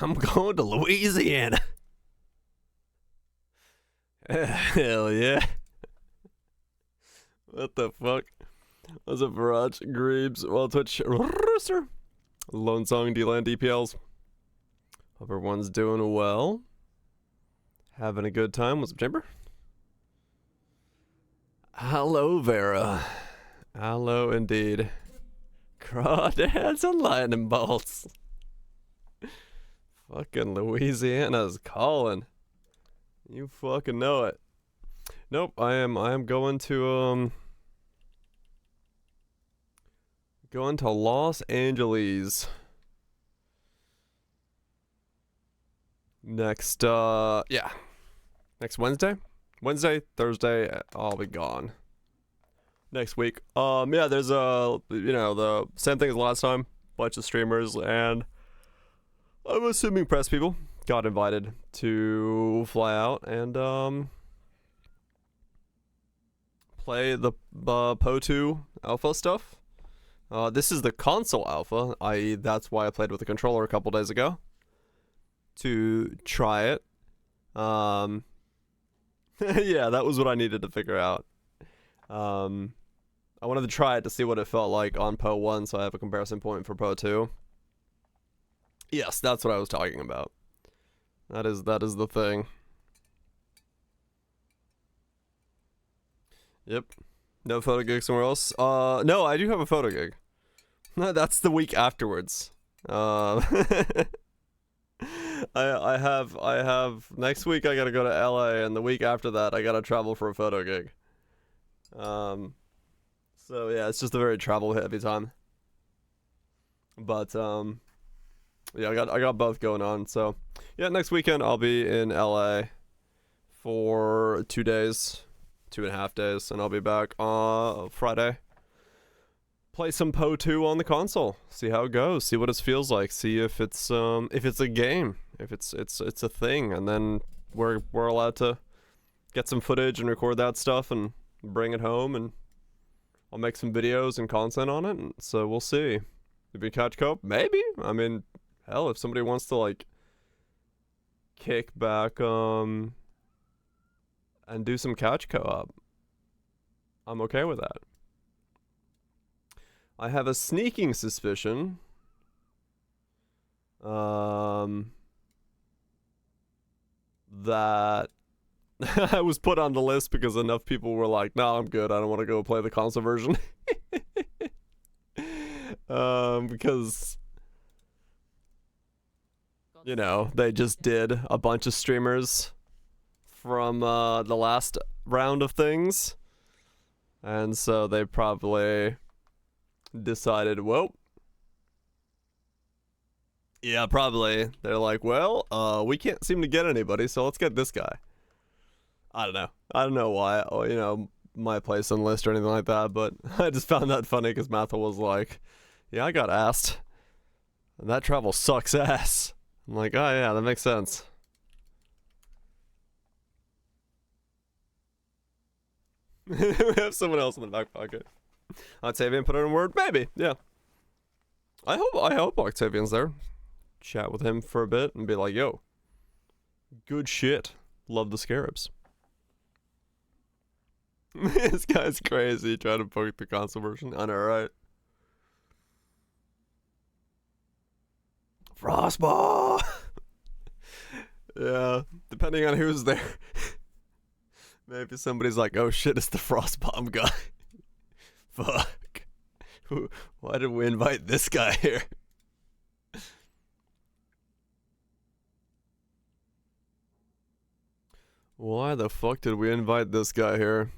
I'm going to Louisiana. Hell yeah. What the fuck? What's up, Viraj? Greebs, well, Twitch, Rooster, Lone Song, D-Land, DPLs. Hope everyone's doing well. Having a good time. What's up, Chamber? Hello, Vera. Hello, indeed. Crawdads and lightning bolts. Fucking Louisiana's calling. You fucking know it. Nope, I am going to Los Angeles next next Wednesday, Thursday, I'll be gone. Next week. Yeah, there's the same thing as last time. Bunch of streamers and I'm assuming press people got invited to fly out and play the Po2 alpha stuff. This is the console alpha, i.e. that's why I played with the controller a couple days ago. To try it. Yeah, that was what I needed to figure out. I wanted to try it to see what it felt like on Po 1, so I have a comparison point for Po 2. Yes, that's what I was talking about. That is the thing. Yep. No photo gig somewhere else? No, I do have a photo gig. That's the week afterwards. I have next week I gotta go to LA, and the week after that I gotta travel for a photo gig. So yeah, it's just a very travel heavy time. But yeah, I got both going on. So yeah, next weekend I'll be in LA for 2 days, 2.5 days, and I'll be back on Friday. Play some Po 2 on the console. See how it goes. See what it feels like. See if it's a game, if it's a thing, and then we're allowed to get some footage and record that stuff and bring it home, and I'll make some videos and content on it. And so we'll see. If we catch co-op, maybe. I mean, hell, if somebody wants to like kick back and do some couch co-op, I'm okay with that. I have a sneaking suspicion that I was put on the list because enough people were like, "No, I'm good. I don't want to go play the console version." Because you know, they just did a bunch of streamers from the last round of things, and so they probably decided, well, yeah, probably. They're like, well, we can't seem to get anybody, so let's get this guy. I don't know. I don't know why, you know, my place on the list or anything like that, but I just found that funny because Matha was like, yeah, I got asked. And that travel sucks ass. I'm like, oh yeah, that makes sense. We have someone else in the back pocket. Octavian put in a word? Maybe, yeah. I hope Octavian's there. Chat with him for a bit and be like, yo, good shit. Love the scarabs. This guy's crazy trying to poke the console version. I know, right? Frostball! Yeah, depending on who's there. Maybe somebody's like, oh shit, it's the Frostbomb guy. Fuck. Why did we invite this guy here? Why the fuck did we invite this guy here?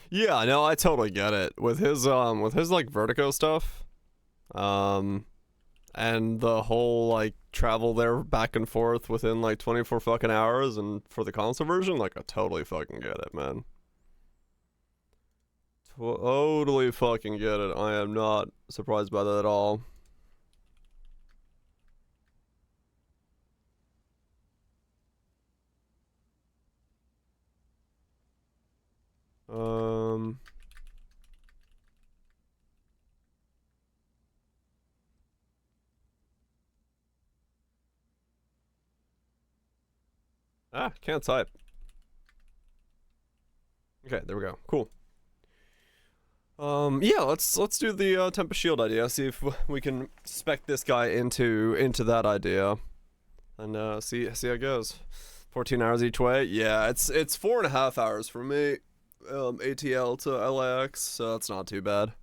Yeah, no, I totally get it. With his like Vertigo stuff, and the whole like travel there back and forth within like 24 fucking hours, and for the console version, like I totally fucking get it, man. Totally fucking get it. I am not surprised by that at all. Ah, can't type. Okay, there we go. Cool. Yeah, let's do the Tempest Shield idea. See if we can spec this guy into that idea, and see how it goes. 14 hours each way. Yeah, it's 4.5 hours for me. ATL to LAX, so that's not too bad.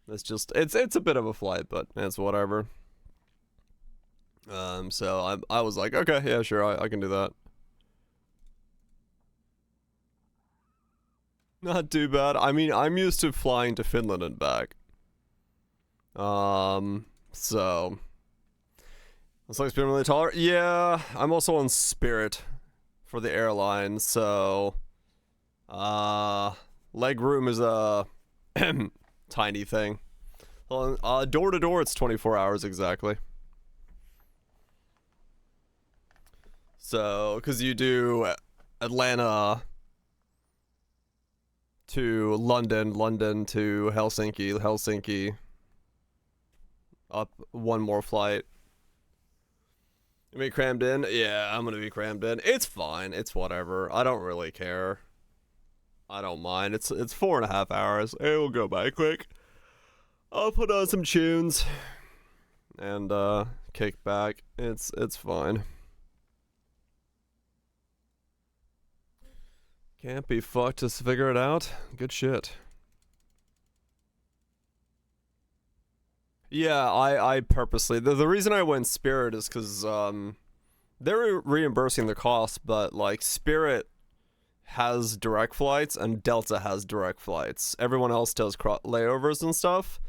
It's just it's a bit of a flight, but it's whatever. So I was like, okay, yeah, sure, I can do that. Not too bad. I mean, I'm used to flying to Finland and back. So looks like it's been really tolerant. Yeah, I'm also on Spirit for the airline, so leg room is a tiny thing. Well, door to door, it's 24 hours exactly. So, because you do Atlanta to London, London to Helsinki, Helsinki, up one more flight. You be crammed in? Yeah, I'm gonna be crammed in. It's fine. It's whatever. I don't really care. I don't mind. It's 4.5 hours. It will go by quick. I'll put on some tunes and kick back. It's fine. Can't be fucked to figure it out. Good shit. Yeah, I purposely the reason I went Spirit is because they're reimbursing the cost, but like Spirit has direct flights and Delta has direct flights. Everyone else does layovers and stuff,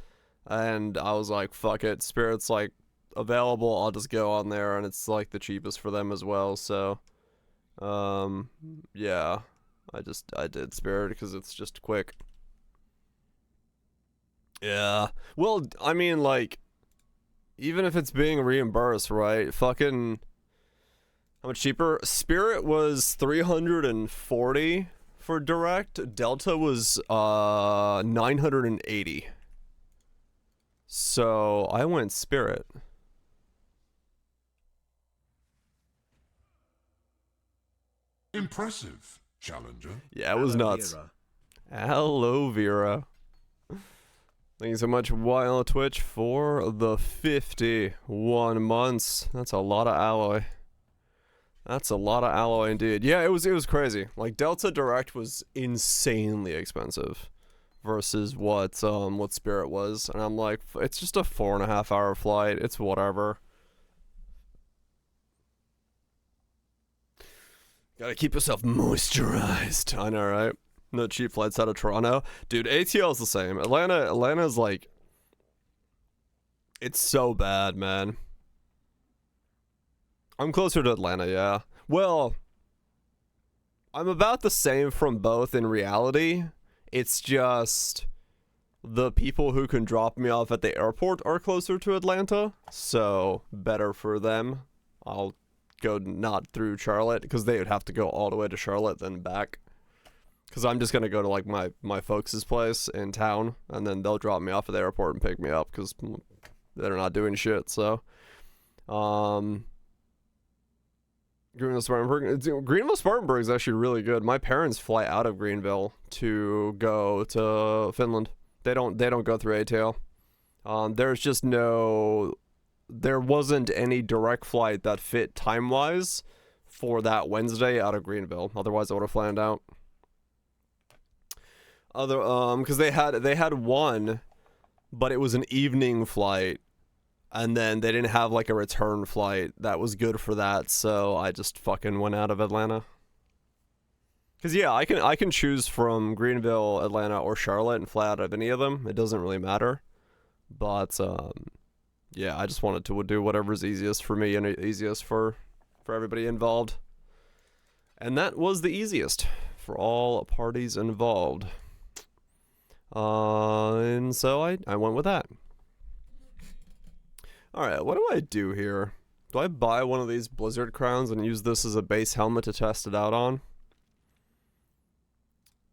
and I was like, fuck it, Spirit's like available. I'll just go on there, and it's like the cheapest for them as well. So, yeah. I did Spirit because it's just quick. Yeah. Well, I mean, like, even if it's being reimbursed, right? Fucking, how much cheaper? Spirit was 340 for direct. Delta was 980. So I went Spirit. Impressive. Challenger. Yeah, it was nuts. Aloe Vera. Thank you so much, Wild Twitch, for the 51 months. That's a lot of alloy. That's a lot of alloy indeed. Yeah, it was crazy. Like Delta Direct was insanely expensive versus what Spirit was, and I'm like, it's just a 4.5 hour flight. It's whatever. Gotta keep yourself moisturized. I know, right? No cheap flights out of Toronto. Dude, ATL is the same. Atlanta's like, it's so bad, man. I'm closer to Atlanta, yeah. Well, I'm about the same from both in reality. It's just the people who can drop me off at the airport are closer to Atlanta, so better for them. I'll go not through Charlotte because they would have to go all the way to Charlotte then back, because I'm just gonna go to like my folks' place in town, and then they'll drop me off at the airport and pick me up because they're not doing shit. So Greenville Spartanburg is actually really good. My parents fly out of Greenville to go to Finland. They don't go through ATL. There wasn't any direct flight that fit time-wise for that Wednesday out of Greenville. Otherwise, I would have planned out. Because they had one, but it was an evening flight, and then they didn't have like a return flight that was good for that. So I just fucking went out of Atlanta. Because yeah, I can choose from Greenville, Atlanta, or Charlotte and fly out of any of them. It doesn't really matter. But yeah, I just wanted to do whatever's easiest for me and easiest for everybody involved. And that was the easiest for all parties involved. And so I went with that. Alright, what do I do here? Do I buy one of these Blizzard crowns and use this as a base helmet to test it out on?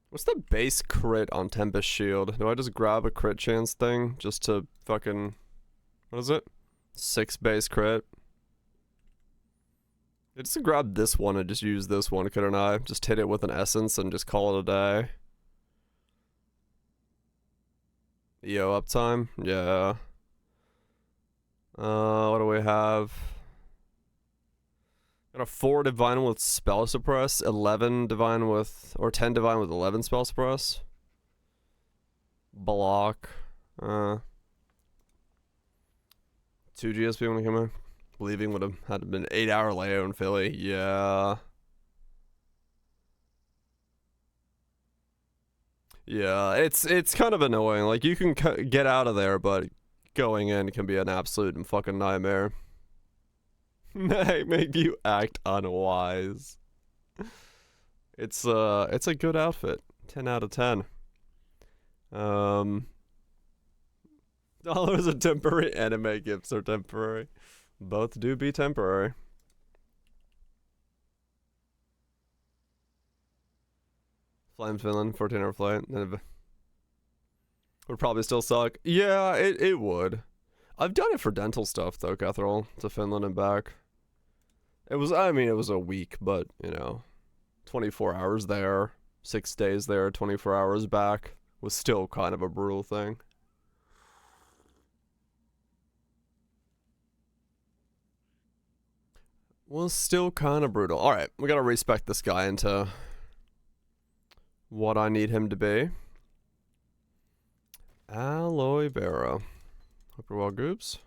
What's the base crit on Tempest Shield? Do I just grab a crit chance thing just to fucking... What is it? 6 base crit. Just grab this one and just use this one, couldn't I? Just hit it with an essence and just call it a day. EO uptime? Yeah. What do we have? Got a 4 divine with spell suppress, 11 divine with, or 10 divine with 11 spell suppress. Block. 2 GSP when I came in. Leaving would have had to been 8-hour layout in Philly. Yeah. Yeah, it's kind of annoying. Like, you can get out of there, but going in can be an absolute and fucking nightmare. Make you act unwise. It's a good outfit. 10 out of 10. Dollars are temporary. Anime gifts are temporary. Both do be temporary. Flying Finland, 14-hour flight. Would probably still suck. Yeah, it would. I've done it for dental stuff though, Catherall, to Finland and back. It was a week, but, 24 hours there, 6 days there, 24 hours back was still kind of a brutal thing. Was still kind of brutal. Alright, we gotta respec this guy into what I need him to be. Aloe vera. Hope you're well, Goops.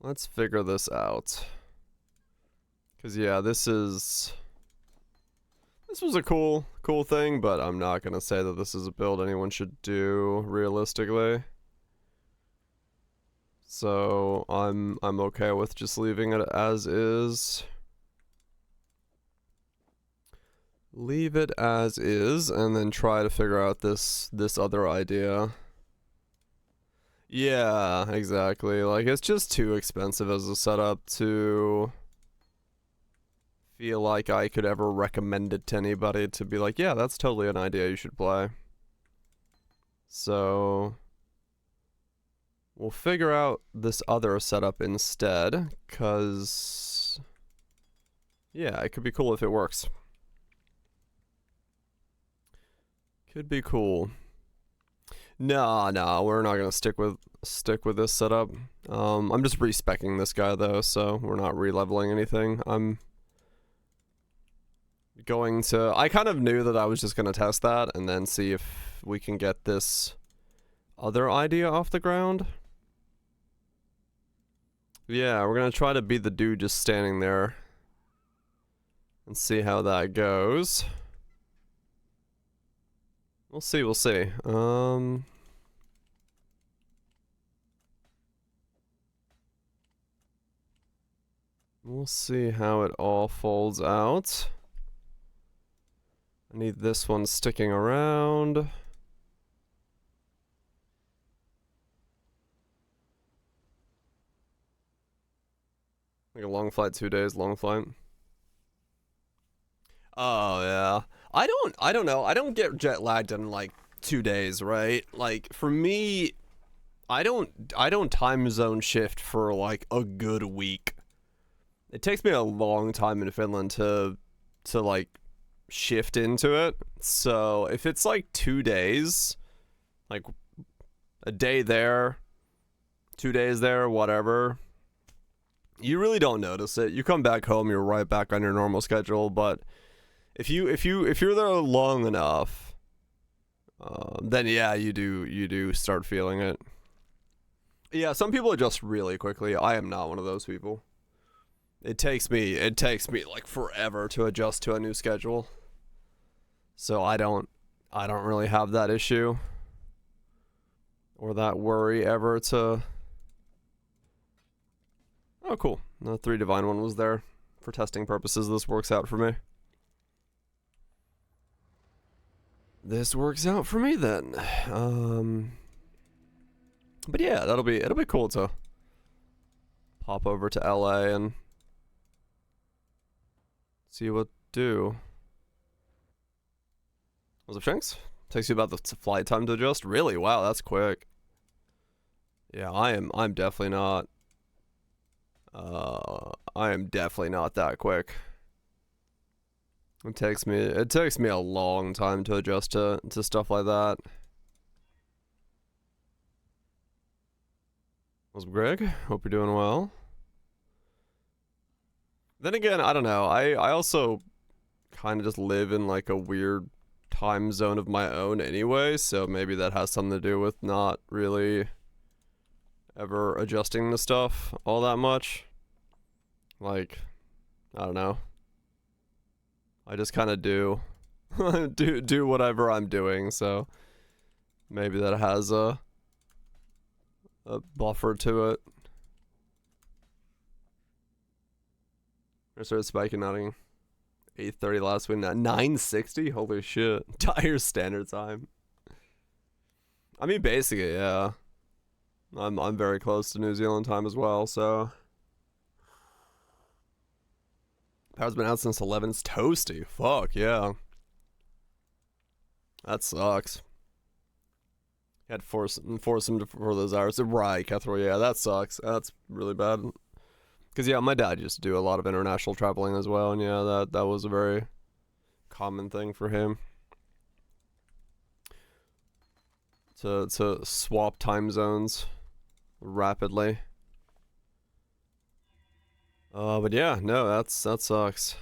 Let's figure this out. Cause yeah, this was a cool thing, but I'm not gonna say that this is a build anyone should do realistically. So I'm okay with just leaving it as is. Leave it as is, and then try to figure out this other idea. Yeah, exactly. Like, it's just too expensive as a setup to feel like I could ever recommend it to anybody to be like, yeah, that's totally an idea you should play. So we'll figure out this other setup instead, cause yeah, it could be cool if it works. Could be cool. No, we're not gonna stick with this setup. I'm just respecking this guy though, so we're not re-leveling anything. I'm going to. I kind of knew that I was just gonna test that and then see if we can get this other idea off the ground. Yeah, we're gonna try to be the dude just standing there and see how that goes. We'll see. We'll see how it all folds out. I need this one sticking around. Like a long flight, 2 days, long flight. Oh yeah. I don't know. I don't get jet lagged in like 2 days, right? Like for me, I don't time zone shift for like a good week. It takes me a long time in Finland to like shift into it. So if it's like 2 days, like a day there, 2 days there, whatever, you really don't notice it. You come back home, you're right back on your normal schedule. But if you're there long enough, then yeah, you do start feeling it. Yeah, some people adjust really quickly. I am not one of those people. It takes me like forever to adjust to a new schedule. So I don't really have that issue or that worry ever to. Oh, cool. The 3 divine one was there for testing purposes. This works out for me. This works out for me then. But yeah, it'll be cool to pop over to LA and see what do. What's up, Shanks? Takes you about the flight time to adjust? Really? Wow, that's quick. Yeah, I'm definitely not I am definitely not that quick. It takes me a long time to adjust to stuff like that. What's up, Greg? Hope you're doing well. Then again, I don't know. I also kind of just live in like a weird time zone of my own anyway, so maybe that has something to do with not really ever adjusting to stuff all that much. Like, I don't know. I just kind of do do whatever I'm doing, so maybe that has a buffer to it. I started spiking nothing. 8:30 last week. 9:60. Holy shit! Dire standard time. I mean, basically, yeah. I'm very close to New Zealand time as well, so. Power's been out since 11's toasty. Fuck, yeah. That sucks. Had to force him for those hours. Right, Kethro, yeah, that sucks. That's really bad. Because, yeah, my dad used to do a lot of international traveling as well, and yeah, that was a very common thing for him. To swap time zones rapidly. But yeah, no, that sucks.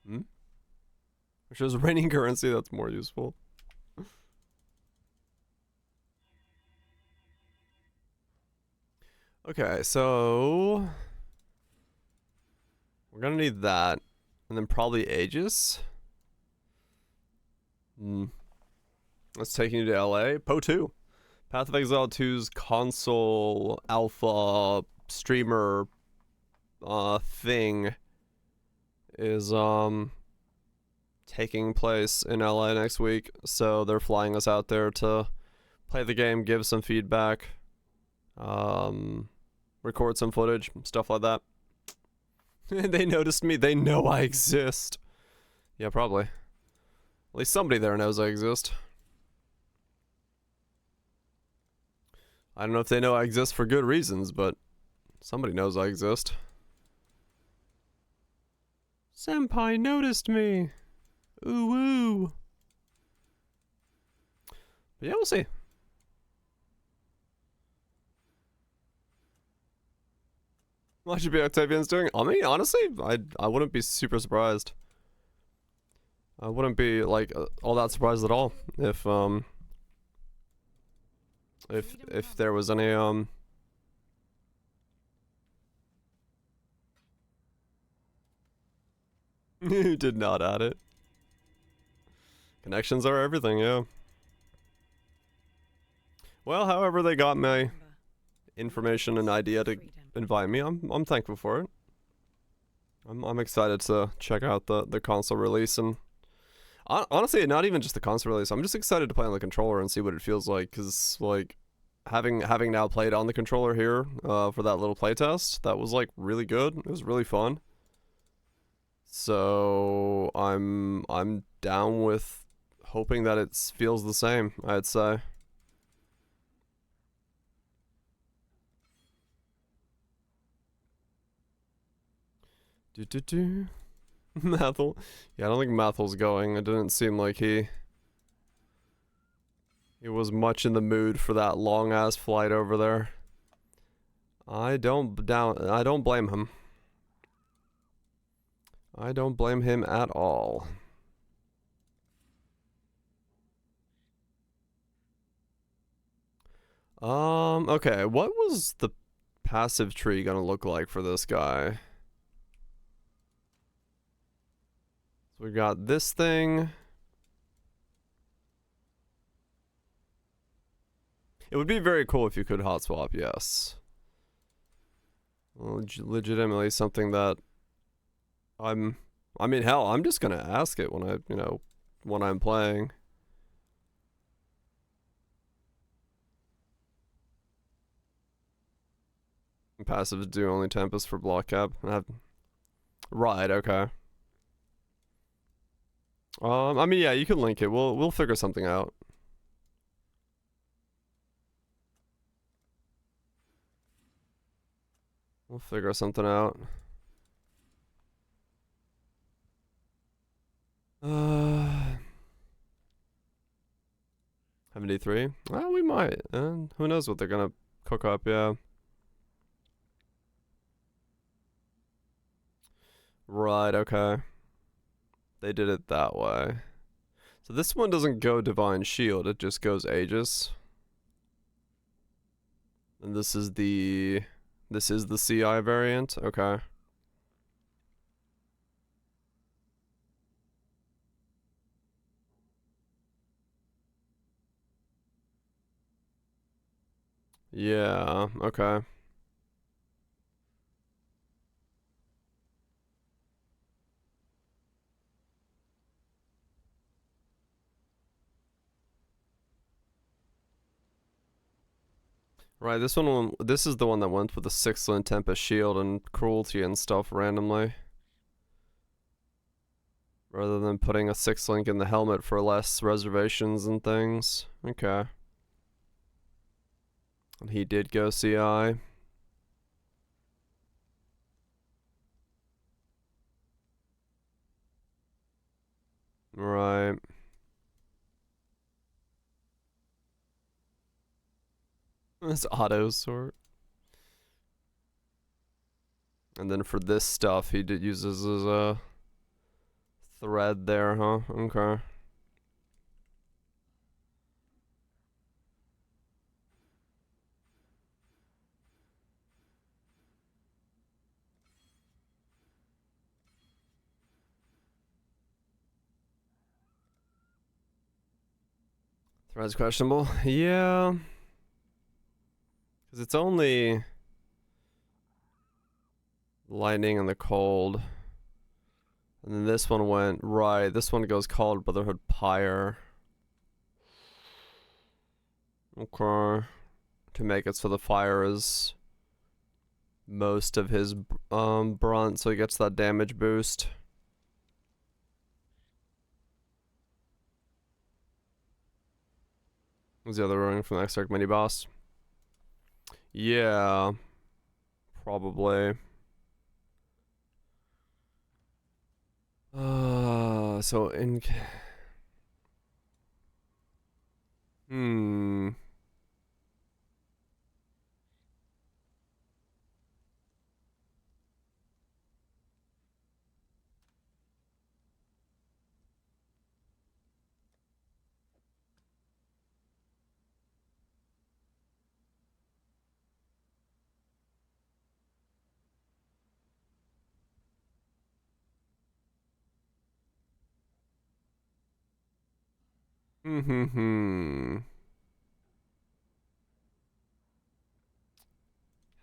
Which is raining currency, that's more useful. Okay, so we're gonna need that, and then probably Aegis. That's taking you to LA. Po 2. Path of Exile 2's console alpha streamer thing is taking place in LA next week, so they're flying us out there to play the game, give some feedback, record some footage, stuff like that. They noticed me. They know I exist. Yeah, probably. At least somebody there knows I exist. I don't know if they know I exist for good reasons, but somebody knows I exist. Senpai noticed me. Ooh woo. But yeah, we'll see. What should be Octavian's doing? I mean, honestly, I wouldn't be super surprised. I wouldn't be like all that surprised at all if there was any you did not add it. Connections are everything, yeah. Well, however they got my information and idea to invite me, I'm thankful for it. I'm excited to check out the console release, and honestly, not even just the console release. I'm just excited to play on the controller and see what it feels like, because like having now played on the controller here for that little playtest, that was like really good. It was really fun. So I'm down with hoping that it feels the same, I'd say. Mathel. Yeah, I don't think Mathel's going. It didn't seem like he was much in the mood for that long ass flight over there. I don't blame him. I don't blame him at all. Okay, what was the passive tree gonna look like for this guy? So we got this thing. It would be very cool if you could hot swap, yes. Legitimately something that I mean, hell, I'm just gonna ask it when when I'm playing. Passives do only Tempest for block cap. Right, okay. I mean, yeah, you can link it. We'll figure something out. We'll figure something out. 73? Well, we might. And who knows what they're gonna cook up, yeah. Right, okay. They did it that way. So this one doesn't go Divine Shield, it just goes Aegis. And this is the CI variant, okay. Yeah, okay. Right, this is the one that went with the 6-link Tempest shield and cruelty and stuff randomly. Rather than putting a 6-link in the helmet for less reservations and things. Okay. And he did go CI. Right. This auto sort. And then for this stuff, he uses his thread there, huh? Okay. Thread's questionable. Yeah. Because it's only lightning and the cold. And then this one went, right, this one goes called Brotherhood Pyre. Okay. To make it so the fire is most of his brunt, so he gets that damage boost. What's the other running from the Exarch mini boss? Yeah. Probably. So in...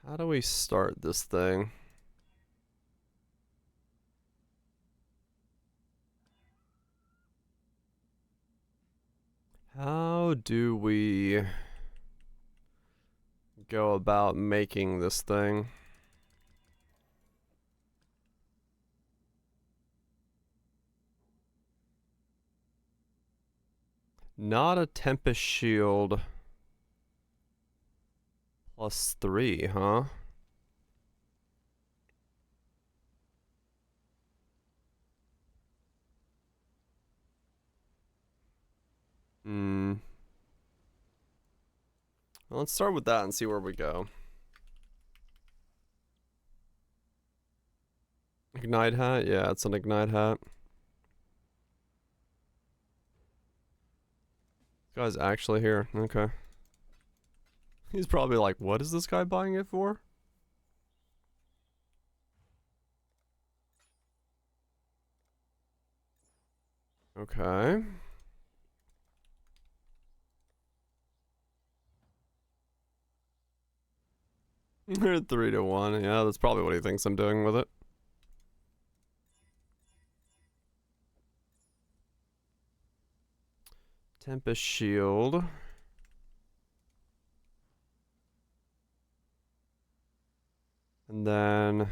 How do we start this thing? How do we go about making this thing? Not a Tempest shield +3, huh? Well, let's start with that and see where we go. Ignite hat? Yeah, it's an ignite hat. This guy's actually here. Okay. He's probably like, what is this guy buying it for? Okay. They're 3-1. Yeah, that's probably what he thinks I'm doing with it. Tempest shield. And then...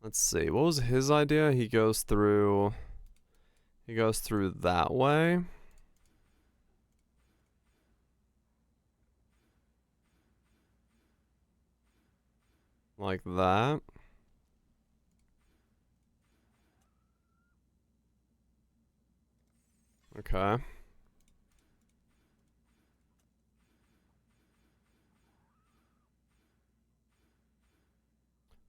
let's see. What was his idea? He goes through that way. Like that. Okay. I'm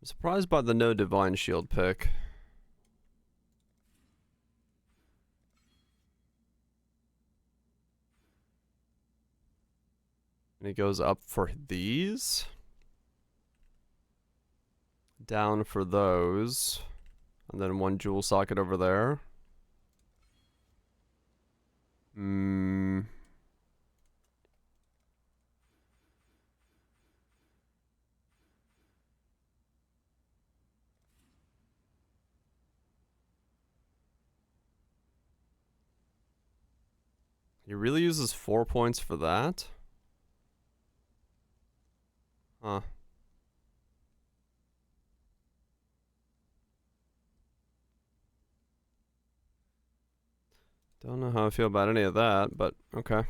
surprised by the no Divine Shield pick. And he goes up for these. Down for those. And then one jewel socket over there. Hmm. He really uses 4 points for that? Huh. Don't know how I feel about any of that, but okay.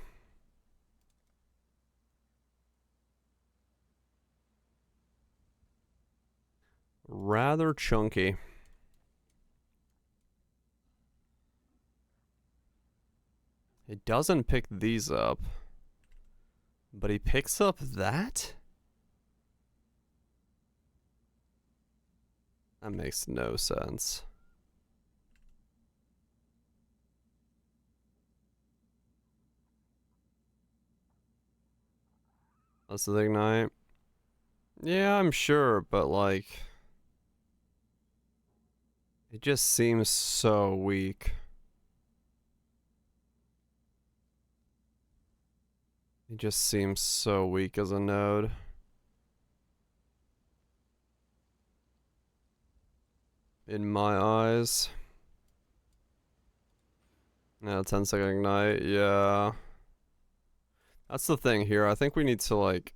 Rather chunky. He doesn't pick these up. But he picks up that? That makes no sense. That's the ignite. Yeah, I'm sure, but like... It just seems so weak. It just seems so weak as a node. In my eyes. Yeah, 10-second ignite, yeah. That's the thing here. I think we need to like...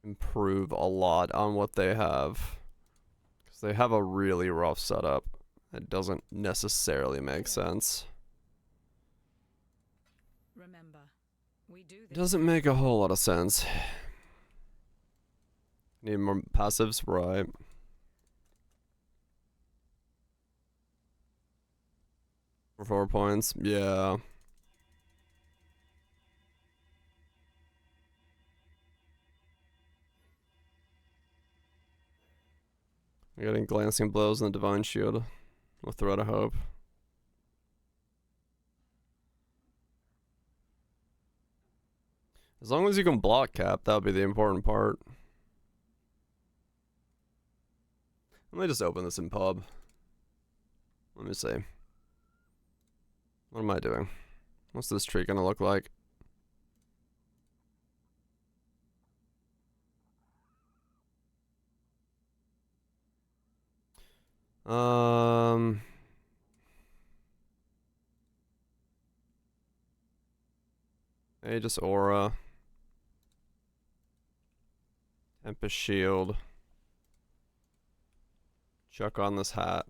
improve a lot on what they have. Because they have a really rough setup. It doesn't necessarily make sense. Remember, we do this. Doesn't make a whole lot of sense. Need more passives, right? For 4 points, yeah. We're getting glancing blows and the Divine Shield with Thread of Hope. As long as you can block cap, that would be the important part. Let me just open this in pub. Let me see. What am I doing? What's this tree gonna look like? Aegis Aura. Tempest Shield. Chuck on this hat.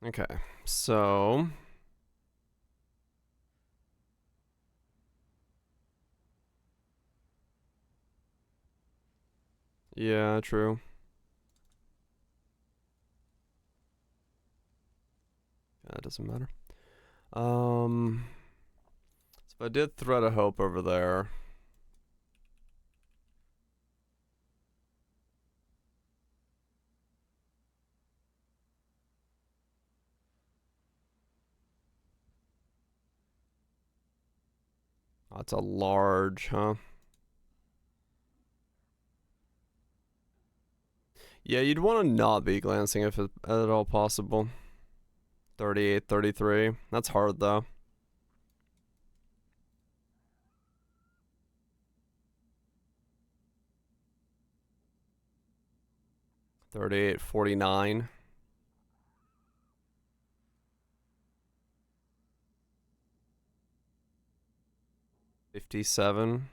Okay, so... Yeah, true. That doesn't matter. So if I did Thread of Hope over there... That's a large, huh? Yeah, you'd want to not be glancing if at all possible. 38, 33. That's hard, though. 38, 49. 57.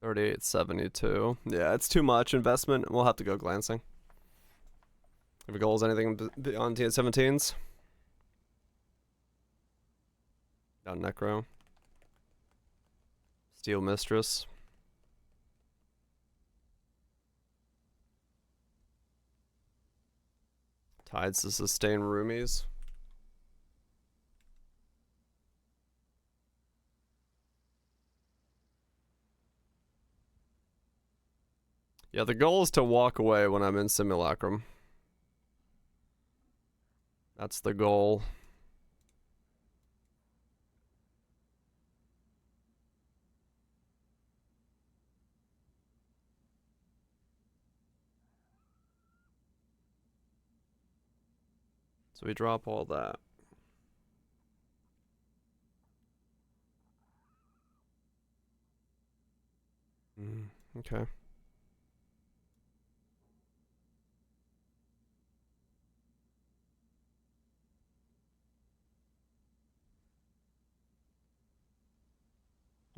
38.72. Yeah, it's too much investment. We'll have to go glancing. Have a goals anything beyond T17s? Down Necro. Steel Mistress. Tides to sustain roomies. Yeah, the goal is to walk away when I'm in Simulacrum. That's the goal. So we drop all that. Okay.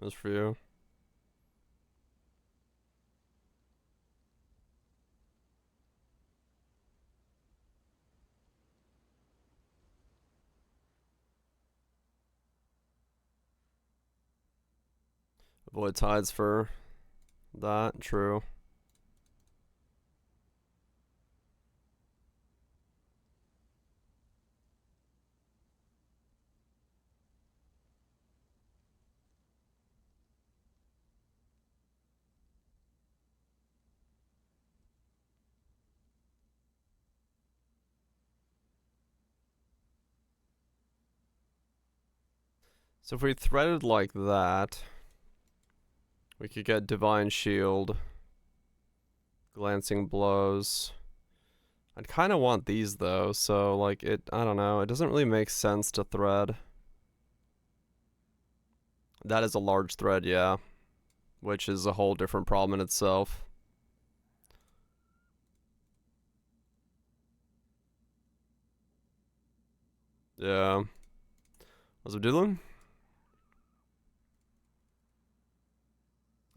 That's for you. Avoid tides for that. True. So if we threaded like that, we could get Divine Shield, Glancing Blows. I'd kind of want these though, so like I don't know, it doesn't really make sense to thread. That is a large thread, yeah, which is a whole different problem in itself. Yeah. What's up, doodling?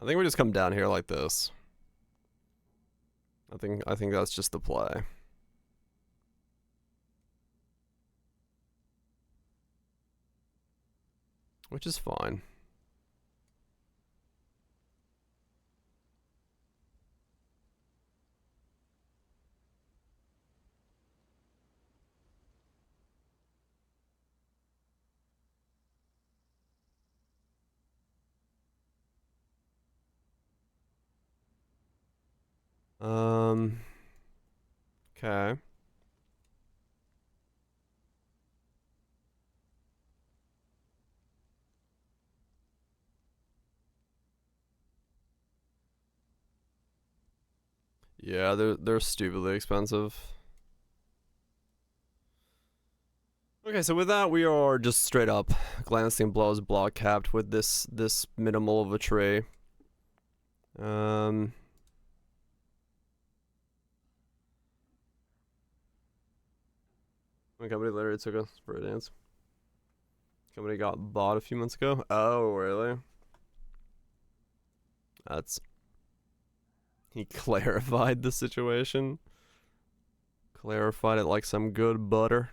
I think we just come down here like this. I think that's just the play. Which is fine. Okay. Yeah, they're stupidly expensive. Okay, so with that, we are just straight up glancing blows block capped with this minimal of a tree. My company literally took us for a dance. Company got bought a few months ago. Oh, really? That's he clarified the situation. Clarified it like some good butter.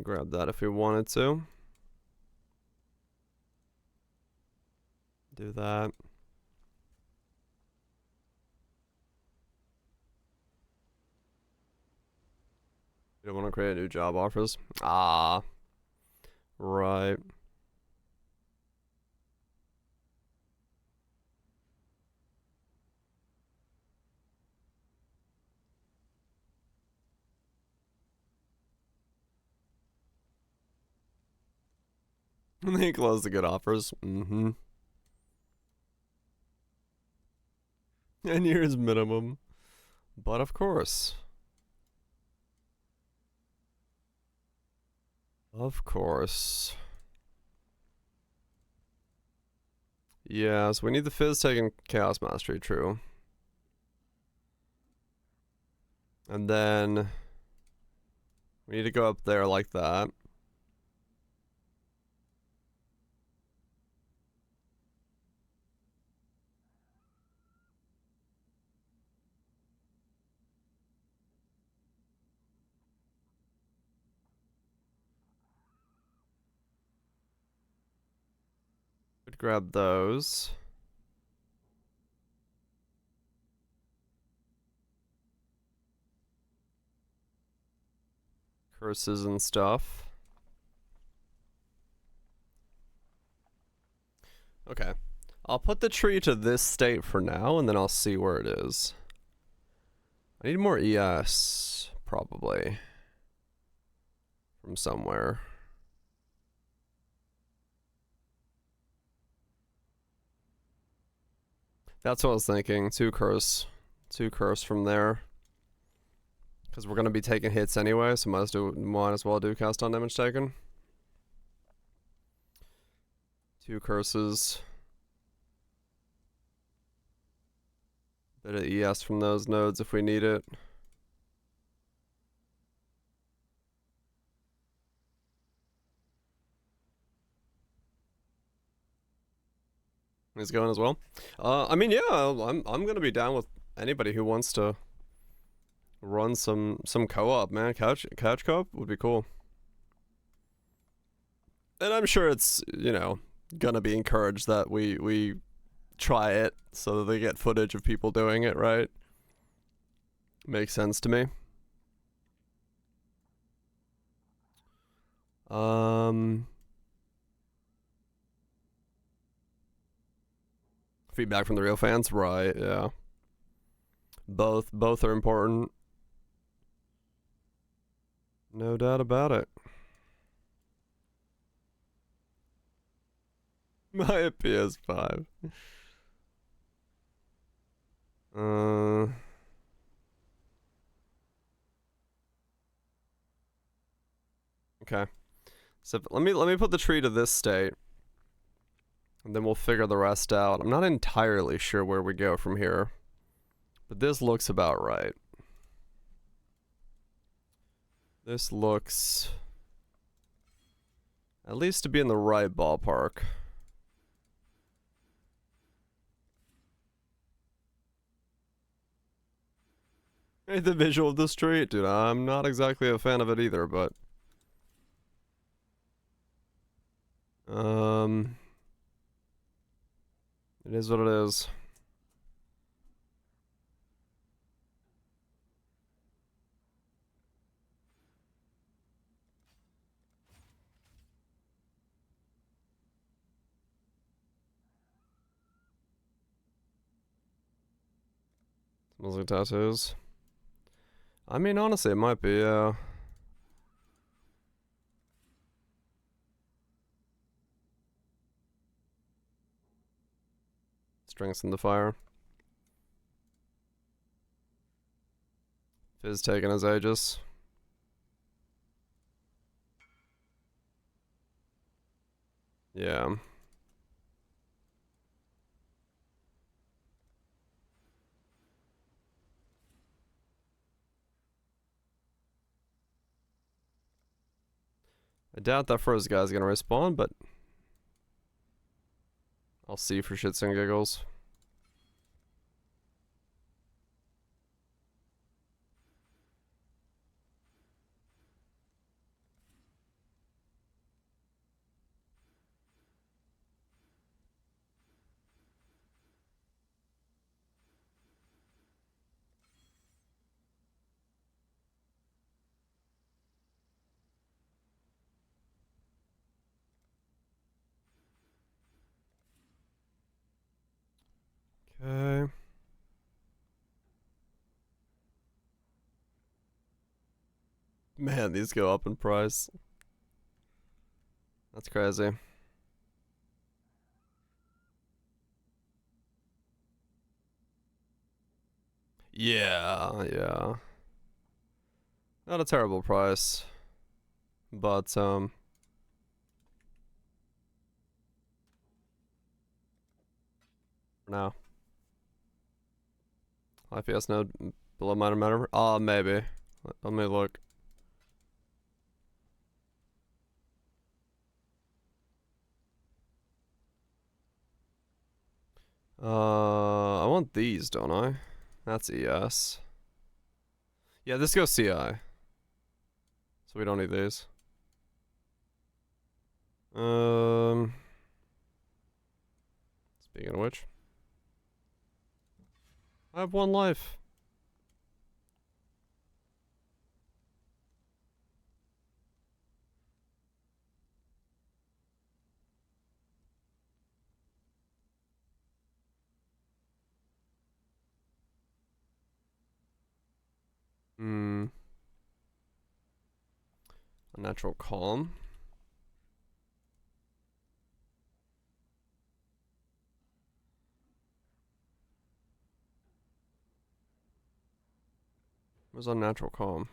Grab that if we wanted to. Do that. You don't want to create new job offers? Ah. Right. And they close the good offers. 10 years minimum. But of course. Of course. Yeah, so we need the Fizz taking Chaos Mastery, true. And then we need to go up there like that. We'd grab those. Curses and stuff. Okay. I'll put the tree to this state for now, and then I'll see where it is. I need more ES, probably. From somewhere. That's what I was thinking. Two curse from there. Because we're going to be taking hits anyway, so might as well do cast on damage taken. 2 curses. Bit of ES from those nodes if we need it. He's going as well. I mean, yeah, I'm gonna be down with anybody who wants to run some co-op, man. Couch co-op would be cool. And I'm sure it's, you know, gonna be encouraged that we try it so that they get footage of people doing it, right? Makes sense to me. Feedback from the real fans, right? Yeah. Both are important. No doubt about it. My PS5. Okay. So let me put the tree to this state. And then we'll figure the rest out. I'm not entirely sure where we go from here. But this looks about right. This looks at least to be in the right ballpark. Hey, the visual of the street, dude. I'm not exactly a fan of it either, but it is what it is. Smells like tattoos. I mean, honestly, it might be, strengths in the fire. Fizz taking his Aegis. Yeah. I doubt that first guy's gonna respawn, but I'll see for shits and giggles. Okay. Man, these go up in price. That's crazy. Yeah, yeah. Not a terrible price. But, For now. IPS node below minor matter. Maybe. Let me look. I want these, don't I? That's ES. Yeah, this goes CI. So we don't need these. Speaking of which, I have 1 life. A natural calm. Where's unnatural calm?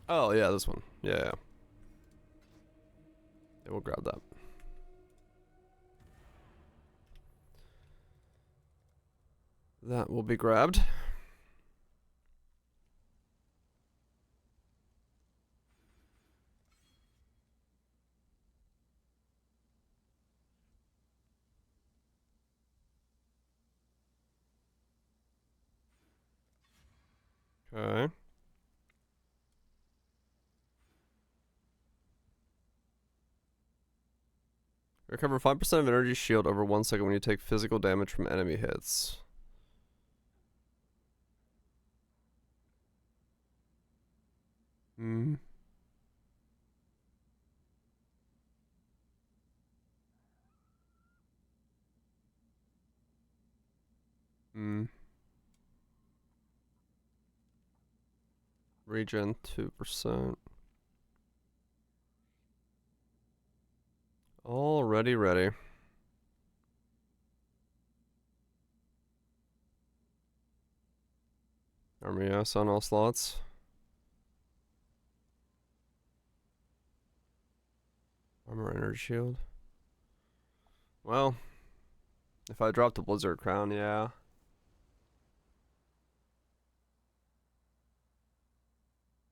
Oh yeah, this one. Yeah. Yeah, we'll grab that. That will be grabbed. Okay. Recover 5% of energy shield over 1 second when you take physical damage from enemy hits. Hmm. Regen 2%. Already ready. Armor yes on all slots. Armor energy shield. Well, if I drop the Blizzard Crown, yeah.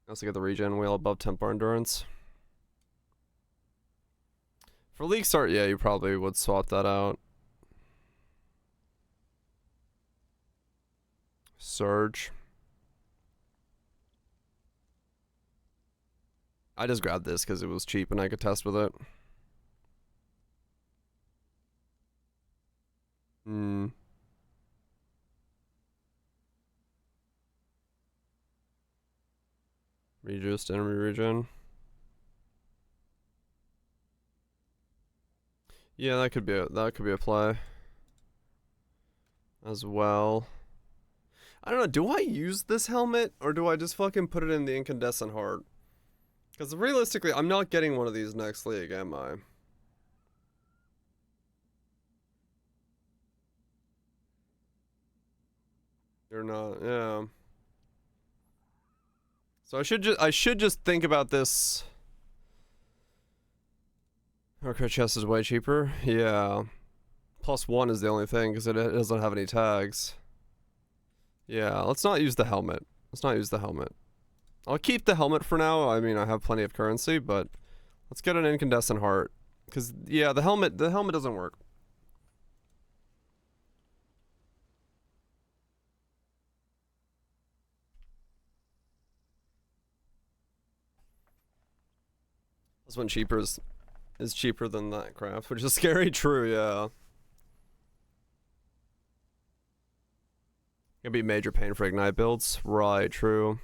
I also get the regen wheel above temp bar endurance. For League Start, yeah, you probably would swap that out. Surge. I just grabbed this because it was cheap and I could test with it. Reduced enemy regen. Yeah, that could be a play as well. I don't know, do I use this helmet or do I just fucking put it in the incandescent heart? Because realistically, I'm not getting one of these next league, am I? You're not, yeah. So I should just think about this. Our crit chest is way cheaper. Yeah. +1 is the only thing because it doesn't have any tags. Yeah, let's not use the helmet. Let's not use the helmet. I'll keep the helmet for now. I mean, I have plenty of currency, but let's get an incandescent heart. Because, yeah, the helmet doesn't work. This one is cheaper than that craft, which is scary true, yeah. It'd be major pain for Ignite builds. Right, true.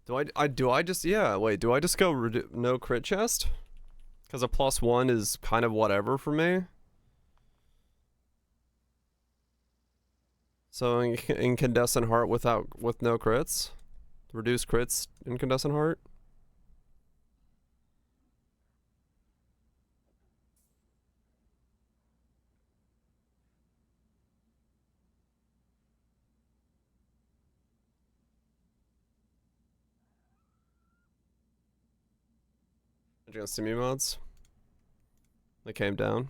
Do I just, yeah, wait, do I just go no crit chest? Because a +1 is kind of whatever for me. So incandescent heart with no crits? Reduce crits, incandescent heart? Against Simi mods. They came down.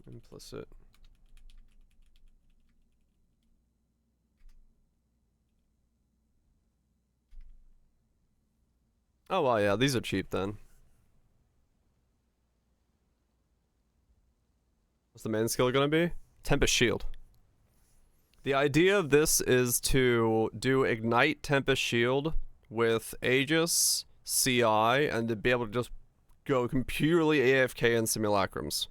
Implicit. Oh, well, yeah, these are cheap then. What's the main skill gonna be? Tempest Shield. The idea of this is to do Ignite Tempest Shield with Aegis, CI, and to be able to just go purely AFK in simulacrums.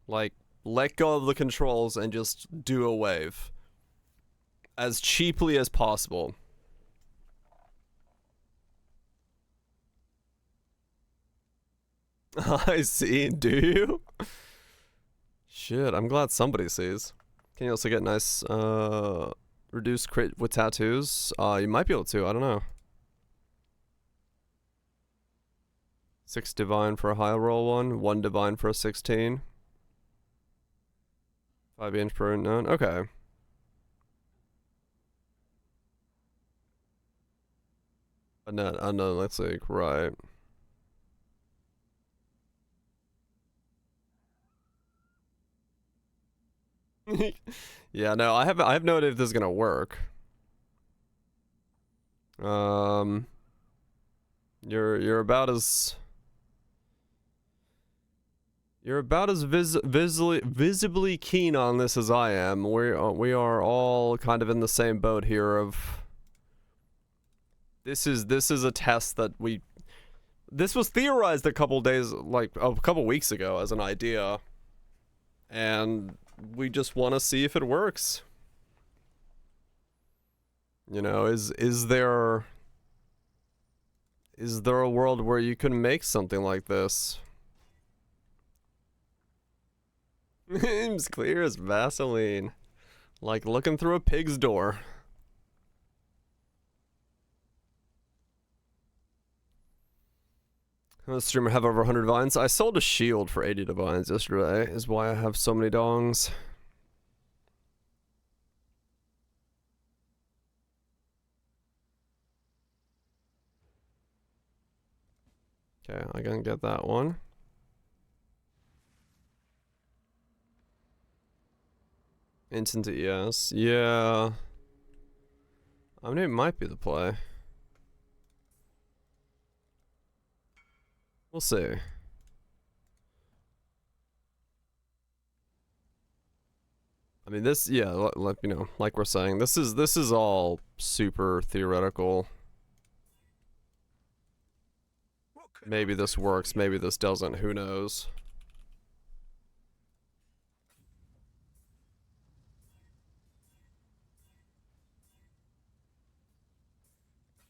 Like, let go of the controls and just do a wave. As cheaply as possible. I see, do you? Shit, I'm glad somebody sees. Can you also get nice, reduced crit with tattoos? You might be able to, I don't know. 6 divine for a high roll one, 1 divine for a 16. 5 inch per unknown, okay. Unknown, let's see, right. Yeah, no, I have no idea if this is gonna work. You're about as visibly keen on this as I am. We are all kind of in the same boat here. Of this is a test that this was theorized a couple days, like a couple weeks ago, as an idea, and we just want to see if it works. You know, is there a world where you can make something like this? It's clear as Vaseline. Like looking through a pig's door. The streamer have over 100 vines. I sold a shield for 80 divines yesterday, is why I have so many dongs. Okay, I can get that one. Instant ES. Yeah. I mean, it might be the play. We'll see. I mean, this, yeah, like you know, like we're saying, this is all super theoretical. Maybe this works, maybe this doesn't, who knows?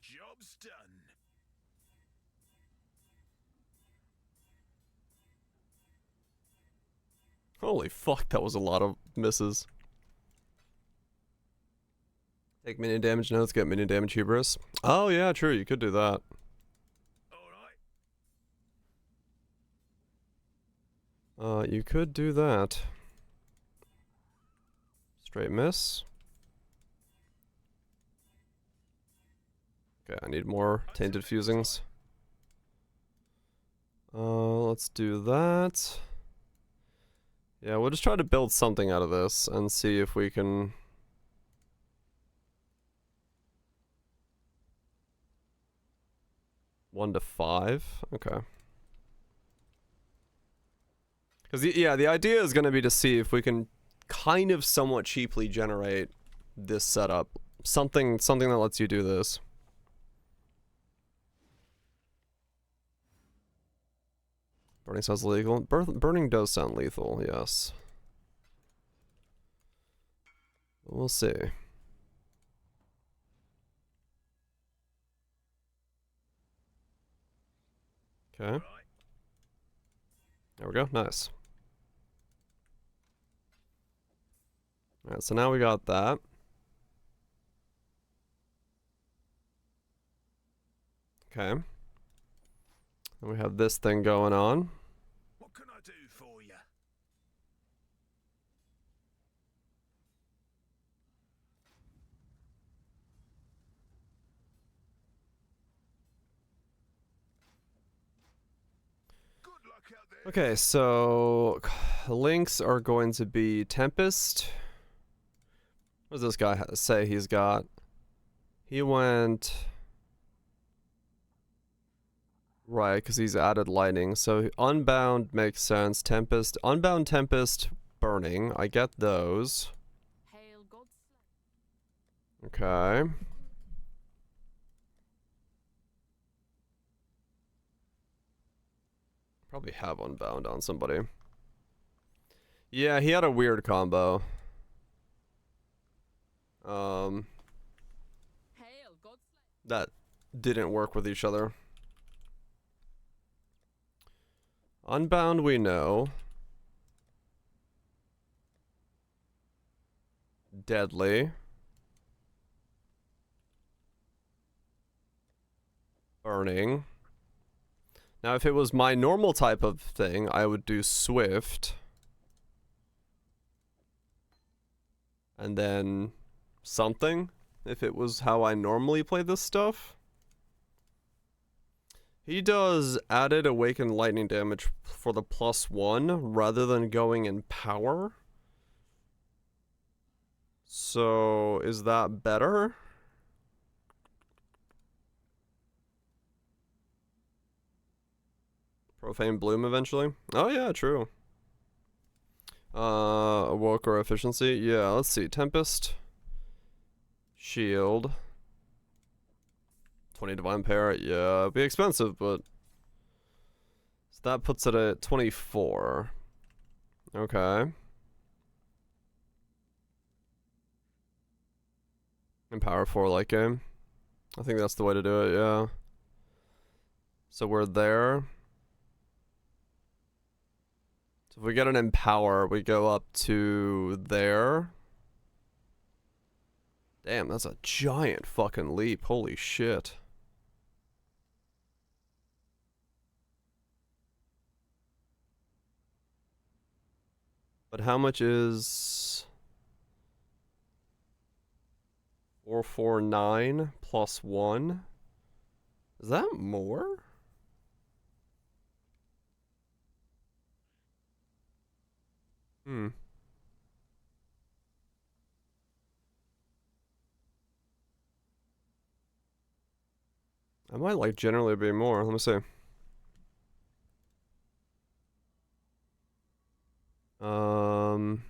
Job's done. Holy fuck, that was a lot of misses. Take minion damage notes, get minion damage hubris. Oh yeah, true, you could do that. You could do that. Straight miss. Okay, I need more tainted fusings. Let's do that. Yeah, we'll just try to build something out of this and see if we can... One to 5? Okay. Because, yeah, the idea is going to be to see if we can kind of somewhat cheaply generate this setup. Something that lets you do this. Burning sounds legal. Burning does sound lethal, yes. We'll see. Okay. There we go, nice. Alright, so now we got that. Okay. And we have this thing going on. What can I do for you? Okay, so links are going to be Tempest. What does this guy say he's got? He went... Right, because he's added lightning. So Unbound makes sense. Tempest, Unbound, Tempest, Burning. I get those. Hail God's Okay. Probably have Unbound on somebody. Yeah, he had a weird combo. Hail God's That didn't work with each other. Unbound we know. Deadly. Burning. Now if it was my normal type of thing, I would do Swift. And then something, if it was how I normally play this stuff. He does added awakened lightning damage for the +1 rather than going in power. So is that better? Profane Bloom eventually? Oh yeah, true. Awoke or efficiency? Yeah, let's see. Tempest. Shield. 20 Divine Parrot. Yeah, it'd be expensive, but... So that puts it at 24. Okay. Empower 4 light game. I think that's the way to do it, yeah. So we're there. So if we get an Empower, we go up to there. Damn, that's a giant fucking leap. Holy shit. But how much is 449 plus 1? Is that more? Hmm. I might like generally be more. Let me see. Um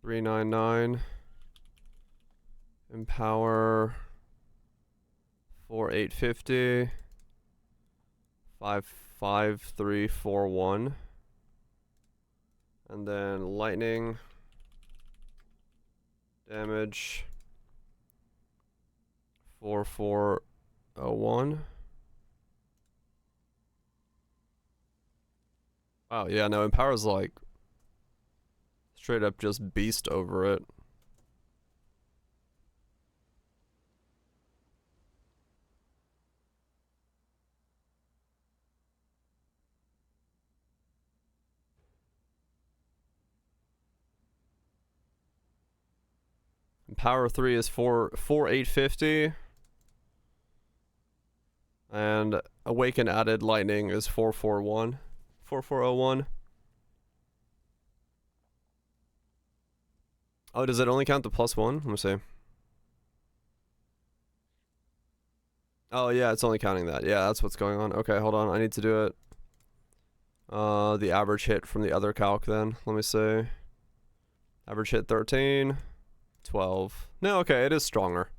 399. Empower 4850. 55341. And then lightning damage 4401. Oh yeah, no, Empower's like straight up just beast over it. Power 3 is 4850. And Awaken added lightning is 441. 4401. Oh, does it only count the +1? Let me see. Oh yeah, it's only counting that. Yeah, that's what's going on. Okay, hold on. I need to do it. The average hit from the other calc then. Let me see. Average hit 13. 12. No, okay, it is stronger.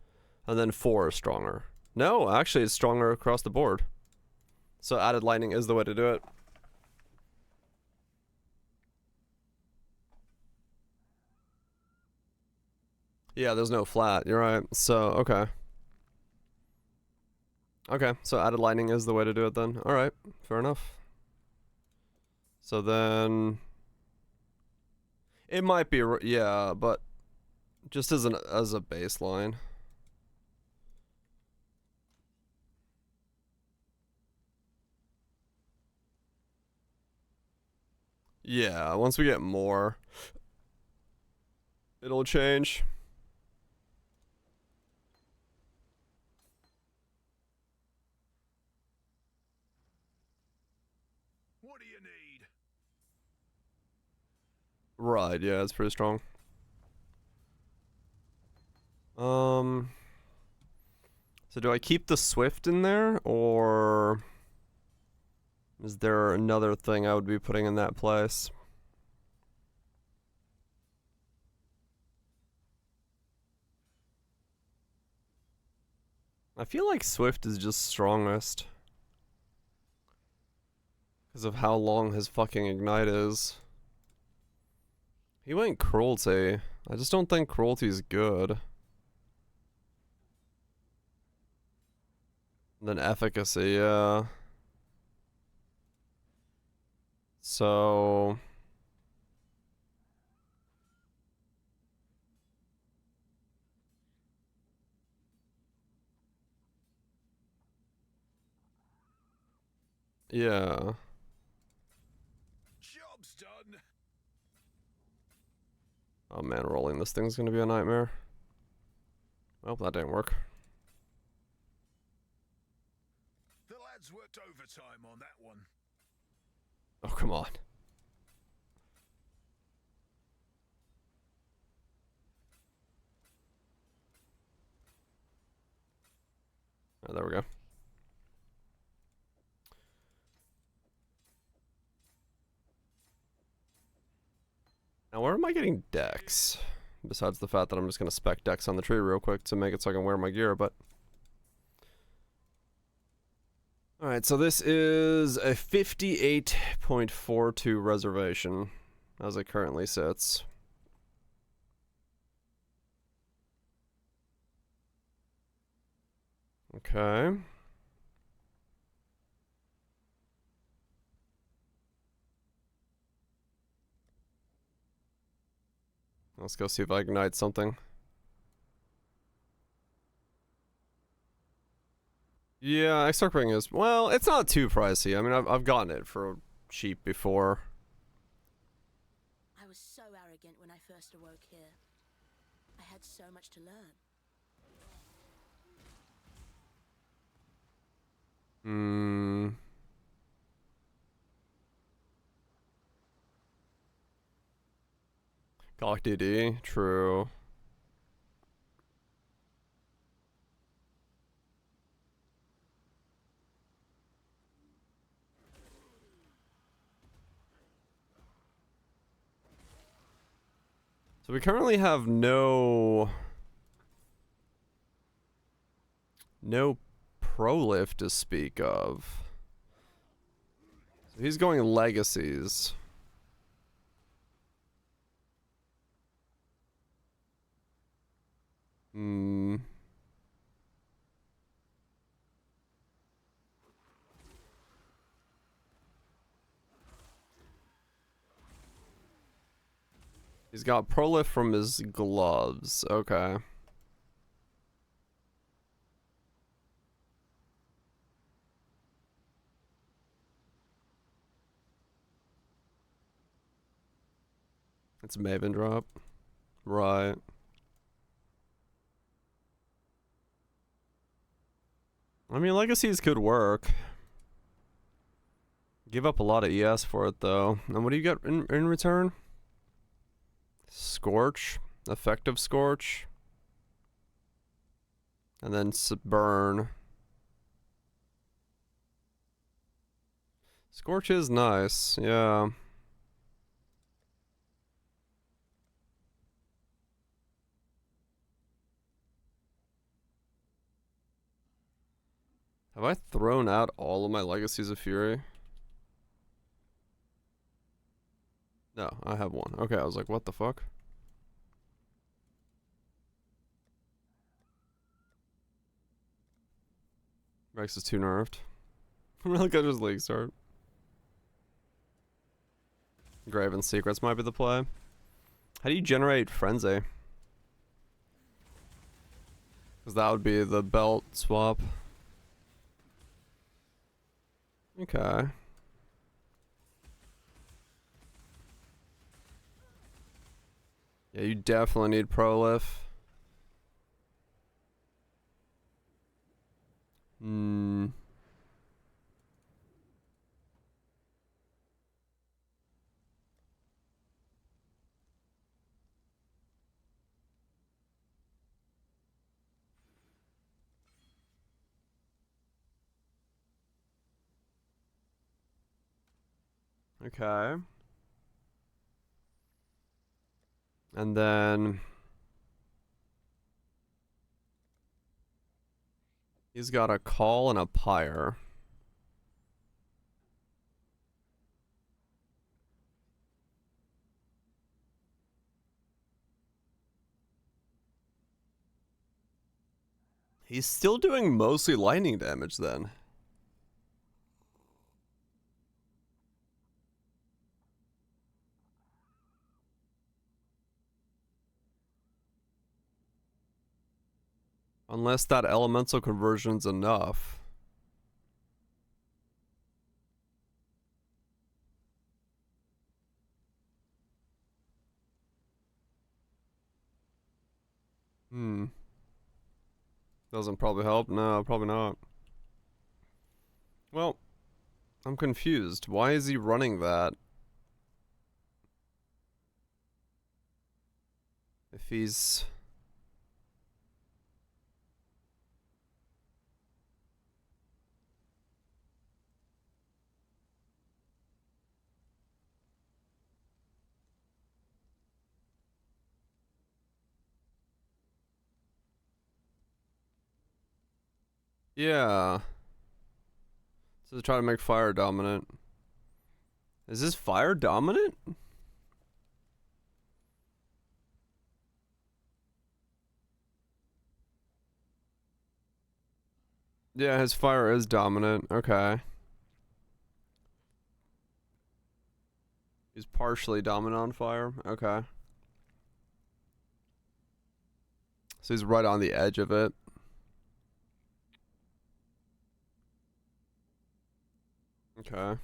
And then 4 is stronger. No, actually it's stronger across the board. So added lightning is the way to do it. Yeah, there's no flat. You're right. So, okay. Okay, so added lightning is the way to do it then. Alright, fair enough. So then... It might be... Yeah, but... Just as a baseline. Yeah, once we get more... It'll change. What do you need? Right, yeah, it's pretty strong. So do I keep the Swift in there, or is there another thing I would be putting in that place? I feel like Swift is just strongest because of how long his fucking ignite is. He went Cruelty. I just don't think Cruelty's good. Then Efficacy, yeah. So... yeah. Job's done. Oh man, rolling this thing's gonna be a nightmare. Well, that didn't work. The lads worked overtime on that one. Oh, come on. Oh, there we go. Now, where am I getting decks? Besides the fact that I'm just going to spec decks on the tree real quick to make it so I can wear my gear, but... Alright, so this is a 58.42 reservation, as it currently sits. Okay. Let's go see if I ignite something. Yeah, extra ring is, well, it's not too pricey. I mean, I've gotten it for cheap before. I was so arrogant when I first awoke here. I had so much to learn. Hmm. Gawk DD, true. So we currently have no prolift to speak of. So he's going legacies. Hmm. He's got prolift from his gloves. Okay. It's Maven drop. Right. I mean, legacies could work. Give up a lot of ES for it, though. And what do you get in return? Scorch. Effective Scorch. And then burn. Scorch is nice, yeah. Have I thrown out all of my Legacies of Fury? No, I have one. Okay, I was like, what the fuck? Rex is too nerfed. I really could just League Start. Graven Secrets might be the play. How do you generate Frenzy? Because that would be the belt swap. Okay. Yeah, you definitely need prolif. Hmm. Okay. And then he's got a call and a pyre. He's still doing mostly lightning damage then. Unless that elemental conversion's enough. Hmm. Doesn't probably help. No, probably not. Well, I'm confused. Why is he running that? If he's... Yeah. So try to make fire dominant. Is this fire dominant? Yeah, his fire is dominant. Okay. He's partially dominant on fire. Okay. So he's right on the edge of it. Okay.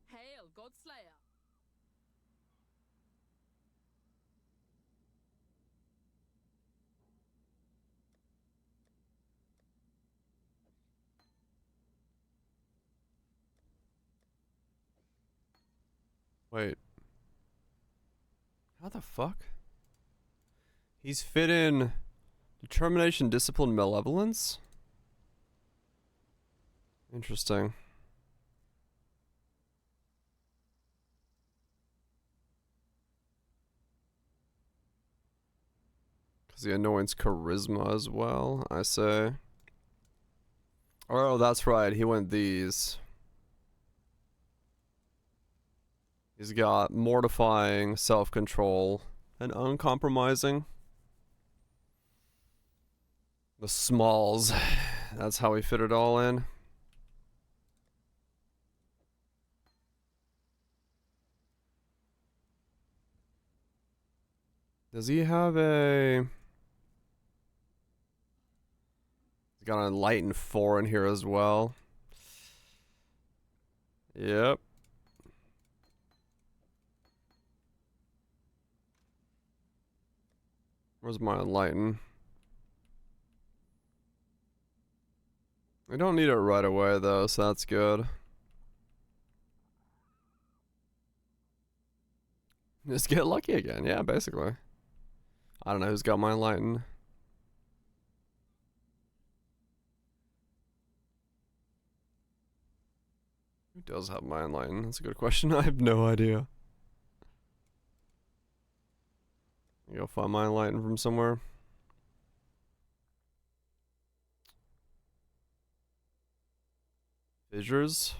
Hail, Godslayer. Wait. How the fuck? He's fit in determination, discipline, malevolence? Interesting. Because the annoyance charisma as well, I say. Oh, that's right. He went these. He's got mortifying, self-control, and uncompromising. The smalls. That's how we fit it all in. Does he have a... He's got an enlighten 4 in here as well. Yep. Where's my enlighten? We don't need it right away though, so that's good. Just get lucky again, yeah, basically. I don't know who's got my enlighten. Who does have my enlighten? That's a good question. I have no idea. You go find my enlighten from somewhere. Fissures?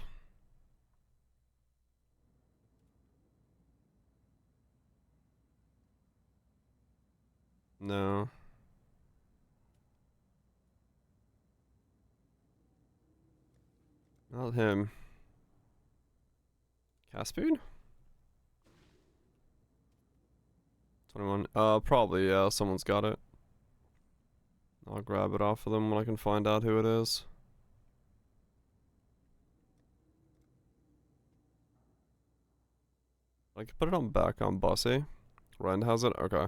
No. Not him. Caspian? 21. Probably, yeah, someone's got it. I'll grab it off of them when I can find out who it is. I can put it on back on Bossy. Rend has it? Okay.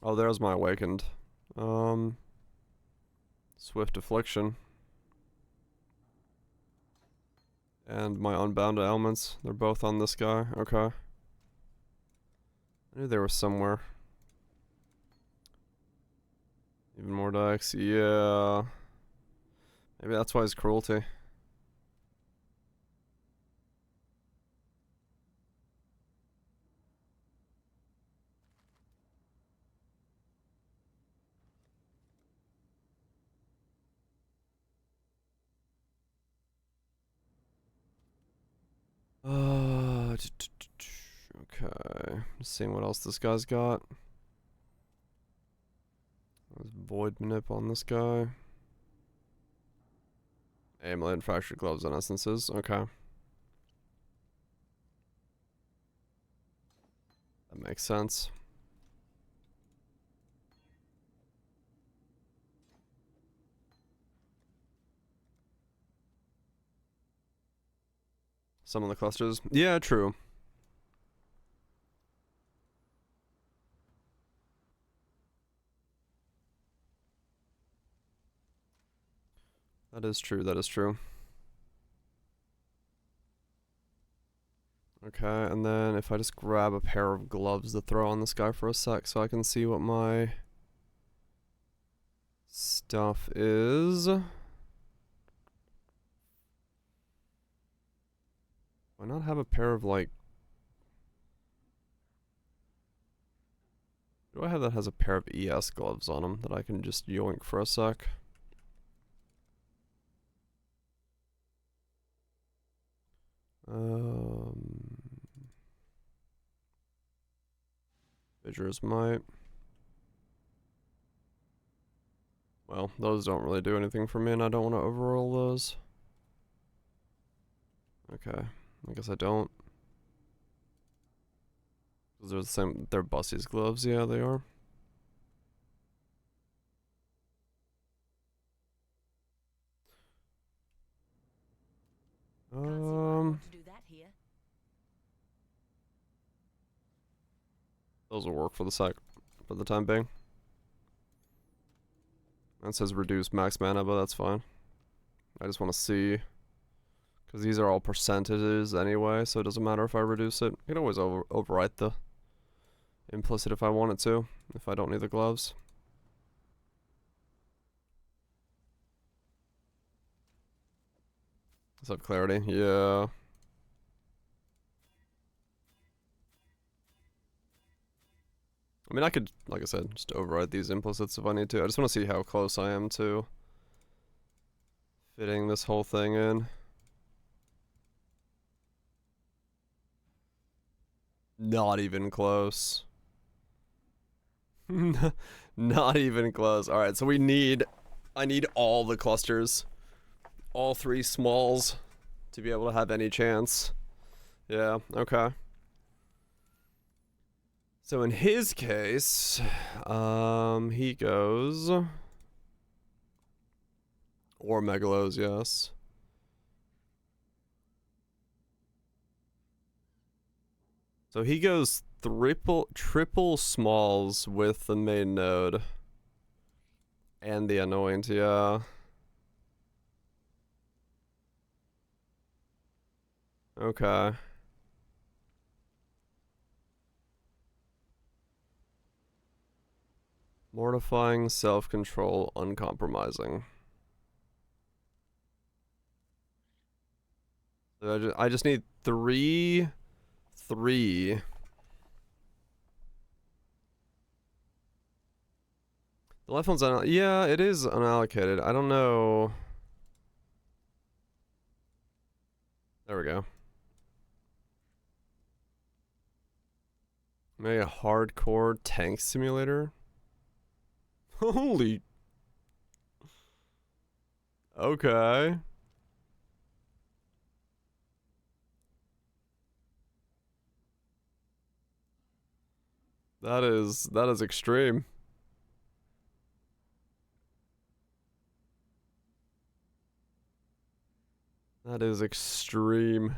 Oh, there's my awakened. Swift Affliction. And my Unbound Elements. They're both on this guy. Okay. I knew they were somewhere. Even more dice. Yeah. Maybe that's why his cruelty. Okay. Just seeing what else this guy's got. There's Void Manip on this guy. Amulet, Fractured Gloves, and Essences. Okay. That makes sense. Some of the clusters. Yeah, true. That is true, that is true. Okay, and then if I just grab a pair of gloves to throw on this guy for a sec so I can see what my stuff is. Why not have a pair of, like... Do I have that has a pair of ES gloves on them that I can just yoink for a sec? Visure's Might. Well, those don't really do anything for me, and I don't want to overroll those. Okay, I guess I don't. Because they're the same, they're Bussy's gloves, yeah, they are. Those will work for the time being. That says reduce max mana, but that's fine. I just want to see, because these are all percentages anyway, so it doesn't matter if I reduce it. I can always overwrite the implicit if I wanted to, if I don't need the gloves. Does that have clarity? Yeah. I mean, I could, like I said, just override these implicits if I need to. I just want to see how close I am to fitting this whole thing in. Not even close. Not even close. Alright, so I need all the clusters. All 3 smalls to be able to have any chance. Yeah, okay. So in his case, he goes... Or Megalos, yes. So he goes triple smalls with the main node. And the anoint, yeah. Okay. Mortifying, self-control, uncompromising. So I just need 3. The left one's yeah, it is unallocated. I don't know. There we go. Maybe a hardcore tank simulator. Holy. Okay. That is extreme. That is extreme.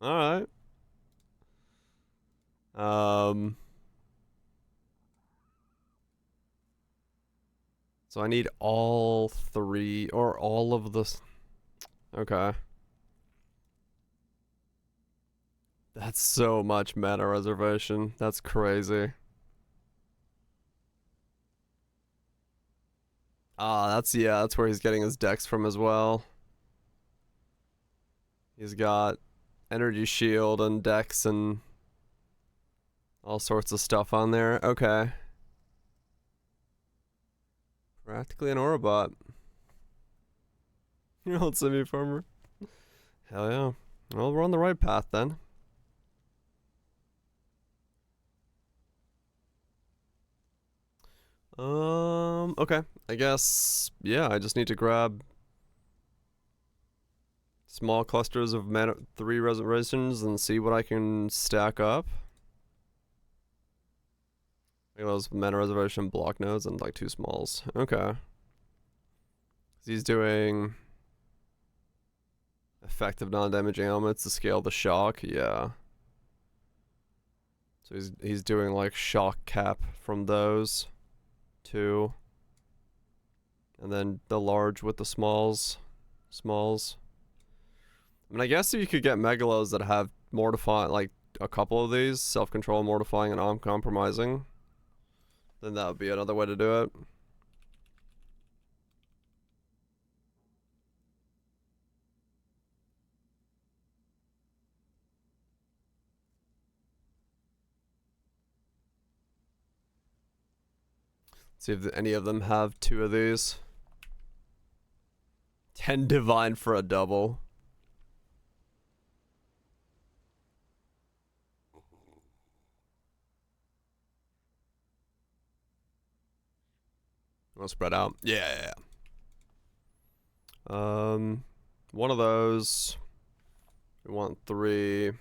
Alright. So I need all three, or all of this. Okay. That's so much mana reservation. That's crazy. Ah, that's where he's getting his decks from as well. He's got energy shield and decks and all sorts of stuff on there. Okay. Practically an Orobot. Your old semi farmer. Hell yeah. Well, we're on the right path then. Okay. I guess, yeah, I just need to grab small clusters of mana 3 reservations and see what I can stack up. Like those mana reservation block nodes and like 2 smalls. Okay. He's doing effective non-damaging elements to scale the shock. Yeah. So he's doing like shock cap from those 2. And then the large with the smalls. I mean, I guess if you could get Megalos that have mortifying, like a couple of these, self-control, mortifying, and uncompromising, then that would be another way to do it. See if any of them have 2 of these. 10 divine for a double. We'll spread out. Yeah. One of those. We want 3.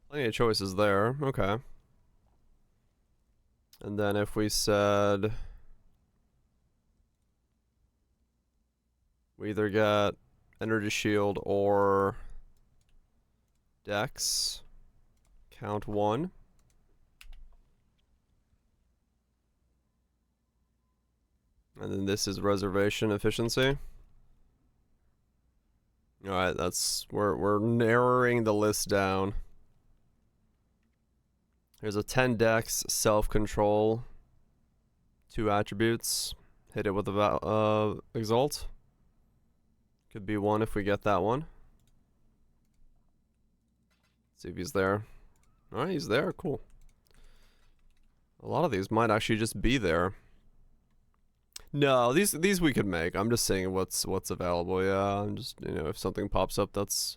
Plenty of choices there. Okay. And then if we said we either get energy shield or dex, count 1. And then this is reservation efficiency. Alright, we're narrowing the list down. There's a 10 dex, self-control, 2 attributes. Hit it with a exalt. Could be 1 if we get that one. See if he's there. Alright, he's there, cool. A lot of these might actually just be there. No, these we could make. I'm just saying what's available. Yeah, I'm just, you know, if something pops up that's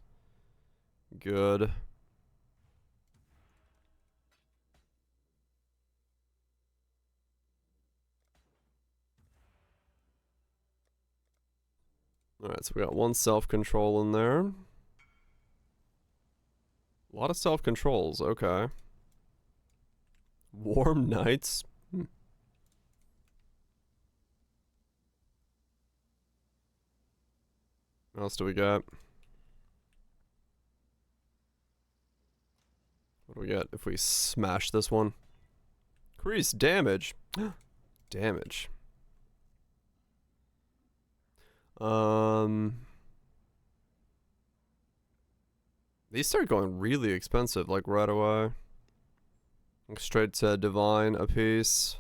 good. Alright, so we got 1 self-control in there. A lot of self-controls, okay. Warm nights. What else do we got? What do we get if we smash this one? Increase damage. Damage. These start going really expensive, like right away. Straight to divine a piece.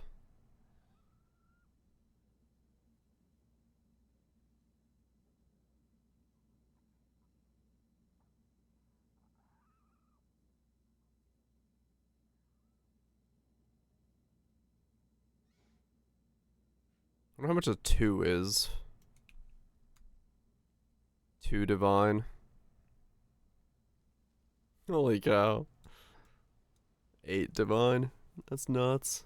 I wonder how much a 2 is. 2 divine. Holy cow. 8 divine. That's nuts.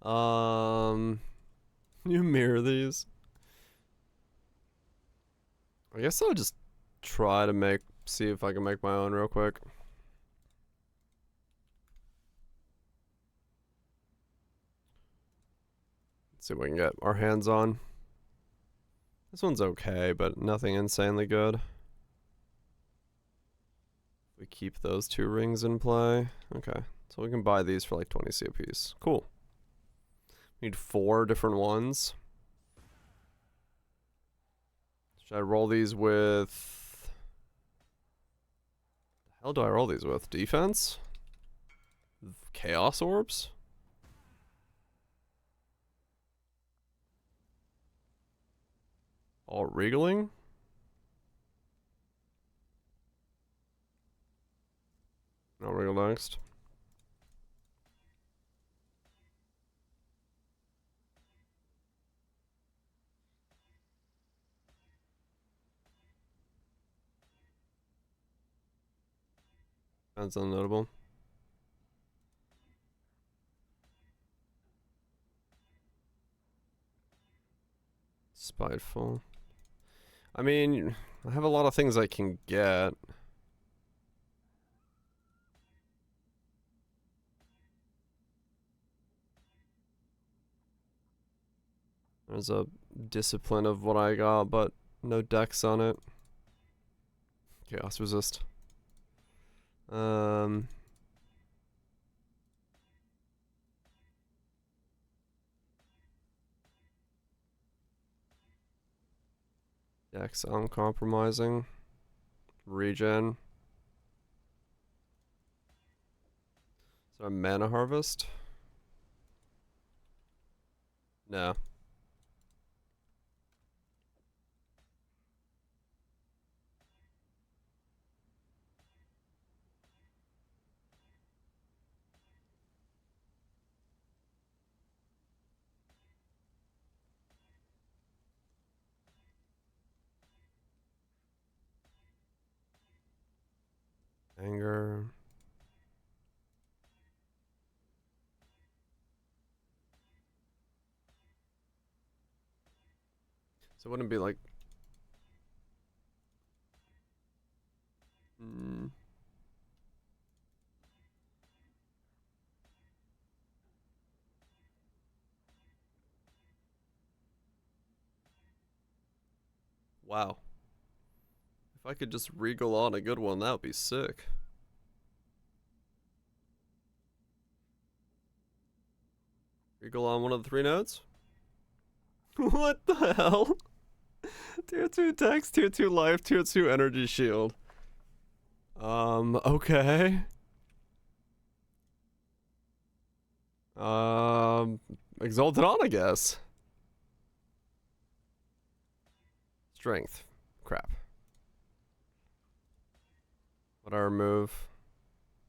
You mirror these. I guess I'll just try to see if I can make my own real quick. Let's see what we can get our hands on. This one's okay, but nothing insanely good. We keep those 2 rings in play. Okay, so we can buy these for like 20 a piece. Cool. Need 4 different ones. Should I roll these with... The hell do I roll these with? Defense? Chaos orbs? All regaling? No regal next. That's unnotable. Spiteful. I mean, I have a lot of things I can get. There's a discipline of what I got, but no dex on it. Chaos resist. Dex uncompromising. Regen. Is there a mana harvest? No. Anger. So it wouldn't be like... Wow. If I could just regal on a good one, that would be sick. Regal on one of the 3 nodes? What the hell? Tier 2 dex, tier 2 life, tier 2 energy shield. Okay. Exalted on, I guess. Strength. Crap. What I remove?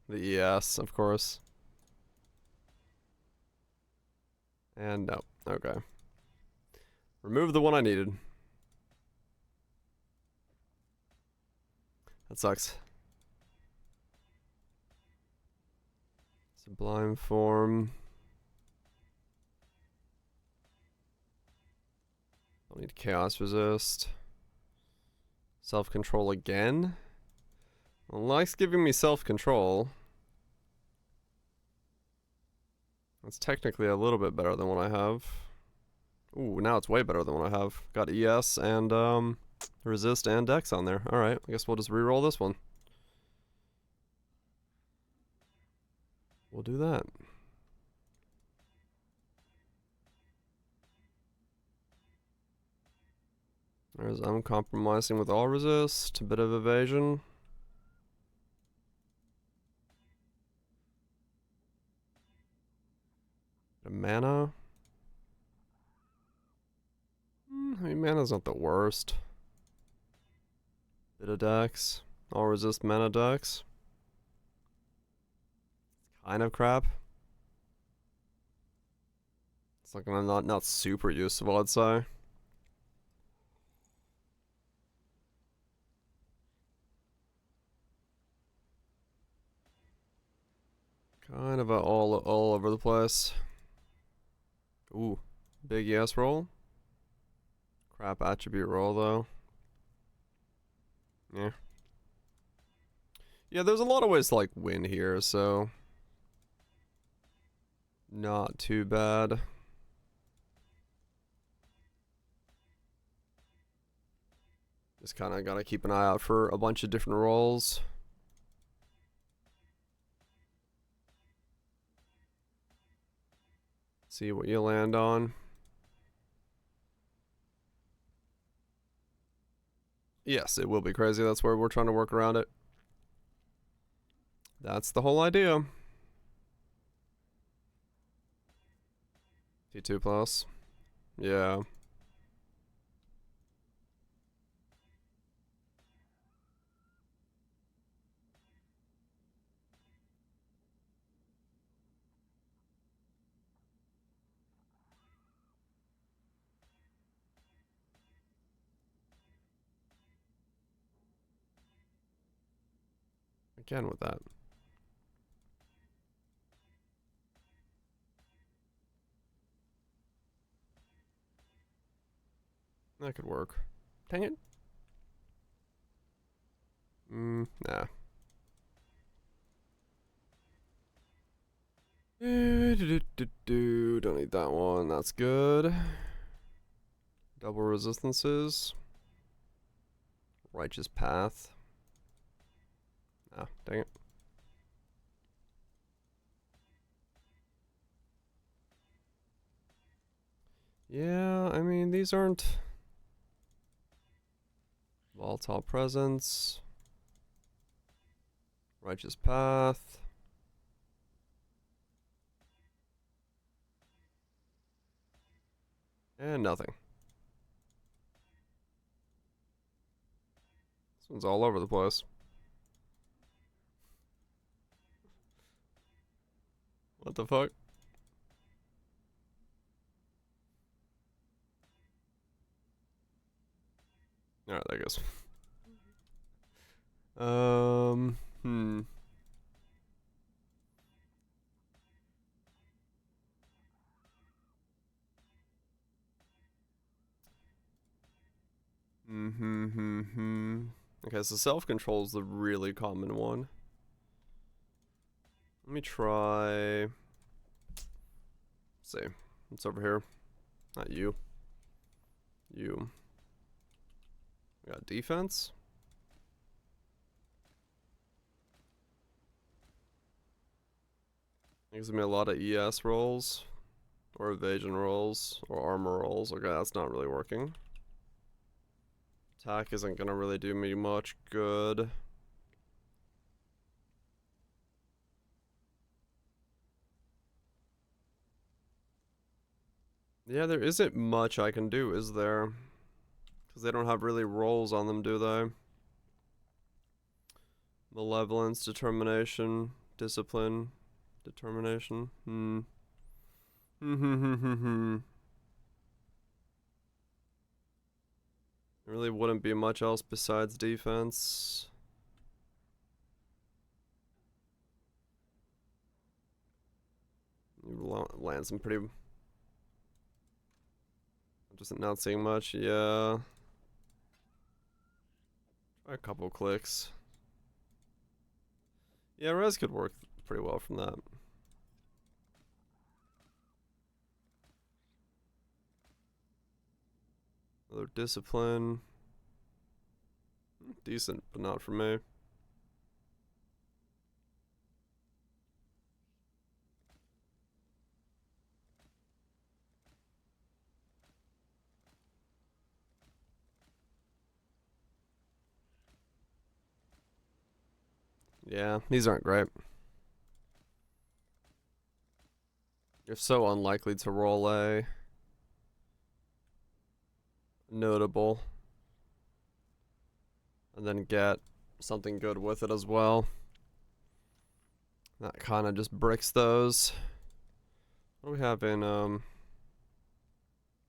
The ES, of course. And no. Okay. Remove the one I needed. That sucks. Sublime form. Don't need chaos resist. Self-control again. Well, likes giving me self-control. That's technically a little bit better than what I have. Ooh, now it's way better than what I have. Got ES and resist and dex on there. Alright, I guess we'll just re-roll this one. We'll do that. There's uncompromising with all resist, a bit of evasion. A mana. I mean, mana's not the worst. Bit of dex. All resist mana dex. Kind of crap. It's like not super useful, I'd say. Kind of all over the place. Ooh, big yes roll. Crap attribute roll though. Yeah. Yeah, there's a lot of ways to like win here, so not too bad. Just kind of gotta keep an eye out for a bunch of different rolls. See what you land on. Yes, it will be crazy. That's where we're trying to work around it. That's the whole idea. T2 plus. Yeah. Again with that. That could work. Dang it. Nah. Don't need that one. That's good. Double resistances. Righteous path. Ah, dang it. Yeah, I mean, these aren't volatile presence. Righteous path. And nothing. This one's all over the place. What the fuck? Alright, there goes. Hmm. Okay, so self-control is the really common one. Let me try. Let's see. What's over here? Not you. You. We got defense. Gives me a lot of ES rolls, or evasion rolls, or armor rolls. Okay, that's not really working. Attack isn't gonna really do me much good. Yeah, there isn't much I can do, is there? Because they don't have really rolls on them, do they? Malevolence, determination, discipline, determination. There really wouldn't be much else besides defense. You land some pretty... I'm just not seeing much, yeah. Try a couple clicks. Yeah, res could work pretty well from that. Another discipline. Decent, but not for me. Yeah, these aren't great. You're so unlikely to roll a notable and then get something good with it as well. That kind of just bricks those. What do we have in,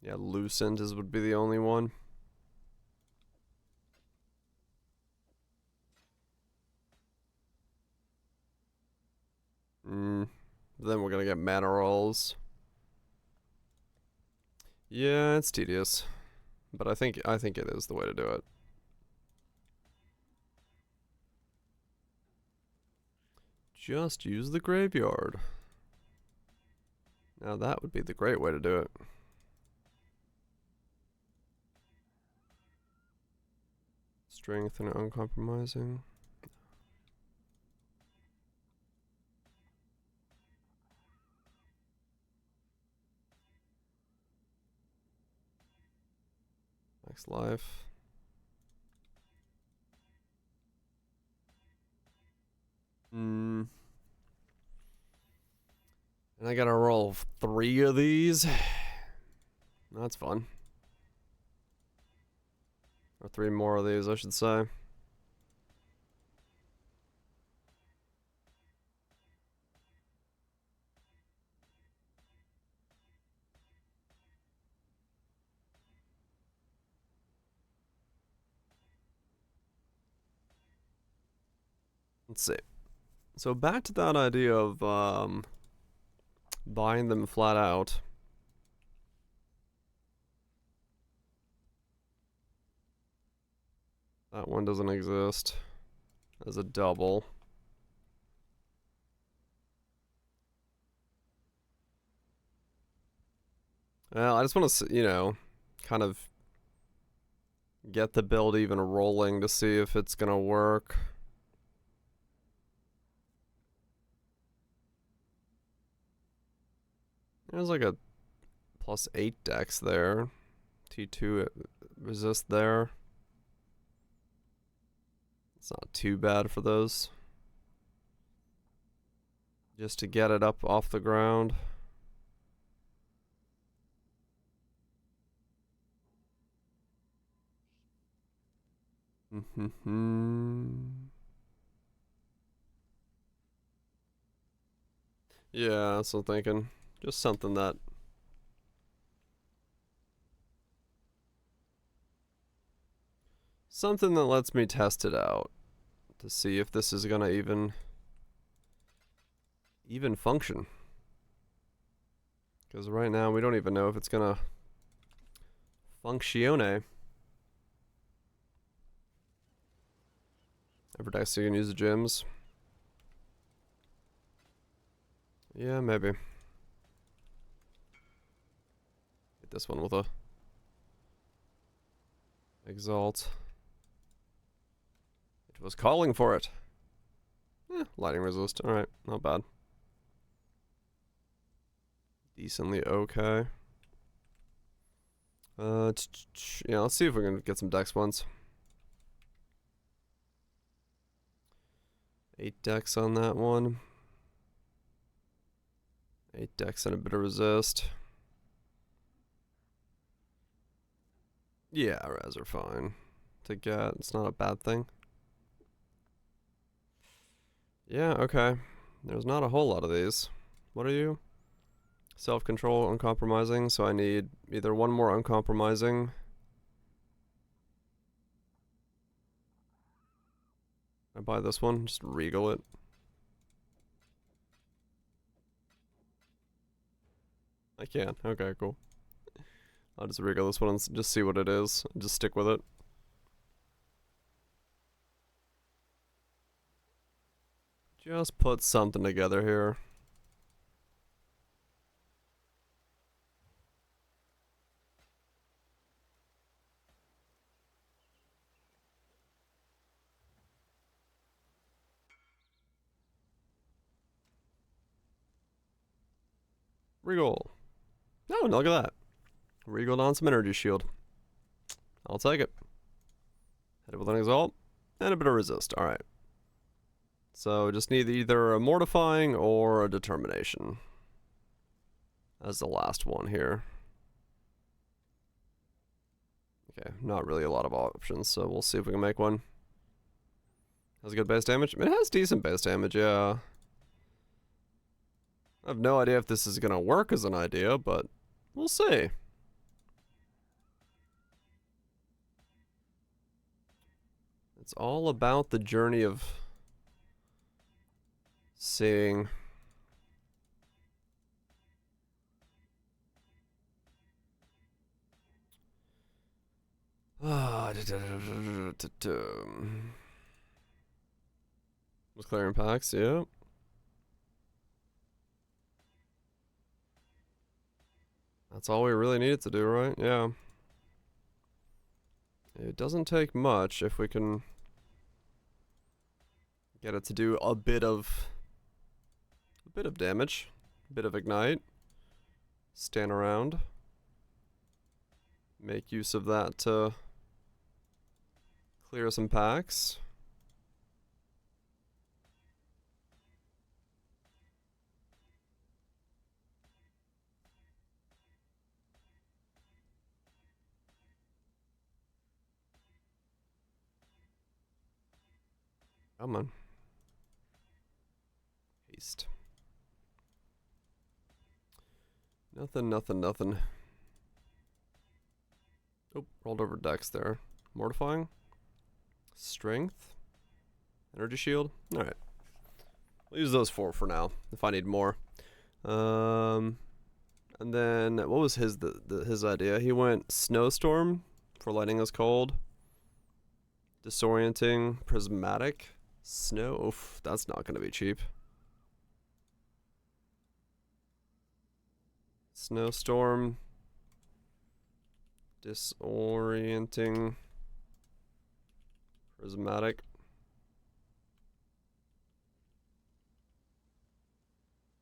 yeah, Lucent would be the only one. Then we're gonna get mana rolls. Yeah, it's tedious, but I think it is the way to do it. Just use the graveyard. Now that would be the great way to do it. Strength and uncompromising. Next life. And I gotta roll 3 of these. That's fun. Or 3 more of these, I should say. Let's see. So back to that idea of buying them flat out. That one doesn't exist as a double. Well, I just want to, you know, kind of get the build even rolling to see if it's gonna work. There's like a +8 dex there. T2 resist there. It's not too bad for those. Just to get it up off the ground. Yeah, that's what I'm thinking. Just something that lets me test it out to see if this is gonna even function. Because right now we don't even know if it's gonna functione. Every day so you can use the gyms. Yeah, maybe. Hit this one with a exalt. It was calling for it. Yeah, lightning resist. Alright, not bad. Decently okay. Yeah, let's see if we can get some dex ones. 8 dex on that one. 8 dex and a bit of resist. Yeah, res are fine to get. It's not a bad thing. Yeah, okay. There's not a whole lot of these. What are you? Self-control, uncompromising. So I need either one more uncompromising. I buy this one, just regal it. I can. Okay, cool. I'll just regal this one and just see what it is. Just stick with it. Just put something together here. Regal. Oh, look at that. Regaled on some energy shield. I'll take it. Hit it with an exalt and a bit of resist. Alright. So just need either a mortifying or a determination as the last one here. Okay, not really a lot of options, so we'll see if we can make one. Has good base damage? I mean, it has decent base damage, yeah. I have no idea if this is gonna work as an idea, but we'll see. It's all about the journey of seeing. Was clearing packs, yeah. That's all we really needed to do, right? Yeah. It doesn't take much if we can get it to do a bit of damage, a bit of ignite, stand around, make use of that to Clear some packs. Come on. Haste. Nothing, nothing, nothing. Oh, rolled over decks there. Mortifying. Strength. Energy shield. Alright. We'll use those four for now, if I need more. And then, what was his idea? He went Snowstorm for Lightning is Cold. Disorienting. Prismatic. Snow. Oof, that's not going to be cheap. Snowstorm. Disorienting. Prismatic.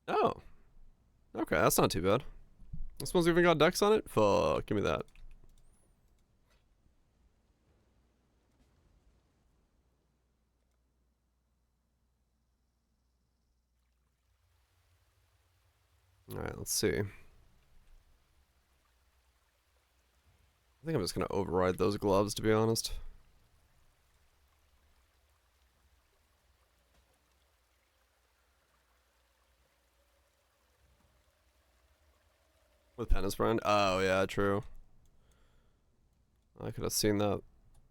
Oh. Okay, that's not too bad. This one's even got decks on it? Fuck, give me that. Alright, let's see. I think I'm just gonna override those gloves, to be honest. With Penance Brand? Oh, yeah, true. I could have seen that.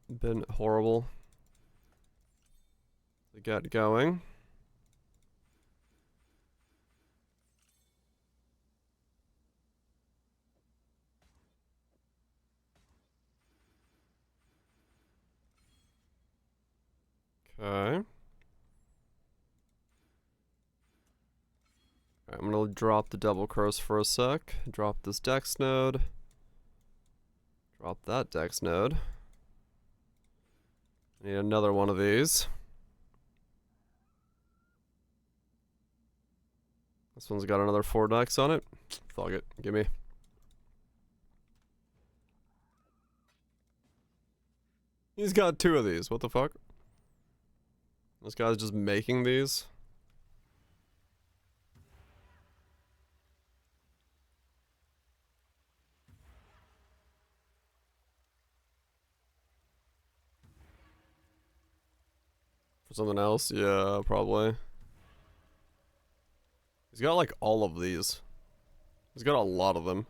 Been horrible to get going. Okay. I'm gonna drop the double curse for a sec. Drop this dex node. Drop that dex node. I need another one of these. This one's got another 4 decks on it. Fuck it, gimme. He's got 2 of these, what the fuck? This guy's just making these. For something else? Yeah, probably. He's got like all of these. He's got a lot of them.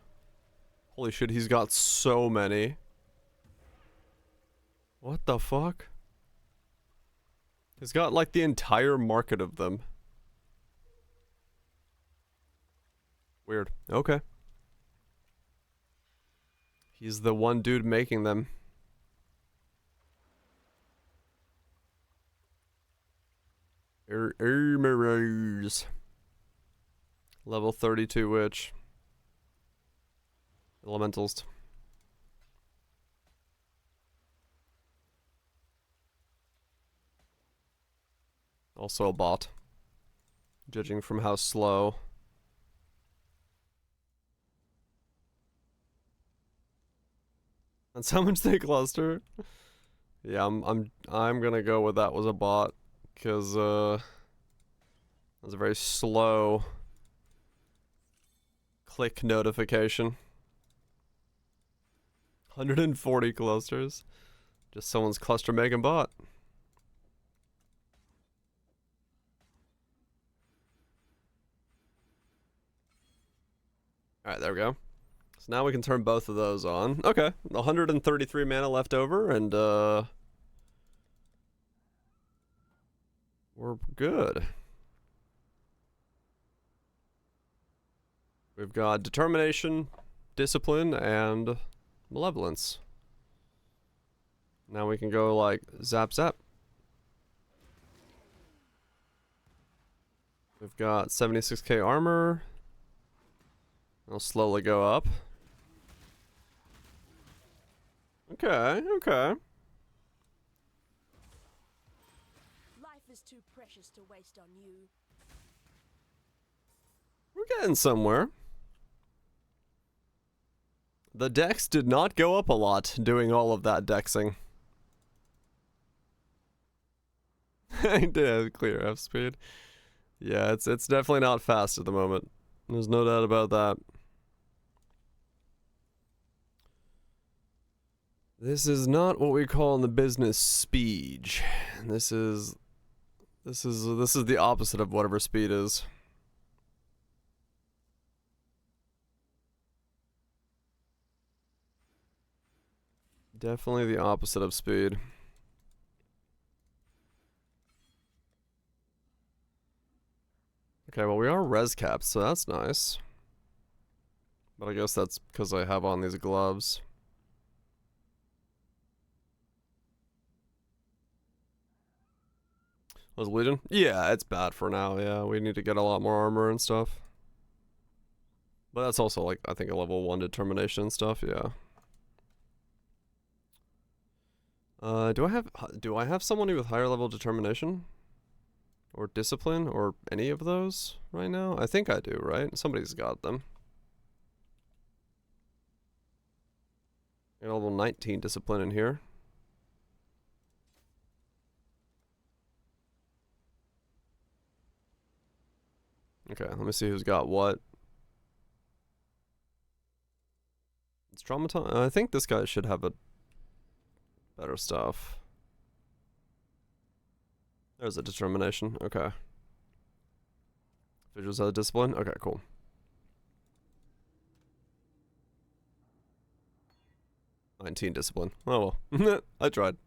Holy shit, he's got so many. What the fuck? He's got like the entire market of them. Weird. Okay. He's the one dude making them. Mirrors. Level 32 witch. Elementals. Also a bot. Judging from how slow. That's how much they cluster. Yeah, I'm gonna go with that was a bot, cause that's a very slow click notification. 140 clusters. Just someone's cluster making bot. Alright, there we go. So now we can turn both of those on. Okay, 133 mana left over, and we're good. We've got determination, discipline, and malevolence. Now we can go like zap zap. We've got 76k armor. I'll slowly go up. Okay, okay. Life is too precious to waste on you. We're getting somewhere. The dex did not go up a lot doing all of that dexing. I did have clear F speed. Yeah, it's definitely not fast at the moment. There's no doubt about that. This is not what we call in the business speed. This is the opposite of whatever speed is. Definitely the opposite of speed. Okay, well we are res capped, so that's nice. But I guess that's because I have on these gloves. Was Legion? Yeah, it's bad for now, yeah. We need to get a lot more armor and stuff. But that's also like, I think a level 1 determination and stuff, yeah. Do I have someone with higher level determination? Or discipline? Or any of those right now? I think I do, right? Somebody's got them. Got level 19 discipline in here. Okay, let me see who's got what. It's traumatized. I think this guy should have a better stuff. There's a determination. Okay. Visuals have a discipline. Okay, cool. "19 discipline. Oh well. I tried.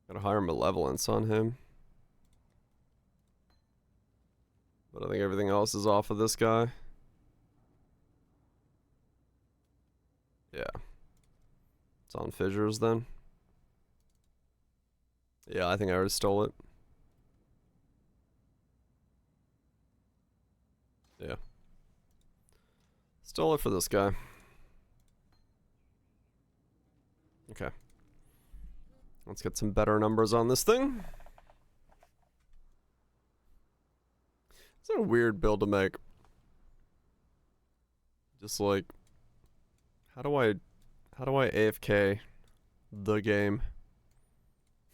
Got a higher malevolence on him. But I think everything else is off of this guy. Yeah. It's on fissures then. Yeah, I think I already stole it. Yeah. Stole it for this guy. Okay. Let's get some better numbers on this thing. It's a weird build to make. Just like, how do I AFK the game?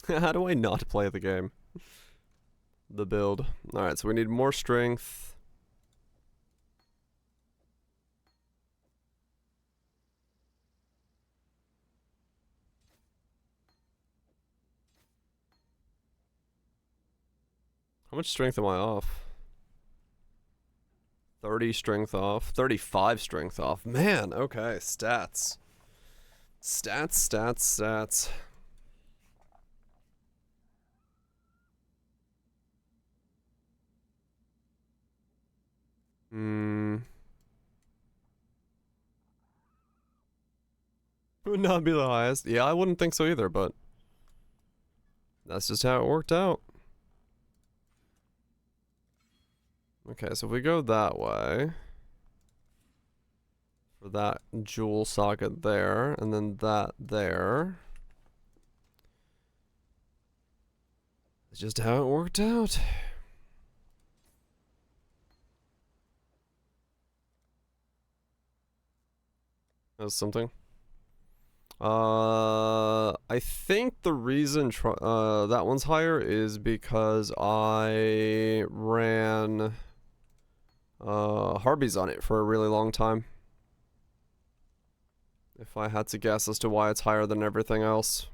How do I not play the game? The build. Alright, so we need more strength. How much strength am I off? 30 strength off. 35 strength off. Man, okay. Stats. Stats. Would not be the highest. Yeah, I wouldn't think so either, but that's just how it worked out. Okay, so if we go that way, for that jewel socket there, and then that there, it's just how it worked out. That's something. I think the reason that one's higher is because I ran Harbies on it for a really long time. If I had to guess as to why it's higher than everything else.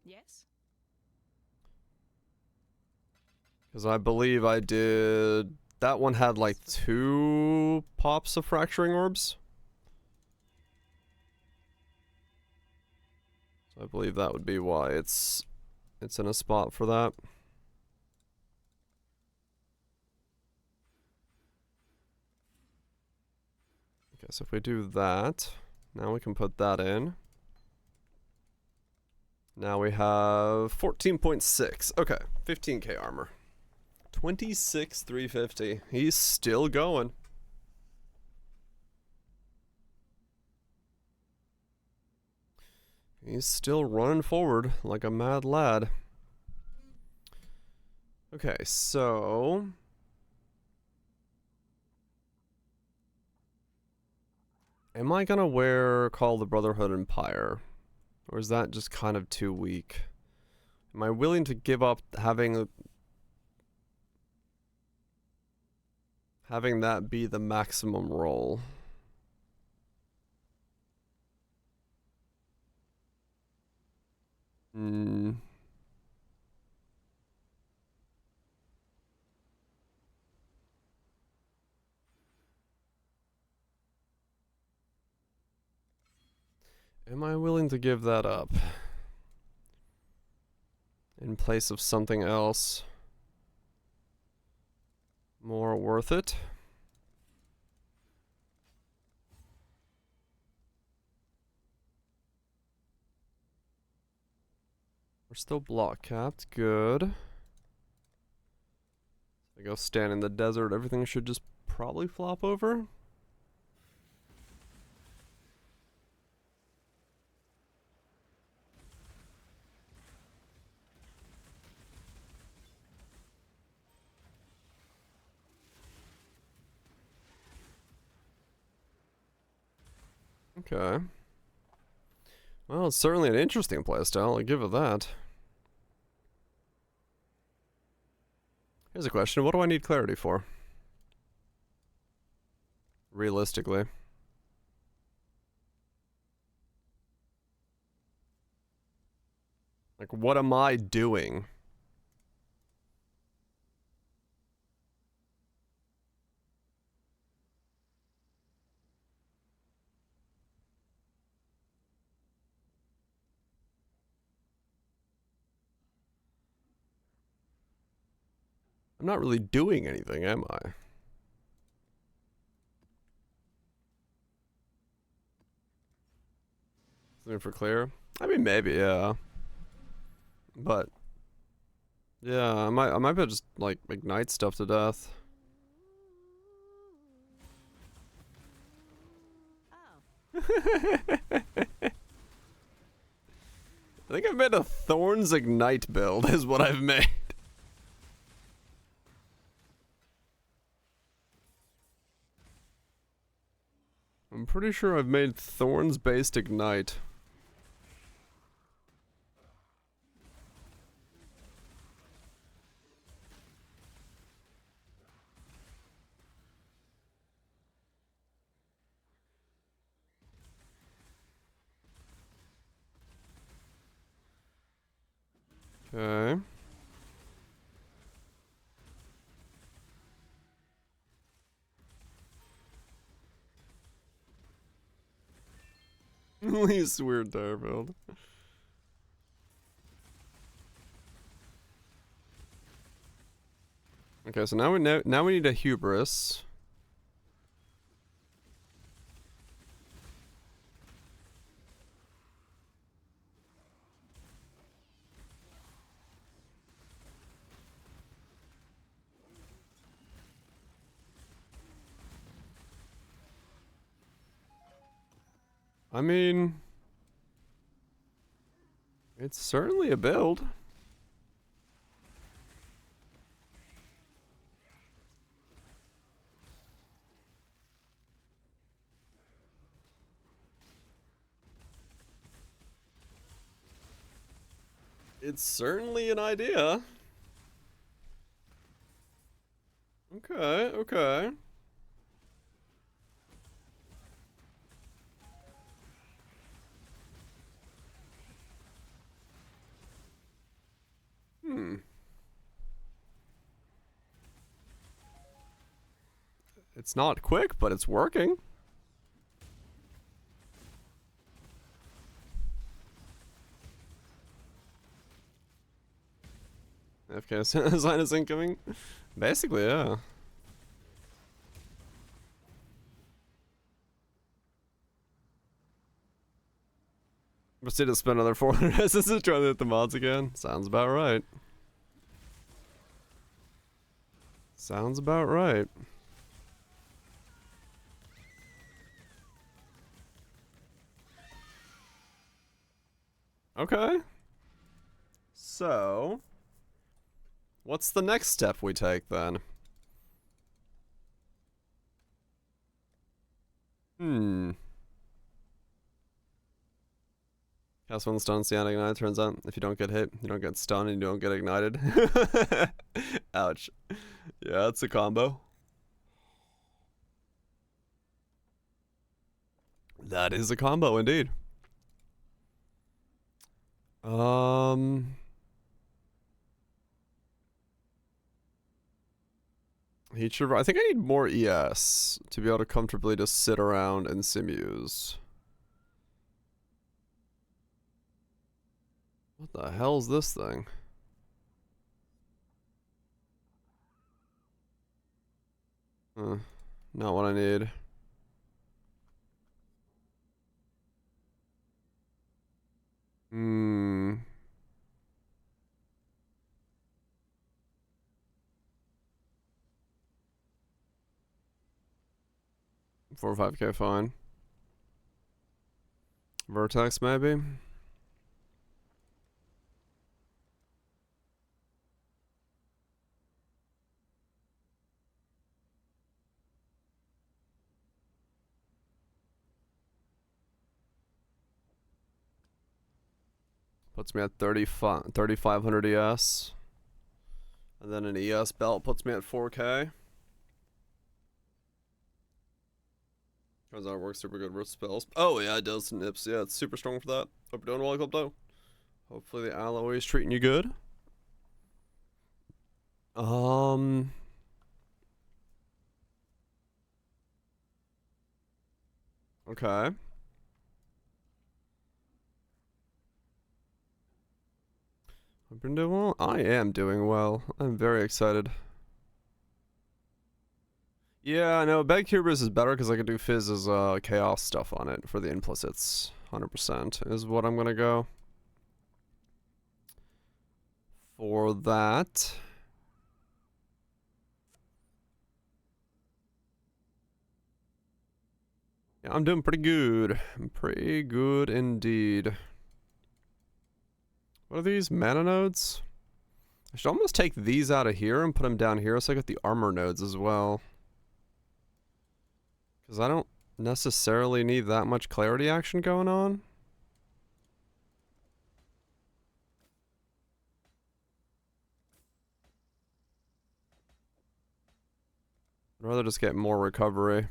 Yes? Because I believe I did... That one had like 2 pops of fracturing orbs. So I believe that would be why it's in a spot for that. Okay, so if we do that, now we can put that in. Now we have 14.6. Okay, 15k armor. 26,350. He's still going. He's still running forward like a mad lad. Okay, so... am I gonna wear Call of the Brotherhood Empire? Or is that just kind of too weak? Am I willing to give up having that be the maximum roll? Hmm. Am I willing to give that up in place of something else more worth it? We're still block capped. Good. I go stand in the desert. Everything should just probably flop over. Okay. Well, it's certainly an interesting playstyle, I'll give it that. Here's a question, what do I need clarity for? Realistically. Like, what am I doing? I'm not really doing anything, am I? Something for clear? I mean, maybe, yeah. But yeah, I might be able to just like ignite stuff to death. I think I've made a Thorns Ignite build is what I've made. I'm pretty sure I've made Thorns based Ignite. Okay. Least weird tire build. Okay, so now we need a hubris. I mean, it's certainly a build. It's certainly an idea. Okay, okay. It's not quick, but it's working. FK sign is incoming. Basically, yeah. Proceed to spend another 400 essence to try to hit the mods again. Sounds about right. Sounds about right. Okay. So, what's the next step we take then? Cast one stun, see ignite. Turns out if you don't get hit, you don't get stunned and you don't get ignited. Ouch. Yeah, it's a combo. That is a combo indeed. Heat shiver. I think I need more ES to be able to comfortably just sit around and simuse. What the hell's this thing? Not what I need. Hmm. 4 or 5k, fine. Vertex, maybe? Puts me at 3,500 ES. And then an ES belt puts me at 4k. Turns out it works super good with spells. Oh yeah, it does. Nips. Yeah, it's super strong for that. Hope you're doing well, Clubdo. Hopefully the alloy is treating you good. Okay. I've been doing well. I am doing well. I'm very excited. Yeah, I know. Bag Hubris is better because I can do Fizz's chaos stuff on it for the implicits. 100% is what I'm gonna go for that. Yeah, I'm doing pretty good. I'm pretty good indeed. What are these? Mana nodes? I should almost take these out of here and put them down here so I get the armor nodes as well. Because I don't necessarily need that much clarity action going on. I'd rather just get more recovery.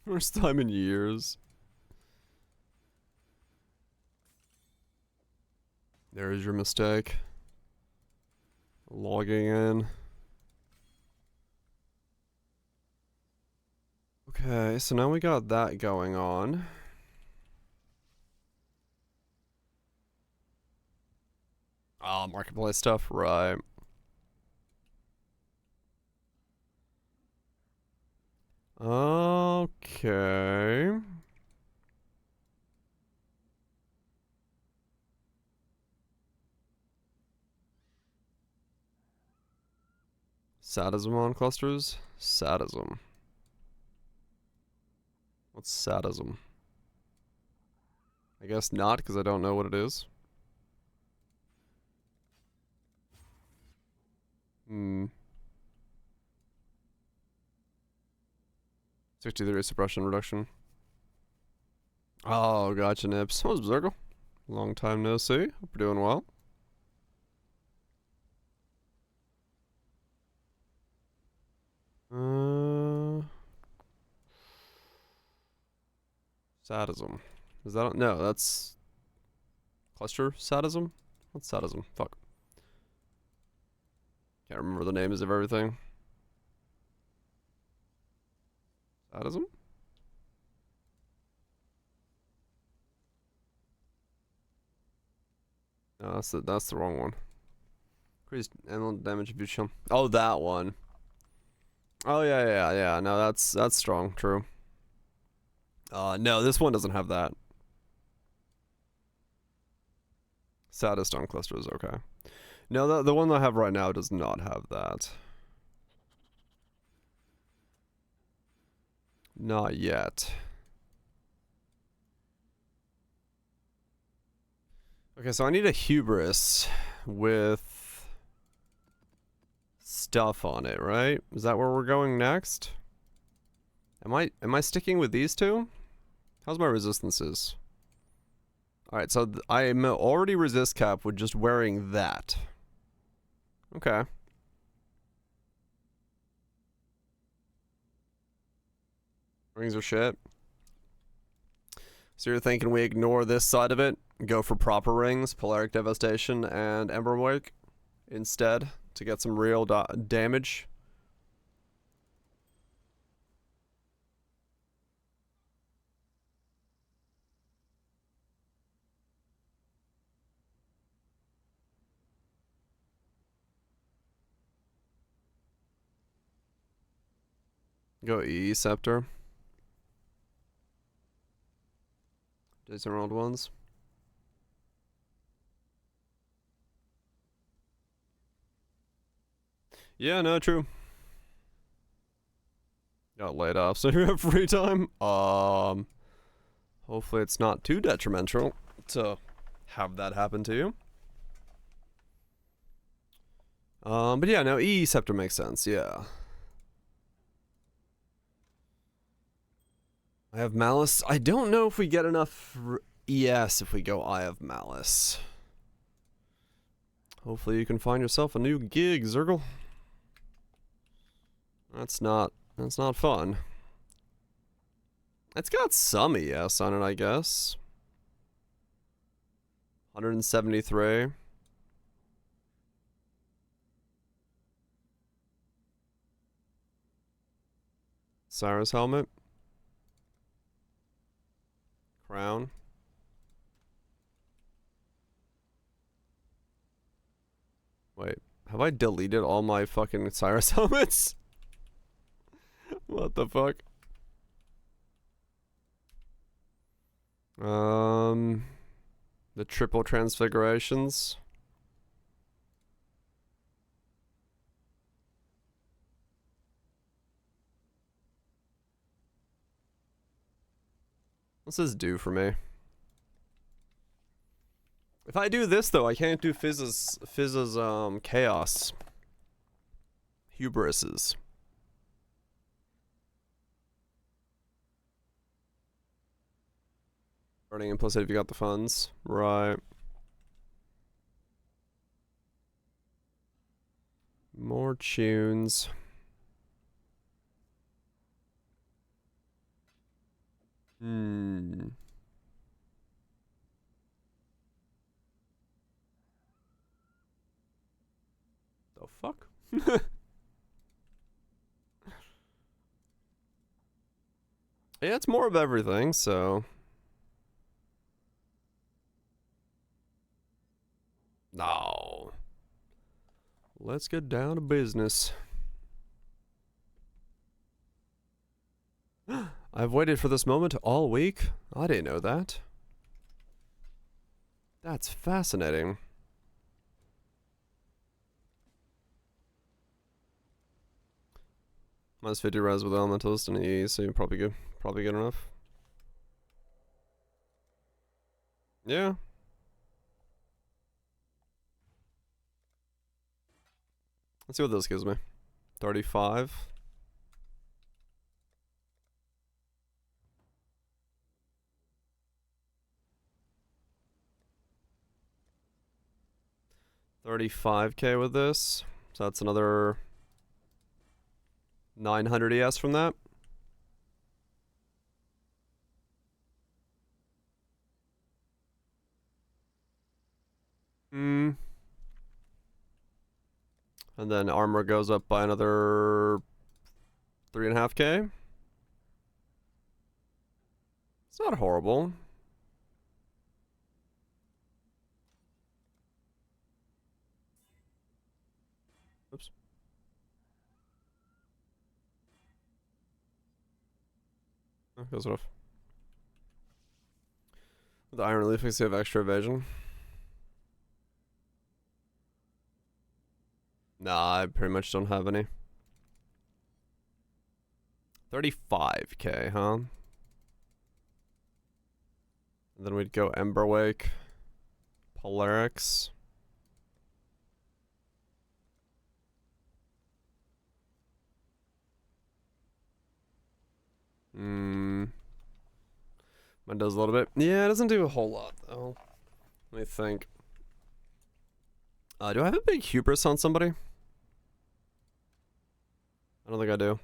First time in years. There's your mistake. Logging in. Okay, so now we got that going on. Oh, marketplace stuff, right. Okay. Sadism on clusters? Sadism. What's sadism? I guess not, because I don't know what it is. 63 suppression reduction. Oh, gotcha, Nips. What was Berserker? Long time no see. Hope you're doing well. Sadism. Is that no? That's cluster sadism. What's sadism? Fuck. Can't remember the names of everything. Sadism. No, that's the wrong one. Increased animal damage if you chill. Oh, that one. Oh yeah. No, that's strong. True. No, this one doesn't have that. Sadist on cluster is okay. No, the one I have right now does not have that. Not yet. Okay, so I need a hubris with stuff on it, right? Is that where we're going next? Am I sticking with these two? How's my resistances? Alright, so I am already resist cap with just wearing that. Okay. Rings are shit. So you're thinking we ignore this side of it, go for proper rings, Polaric Devastation, and Emberwake instead to get some real damage? Go E Scepter. Jason rolled ones. Yeah, no, true. Got laid off, so you have free time. Hopefully it's not too detrimental to have that happen to you. But yeah, no, E Scepter makes sense, yeah. I have Malice. I don't know if we get enough ES if we go Eye of Malice. Hopefully you can find yourself a new gig, Zergle. That's not fun. It's got some ES on it, I guess. 173. Cyrus helmet. Crown. Wait, have I deleted all my fucking Cyrus helmets? What the fuck? The triple transfigurations. What's this do for me? If I do this though, I can't do Fizz's chaos. Hubrises. Burning implicit if you got the funds. Right. More tunes. The fuck? Yeah, it's more of everything, so. No. Let's get down to business. I've waited for this moment all week. I didn't know that. That's fascinating. Minus 50 res with elementalist and E, so you're probably good. Probably good enough. Yeah. Let's see what this gives me. 35. $35K with this. So that's another 900 ES from that. And then armor goes up by another 3.5K. It's not horrible. Oops. Oh, goes off. With the iron relief, you have extra evasion. Nah, I pretty much don't have any. 35k, huh? And then we'd go Emberwake, Polarics. Mine does a little bit. Yeah, it doesn't do a whole lot, though. Let me think. Do I have a big hubris on somebody? I don't think I do.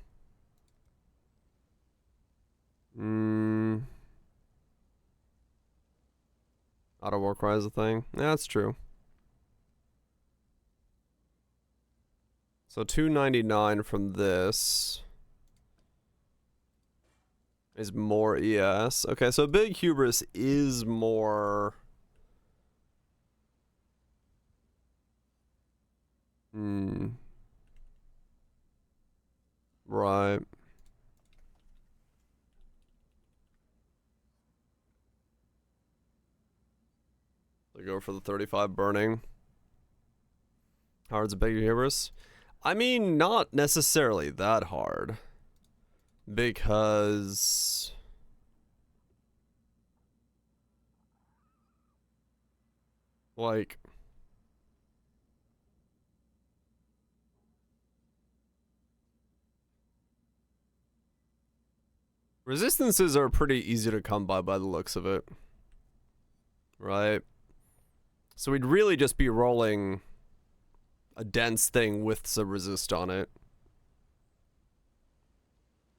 Auto war cry is a thing. Yeah, that's true. So 299 from this is more ES. Okay, so big hubris is more. Right. So go for the 35 burning. How hard's a big hubris? I mean, not necessarily that hard. Because like resistances are pretty easy to come by the looks of it. Right? So we'd really just be rolling a dense thing with some resist on it.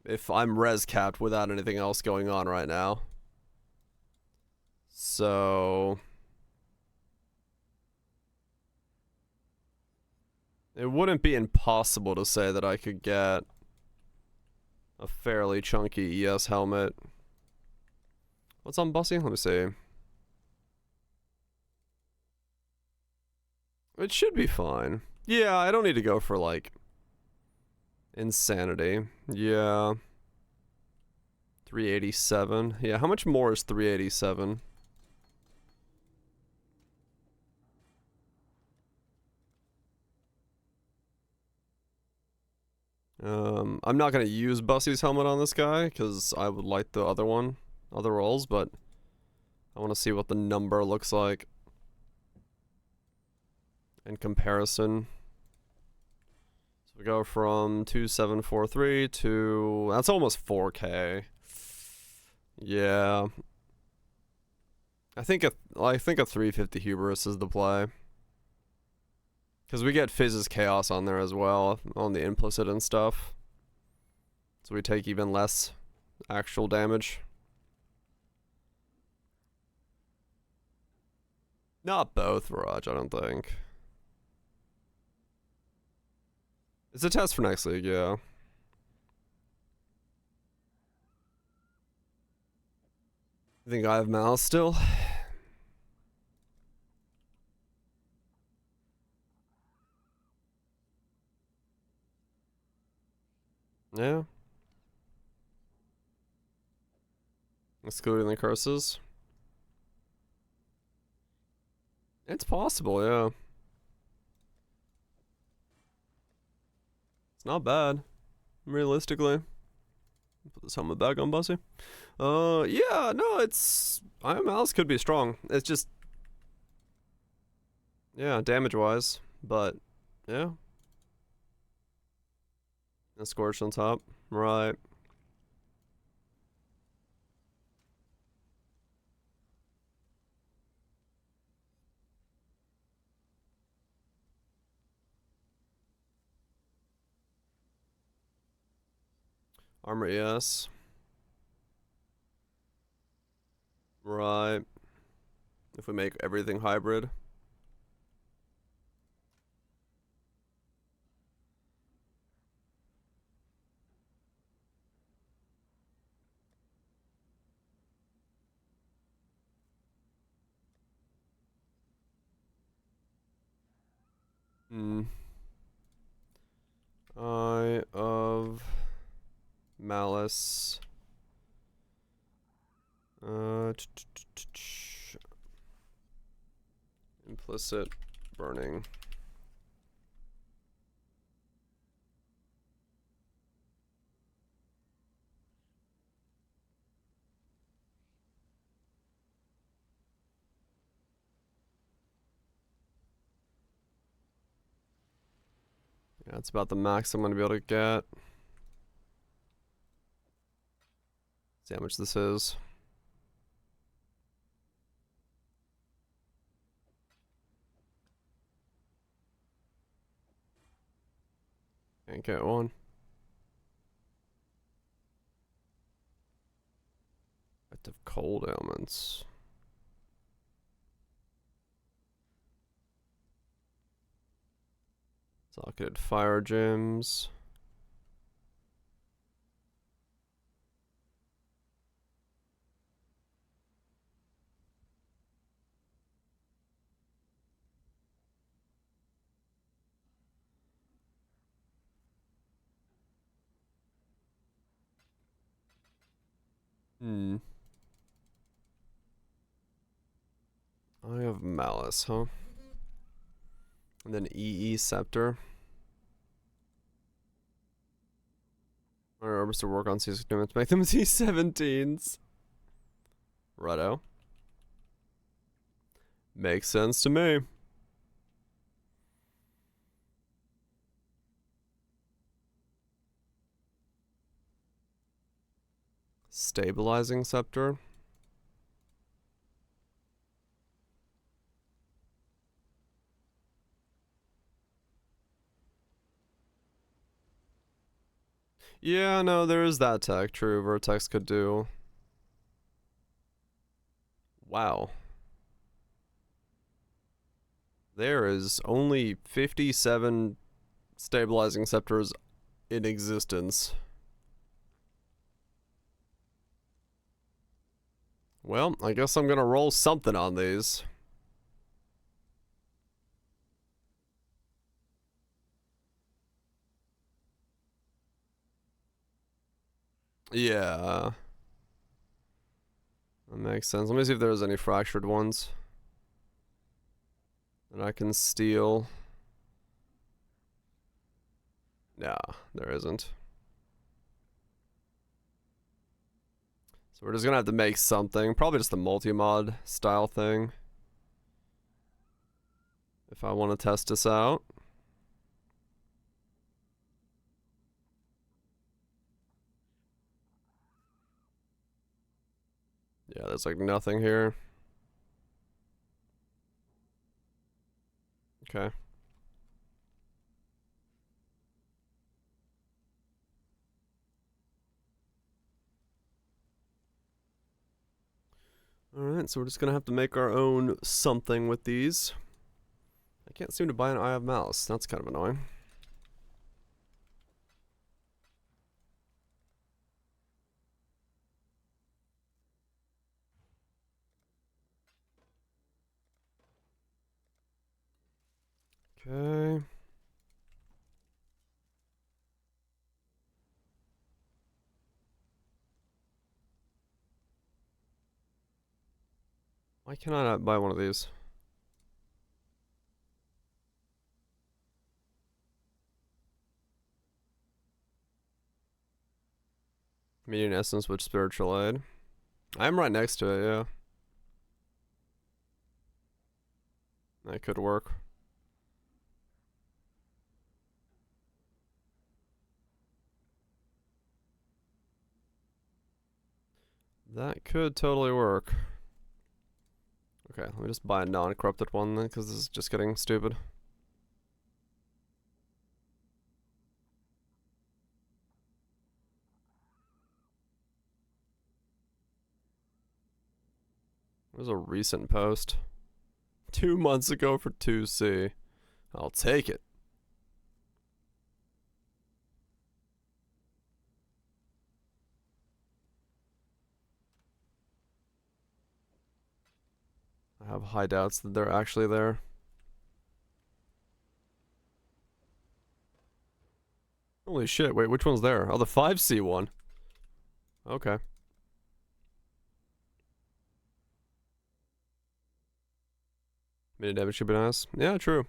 If I'm res capped without anything else going on right now. So it wouldn't be impossible to say that I could get a fairly chunky ES helmet. What's on Bussy? Let me see. It should be fine. Yeah, I don't need to go for like insanity. Yeah. 387. Yeah, how much more is 387? I'm not gonna use Bussy's helmet on this guy because I would like the other rolls, but I want to see what the number looks like in comparison. So we go from 2743 to that's almost 4k. Yeah, I think a 350 hubris is the play. Because we get Fizz's Chaos on there as well, on the implicit and stuff. So we take even less actual damage. Not both, Raj, I don't think. It's a test for next league, yeah. You think I have Malice still? Yeah. Excluding the curses. It's possible, yeah. It's not bad, realistically. Put this helmet back on Bussy. Yeah, no, it's... Iron Malice could be strong. It's just... Yeah, damage-wise. But, yeah. And Scorch on top. Right. Armor, yes. Right. If we make everything hybrid. Eye of Malice. Implicit burning. Yeah, that's about the max I'm gonna be able to get. See how much this is. Can't get one. Effective cold ailments. Socketed fire gems. Hmm. I have malice, huh? And then EE scepter. Our orbs to work on season to make them T17s. Righto. Makes sense to me. Stabilizing scepter. Yeah, no, there is that tech. True, Vertex could do. Wow. There is only 57 stabilizing scepters in existence. Well, I guess I'm gonna roll something on these. Yeah. That makes sense. Let me see if there's any fractured ones that I can steal. Nah, there isn't. So we're just gonna have to make something. Probably just the multi-mod style thing. If I want to test this out. Yeah, there's like nothing here. Okay. Alright, so we're just gonna have to make our own something with these. I can't seem to buy an Eye of Malice. That's kind of annoying. Okay. Why can I not buy one of these? Median Essence with Spiritual Aid. I'm right next to it, yeah. That could work. That could totally work. Okay, let me just buy a non-corrupted one then, because this is just getting stupid. There's a recent post. 2 months ago for 2C. I'll take it. I have high doubts that they're actually there. Holy shit, wait, which one's there? Oh, the 5C one. Okay. Mini damage should be nice. Yeah, true.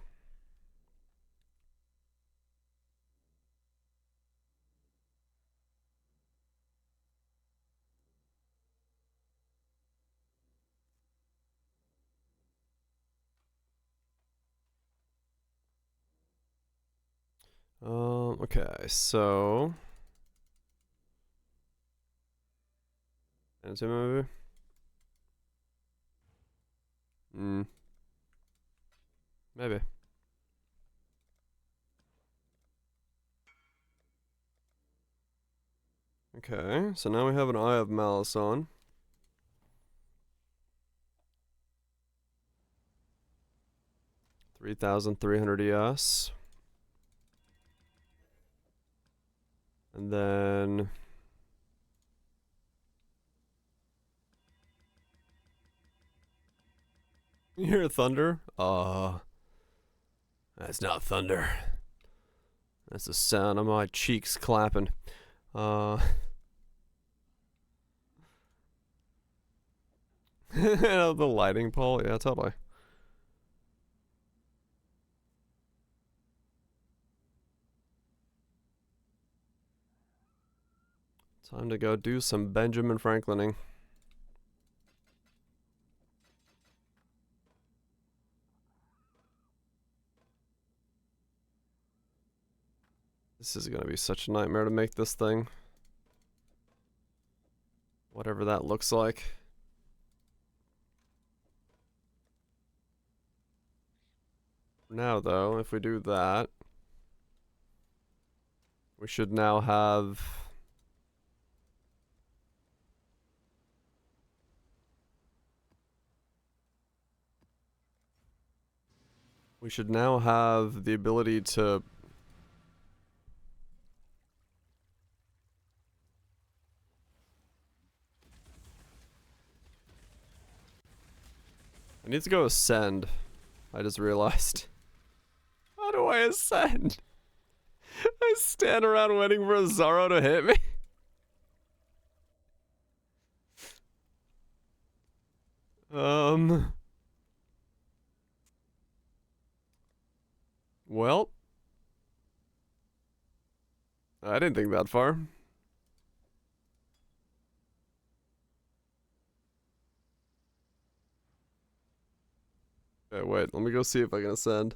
Okay, so anime movie. Maybe. Okay, so now we have an Eye of Malice on. $3,300 ES. And then you hear thunder? That's not thunder. That's the sound of my cheeks clapping. The lighting pole, yeah, totally. Time to go do some Benjamin Franklining. This is gonna be such a nightmare to make this thing. Whatever that looks like. Now though, if we do that, we should now have the ability to I need to go ascend. I just realized. How do I ascend? I stand around waiting for a Zaro to hit me. Well, I didn't think that far. Okay, wait, let me go see if I can ascend.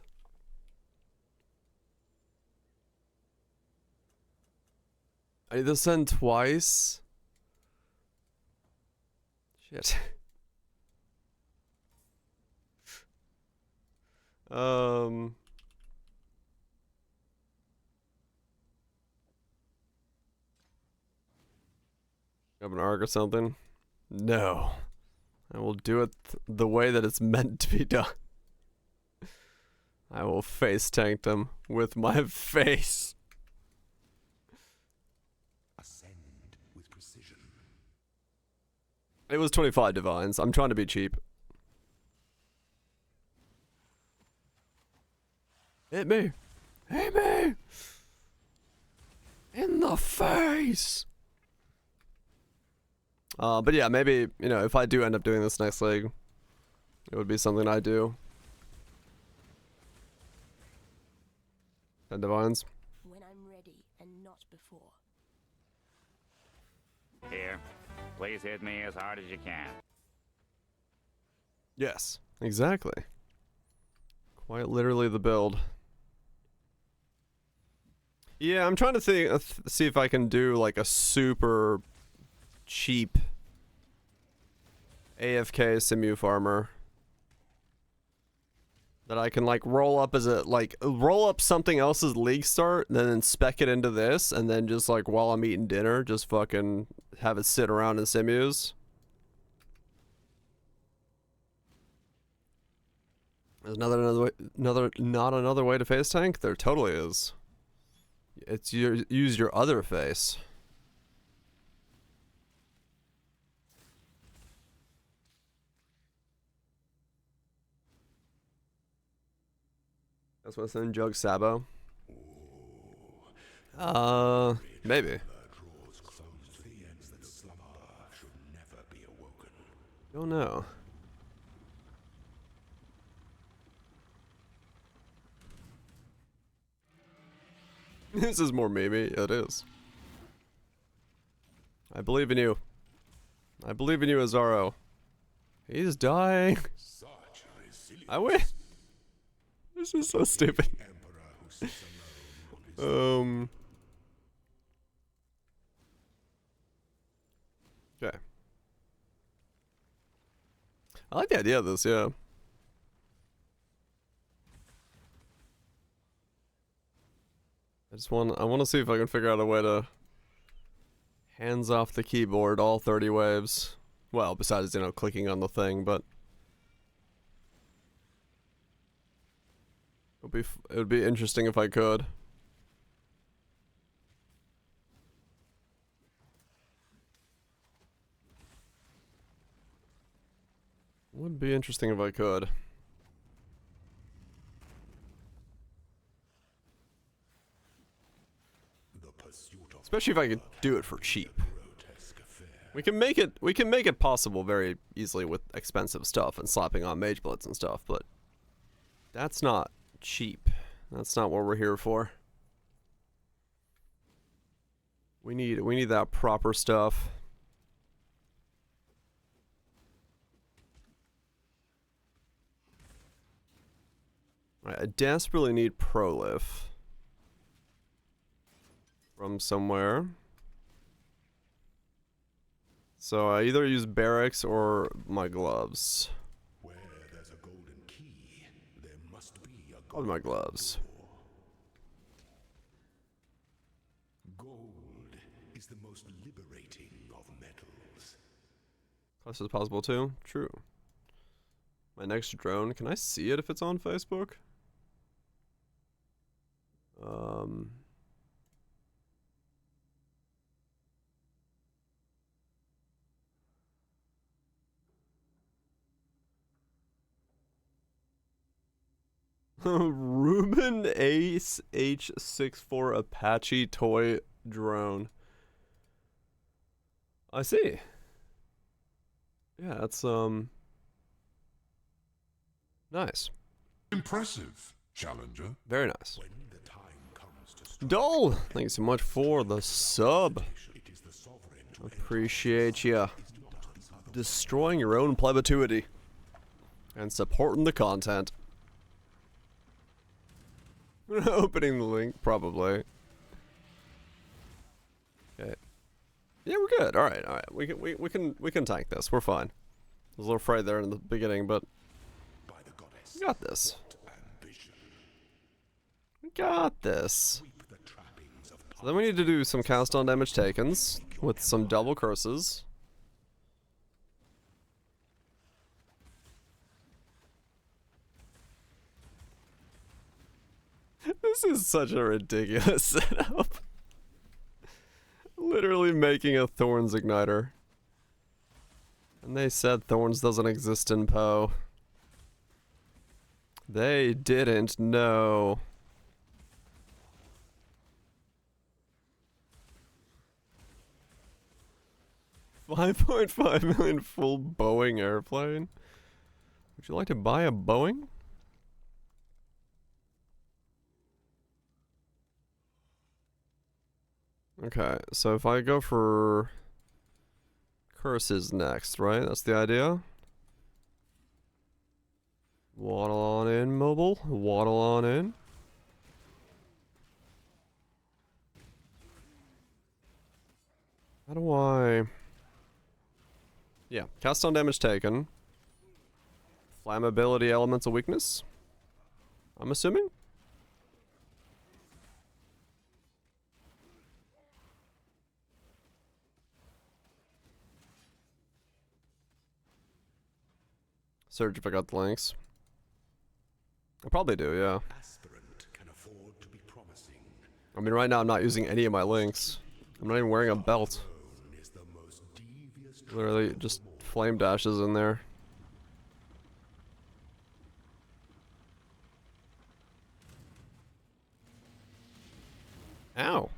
I need to ascend twice. Shit. Have an arc or something? No. I will do it the way that it's meant to be done. I will face tank them with my face. Ascend with precision. It was 25 divines. I'm trying to be cheap. Hit me. Hit me. In the face. But yeah, maybe, you know, if I do end up doing this next league, it would be something I do. 10 divines. When I'm ready and not before. Here, please hit me as hard as you can. Yes, exactly. Quite literally the build. Yeah, I'm trying to think, see if I can do like a super cheap AFK Simu farmer that I can like roll up as a roll up something else's league start, and then spec it into this, and then just like while I'm eating dinner, just fucking have it sit around in Simus. There's not another way to face tank. There totally is. It's use your other face. That's what's in Jug Sabo. Maybe. Don't know. This is more memey. It is. I believe in you. I believe in you, Azaro. He's dying. I win. This is so stupid. Okay. I like the idea of this, yeah. I want to see if I can figure out a way to hands off the keyboard all 30 waves. Well, besides, clicking on the thing, but it would be interesting if I could. Would be interesting if I could. Especially if I could do it for cheap. We can make it possible very easily with expensive stuff and slapping on Mage Blitz and stuff, but that's not cheap. That's not what we're here for. We need that proper stuff. Right, I desperately need Prolif from somewhere. So I either use barracks or my gloves. Where there's a golden key, there must be a Probably my gloves. Gold is the most liberating of metals. Close as possible too. True. My next drone, can I see it if it's on Facebook? Ruben Ace H64 Apache toy drone. I see. Yeah, that's nice. Impressive, Challenger. Very nice. When the time comes to strike, Dole, thank you so much for the sub. it is the sovereign to Appreciate ya destroying your own plebituity and supporting the content. Opening the link, probably. Okay. Yeah, we're good. All right, all right. We can tank this. We're fine. I was a little afraid there in the beginning, but by the goddess. we got this. Ambition. We got this. Reap the trappings of So then we need to do some cast on damage takens with some double curses. This is such a ridiculous setup. Literally making a Thorns igniter. And they said Thorns doesn't exist in Poe. They didn't know. $5.5 million full Boeing airplane. Would you like to buy a Boeing? Okay, so if I go for curses next, right? That's the idea. Waddle on in, mobile. Waddle on in. How do I... Yeah, cast on damage taken. Flammability elemental weakness. I'm assuming? Search if I got the links. I probably do, yeah. aspirant can afford to be promising. I mean, right now I'm not using any of my links. I'm not even wearing a belt. Throne is the most devious Literally just flame dashes in there. Ow.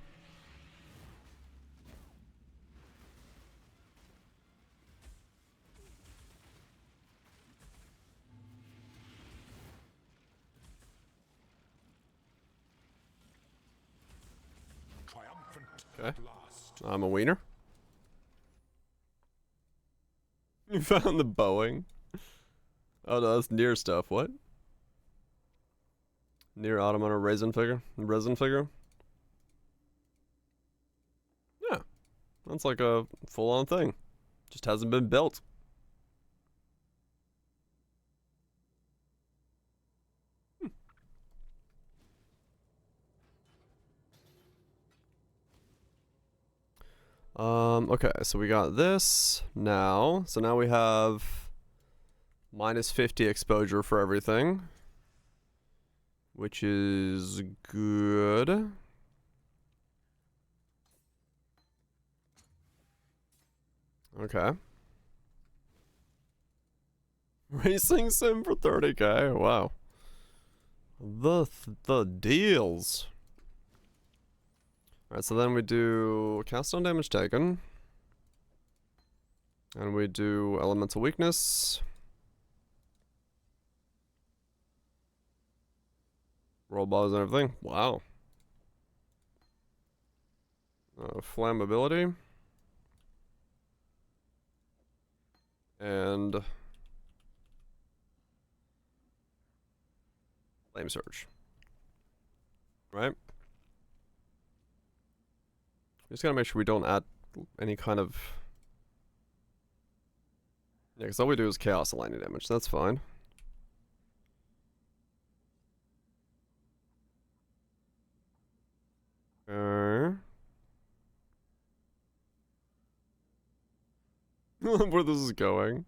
triumphant Okay. at last. I'm a wiener. You found the Boeing? Oh no, that's near stuff. What? Near automata resin figure? Resin figure? That's like a full-on thing. Just hasn't been built. Okay, so we got this now. So now we have minus 50 exposure for everything, which is good. Okay. Racing sim for 30k. Wow. The deals. Alright, so then we do cast on damage taken. And we do elemental weakness. Roll balls and everything. Wow. Flammability. And flame surge. Right? Just gotta make sure we don't add any kind of... Yeah, because all we do is chaos and lightning damage. That's fine. Where this is going.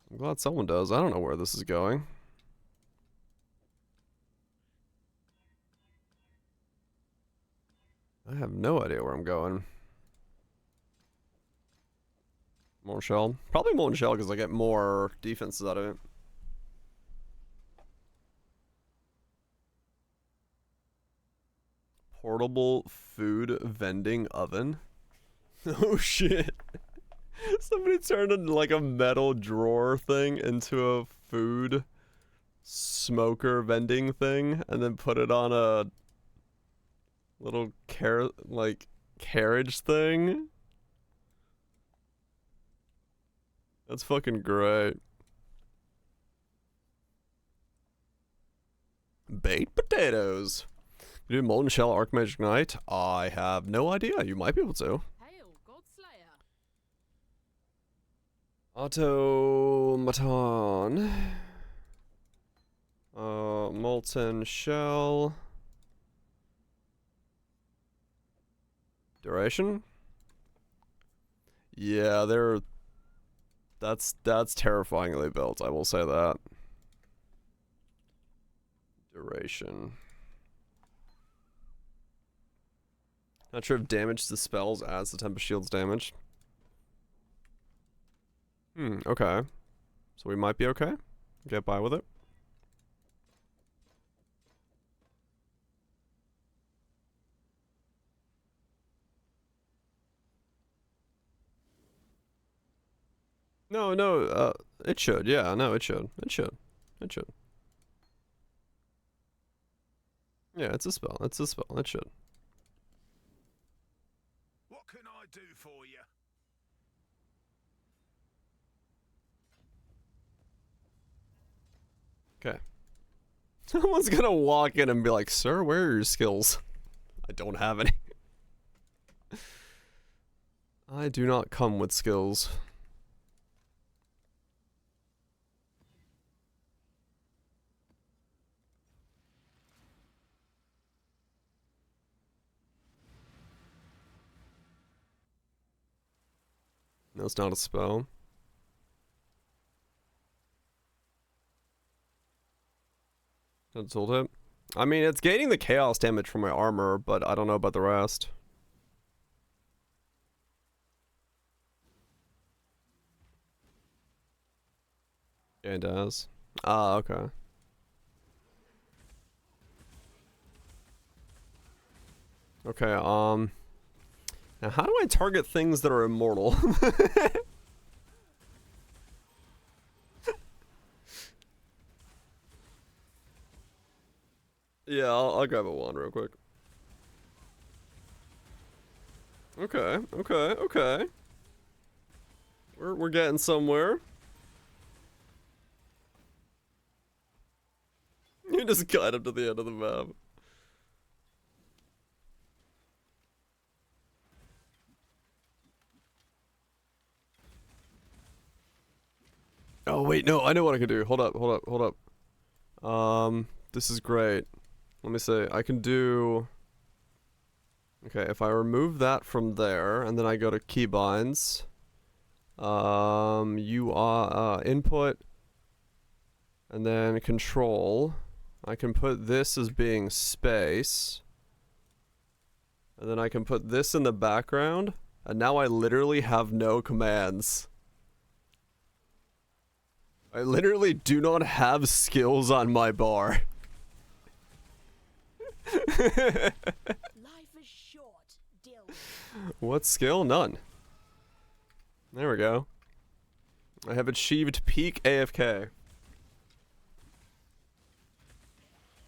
I'm glad someone does. I don't know where this is going. I have no idea where I'm going. Molten Shell. Probably Molten Shell because I get more defenses out of it. Portable food vending oven. Oh shit. Somebody turned like a metal drawer thing into a food smoker vending thing and then put it on a little carriage thing. That's fucking great. Baked potatoes. You do Molten Shell Archmage Knight? I have no idea. You might be able to. Hail, Godslayer. Automaton. Molten Shell. Duration? Yeah, that's terrifyingly built, I will say that. Duration. Not sure if damage to spells adds the Tempest Shield's damage. Okay. So we might be okay. Get by with it. No, it should, yeah, no, it should. It should. Yeah, it's a spell, it should. What can I do for you? Okay. Someone's gonna walk in and be like, "Sir, where are your skills?" I don't have any. I do not come with skills. No, it's not a spell. That's tooltip. I mean, it's gaining the chaos damage from my armor, but I don't know about the rest. Yeah, it does. Ah, okay. Okay, now how do I target things that are immortal? Yeah, I'll grab a wand real quick. Okay. We're getting somewhere. You just guide him to the end of the map. Oh wait, no, I know what I can do. Hold up. This is great. Let me see. I can do. Okay, if I remove that from there, and then I go to keybinds, you are input, and then control. I can put this as being space, and then I can put this in the background, and now I literally have no commands. I literally do not have skills on my bar. Life is short. Deal with it. What skill? None. There we go. I have achieved peak AFK.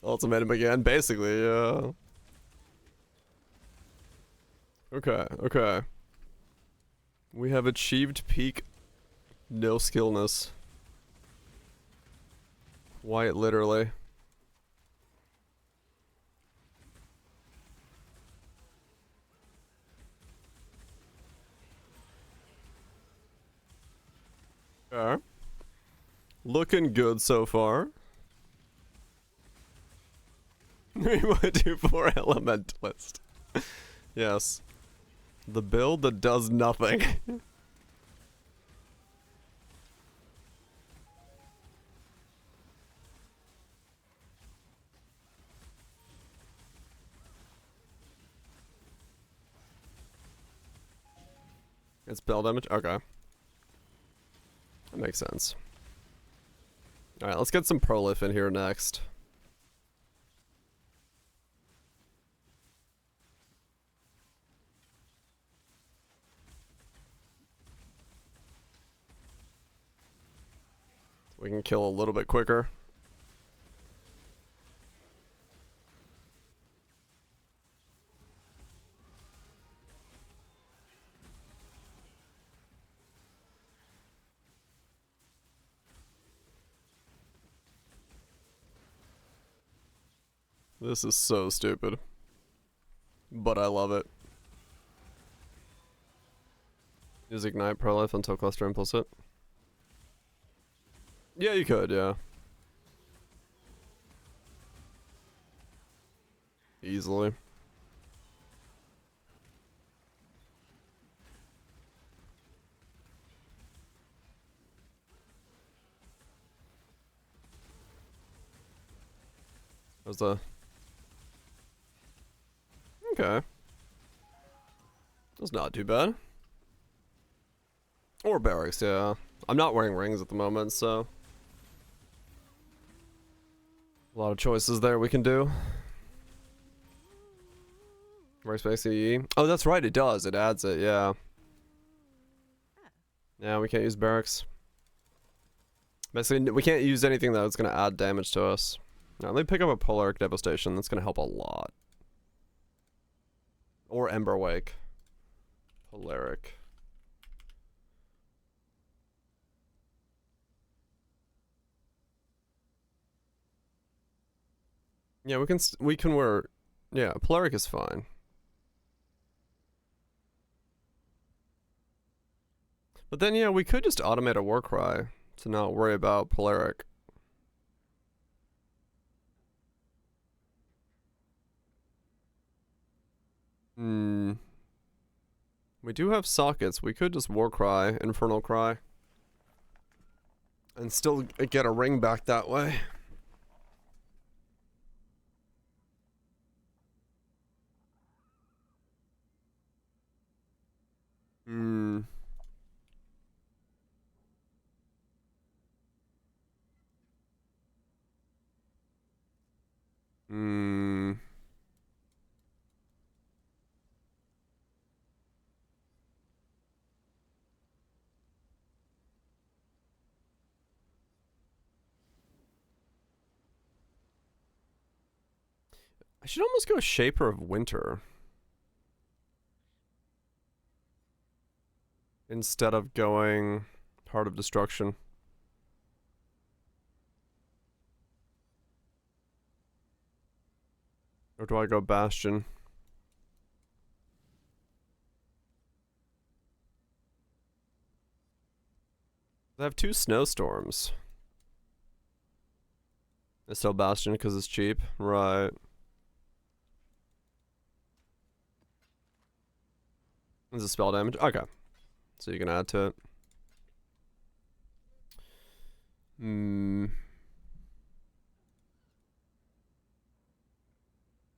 Ultimatum again, basically, yeah. Okay. We have achieved peak no skillness. Quite literally. Okay. Looking good so far. We want to do 4 elementalist. Yes. The build that does nothing. It's spell damage? Okay. That makes sense. Alright, let's get some prolif in here next. We can kill a little bit quicker. This is so stupid. But I love it. Use Ignite Prolife until Cluster Impulse it. Yeah, you could, yeah. Easily. There's the... Okay. That's not too bad. Or barracks, yeah. I'm not wearing rings at the moment, so... A lot of choices there we can do. Workspace EE. Oh, that's right, it does. It adds it, yeah. Yeah, we can't use barracks. Basically, we can't use anything that's going to add damage to us. Now, let me pick up a Polaric Devastation. That's going to help a lot. Or Ember Wake. Polaric. Yeah, we can wear... Yeah, Polaric is fine. But then, yeah, we could just automate a Warcry to not worry about Polaric. We do have sockets. We could just Warcry, Infernal Cry. And still get a ring back that way. I should almost go Shaper of Winter. Instead of going Heart of Destruction. Or do I go Bastion? They have 2 snowstorms. It's still Bastion because it's cheap. Right. Is it spell damage? Okay. So you can add to it.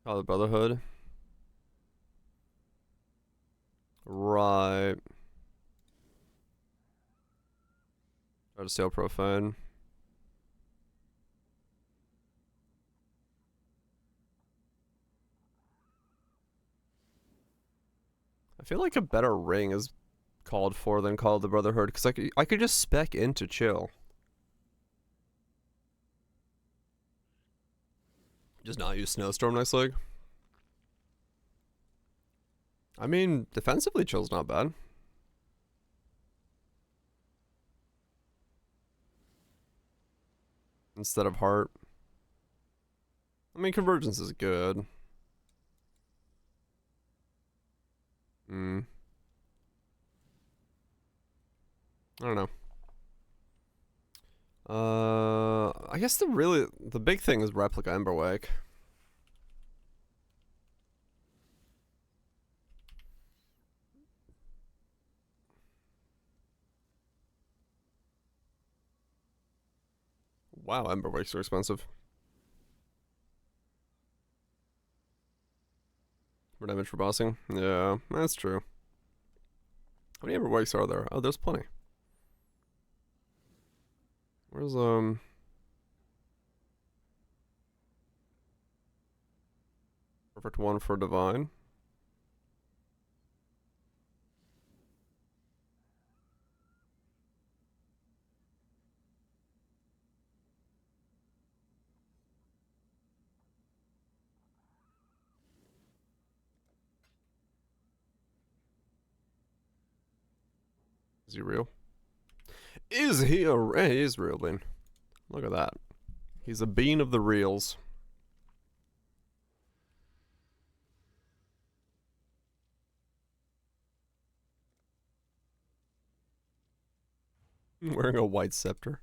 Oh, the Brotherhood. Right. Try to steal Profane. I feel like a better ring is called for than Call of the Brotherhood, because I could just spec into chill. Just not use Snowstorm next leg. I mean, defensively chill's not bad. Instead of Heart. I mean, Convergence is good. I don't know. I guess the big thing is Replica Emberwake. Wow, Emberwakes are expensive. For damage for bossing? Yeah, that's true. How many Emberwakes are there? Oh, there's plenty. Where's, perfect one for Divine. Is he real? Is he he is real bean. Look at that. He's a bean of the reals. Wearing a white scepter.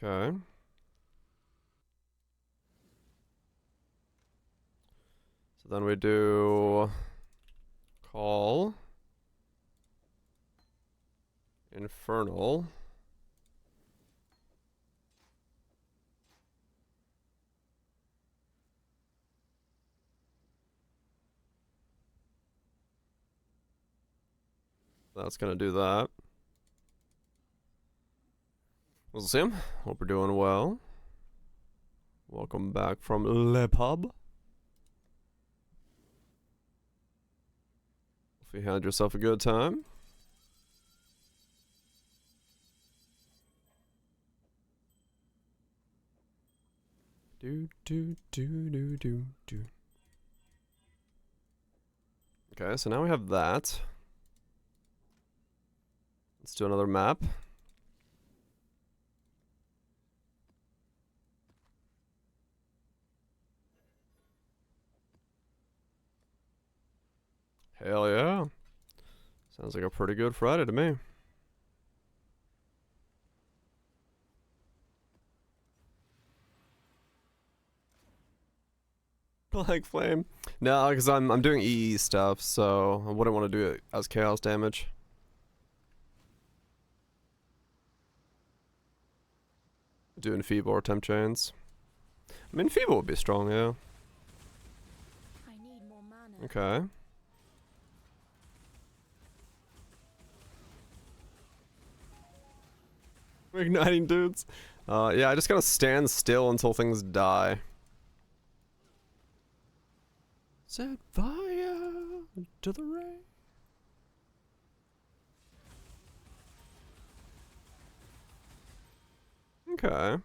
Okay. So then we do Call Infernal. That's gonna do that. We'll see him. Hope we're doing well. Welcome back from Le Pub. If you had yourself a good time. Okay, so now we have that. Let's do another map. Hell yeah. Sounds like a pretty good Friday to me. Black Flame. No, because I'm doing EE stuff, so I wouldn't want to do it as chaos damage. Doing Feeble or Temp Chains. I mean, Feeble would be strong, yeah. I need more mana. Okay. We're igniting dudes. Yeah, I just gotta stand still until things die. Set fire to the rain. Okay.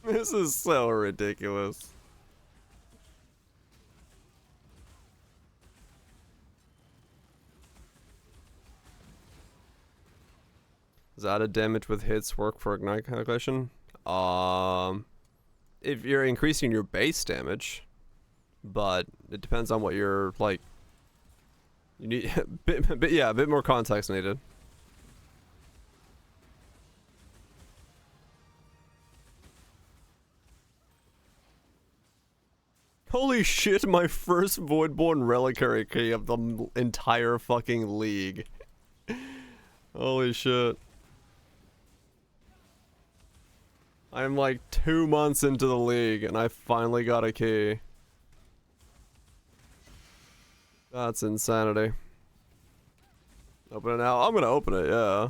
This is so ridiculous. Does added damage with hits work for ignite calculation? If you're increasing your base damage, but it depends on what you're like. You need a bit more context needed. Holy shit, my first Voidborn Reliquary key of the entire fucking league. Holy shit. I'm like 2 months into the league and I finally got a key. That's insanity. Open it now. I'm gonna open it, yeah.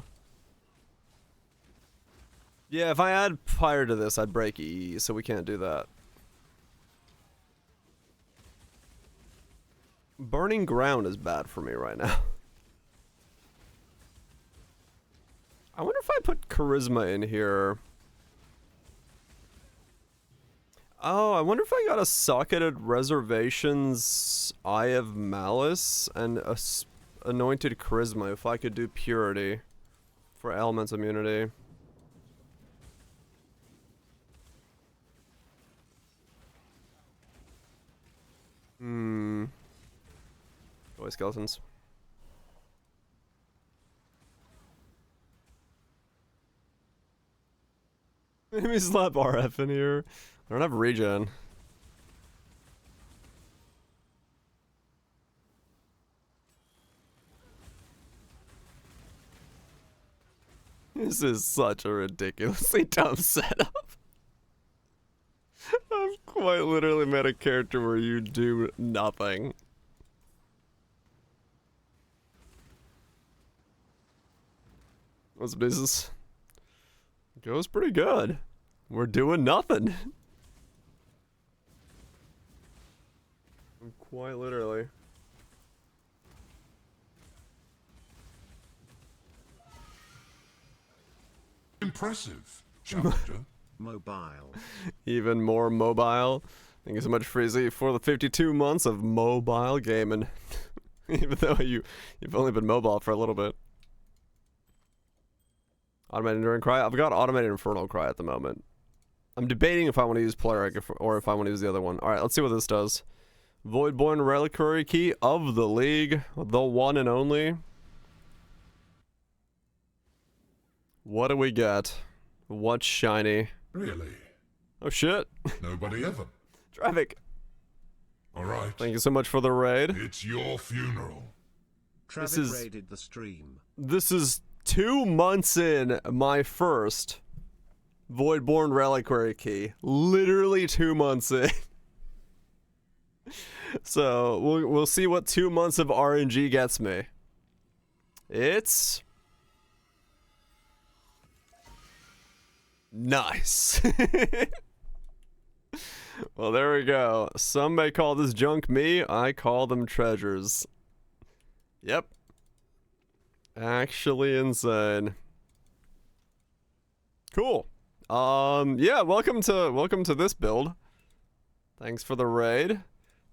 Yeah, if I add fire to this, I'd break E, so we can't do that. Burning ground is bad for me right now. I wonder if I put charisma in here. Oh, I wonder if I got a socketed reservations Eye of Malice and a anointed charisma if I could do purity for elements immunity. Boy skeletons. Let me slap RF in here. I don't have regen. This is such a ridiculously dumb setup. I've quite literally made a character where you do nothing. What's business? Goes pretty good. We're doing nothing. Quite literally. Impressive, challenger. Mobile. Even more mobile. Thank you so much, Freezy, for the 52 months of mobile gaming. Even though you've only been mobile for a little bit. Automated Enduring Cry. I've got Automated Infernal Cry at the moment. I'm debating if I want to use Cleric or if I want to use the other one. Alright, let's see what this does. Voidborn Reliquary Key of the League. The one and only. What do we get? What's shiny? Really? Oh shit. Nobody ever. Traffic. Alright. Thank you so much for the raid. It's your funeral. Traffic raided the stream. This is 2 months in my first Voidborn Reliquary Key. Literally 2 months in. So we'll see what 2 months of RNG gets me. It's nice. Well, there we go. Some may call this junk, me, I call them treasures. Yep. Actually insane. Cool. Yeah, welcome to this build. Thanks for the raid.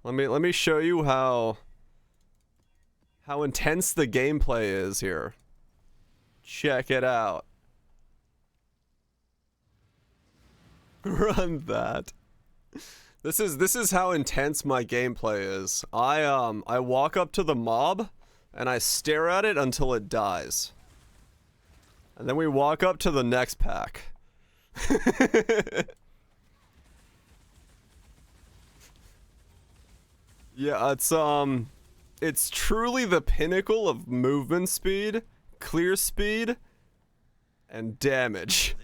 Let me show you how intense the gameplay is here. Check it out. Run that. This is how intense my gameplay is. I walk up to the mob and I stare at it until it dies. And then we walk up to the next pack. Yeah, it's truly the pinnacle of movement speed, clear speed, and damage.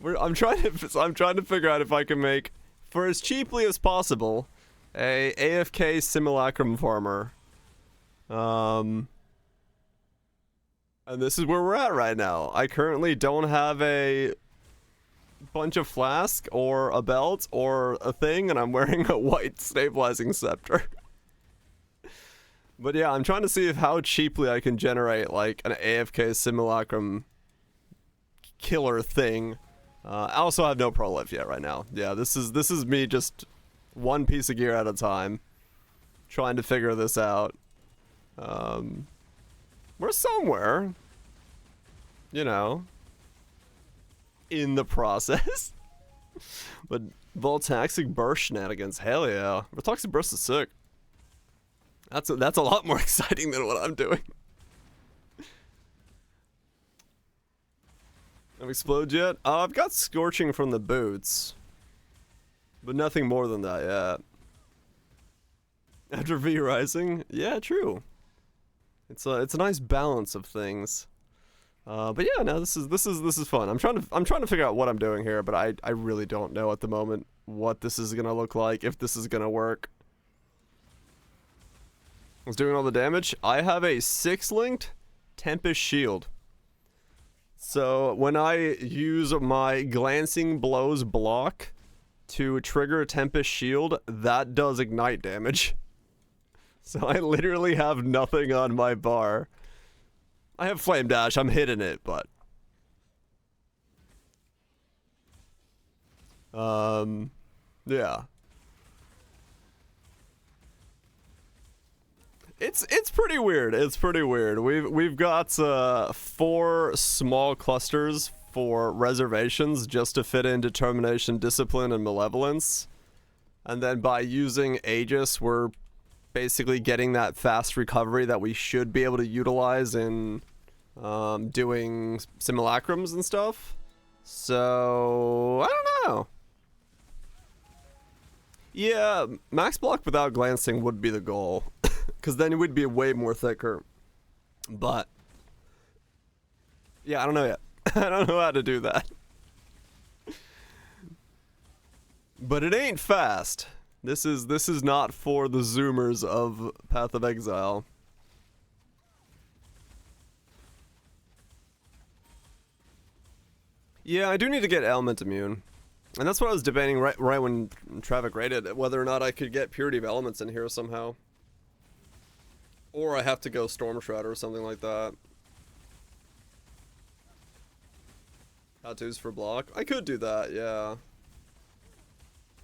I'm trying to figure out if I can make, for as cheaply as possible, a AFK simulacrum farmer. And this is where we're at right now. I currently don't have a bunch of flask or a belt or a thing, and I'm wearing a white stabilizing scepter. But yeah, I'm trying to see how cheaply I can generate like an AFK simulacrum killer thing. I also have no pro life yet right now. Yeah, this is me just one piece of gear at a time, trying to figure this out. We're somewhere. You know. In the process. But Voltaxic Burst shenanigans, hell yeah. Voltaxic Burst is sick. That's a lot more exciting than what I'm doing. Have explode yet? I've got Scorching from the boots. But nothing more than that yet. After V Rising? Yeah, true. It's a nice balance of things. But yeah, no, this is fun. I'm trying to figure out what I'm doing here, but I really don't know at the moment what this is gonna look like, if this is gonna work. Who's doing all the damage? I have a 6-linked Tempest shield. So when I use my Glancing Blows block to trigger Tempest shield, that does ignite damage. So I literally have nothing on my bar. I have Flame Dash, I'm hitting it, but... yeah. It's pretty weird. It's pretty weird. We've got 4 small clusters for reservations just to fit in Determination, Discipline, and Malevolence. And then by using Aegis, we're basically getting that fast recovery that we should be able to utilize in doing simulacrums and stuff. So I don't know. Yeah, max block without glancing would be the goal. Because then it would be way more thicker. But yeah, I don't know yet. I don't know how to do that. But it ain't fast. This is not for the zoomers of Path of Exile. Yeah, I do need to get Element Immune. And that's what I was debating right when Traffic raided, whether or not I could get Purity of Elements in here somehow. Or I have to go Storm Shroud or something like that. Tattoos for block? I could do that, yeah.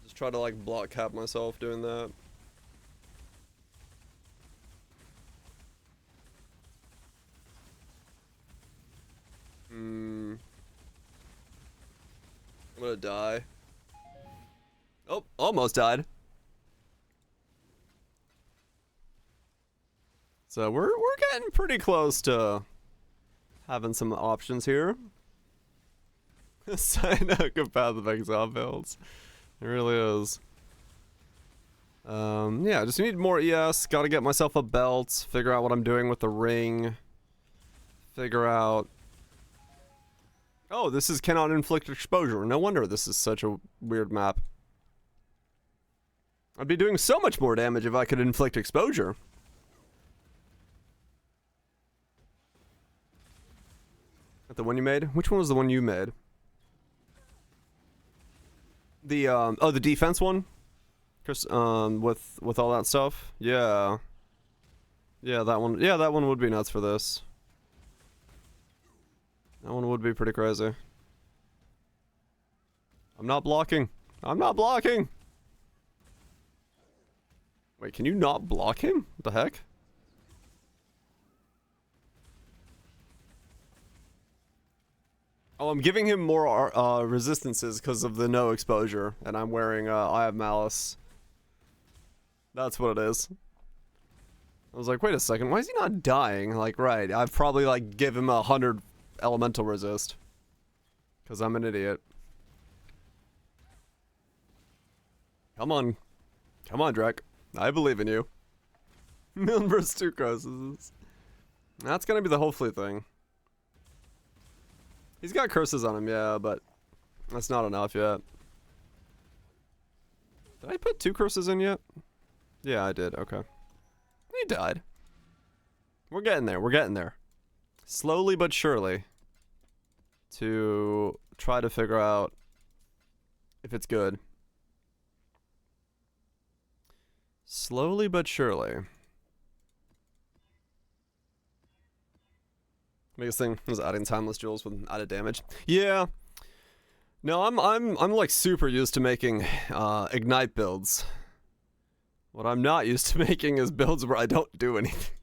Just try to like block cap myself doing that. I'm gonna die. Oh, almost died. So we're getting pretty close to having some options here. Sign up of Path of Exile builds. It really is. Yeah, just need more ES. Gotta get myself a belt. Figure out what I'm doing with the ring. Figure out... Oh, this is cannot inflict exposure. No wonder this is such a weird map. I'd be doing so much more damage if I could inflict exposure. The one you made? Which one was the one you made? The oh, the defense one? Chris, with all that stuff? Yeah. Yeah, that one. Yeah, that one would be nuts for this. That one would be pretty crazy. I'm not blocking. I'm not blocking. Wait, can you not block him? What the heck? Oh, I'm giving him more resistances because of the no exposure, and I'm wearing Eye of Malice. That's what it is. I was like, wait a second, why is he not dying? Like, right, I've probably like give him 100 elemental resist. Because I'm an idiot. Come on. Come on, Drek. I believe in you. Million versus 2 curses. That's gonna be the hopefully thing. He's got curses on him, yeah, but that's not enough yet. Did I put 2 curses in yet? Yeah, I did. Okay. He died. We're getting there. We're getting there. Slowly but surely. To try to figure out if it's good. Slowly but surely. Biggest thing was adding timeless jewels with added damage. Yeah. No, I'm like super used to making ignite builds. What I'm not used to making is builds where I don't do anything.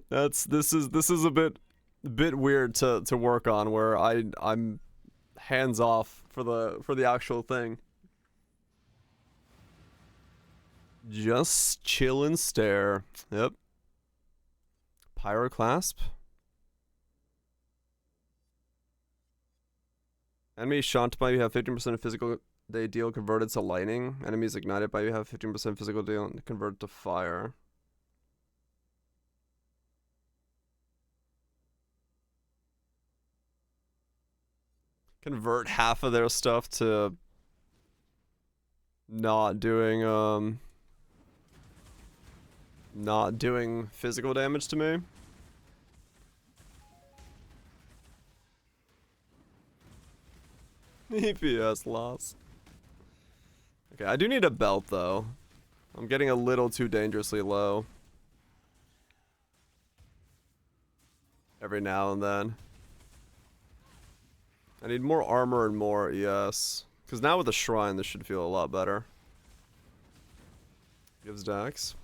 This is a bit weird to work on, where I'm hands off for the actual thing. Just chill and stare. Yep. Pyroclasp. Enemies shot by you have 15% of physical they deal converted to lightning. Enemies ignited by you have 15% physical deal converted to fire. Convert half of their stuff to not doing physical damage to me. EPS loss. Okay, I do need a belt though. I'm getting a little too dangerously low. Every now and then. I need more armor and more ES. Because now with the shrine, this should feel a lot better. Gives Dex.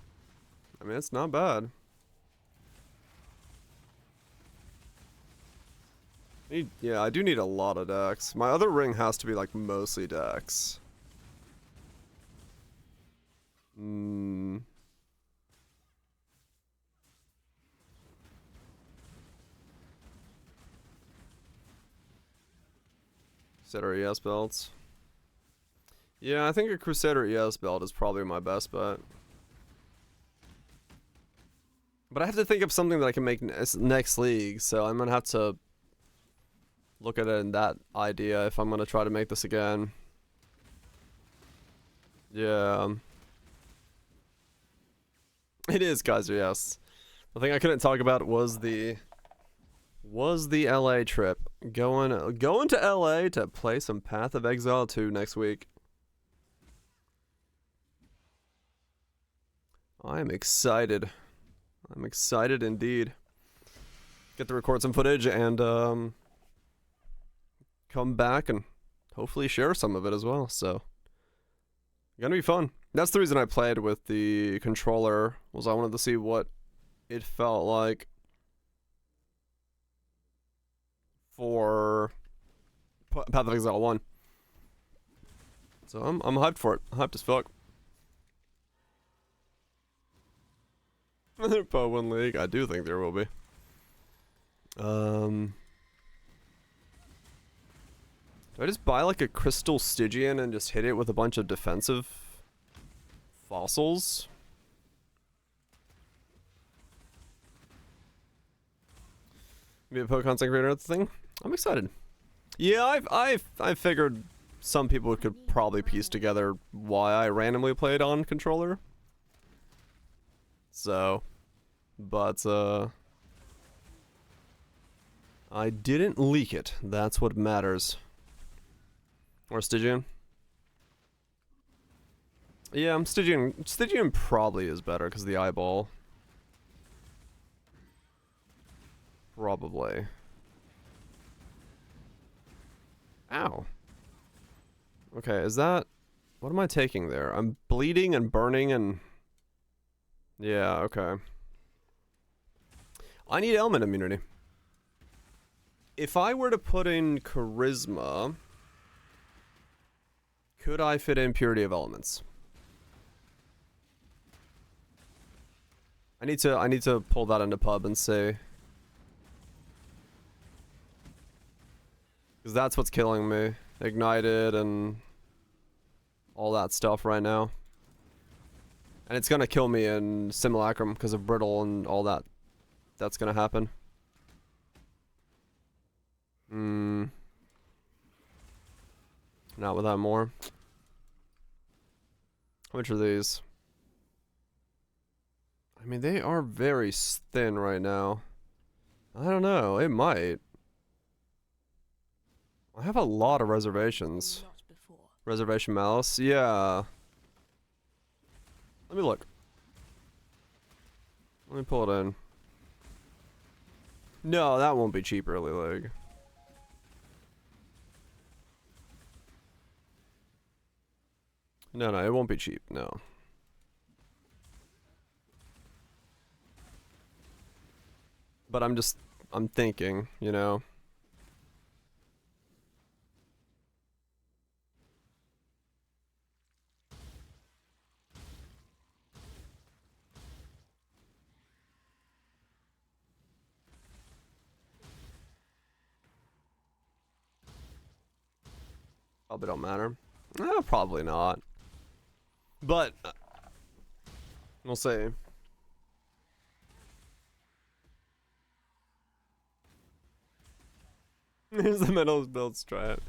I mean, it's not bad. Yeah, I do need a lot of Dex. My other ring has to be like mostly Dex. Crusader ES belts. Yeah, I think a Crusader ES belt is probably my best bet. But I have to think of something that I can make next league, so I'm gonna have to look at it in that idea if I'm gonna try to make this again. Yeah. It is, Kaiser, yes. The thing I couldn't talk about was the LA trip. Going to LA to play some Path of Exile 2 next week. I am excited. I'm excited indeed. Get to record some footage and come back and hopefully share some of it as well. So gonna be fun. That's the reason I played with the controller, was I wanted to see what it felt like for Path of Exile 1. So I'm hyped for it. Hyped as fuck. Po 1 League? I do think there will be. Do I just buy like a crystal Stygian and just hit it with a bunch of defensive fossils? Be a Pokemon creator at the thing? I'm excited. Yeah, I figured some people could probably piece together why I randomly played on controller. So, but I didn't leak it. That's what matters. Or Stygian. Yeah, Stygian probably is better because of the eyeball. Probably. Ow. Okay, is that... What am I taking there? I'm bleeding and burning and... Yeah, okay. I need element immunity. If I were to put in charisma... Could I fit in purity of elements? I need to pull that into pub and see. Because that's what's killing me. Ignited and all that stuff right now. And it's gonna kill me in Simulacrum because of brittle and all that. That's gonna happen. Not without more. How much are these? I mean, they are very thin right now. I don't know. It might. I have a lot of reservations. Reservation malice? Yeah. Let me look. Let me pull it in. No, that won't be cheap early league. No, it won't be cheap, no. But I'm thinking, you know. Probably don't matter. Probably not. But we'll see. Here's the metals builds. Try it.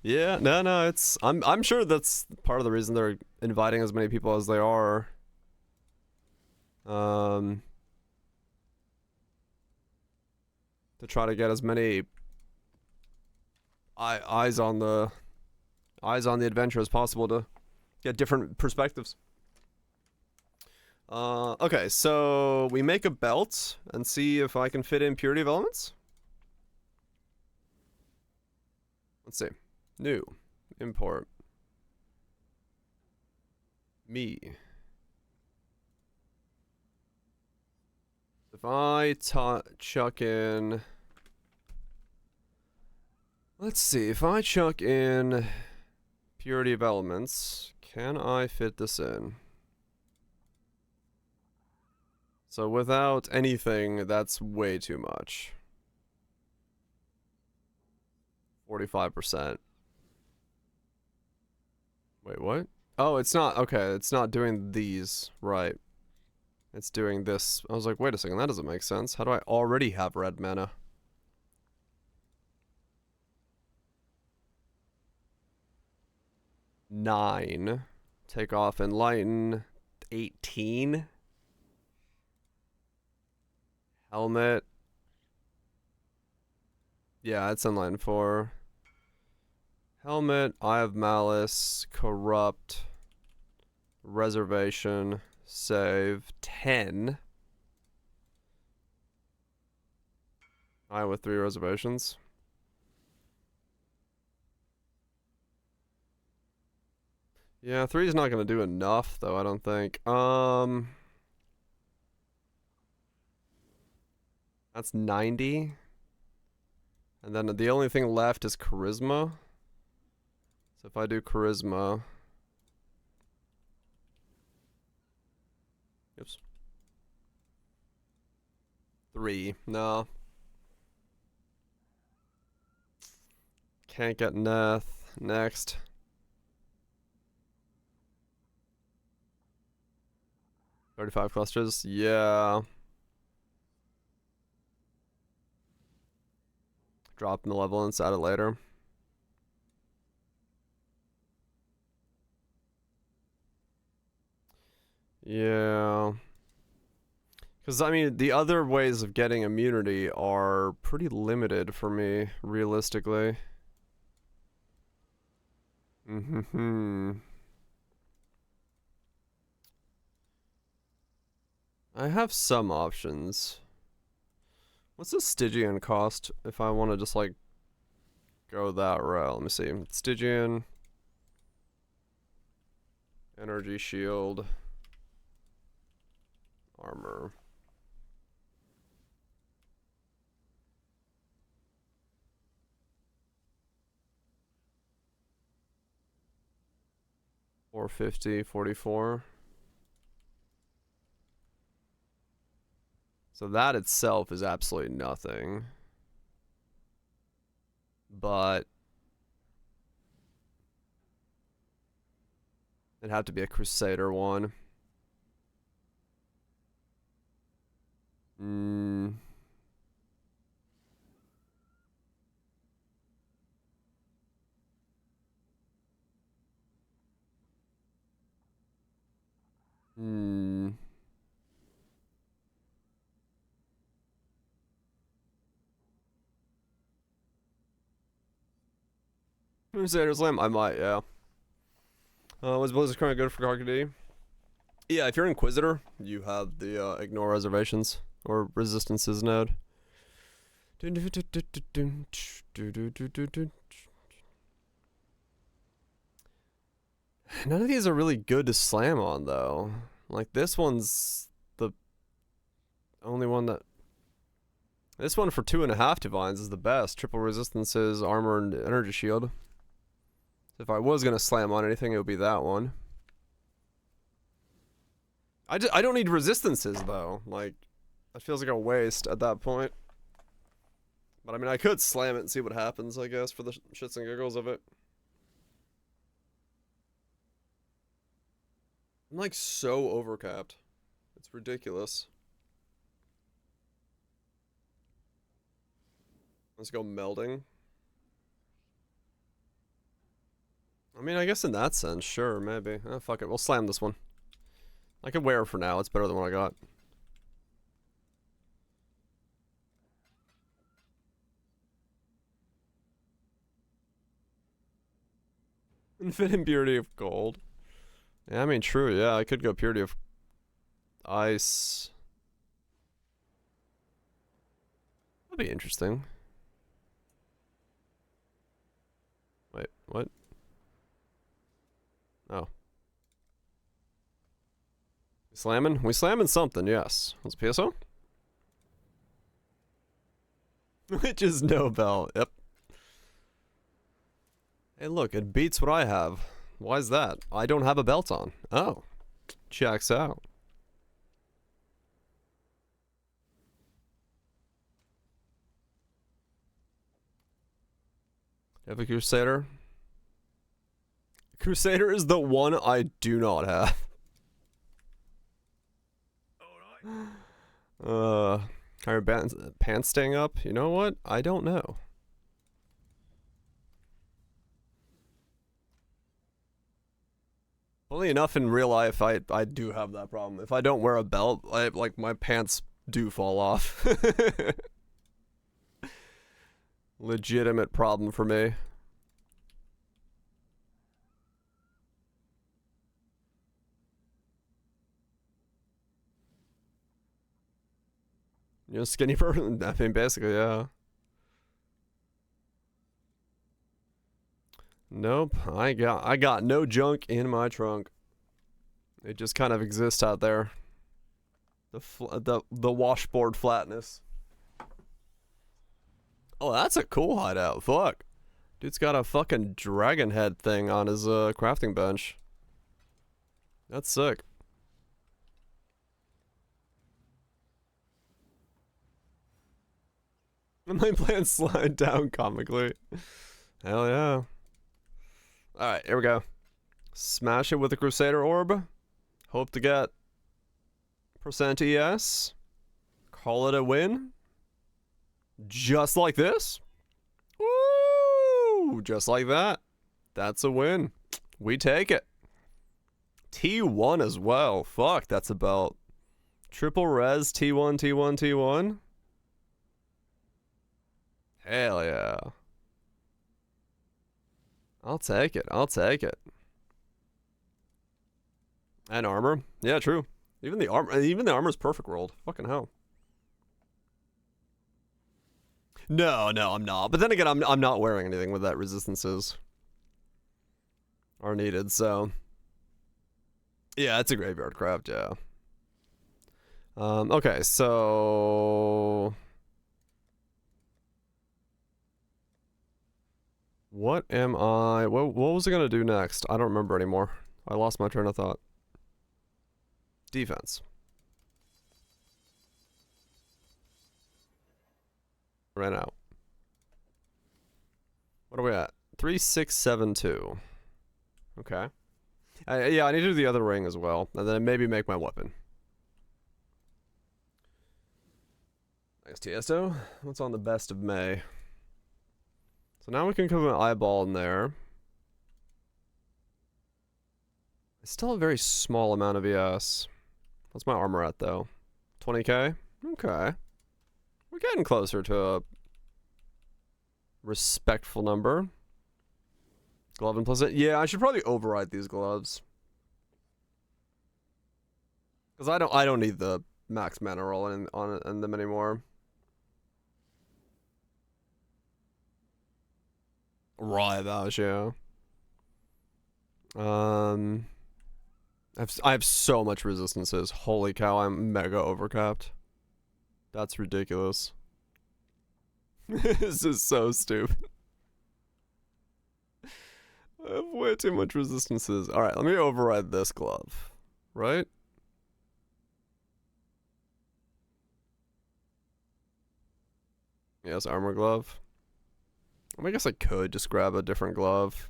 Yeah, no, it's I'm sure that's part of the reason they're inviting as many people as they are. To try to get as many eyes on the adventure as possible to get different perspectives. Okay, so we make a belt and see if I can fit in purity of elements. Let's see. New. Import. Me. If I chuck in... Let's see. If I chuck in purity of elements, can I fit this in? So without anything, that's way too much. 45%. Wait, what? Oh, it's not. Okay, it's not doing these. Right. It's doing this. I was like, wait a second, that doesn't make sense. How do I already have red mana? Nine. Take off Enlighten. 18. Helmet. Yeah, it's Enlighten 4. Helmet, Eye of Malice, Corrupt, Reservation, Save, 10. Eye with 3 reservations. Yeah, 3 is not going to do enough, though, I don't think. That's 90. And then the only thing left is Charisma. So if I do Charisma... Oops. 3. No. Can't get Neth. Next. $35 clusters. Yeah. Drop in the level and add it later. Yeah. Because, I mean, the other ways of getting immunity are pretty limited for me, realistically. I have some options. What's the Stygian cost if I want to just, like, go that route? Let me see. Stygian. Energy shield. Armor. $450, 44. So that itself is absolutely nothing. But it'd have to be a Crusader one. Crusader's Lamb? I might, yeah. Was Blizzard currently good for Karkady? Yeah, if you're Inquisitor, you have the ignore reservations or resistances node. None of these are really good to slam on, though. Like, this one's the only one that This one for 2.5 divines is the best. Triple resistances, armor, and energy shield. If I was gonna slam on anything, it would be that one. I don't need resistances though. Like, that feels like a waste at that point. But I mean, I could slam it and see what happens, I guess, for the shits and giggles of it. I'm like so overcapped. It's ridiculous. Let's go melding. I mean, I guess in that sense, sure, maybe. Oh, fuck it, we'll slam this one. I could wear it for now, it's better than what I got. Infinite purity of gold. Yeah, I mean, true, yeah, I could go purity of ice. That'd be interesting. Wait, what? Oh. Slamming? We slamming something, yes. What's PSO? Which is no belt, yep. Hey look, it beats what I have. Why is that? I don't have a belt on. Oh. Checks out. You have a Crusader? Crusader is the one I do not have. Are your pants staying up? You know what? I don't know. Funnily enough, in real life, I do have that problem. If I don't wear a belt, like my pants do fall off. Legitimate problem for me. You're a skinny person? I mean, basically, yeah. Nope, I got no junk in my trunk. It just kind of exists out there. The washboard flatness. Oh, that's a cool hideout. Fuck. Dude's got a fucking dragon head thing on his crafting bench. That's sick. My plans slide down comically. Hell yeah. Alright, here we go. Smash it with the Crusader Orb. Hope to get percent ES. Call it a win. Just like this. Woo! Just like that. That's a win. We take it. T1 as well. Fuck, that's a belt. Triple res, T1, T1, T1. Hell yeah. I'll take it. I'll take it. And armor. Yeah, true. Even the armor's perfect rolled. Fucking hell. No, I'm not. But then again, I'm not wearing anything with that resistances are needed, so yeah, it's a graveyard craft, yeah. Okay, so what am I? What was I gonna do next? I don't remember anymore. I lost my train of thought. Defense. Ran out. What are we at? 3672. Okay. Yeah, I need to do the other ring as well, and then maybe make my weapon. Thanks, Tiesto. What's on the best of May? So now we can cover an eyeball in there. It's still a very small amount of ES. What's my armor at, though? 20k? Okay. We're getting closer to a respectful number. Glove implicit. Yeah, I should probably override these gloves. Because I don't need the max mana roll in them anymore. Right, that was, yeah. I have so much resistances. Holy cow, I'm mega overcapped. That's ridiculous. This is so stupid. I have way too much resistances. Alright, let me override this glove. Right? Yes, armor glove. I guess I could just grab a different glove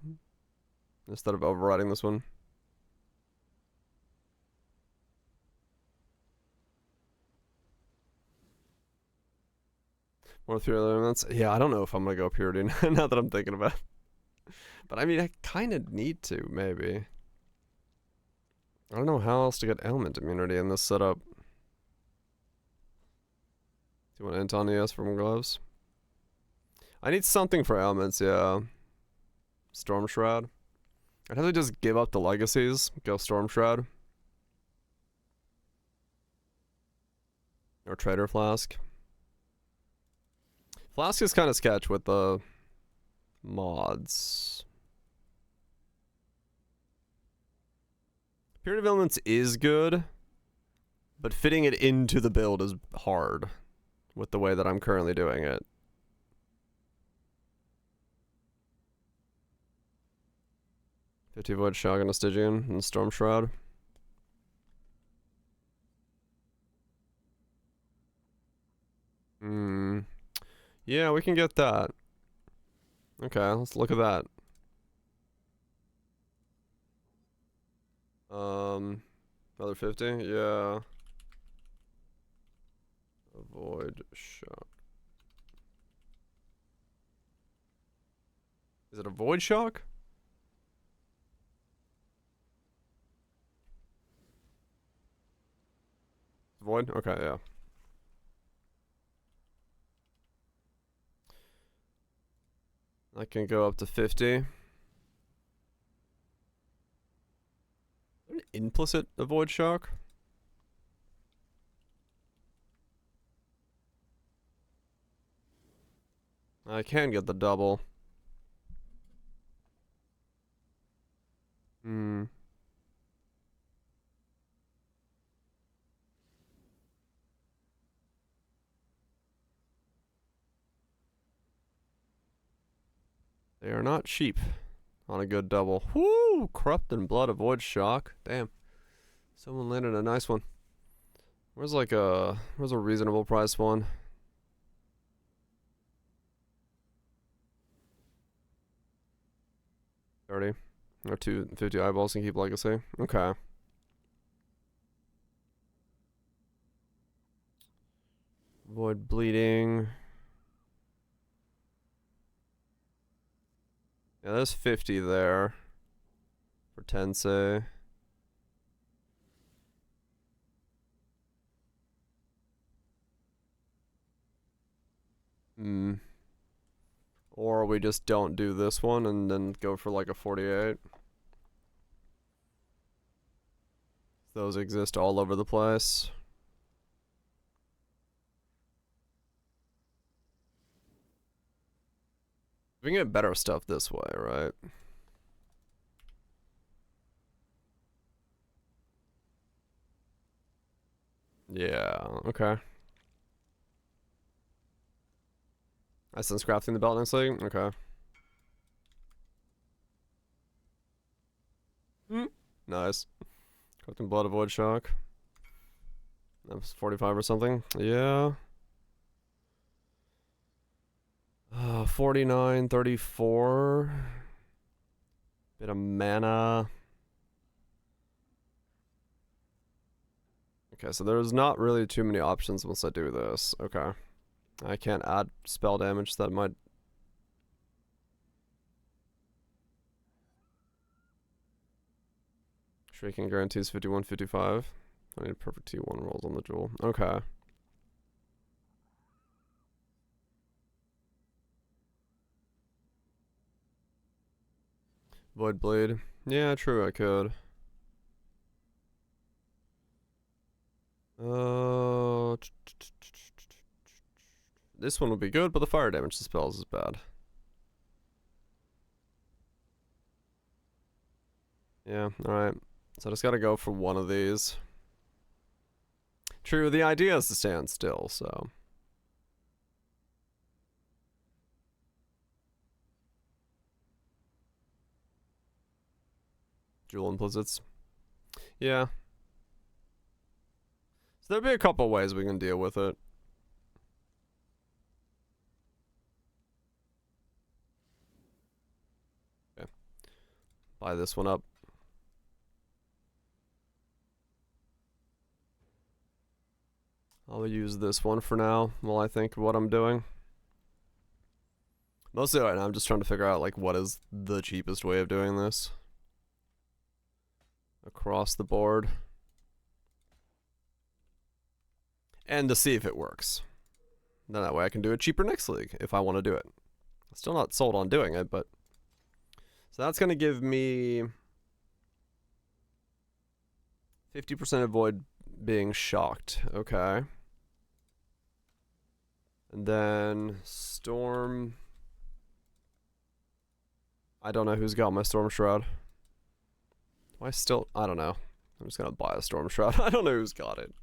instead of overriding this one. More 3 elements. Yeah, I don't know if I'm gonna go purity now that I'm thinking about it. But I mean, I kind of need to, maybe. I don't know how else to get element immunity in this setup. Do you want Anton ES from gloves? I need something for elements, yeah. Storm Shroud. I'd have to just give up the legacies, go Storm Shroud. Or Trader Flask. Flask is kind of sketch with the mods. Period of Elements is good, but fitting it into the build is hard with the way that I'm currently doing it. $50 Void Shotgun, a Stygian, and Storm Shroud. Yeah, we can get that. Okay, let's look at that. Another 50? Yeah. Avoid shock. Is it a void shock? Void? Okay, yeah. I can go up to 50. An implicit avoid shock? I can get the double. They are not cheap on a good double. Whoo! Corrupt and Blood Avoid Shock. Damn. Someone landed a nice one. Where's a reasonable price one? 30 or 250 eyeballs and keep legacy. Okay. Avoid bleeding. Yeah, there's 50 there for Tensei. Or we just don't do this one and then go for like a 48. Those exist all over the place. We can get better stuff this way, right? Yeah, okay. I sense crafting the belt nicely. Okay. Nice. Crafting blood avoid shock. That was 45 or something. Yeah. 49, 34. Bit of mana. Okay, so there's not really too many options once I do this. Okay. I can't add spell damage that might... Shrieking guarantees 51, 55. I need perfect T1 rolls on the jewel. Okay. Void Blade. Yeah, true, I could. This one would be good, but the fire damage to spells is bad. Yeah, alright. So I just gotta go for one of these. True, the idea is to stand still, so... Jewel implicits. Yeah. So there'll be a couple ways we can deal with it. Okay. Buy this one up. I'll use this one for now while I think of what I'm doing. Mostly right now I'm just trying to figure out like what is the cheapest way of doing this. Across the board. And to see if it works. Then that way I can do it cheaper next league if I want to do it. Still not sold on doing it, but... So that's going to give me... 50% avoid being shocked. Okay. And then Storm... I don't know who's got my Storm Shroud. I don't know. I'm just going to buy a Storm Shroud. I don't know who's got it.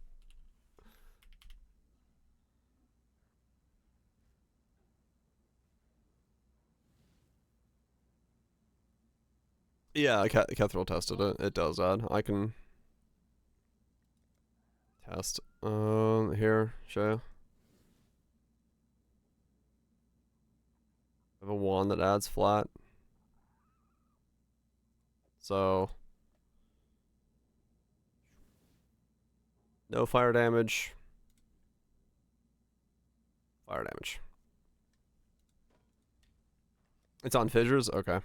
Yeah, Kethril tested it. It does add. I can test. Here, show you. I have a wand that adds flat. So no fire damage. Fire damage. It's on fissures? Okay.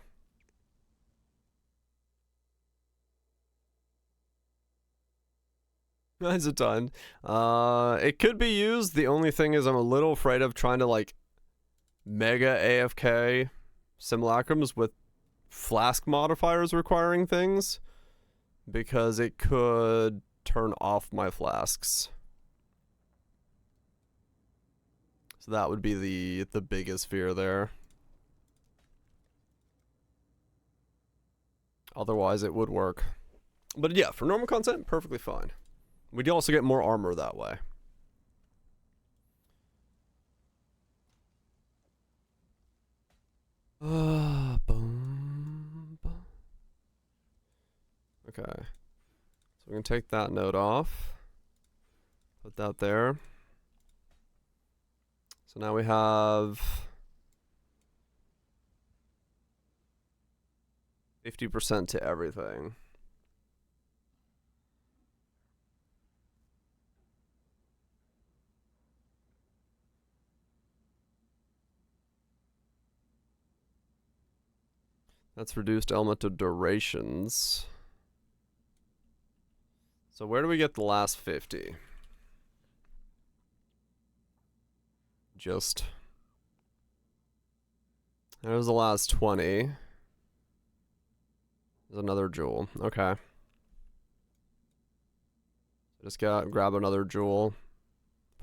That's a ton. It could be used. The only thing is I'm a little afraid of trying to like mega AFK simulacrums with flask modifiers requiring things, because it could turn off my flasks. So that would be the biggest fear there. Otherwise it would work. But yeah, for normal content, perfectly fine. We do also get more armor that way. Okay. So we can take that node off. Put that there. So now we have 50% to everything. That's reduced element of durations. So where do we get the last 50? Just... There's the last 20. There's another jewel. Okay. Just grab another jewel.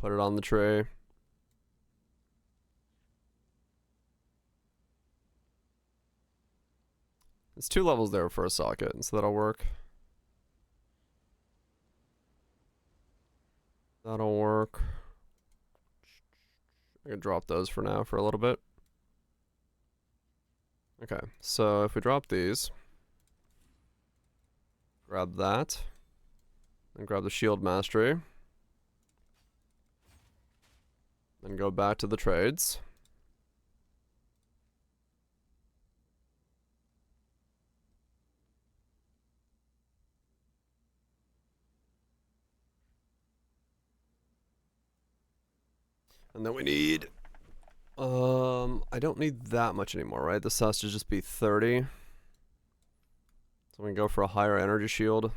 Put it on the tray. It's 2 levels there for a socket, so that'll work. That'll work. I can drop those for now for a little bit. Okay, so if we drop these, grab that, and grab the shield mastery, then go back to the trades. And then we need, I don't need that much anymore, right? This has to just be 30. So we can go for a higher energy shield.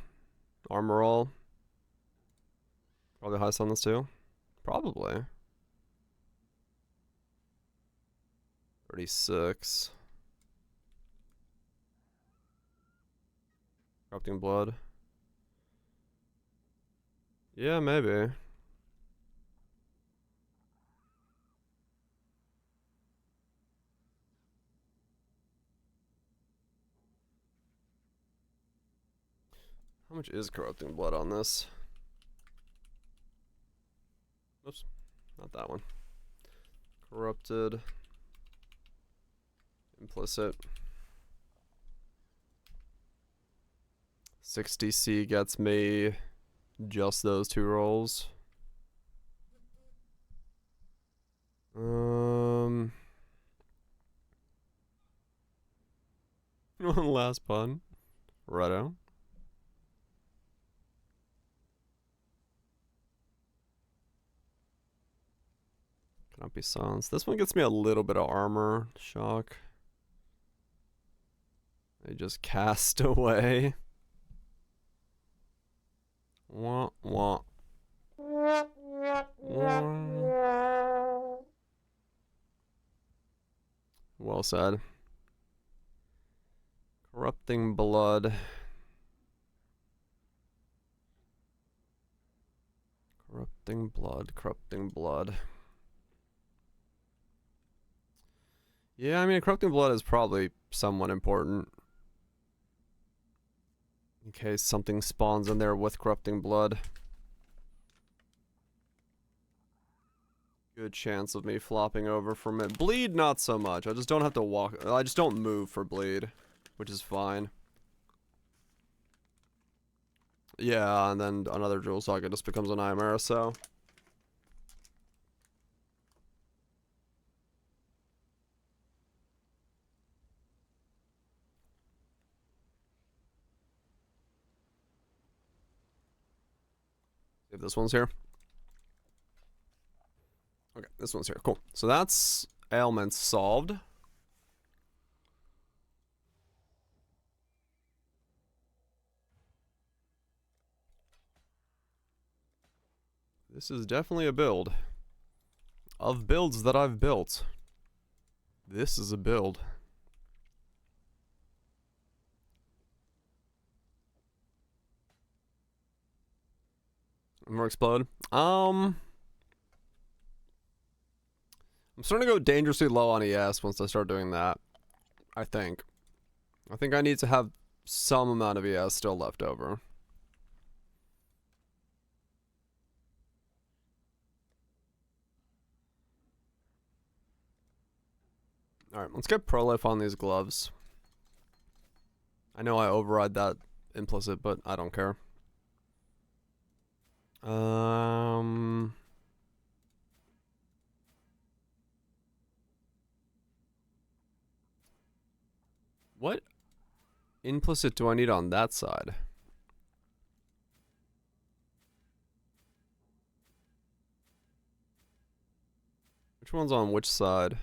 Armor roll. Probably highest on this too. Probably. 36. Corrupting blood. Yeah, maybe. How much is corrupting blood on this? Oops, not that one. Corrupted. Implicit. 60C gets me just those 2 rolls. One last pun. Righto. Cannot be silenced. This one gets me a little bit of armor. Shock. They just cast away. Wah, wah. Wah. Well said. Corrupting blood. Corrupting blood. Corrupting blood. Yeah, I mean, corrupting blood is probably somewhat important. In case something spawns in there with corrupting blood. Good chance of me flopping over from it. Bleed, not so much. I just don't have to walk. I just don't move for bleed, which is fine. Yeah, and then another jewel socket just becomes a nightmare, so. If this one's here. Okay, this one's here. Cool. So that's ailments solved. This is definitely a build. Of builds that I've built, this is a build. More explode. I'm starting to go dangerously low on ES once I start doing that. I think I need to have some amount of ES still left over. Alright, let's get pro life on these gloves. I know I override that implicit, but I don't care. What implicit do I need on that side? Which one's on which side?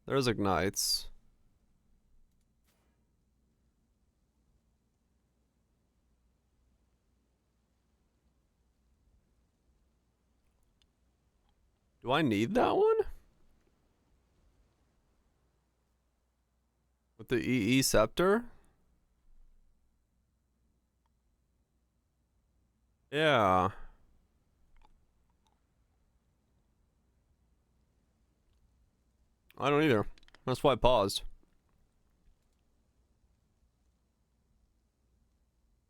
There's ignites. Do I need that one? With the EE scepter? Yeah. I don't either. That's why I paused.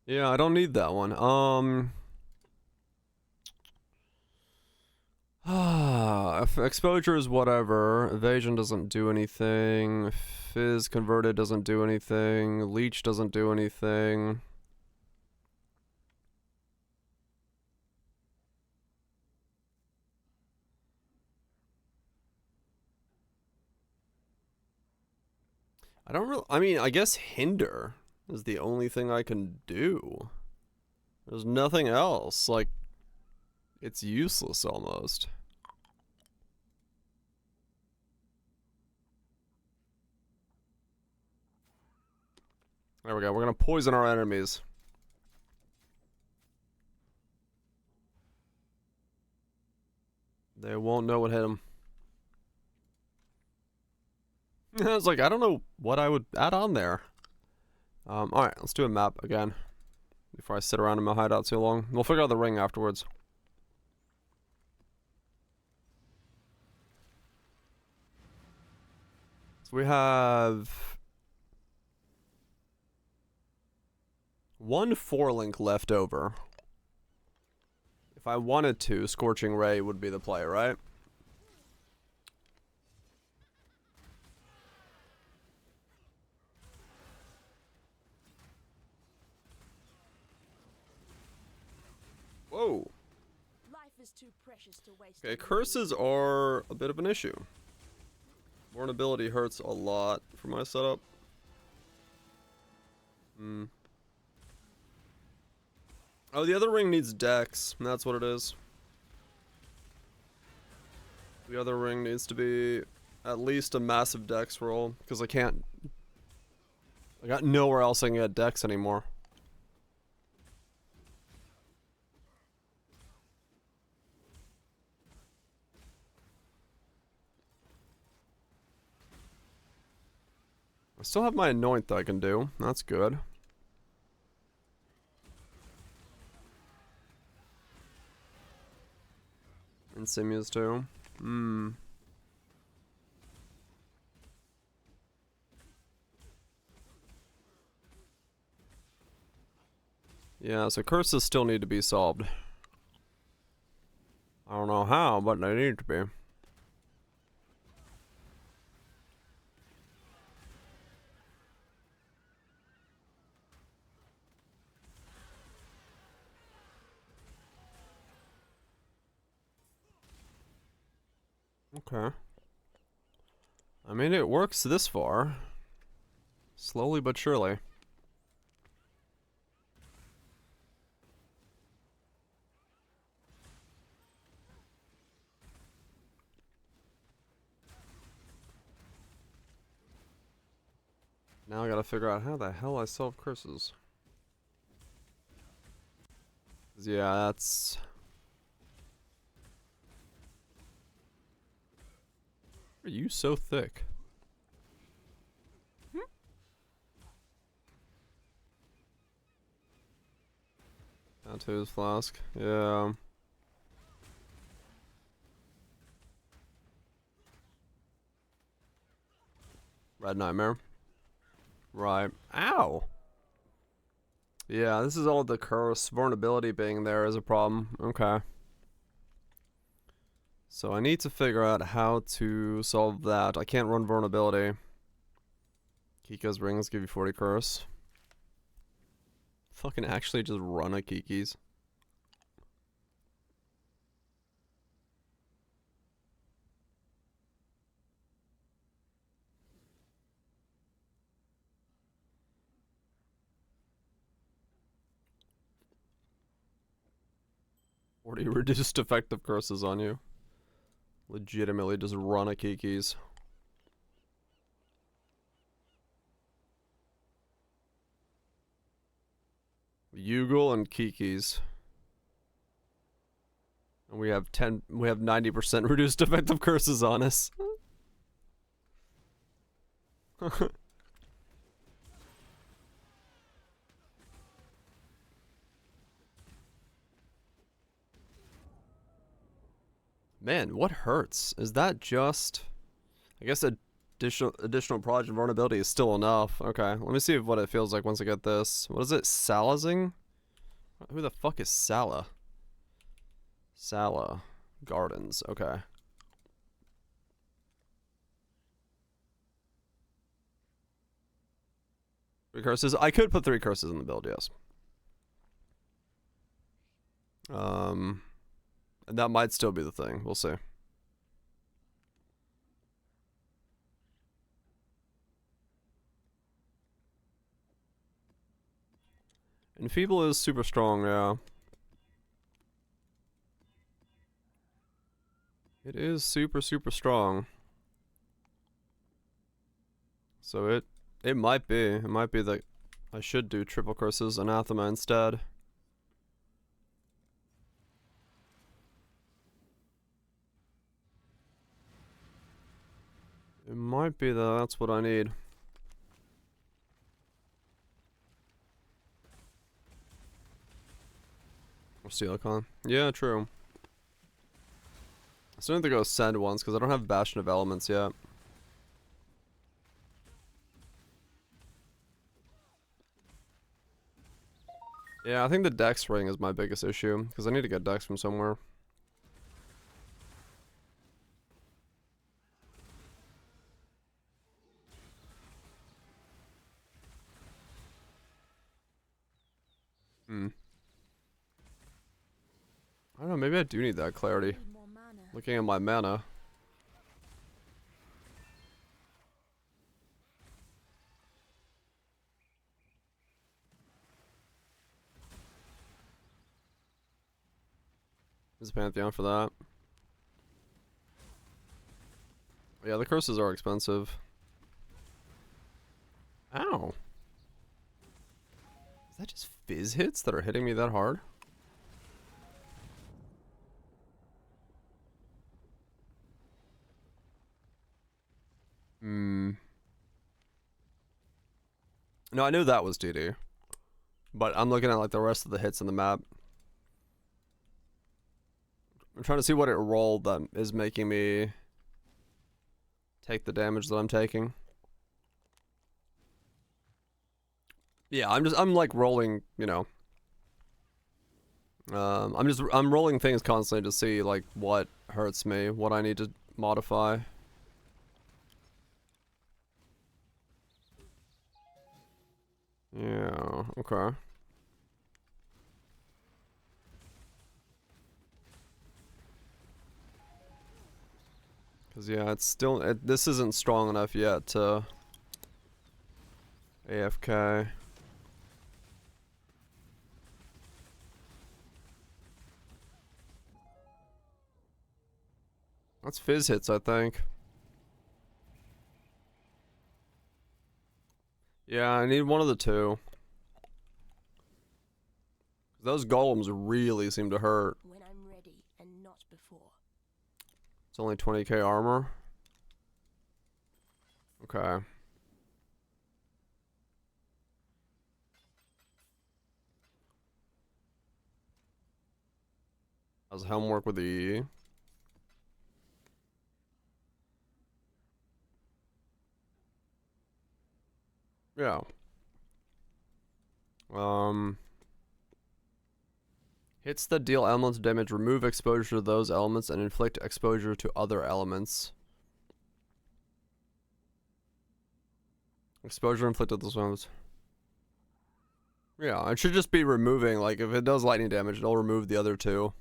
Yeah, I don't need that one. Exposure is whatever. Evasion doesn't do anything. Fizz converted doesn't do anything. Leech doesn't do anything. I don't really. I mean, I guess hinder is the only thing I can do. There's nothing else. Like, it's useless almost. There we go. We're gonna poison our enemies. They won't know what hit them. I was like, I don't know what I would add on there. Alright, let's do a map again. Before I sit around in my hideout too long. We'll figure out the ring afterwards. So we have 1 4-link left over. If I wanted to, Scorching Ray would be the play, right? too precious to waste. Okay, on curses are a bit of an issue. Vulnerability hurts a lot for my setup. Oh, the other ring needs dex, and that's what it is. The other ring needs to be at least a massive dex roll, because I got nowhere else I can get dex anymore. I still have my anoint that I can do. That's good. And Simu's too. Yeah, so curses still need to be solved. I don't know how, but they need to be. Okay. I mean, it works this far. Slowly but surely. Now I gotta figure out how the hell I solve curses. 'Cause yeah, that's... Why are you so thick? Tattoos flask. Yeah. Red Nightmare. Right. Ow! Yeah, this is all the curse. Vulnerability being there is a problem. Okay. So I need to figure out how to solve that. I can't run vulnerability. Kika's rings give you 40 curse. Fucking actually just run a Kiki's. Or you reduced effective curses on you. Legitimately just run a Kiki's. Yugal and Kiki's. And we have 90% reduced effective curses on us. Man, what hurts? Is that just... I guess additional prodigy vulnerability is still enough. Okay, let me see what it feels like once I get this. What is it? Salazing? Who the fuck is Sala? Sala. Gardens. Okay. 3 curses? I could put 3 curses in the build, yes. And that might still be the thing. We'll see. Enfeeble is super strong, yeah. It is super, super strong. So it might be. It might be that I should do triple curses anathema instead. It might be that that's what I need. Or Steelicon. Yeah, true. I still need to go send once because I don't have Bastion of Elements yet. Yeah, I think the Dex ring is my biggest issue because I need to get Dex from somewhere. I don't know, know, maybe I do need that clarity. Need more mana. Looking at my mana. There's a Pantheon for that. Yeah, the curses are expensive. Ow. Is that just fizz hits that are hitting me that hard? Hmm. No, I knew that was DD. But I'm looking at like the rest of the hits in the map. I'm trying to see what it rolled that is making me take the damage that I'm taking. Yeah, I'm like rolling, you know. I'm rolling things constantly to see like what hurts me, what I need to modify. Yeah, okay. Cause yeah, it's still this isn't strong enough yet to AFK. That's fizz hits, I think. Yeah, I need one of the two. Those golems really seem to hurt. When I'm ready and not before. It's only 20k armor. Okay. How's Helm work with the E? Yeah. Hits that deal elements damage, remove exposure to those elements, and inflict exposure to other elements. Exposure inflicted those elements. Yeah, it should just be removing, like, if it does lightning damage, it'll remove the other two.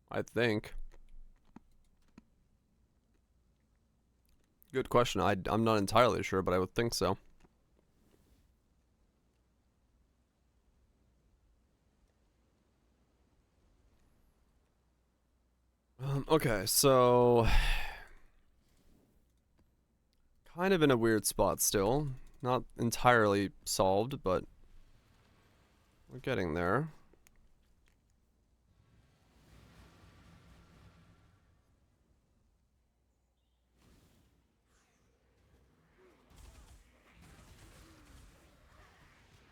I think. Good question. I'm not entirely sure, but I would think so. Okay, so kind of in a weird spot still. Not entirely solved, but we're getting there.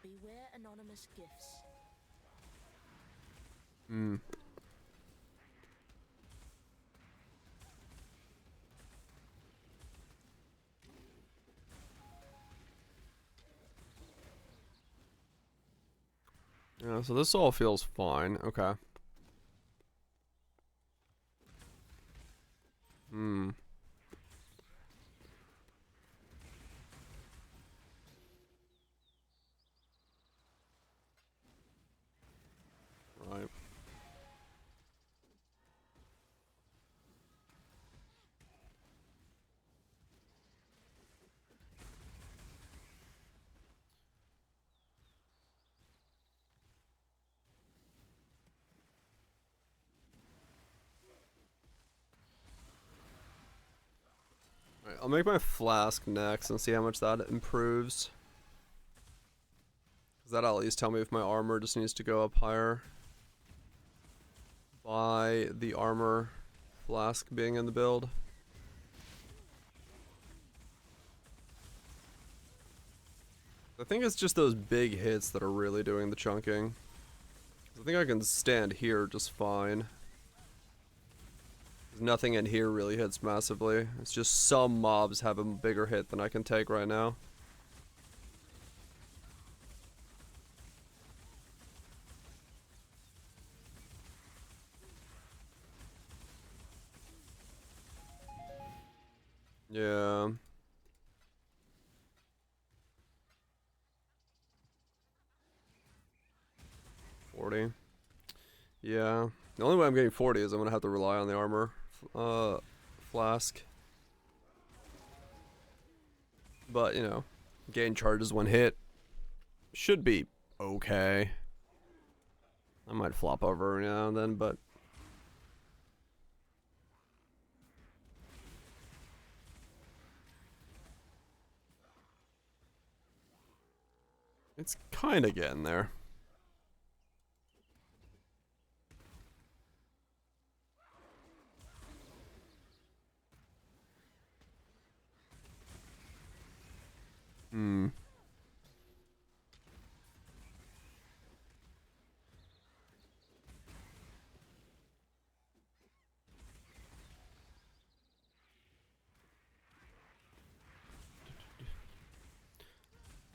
Beware anonymous gifts. Hmm. Yeah, so this all feels fine. Okay. Hmm. Right. Alright, I'll make my flask next and see how much that improves. Cause that'll at least tell me if my armor just needs to go up higher. By the armor flask being in the build. I think it's just those big hits that are really doing the chunking. I think I can stand here just fine. Nothing in here really hits massively. It's just some mobs have a bigger hit than I can take right now. Yeah. 40. Yeah. The only way I'm getting 40 is I'm gonna have to rely on the armor flask. But, you know, gain charges when hit should be okay. I might flop over now and then, but it's kind of getting there. Hmm.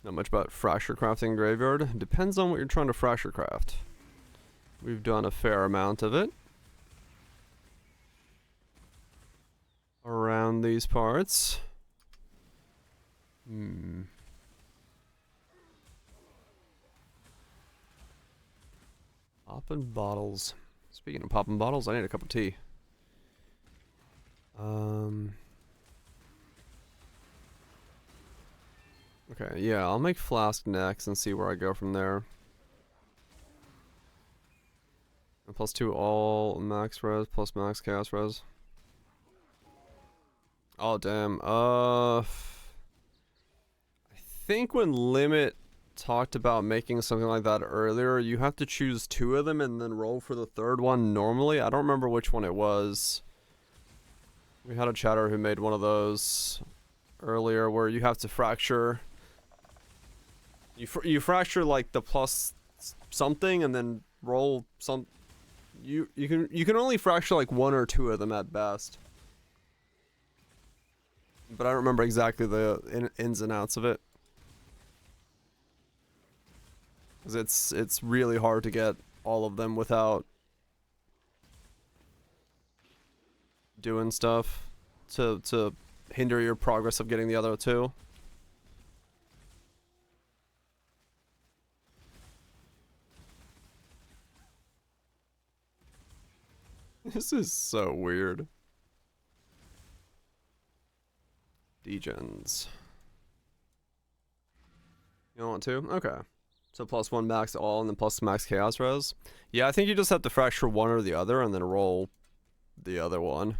Not much about fracture crafting graveyard. Depends on what you're trying to fracture craft. We've done a fair amount of it around these parts. Hmm. Popping bottles. Speaking of popping bottles, I need a cup of tea. Okay, yeah, I'll make flask next and see where I go from there. And +2 all max res plus max chaos res. Oh damn. I think when Limit talked about making something like that earlier, you have to choose 2 of them and then roll for the 3rd one normally. I don't remember which one it was. We had a chatter who made one of those earlier where you have to fracture. You fracture like the plus something and then roll some. You can only fracture like 1 or 2 of them at best. But I don't remember exactly the ins and outs of it. Because it's really hard to get all of them without doing stuff to hinder your progress of getting the other 2. This is so weird. Degens. You don't want to? Okay. So +1 max all and then plus max chaos res. Yeah, I think you just have to fracture one or the other and then roll the other one.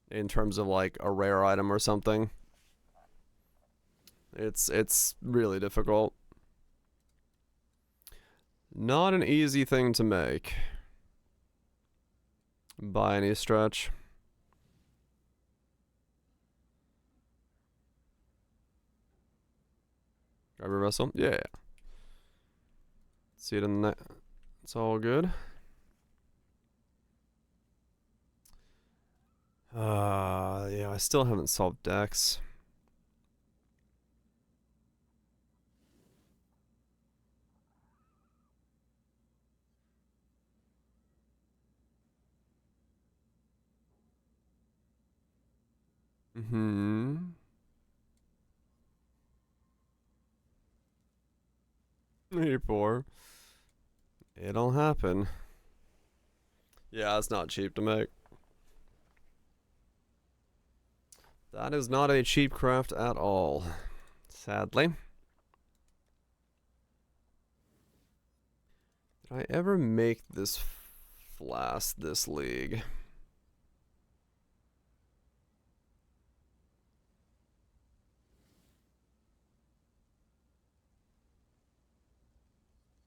In terms of like a rare item or something. It's really difficult. Not an easy thing to make. By any stretch. Driver vessel? Yeah. See it in the net. It's all good. Yeah, I still haven't solved Dex. You're poor. It'll happen. Yeah, it's not cheap to make. That is not a cheap craft at all, sadly. Did I ever make this flask this league?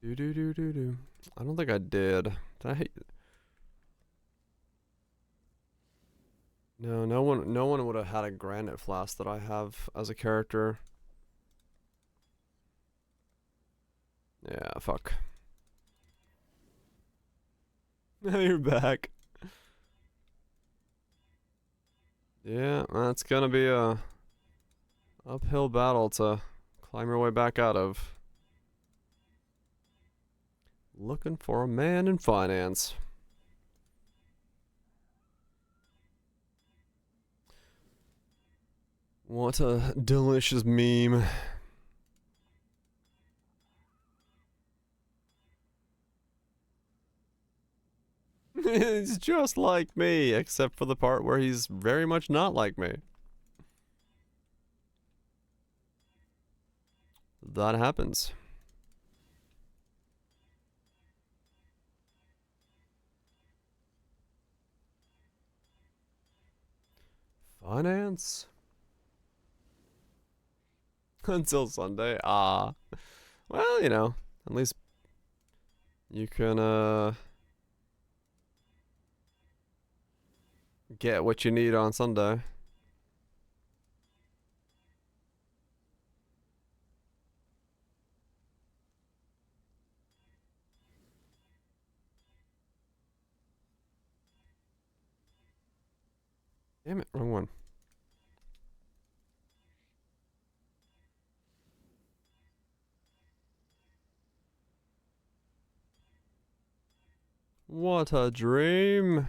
I don't think I did. Did I? No, no one would have had a granite flask that I have as a character. Yeah, fuck. Now you're back. Yeah, that's gonna be a uphill battle to climb your way back out of. Looking for a man in finance. What a delicious meme. He's just like me, except for the part where he's very much not like me. That happens. Finance. Until Sunday. Ah. Well, you know, at least you can get what you need on Sunday. Damn it, wrong one. What a dream.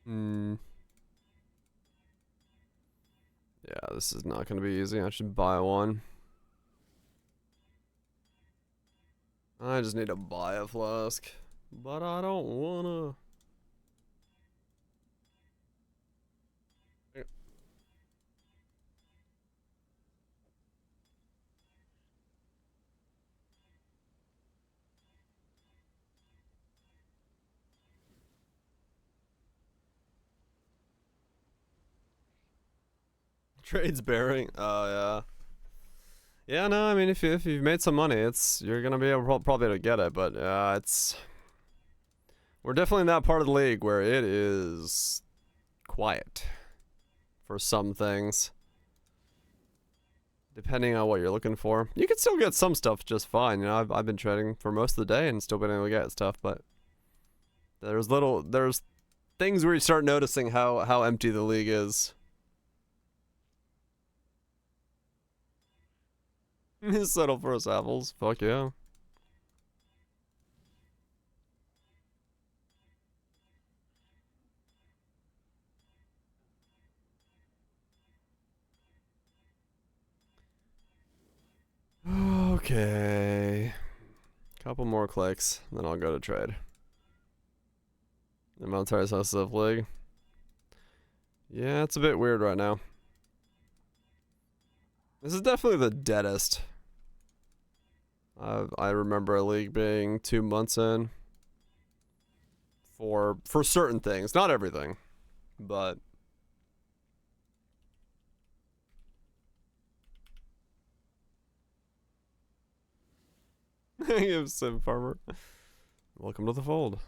Hmm. Yeah, this is not going to be easy. I should buy one. I just need to buy a flask. But I don't wanna. Trades bearing. Oh yeah. Yeah, no, I mean if you've made some money, you're gonna be able probably to get it, but we're definitely in that part of the league where it is quiet for some things. Depending on what you're looking for. You can still get some stuff just fine. You know, I've been trading for most of the day and still been able to get stuff, but there's things where you start noticing how empty the league is. Settle for us apples. Fuck yeah. Okay. Couple more clicks, then I'll go to trade. The military sensitive league. Yeah, it's a bit weird right now. This is definitely the deadest. I remember a league being 2 months in. For certain things, not everything, but give Sim Farmer. Welcome to the fold.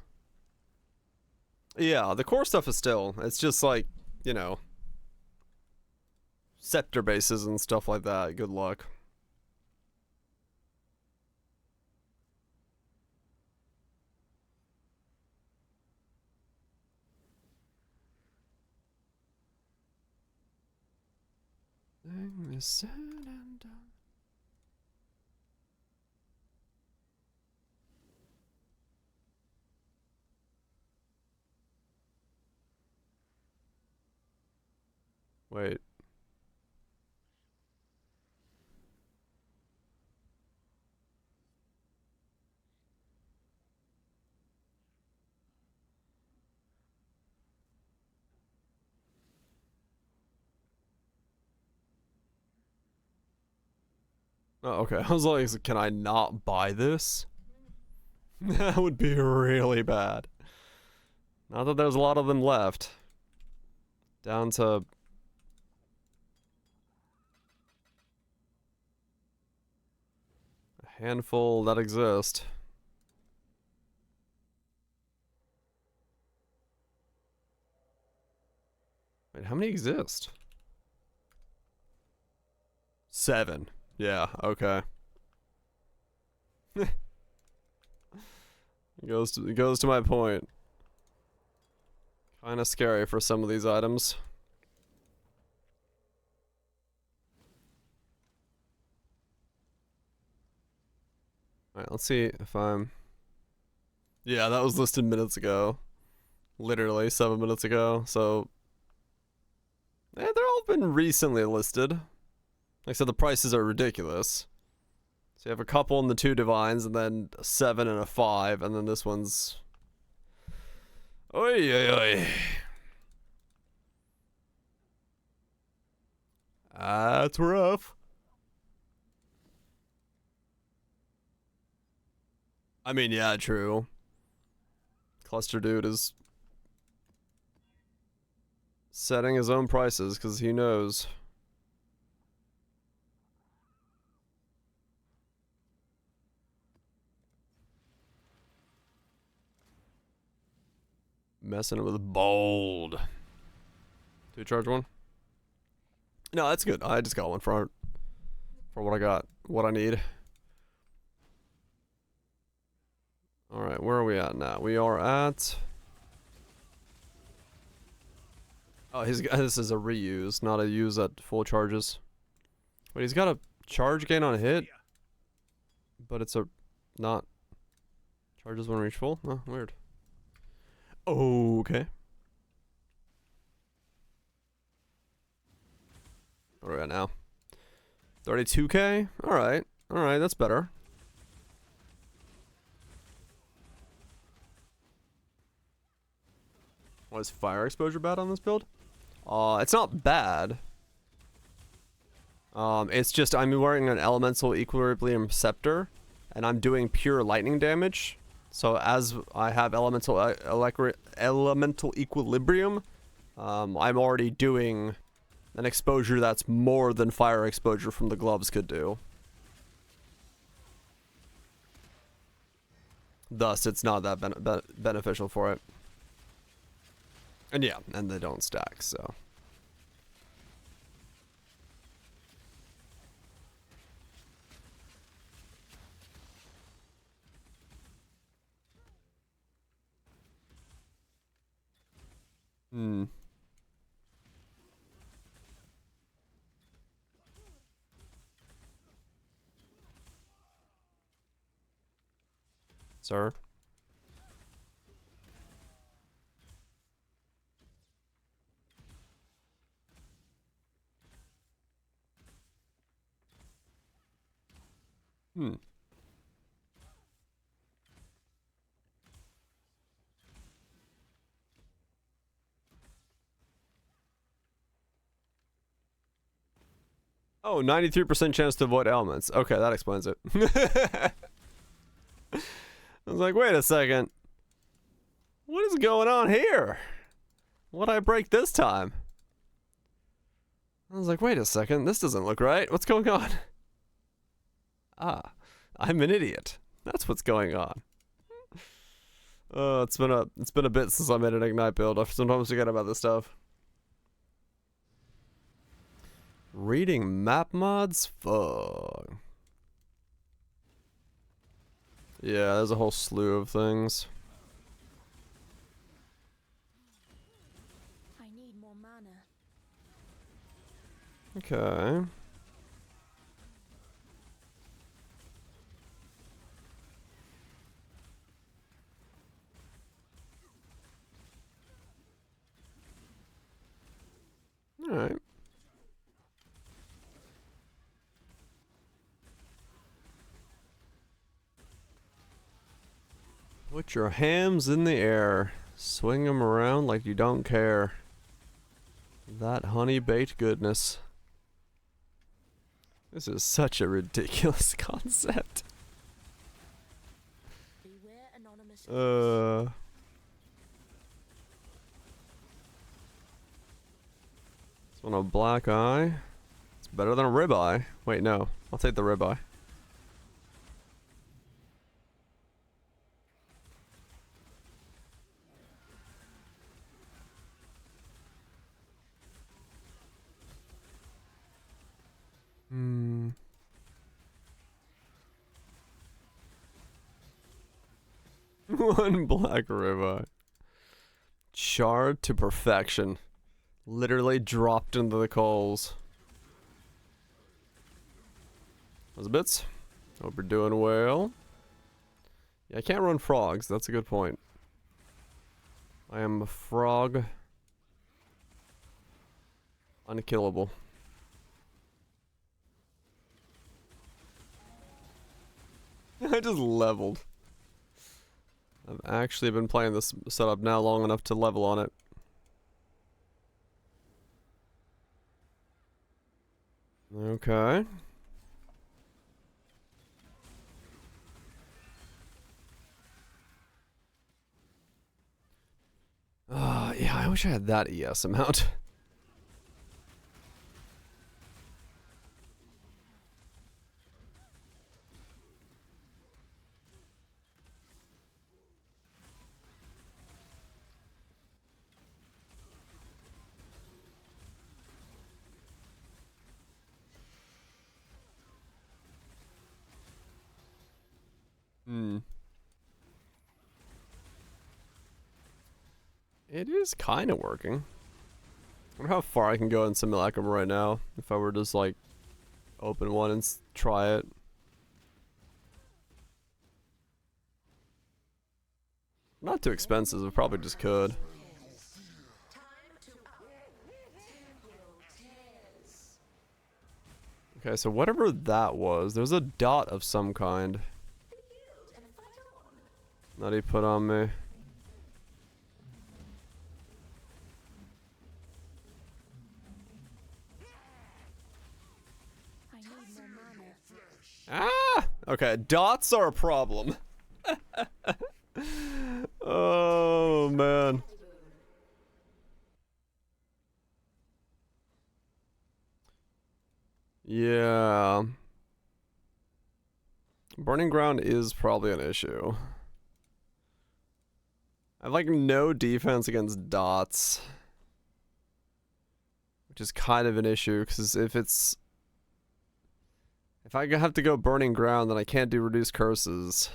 Yeah, the core stuff is still. It's just like, you know, scepter bases and stuff like that. Good luck. Thing is said and done. Wait. Oh, okay. I was like, can I not buy this? That would be really bad. Not that there's a lot of them left. Down to a handful that exist. Wait, how many exist? 7. Yeah, okay. It goes to my point. Kind of scary for some of these items. Alright, let's see if I'm... Yeah, that was listed minutes ago. Literally 7 minutes ago. So, yeah, they're all been recently listed. Like I said, the prices are ridiculous. So you have a couple in the 2 divines, and then a 7 and a 5, and then this one's... Oy, oy, oy. That's rough. I mean, yeah, true. Cluster Dude is setting his own prices because he knows. Messing with bold. 2 charge 1? No, that's good. I just got one for what I got, what I need. All right, where are we at now? We are at... Oh, this is a reuse, not a use at full charges. Wait, he's got a charge gain on a hit, but it's a not charges when reach full? Oh, weird. Okay. What are we at now? 32k? Alright. Alright, that's better. Was fire exposure bad on this build? It's not bad. It's just I'm wearing an elemental equilibrium scepter, and I'm doing pure lightning damage. So as I have elemental equilibrium, I'm already doing an exposure that's more than fire exposure from the gloves could do. Thus, it's not that beneficial for it. And yeah, and they don't stack, so. Hmm. Sir? Hmm. Oh, 93% chance to avoid elements. Okay, that explains it. I was like, wait a second. What is going on here? What'd I break this time? I was like, wait a second. This doesn't look right. What's going on? Ah, I'm an idiot. That's what's going on. It's been a bit since I made an Ignite build. I sometimes forget about this stuff. Reading map mods? Fuck. Yeah, there's a whole slew of things. I need more mana. Okay. Alright. Put your hams in the air. Swing them around like you don't care. That honey baked goodness. This is such a ridiculous concept. Beware anonymous. This one a black eye. It's better than a ribeye. Wait, no. I'll take the ribeye. Hmm. One black ribeye. Charred to perfection. Literally dropped into the coals. Those bits. Hope you're doing well. Yeah, I can't run frogs. That's a good point. I am a frog. Unkillable. I just leveled. I've actually been playing this setup now long enough to level on it. Okay. Yeah, I wish I had that ES amount. It is kind of working. I wonder how far I can go in Simulacrum right now. If I were to just like open one and try it. Not too expensive. I probably just could. Okay, so whatever that was, there's a dot of some kind that he put on me. Ah! Okay, dots are a problem. Oh, man. Yeah. Burning ground is probably an issue. I have like no defense against dots. Which is kind of an issue, because if I have to go burning ground, then I can't do reduce curses.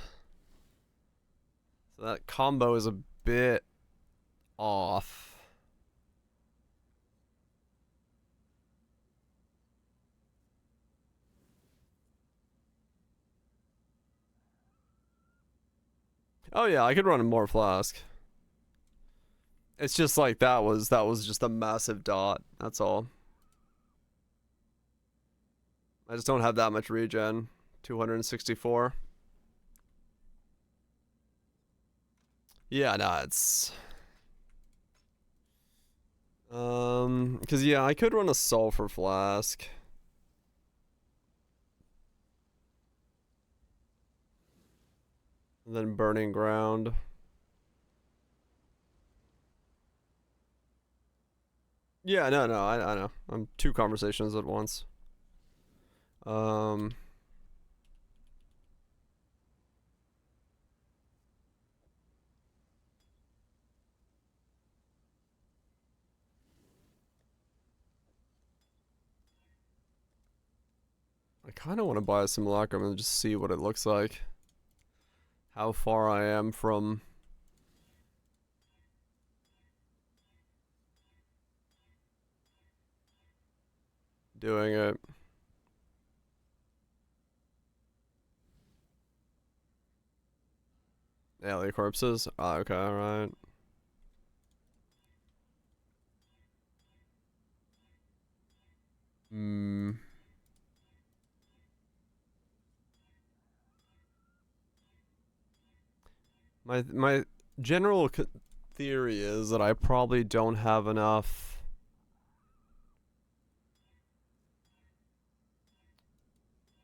So that combo is a bit off. Oh yeah, I could run a more flask. It's just like that was just a massive dot. That's all. I just don't have that much regen. 264. Yeah, no, it's because yeah, I could run a sulfur flask. And then burning ground. Yeah, no, I know. I'm two conversations at once. I kind of want to buy a simulacrum and just see what it looks like. How far I am from doing it. Alien corpses? Ah, okay, alright. My general theory is that I probably don't have enough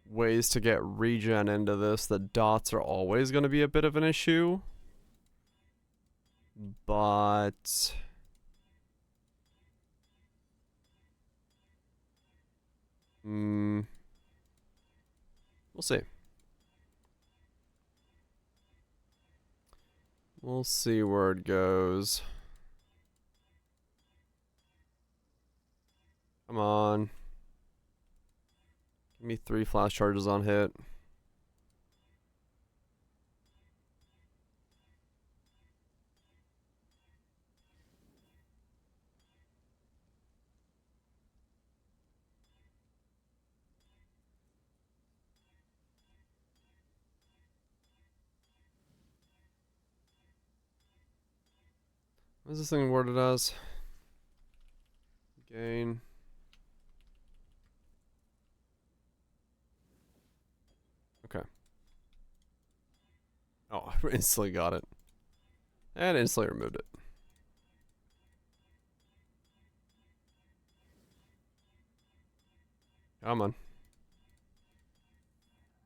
ways to get regen into this. The dots are always going to be a bit of an issue. But we'll see. We'll see where it goes. Come on. Give me 3 flash charges on hit. What's this thing worded as? Gain. Okay. Oh, I instantly got it. And instantly removed it. Come on.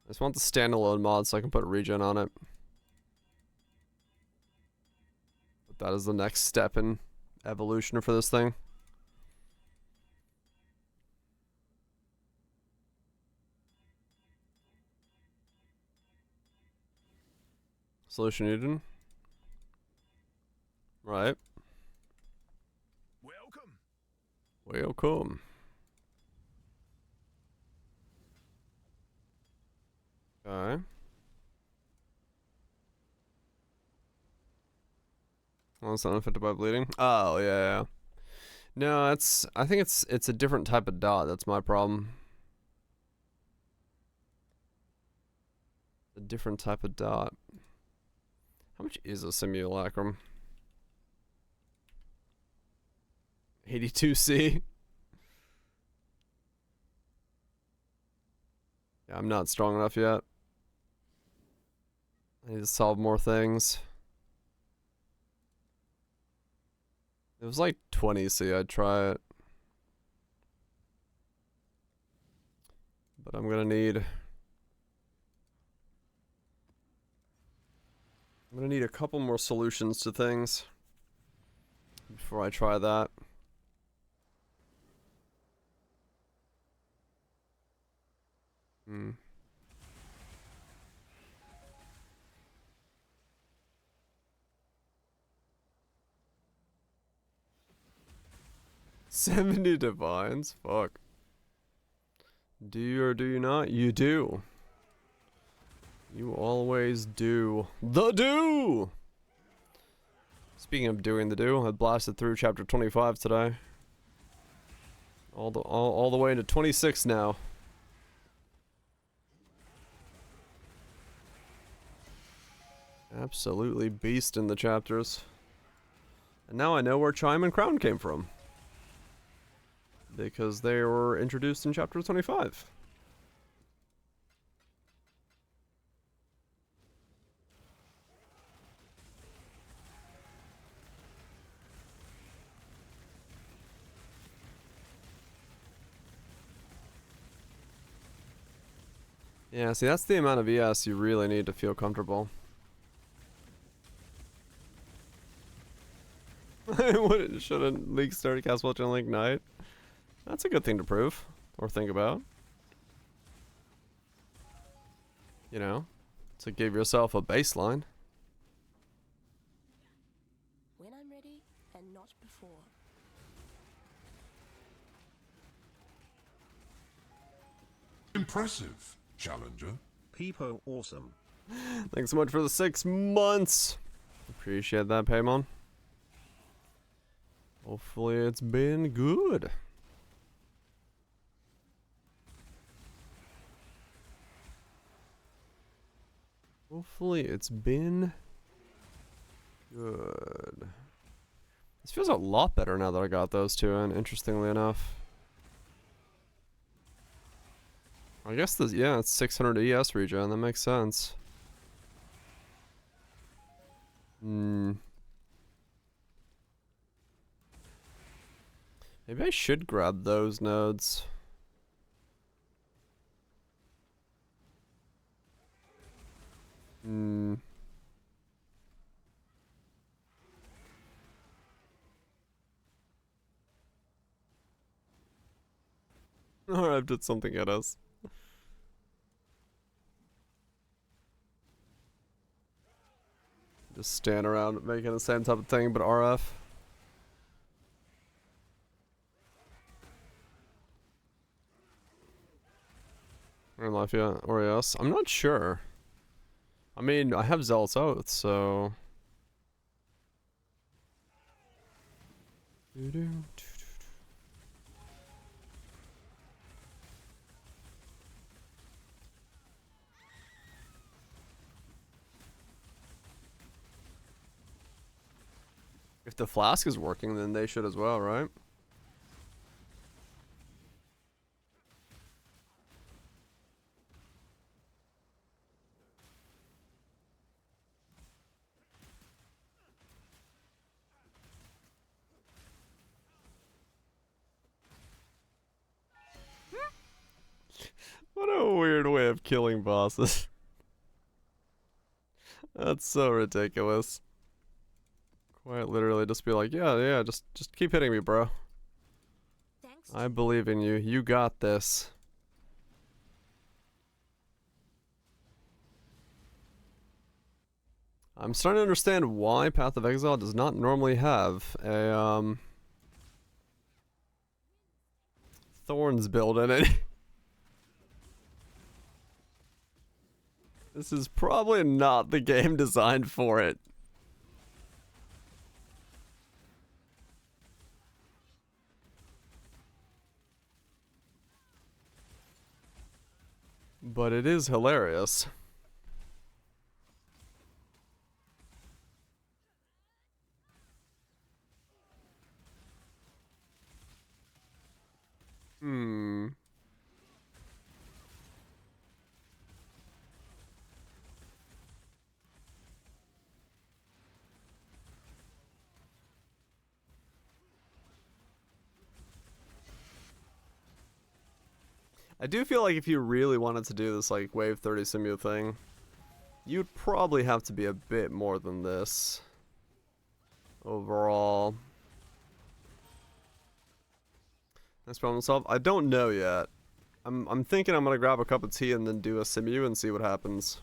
I just want the standalone mod so I can put regen on it. But that is the next step in evolution for this thing. Solution needed. Right. Welcome. Welcome. Okay. Oh, it's not affected by bleeding. Oh yeah. No, I think it's a different type of dot. That's my problem. A different type of dot. How much is a simulacrum? 82C. Yeah, I'm not strong enough yet. I need to solve more things. It was like 20C, I'd try it. But I'm gonna need a couple more solutions to things before I try that. Hmm. 70 divines? Fuck. Do you or do you not? You do. You always do. The do! Speaking of doing the do, I blasted through chapter 25 today. All the way into 26 now. Absolutely beast in the chapters. And now I know where Chime and Crown came from. Because they were introduced in chapter 25. Yeah, see, that's the amount of ES you really need to feel comfortable. Shouldn't League start cast watch on Link Night? That's a good thing to prove. Or think about. You know, to give yourself a baseline. When I'm ready, and not before. Impressive, challenger. Peepo awesome. Thanks so much for the 6 months. Appreciate that, Paymon. Hopefully it's been good. Hopefully it's been good. This feels a lot better now that I got those two in, interestingly enough. I guess this, yeah, it's 600 ES regen, that makes sense. Maybe I should grab those nodes. Alright, did something at us. Just stand around making the same type of thing, but RF. Or Lafayette, or yes. I'm not sure. I mean, I have Zealot's Oath, so... If the flask is working, then they should as well, right? What a weird way of killing bosses. That's so ridiculous. Quite literally just be like, yeah, just keep hitting me, bro. Thanks. I believe in you. You got this. I'm starting to understand why Path of Exile does not normally have a Thorns build in it. This is probably not the game designed for it. But it is hilarious. Hmm. I do feel like if you really wanted to do this like Wave 30 Simu thing, you'd probably have to be a bit more than this. Overall. Next problem solved? I don't know yet. I'm thinking I'm gonna grab a cup of tea and then do a Simu and see what happens.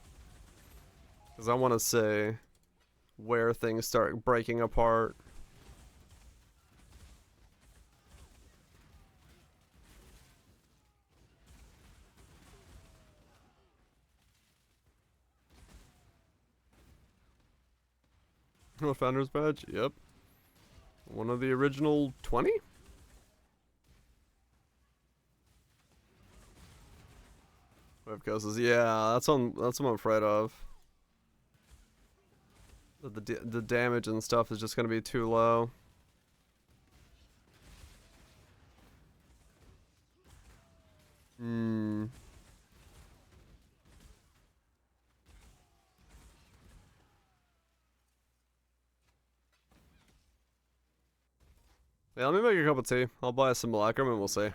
Cause I wanna say where things start breaking apart. Oh, Founder's Badge? Yep. One of the original 20? Wave Coasters, yeah, that's what I'm afraid of. The damage and stuff is just gonna be too low. Hmm. Yeah, let me make a cup of tea. I'll buy some Malacrum and we'll see.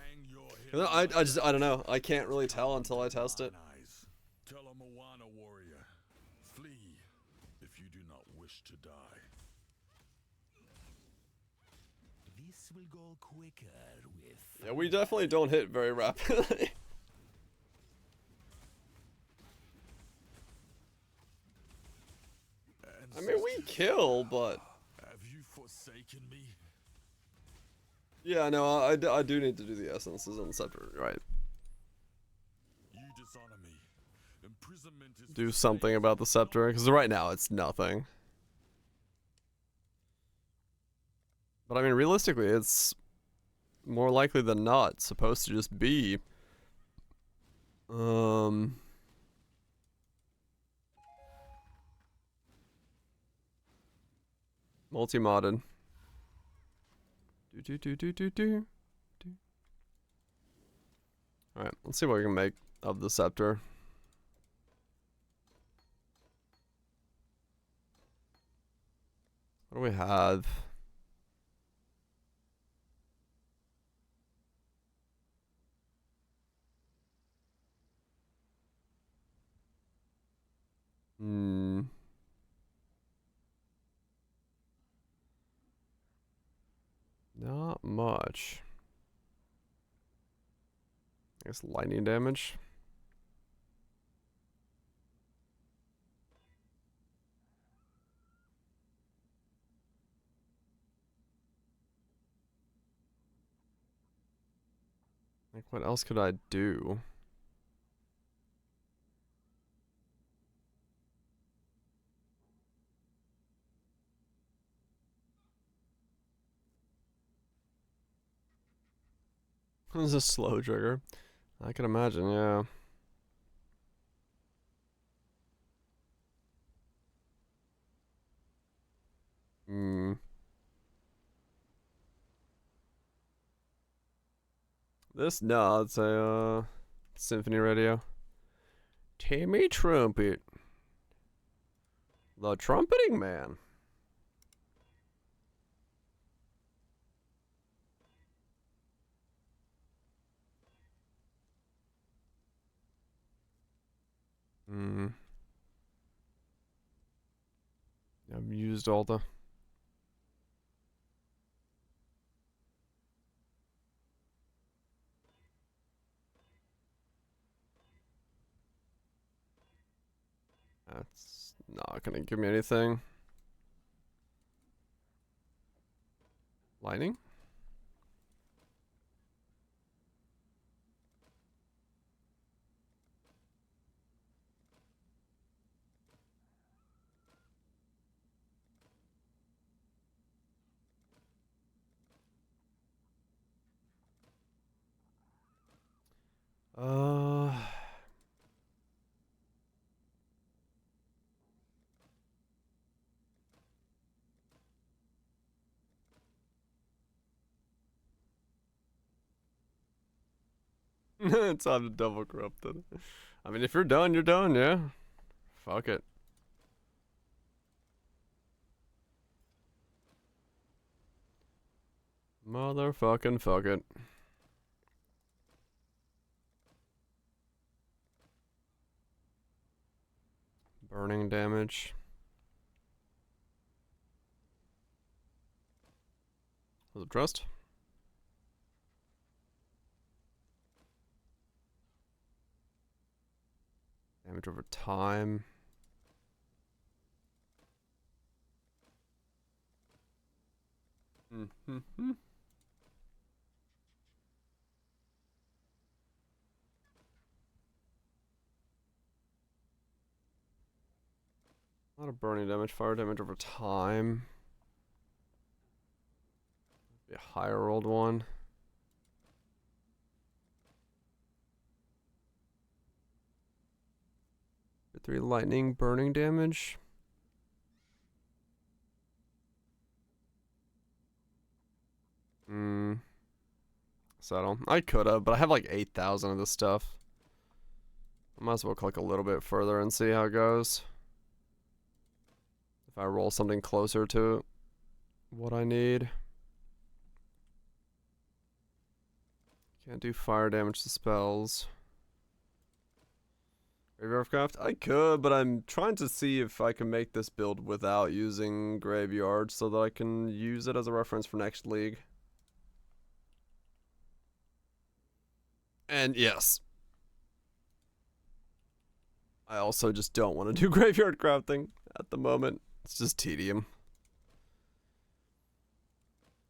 I don't know. I can't really tell until I test it. Tell a Moana warrior, flee if you do not wish to die. This will go quicker with. Yeah, we definitely don't hit very rapidly. I mean, we kill, but Have you forsaken me? yeah, no, I do need to do the essences on the scepter, right? You dishonor me. Imprisonment is Do something about the scepter, because right now it's nothing. But I mean, realistically, it's more likely than not supposed to just be multi-modded. Alright, let's see what we can make of the scepter. What do we have? Not much. I guess lightning damage. Like, what else could I do? This is a slow trigger. I can imagine, yeah. This? No, it's a symphony radio. Timmy Trumpet. The trumpeting man. Hmm. I've used all the... That's not gonna give me anything. Lightning? Uh... It's on a double corrupted. I mean, if you're done, you're done, yeah. Fuck it. Motherfucking fuck it. Burning damage. Was it trust? Damage over time. Mm-hmm. A lot of burning damage, fire damage over time. Be a higher rolled one. For 3 lightning burning damage. Settle. I could have, but I have like 8,000 of this stuff. I might as well click a little bit further and see how it goes. If I roll something closer to what I need. Can't do fire damage to spells. Graveyard Craft? I could, but I'm trying to see if I can make this build without using Graveyard so that I can use it as a reference for next league. And yes. I also just don't want to do Graveyard Crafting at the moment. It's just tedium.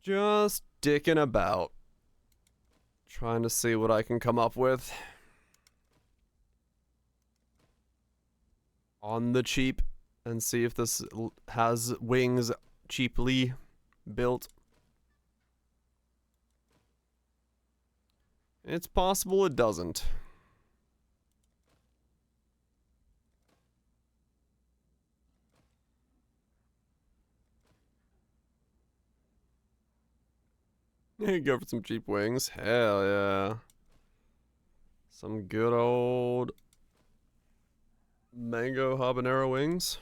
Just dicking about. Trying to see what I can come up with. On the cheap. And see if this has wings cheaply built. It's possible it doesn't. Go for some cheap wings. Hell yeah. Some good old mango habanero wings.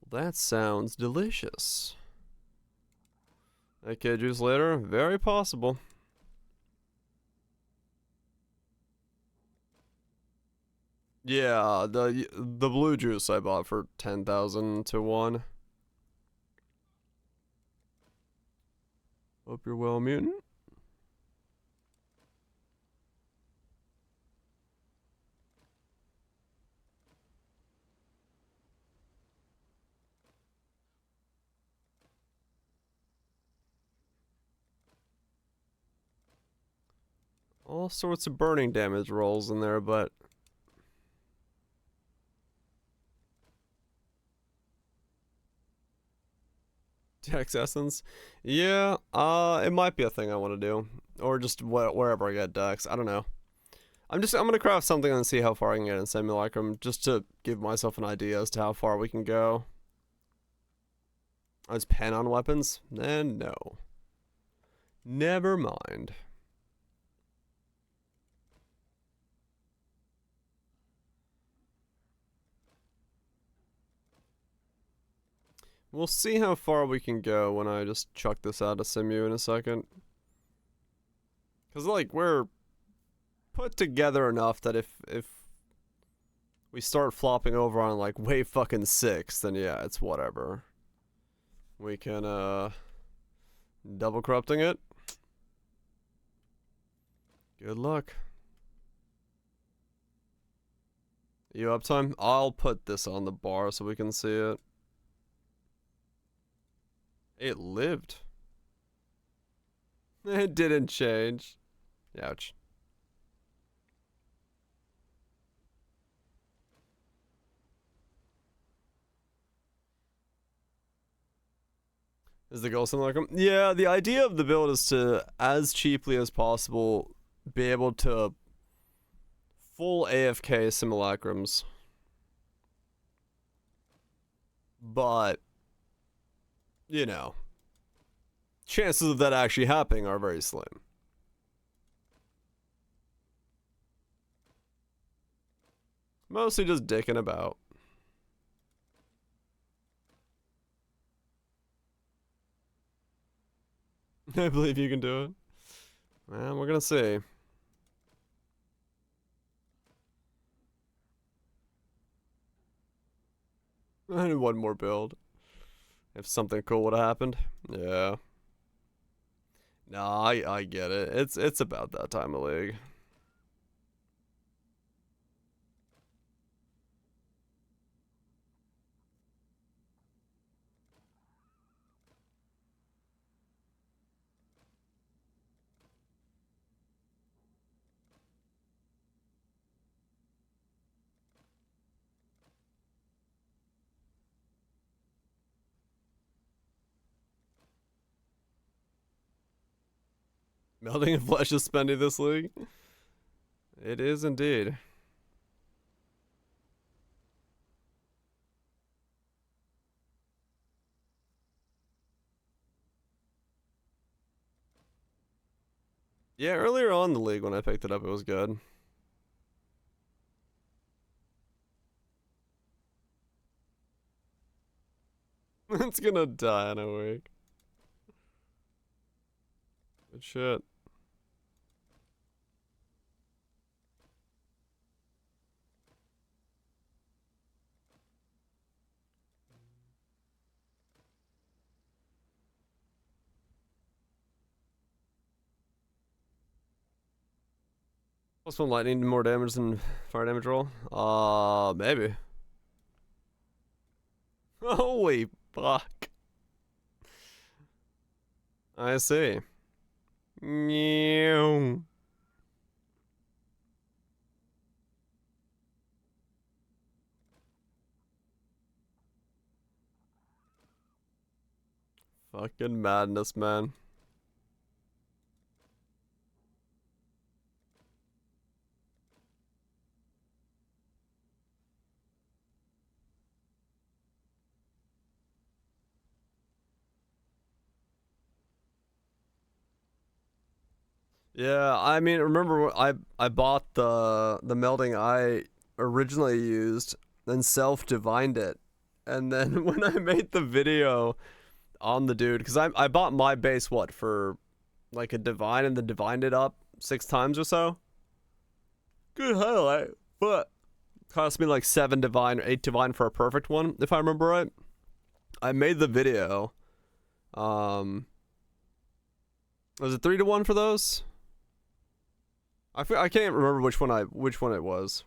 That sounds delicious. Okay, juice later. Very possible. Yeah, the blue juice I bought for 10,000 to 1. Hope you're well, mutant. All sorts of burning damage rolls in there, but Dex Essence? Yeah, it might be a thing I want to do. Or just wherever I get Dex. I don't know. I'm gonna craft something and see how far I can get in Simulacrum, just to give myself an idea as to how far we can go. I just pen on weapons? No. Never mind. We'll see how far we can go when I just chuck this out of Simu in a second. Cause like we're put together enough that if we start flopping over on like wave fucking 6, then yeah, it's whatever. We can double corrupting it. Good luck. You uptime? I'll put this on the bar so we can see it. It lived. It didn't change. Ouch. Is the goal something like them? Yeah, the idea of the build is to, as cheaply as possible, be able to full AFK simulacrums. But, you know, chances of that actually happening are very slim. Mostly just dicking about. I believe you can do it. Well, we're gonna see. I need one more build. If something cool would have happened. Yeah. Nah, I get it. It's about that time of league. Melting of Flesh is spendy this league? It is indeed. Yeah, earlier on in the league when I picked it up, it was good. It's gonna die in a week. Good shit. Plus one lightning more damage than fire damage roll? Maybe. Holy fuck. I see. Meow. Fucking madness, man. Yeah, I mean, remember I bought the melding I originally used, then self-divined it, and then when I made the video on the dude, because I bought my base what for like a divine and then divined it up 6 times or so. Good highlight, but cost me like 7 divine or 8 divine for a perfect one, if I remember right. I made the video. Was it 3-1 for those? I can't remember which one it was.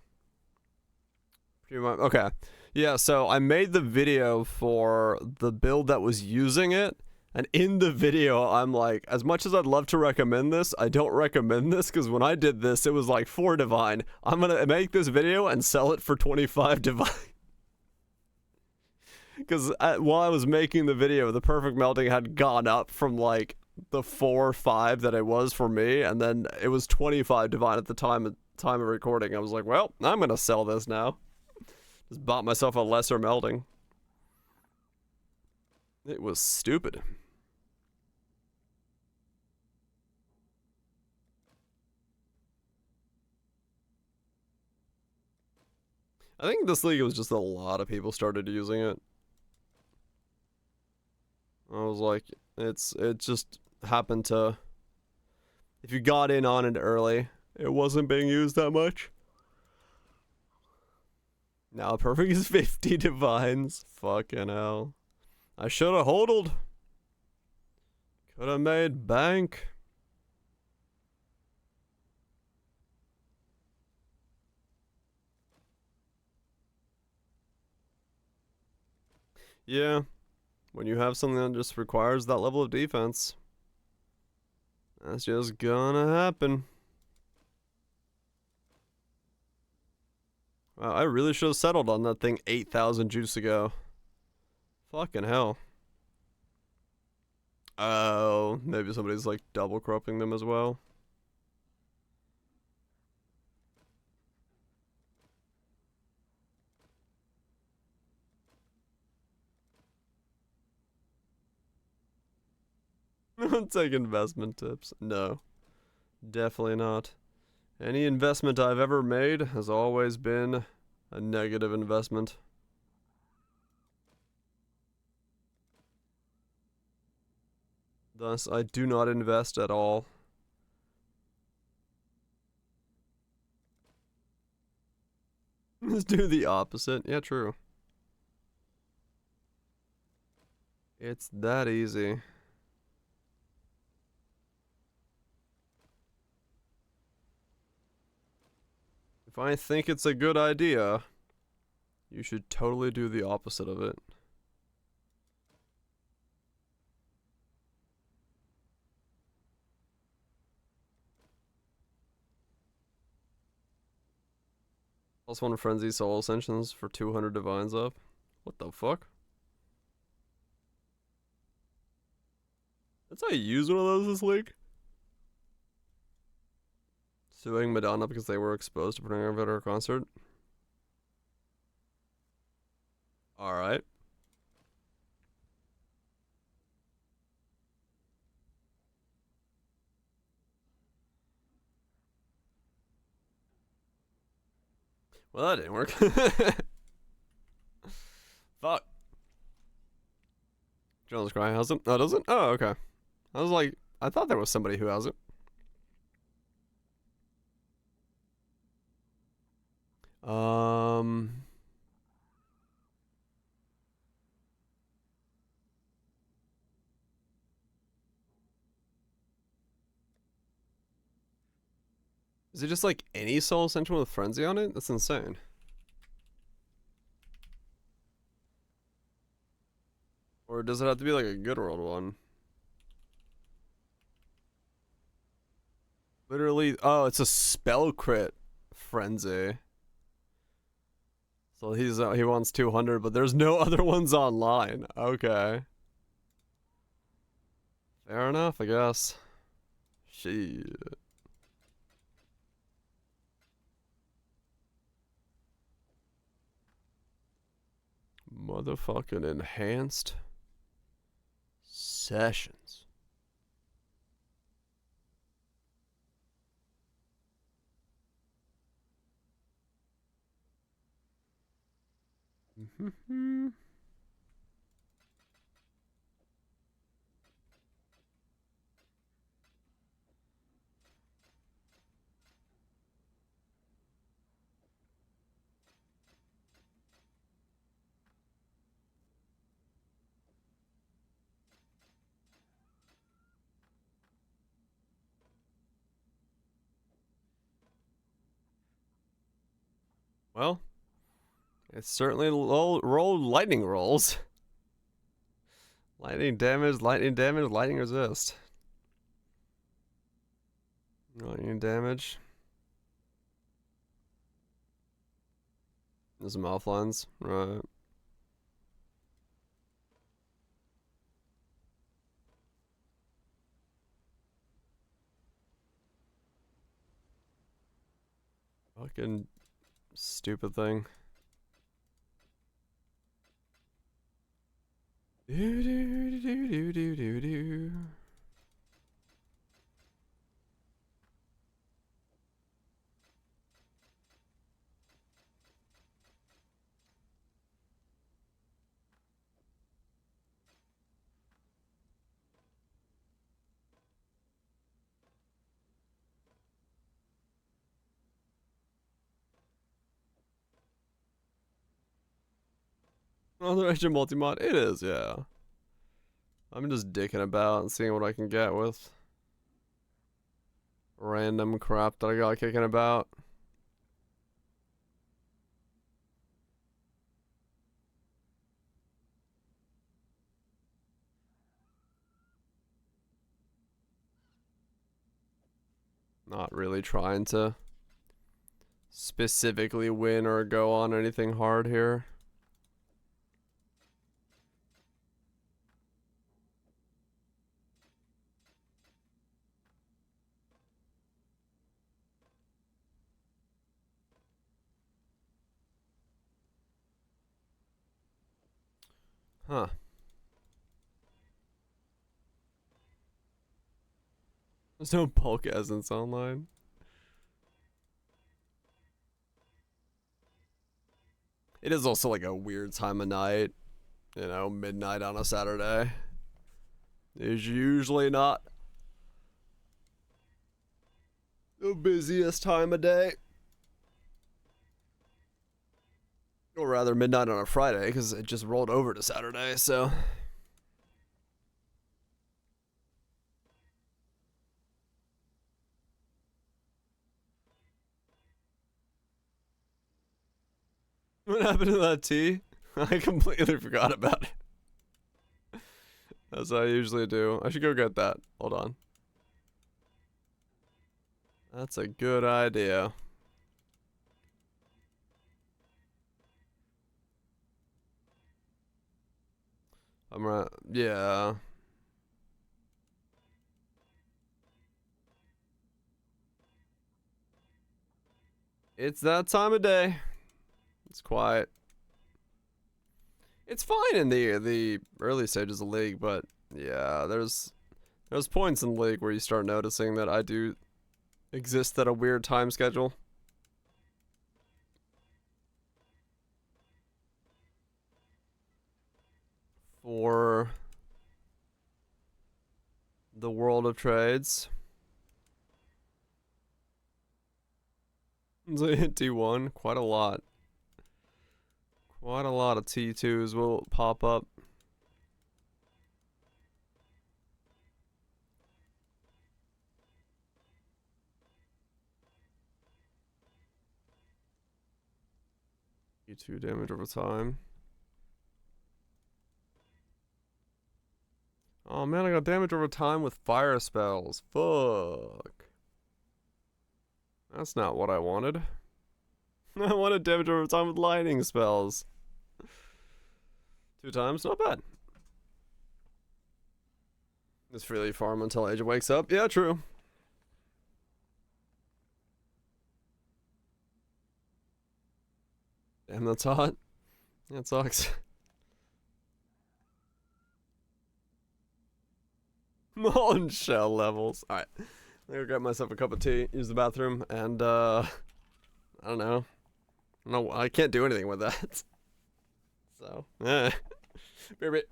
Okay. Yeah, so I made the video for the build that was using it, and in the video I'm like, as much as I'd love to recommend this, I don't recommend this, because when I did this, it was like 4 divine. I'm gonna make this video and sell it for 25 divine. Because while I was making the video, the perfect melting had gone up from like the 4 or 5 that it was for me, and then it was 25 divine at the time of recording. I was like, well, I'm gonna sell this now. Just bought myself a lesser melding. It was stupid. I think this league was just a lot of people started using it. I was like, it just happened to, if you got in on it early, it wasn't being used that much. Now perfect is 50 divines. Fucking hell. I should have hodled. Could have made bank. Yeah. When you have something that just requires that level of defense, that's just gonna happen. Wow, I really should have settled on that thing 8,000 juice ago. Fucking hell. Oh, maybe somebody's like double cropping them as well. Take investment tips. No, definitely not. Any investment I've ever made has always been a negative investment. Thus, I do not invest at all. Just do the opposite. Yeah, true. It's that easy. If I think it's a good idea, you should totally do the opposite of it. Also want Frenzy Soul Ascensions for 200 Divines up. What the fuck? That's how you use one of those this league? Suing Madonna because they were exposed to putting her at her concert. Alright. Well, that didn't work. Fuck. Jonas Cry has it? Oh, does it? Oh, okay. I was like, I thought there was somebody who has it. Is it just like any Soul Ascension with Frenzy on it? That's insane. Or does it have to be like a good world one? Literally, oh, it's a spell crit Frenzy. So he wants 200, but there's no other ones online. Okay. Fair enough, I guess. Shit. Motherfucking enhanced sessions. Well, it's certainly rolled lightning rolls. Lightning damage, lightning resist. Lightning damage. There's some offlines, right? Fucking stupid thing. Do do do do do do do. Other Edge multi-mod? It is, yeah. I'm just dicking about and seeing what I can get with random crap that I got kicking about. Not really trying to specifically win or go on anything hard here. Huh. There's no bulk essence online. It is also like a weird time of night. You know, midnight on a Saturday is usually not the busiest time of day. Or rather, midnight on a Friday, because it just rolled over to Saturday, so. What happened to that tea? I completely forgot about it. As I usually do. I should go get that. Hold on. That's a good idea. I'm right. Yeah. It's that time of day. It's quiet. It's fine in the early stages of League, but yeah, there's points in League where you start noticing that I do exist at a weird time schedule. For the world of trades. So I hit T1 quite a lot. Quite a lot of T2s will pop up. T2 damage over time. Oh man, I got damage over time with fire spells. Fuck. That's not what I wanted. I wanted damage over time with lightning spells. 2 times, not bad. Just freely farm until Agent wakes up. Yeah, true. Damn, that's hot. That sucks. Molten shell levels. Alright. I'm gonna grab myself a cup of tea, use the bathroom, and I don't know. No, I can't do anything with that. So, Maybe.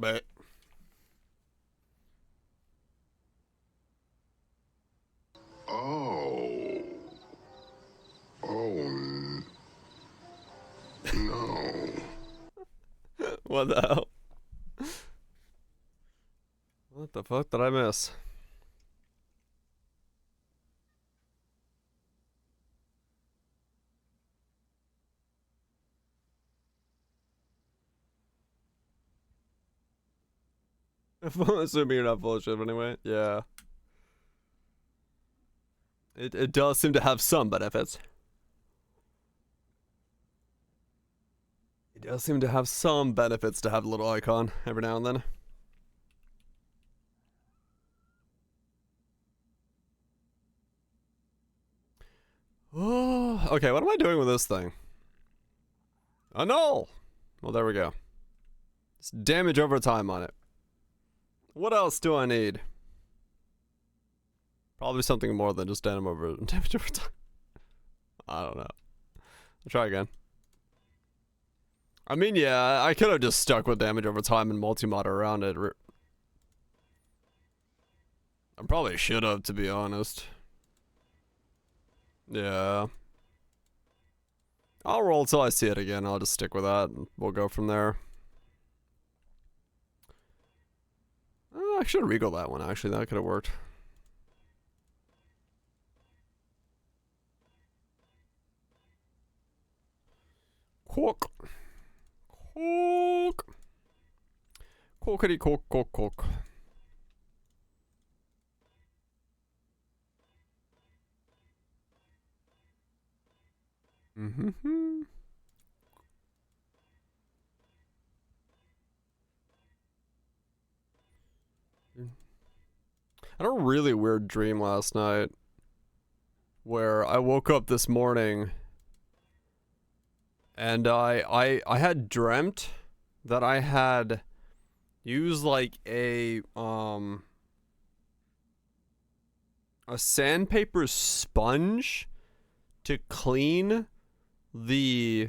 But Oh. Oh. No. what the hell? What the fuck did I miss? Assuming you're not full of shit anyway. Yeah. It does seem to have some benefits. It does seem to have some benefits to have a little icon every now and then. Oh, okay, what am I doing with this thing? Oh no! Well, there we go. It's damage over time on it. What else do I need? Probably something more than just damage over time. I don't know. I'll try again. I mean, yeah, I could have just stuck with damage over time and multi-mod around it. I probably should have, to be honest. Yeah. I'll roll till I see it again. I'll just stick with that and we'll go from there. I should have regal that one, actually. That could have worked. Cork. Cork. Corkity cork, cork, cork. Mm-hmm. I had a really weird dream last night where I woke up this morning and I had dreamt that I had used like a sandpaper sponge to clean the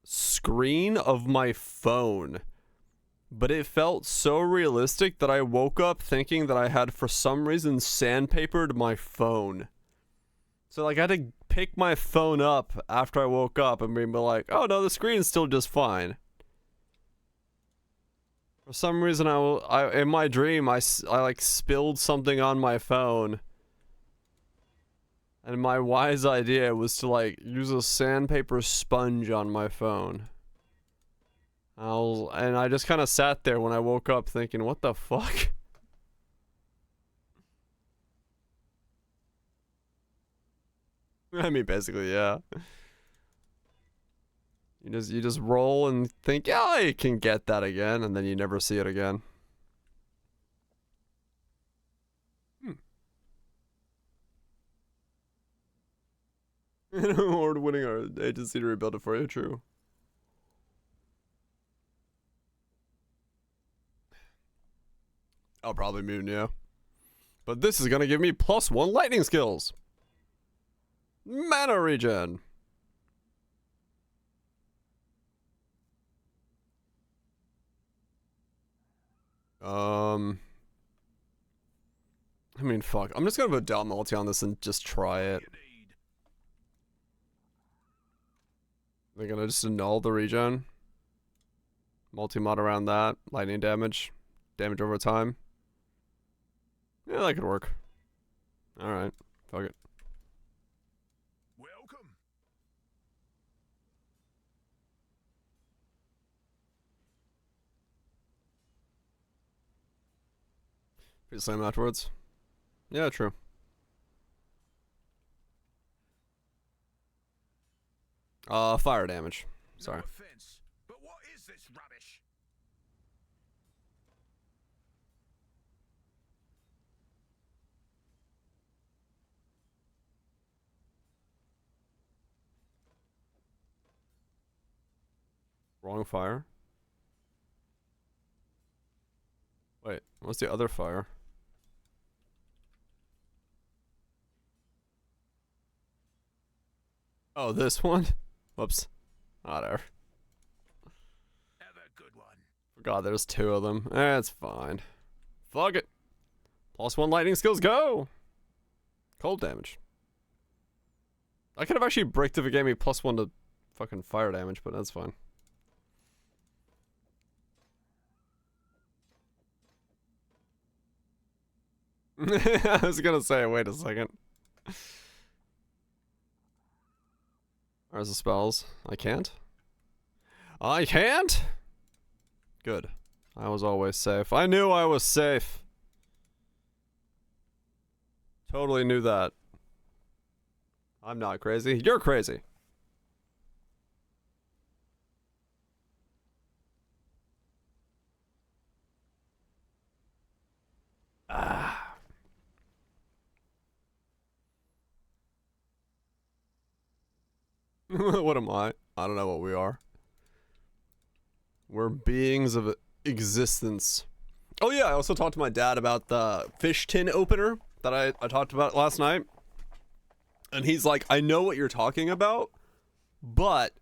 screen of my phone. But it felt so realistic that I woke up thinking that I had, for some reason, sandpapered my phone. So, like, I had to pick my phone up after I woke up and be like, oh, no, the screen's still just fine. For some reason, in my dream, I like, spilled something on my phone. And my wise idea was to, like, use a sandpaper sponge on my phone. And I just kind of sat there when I woke up thinking, what the fuck? I mean, basically, yeah. You just roll and think, yeah, I can get that again, and then you never see it again. Award-winning our agency to rebuild it for you, true. I'll probably Moon, yeah. But this is gonna give me +1 lightning skills. Mana regen. I mean, fuck. I'm just gonna put down multi on this and just try it. They're gonna just annul the regen. Multi-mod around that. Lightning damage. Damage over time. Yeah, that could work. Alright. Fuck it. Welcome. Pretty slam afterwards. Yeah, true. Fire damage. Sorry. No offense, but what is this rubbish? Wrong fire. Wait, what's the other fire? Oh, this one? Whoops. Ah, there. Have a good one. Forgot there's 2 of them. It's fine. Fuck it. +1 lightning skills, go! Cold damage. I could have actually bricked if it gave me +1 to fucking fire damage, but that's fine. I was gonna say, wait a second. Where's the spells? I can't? I can't? Good. I was always safe. I knew I was safe. Totally knew that. I'm not crazy. You're crazy. Ah. What am I? I don't know what we are. We're beings of existence. Oh yeah, I also talked to my dad about the fish tin opener that I talked about last night. And he's like, I know what you're talking about, but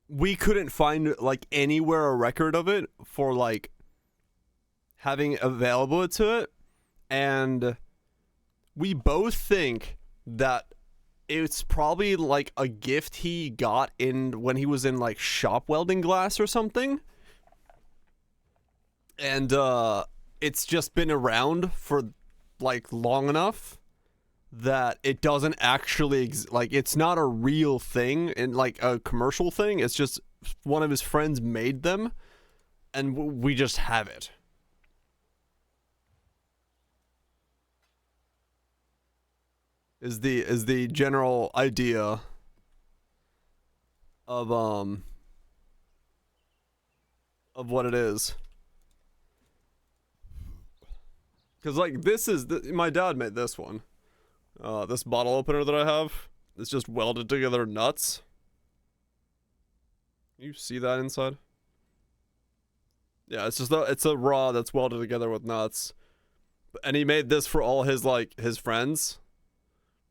we couldn't find like anywhere a record of it for like having available to it. And we both think that it's probably like a gift he got in when he was in like shop welding glass or something. And it's just been around for like long enough that it doesn't actually like it's not a real thing and like a commercial thing. It's just one of his friends made them and we just have it. Is the general idea of what it is. Cuz like this is my dad made this one. This bottle opener that I have, it's just welded together nuts. You see that inside? Yeah, it's just it's a rod that's welded together with nuts. And he made this for all his like his friends.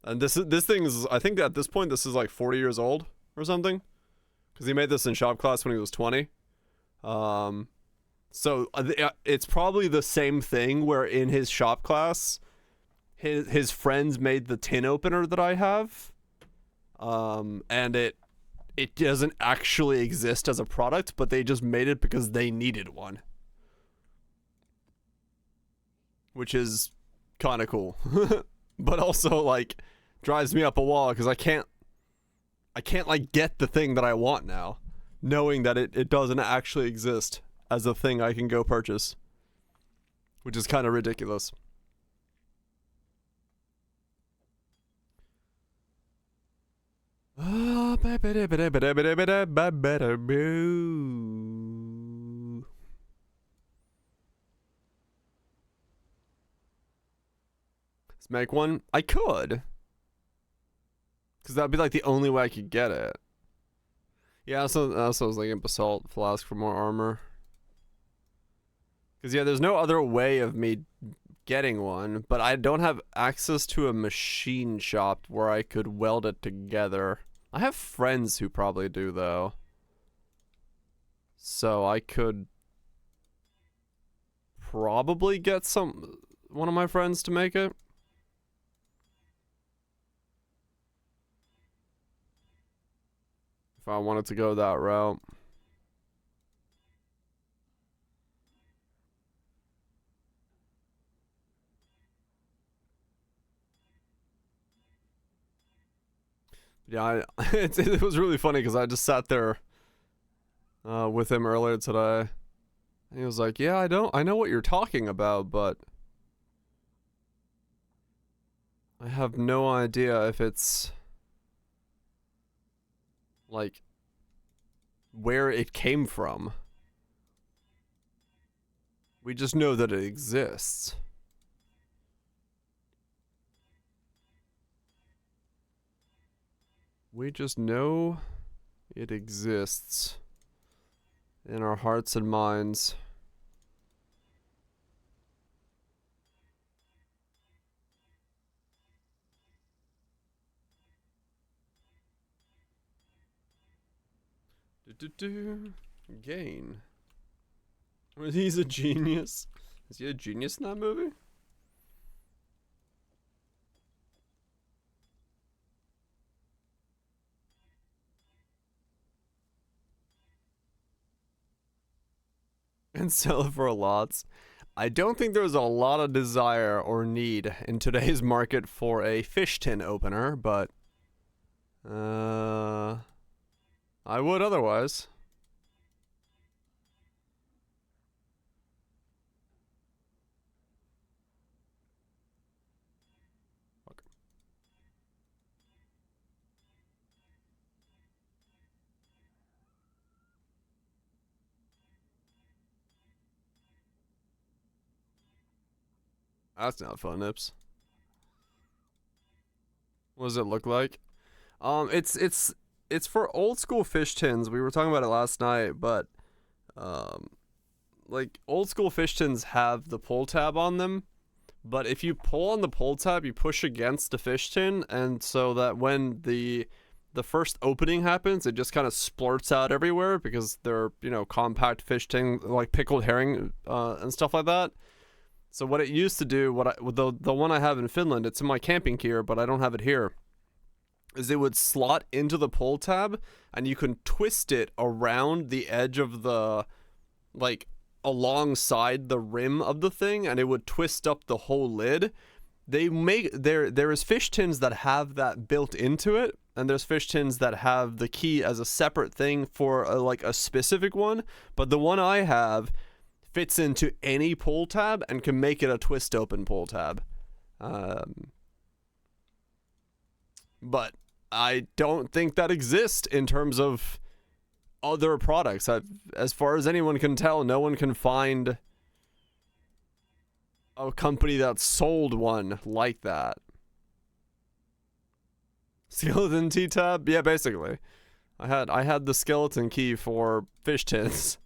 And this thing is, I think at this point this is like 40 years old or something, because he made this in shop class when he was 20. So it's probably the same thing where in his shop class, his friends made the tin opener that I have, and it doesn't actually exist as a product, but they just made it because they needed one, which is kind of cool, but also like drives me up a wall because I can't like get the thing that I want now, knowing that it doesn't actually exist as a thing I can go purchase, which is kind of ridiculous. Let's make one. I could, because that'd be like the only way I could get it. Yeah, also I was thinking basalt flask for more armor. Because yeah, there's no other way of me getting one, but I don't have access to a machine shop where I could weld it together. I have friends who probably do though, so I could probably get one of my friends to make it. If I wanted to go that route. Yeah, it was really funny because I just sat there with him earlier today, and he was like, "Yeah, I know what you're talking about, but I have no idea if it's like where it came from. We just know that it exists." We just know it exists in our hearts and minds. Gain. He's a genius. Is he a genius in that movie? And sell it for lots. I don't think there's a lot of desire or need in today's market for a fish tin opener, but I would otherwise. Fuck. That's not fun, Nips. What does it look like? It's for old school fish tins. We were talking about it last night, but like old school fish tins have the pull tab on them, but if you pull on the pull tab, you push against the fish tin, and so that when the first opening happens, it just kind of splurts out everywhere because they're, you know, compact fish tin, like pickled herring and stuff like that. So what it used to do, the one I have in Finland, it's in my camping gear, but I don't have it here, is it would slot into the pull tab, and you can twist it around the edge of the, like, alongside the rim of the thing, and it would twist up the whole lid. There is fish tins that have that built into it, and there's fish tins that have the key as a separate thing for like a specific one, but the one I have fits into any pull tab and can make it a twist open pull tab. But I don't think that exists in terms of other products. As far as anyone can tell, no one can find a company that sold one like that. Skeleton T-tab? Yeah, basically. I had the skeleton key for fish tins.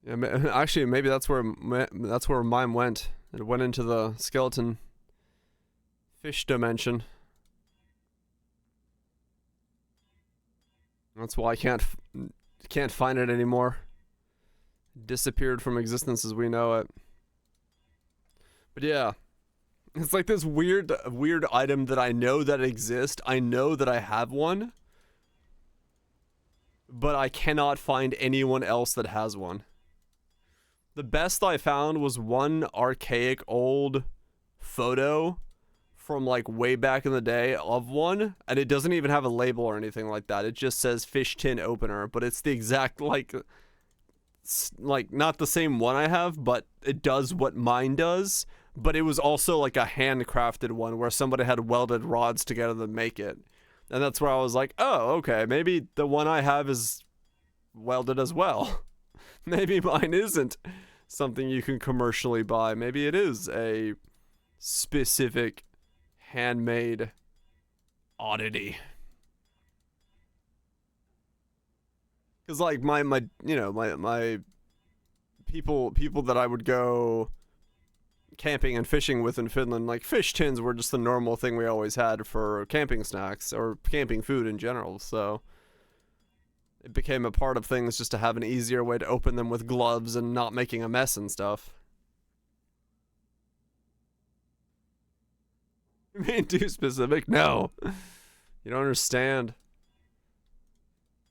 Yeah, actually, maybe that's where mine went. It went into the skeleton fish dimension. That's why I can't find it anymore. It disappeared from existence as we know it. But yeah, it's like this weird item that I know that exists. I know that I have one, but I cannot find anyone else that has one. The best I found was one archaic old photo from like way back in the day of one, and it doesn't even have a label or anything like that. It just says fish tin opener, but it's the exact like not the same one I have, but it does what mine does. But it was also like a handcrafted one where somebody had welded rods together to make it. And that's where I was like, oh, okay, maybe the one I have is welded as well. Maybe mine isn't something you can commercially buy. Maybe it is a specific handmade oddity. Cause like my you know my people that I would go camping and fishing with in Finland, like fish tins were just the normal thing we always had for camping snacks or camping food in general. So it became a part of things just to have an easier way to open them with gloves and not making a mess and stuff. You mean too specific? No. You don't understand.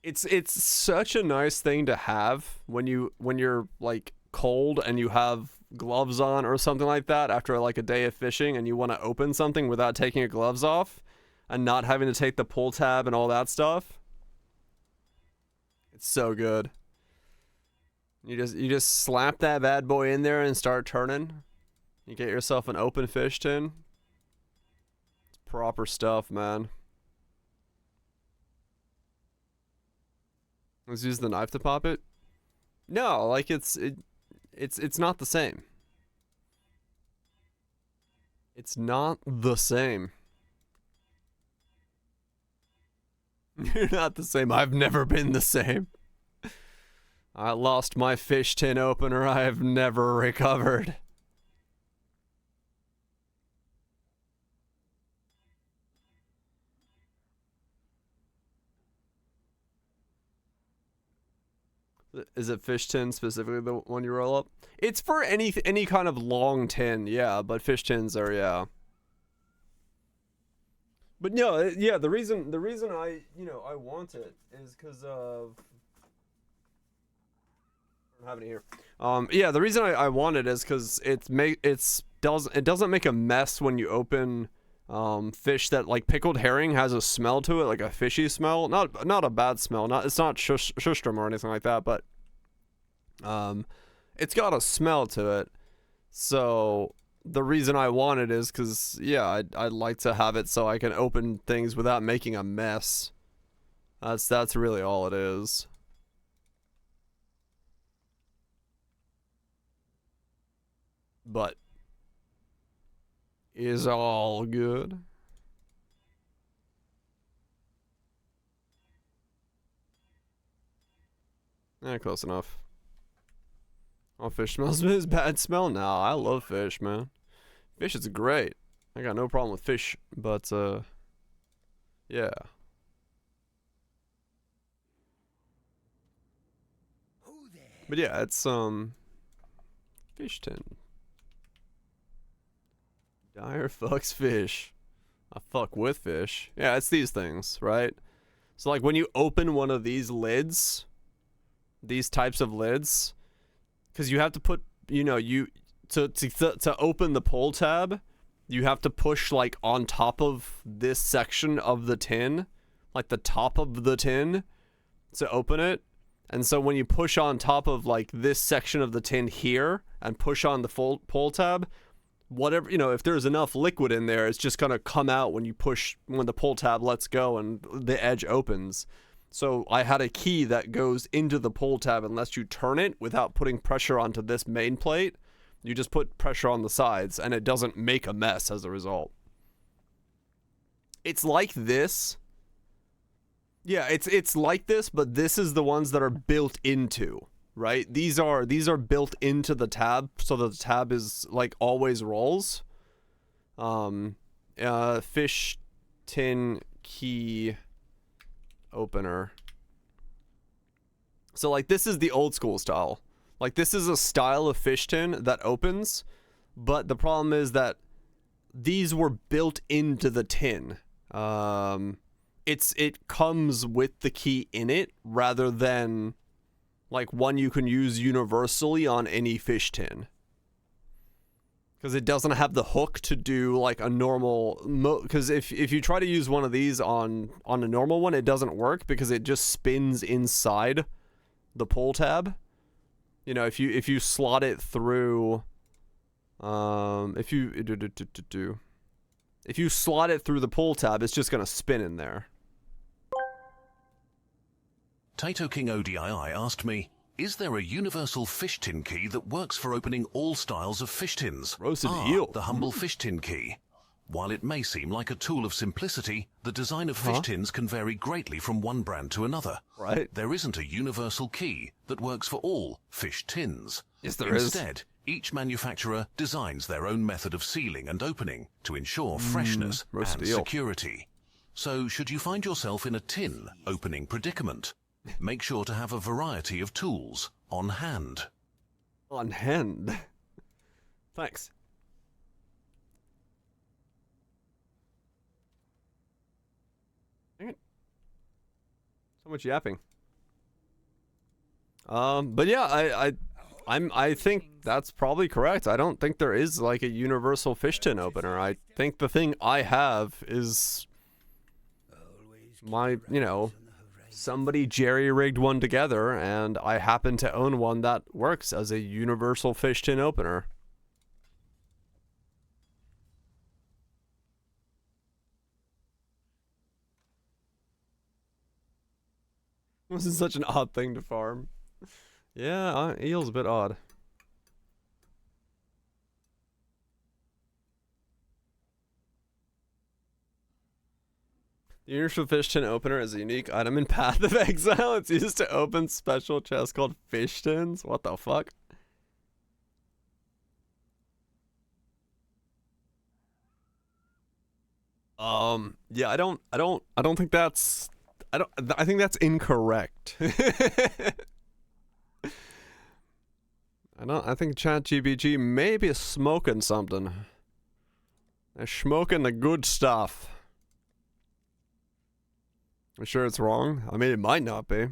It's such a nice thing to have when you're like cold and you have gloves on or something like that after like a day of fishing, and you want to open something without taking your gloves off and not having to take the pull tab and all that stuff. It's so good. You just slap that bad boy in there and start turning. You get yourself an open fish tin. It's proper stuff, man. Let's use the knife to pop it. No, like it's not the same. It's not the same. You're not the same. I've never been the same. I lost my fish tin opener. I have never recovered. Is it fish tin specifically the one you roll up? It's for any kind of long tin, yeah. But fish tins are yeah. But no, yeah. The reason I I want it is because of I don't have it here. Yeah, the reason I want it is because it doesn't make a mess when you open fish that like pickled herring has a smell to it, like a fishy smell. Not a bad smell. It's not shustrum or anything like that, but it's got a smell to it. So the reason I want it is because yeah, I'd like to have it so I can open things without making a mess. That's really all it is. But is all good. Close enough. Oh, fish smells is bad smell? Nah, I love fish, man. Fish is great. I got no problem with fish, but yeah. But yeah, it's fish tin. Dyer fucks fish. I fuck with fish. Yeah, it's these things, right? So like when you open one of these lids, these types of lids, because you have to put, to open the pull tab, you have to push like on top of this section of the tin, like the top of the tin, to open it. And so when you push on top of like this section of the tin here and push on the full pull tab, whatever, if there's enough liquid in there, it's just gonna come out when the pull tab lets go and the edge opens. So I had a key that goes into the pull tab and lets you turn it without putting pressure onto this main plate. You just put pressure on the sides and it doesn't make a mess as a result. It's like this. Yeah, it's like this, but this is the ones that are built into, right? These are built into the tab, so the tab is like always rolls. Fish tin key opener. So like this is the old school style. Like this is a style of fish tin that opens, but the problem is that these were built into the tin. It comes with the key in it rather than like one you can use universally on any fish tin. Because it doesn't have the hook to do like a normal because if you try to use one of these on a normal one, it doesn't work because it just spins inside the pull tab. If you slot it through if you slot it through the pull tab, it's just gonna spin in there. Tato King ODII asked me, is there a universal fish tin key that works for opening all styles of fish tins? Roasted eel. The humble fish tin key. While it may seem like a tool of simplicity, the design of fish tins can vary greatly from one brand to another. Right. There isn't a universal key that works for all fish tins. Yes, there is. Instead, each manufacturer designs their own method of sealing and opening to ensure freshness and security. So, should you find yourself in a tin opening predicament, make sure to have a variety of tools on hand. On hand? Thanks. Dang it. So much yapping. But yeah, I think that's probably correct. I don't think there is like a universal fish tin opener. I think the thing I have is my, somebody jerry-rigged one together, and I happen to own one that works as a universal fish tin opener. This is such an odd thing to farm. Yeah, eel's a bit odd. The universal fish tin opener is a unique item in Path of Exile. It's used to open special chests called fish tins. What the fuck? Yeah, I don't think that's I think that's incorrect. I think ChatGPT may be smoking something. They're smoking the good stuff. I'm sure it's wrong. I mean, it might not be.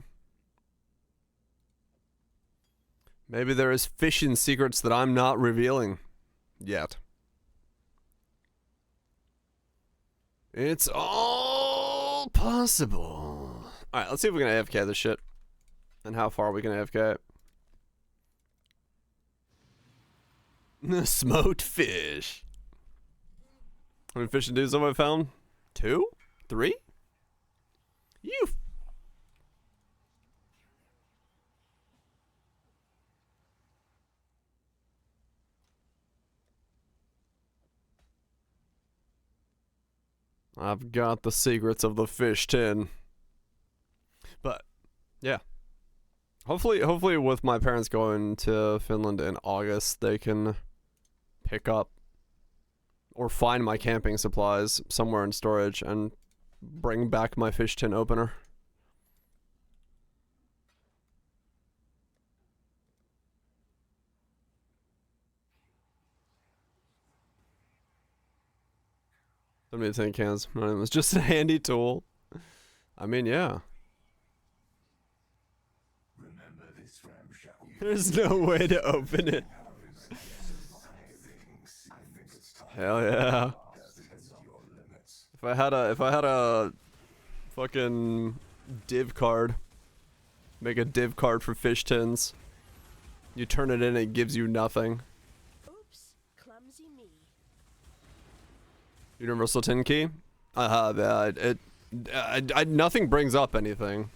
Maybe there is fishing secrets that I'm not revealing yet. It's all possible. Alright, let's see if we can AFK this shit. And how far we can AFK it. Smoked fish. How many fishing dudes have I found? 2? 3? You. I've got the secrets of the fish tin. But, yeah. Hopefully with my parents going to Finland in August, they can pick up or find my camping supplies somewhere in storage and bring back my fish tin opener. So many tin cans. It was just a handy tool. I mean, yeah. There's no way to open it. Hell yeah. If I had a fucking div card, make a div card for fish tins. You turn it in, it gives you nothing. Oops, clumsy me. Universal tin key? Yeah, nothing brings up anything.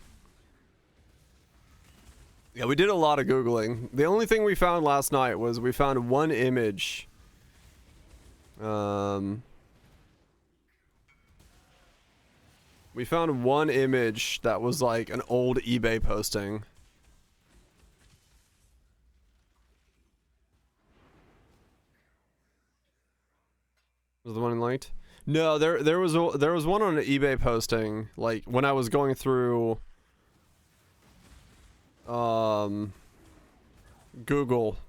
Yeah, we did a lot of Googling. The only thing we found last night was we found one image. We found one image that was like an old eBay posting. Was the one linked? No, there was one on an eBay posting like when I was going through Google.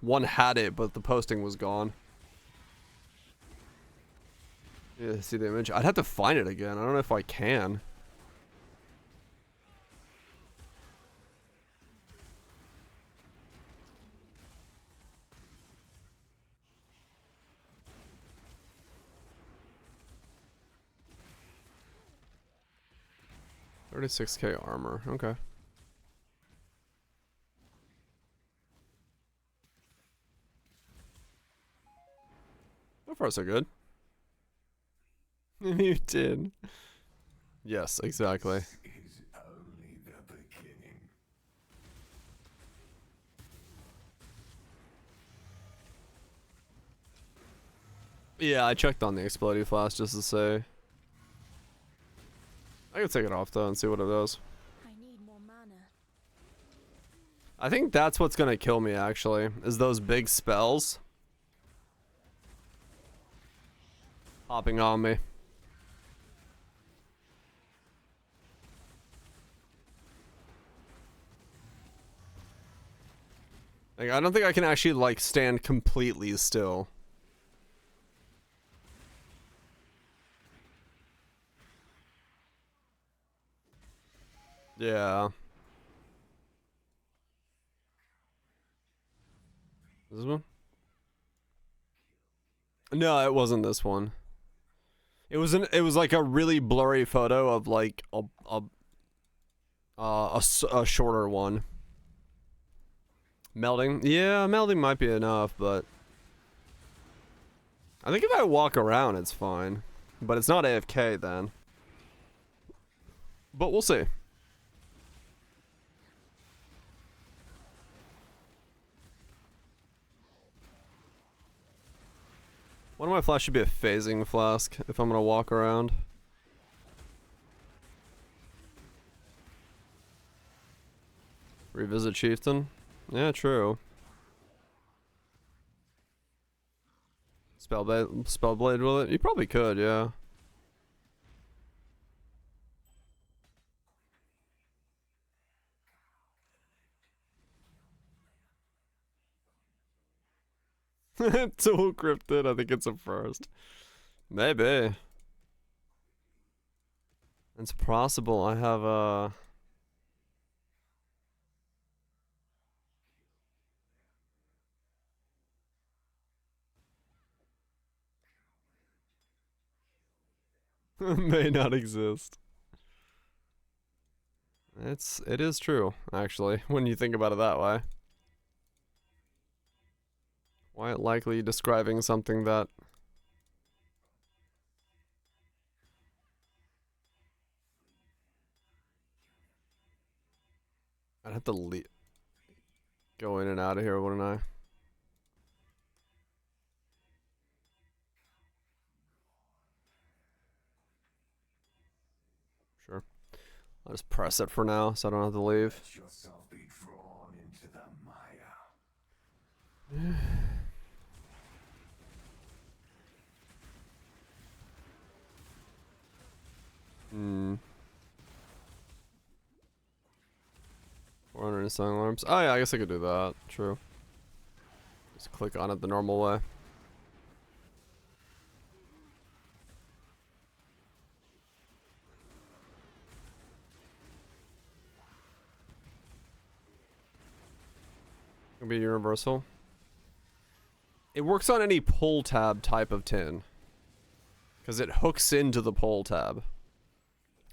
One had it, but the posting was gone. Yeah, see the image? I'd have to find it again. I don't know if I can. $36K armor. Okay. So far, so good. You did. Yes, exactly. Yeah, I checked on the exploding flask just to say. I can take it off though and see what it does. I need more mana. I think that's what's gonna kill me actually, is those big spells hopping on me. Like, I don't think I can actually like stand completely still. Yeah. This one? No, it wasn't this one. It was like a really blurry photo of like a shorter one. Melding? Yeah, melding might be enough, but I think if I walk around it's fine. But it's not AFK then. But we'll see. One of my flasks should be a phasing flask if I'm gonna walk around. Revisit Chieftain? Yeah, true. Spellblade will it? You probably could, yeah. Tool cryptid, I think it's a first. Maybe. It's possible. I have a... may not exist. It is true, actually, when you think about it that way. Quite likely describing something that... I'd have to go in and out of here, wouldn't I? Sure. I'll just press it for now so I don't have to leave. Let yourself be drawn into the mire. Hmm. 400 selling alarms. Oh yeah, I guess I could do that. True. Just click on it the normal way. It'll be universal. It works on any pull tab type of tin. Because it hooks into the pull tab.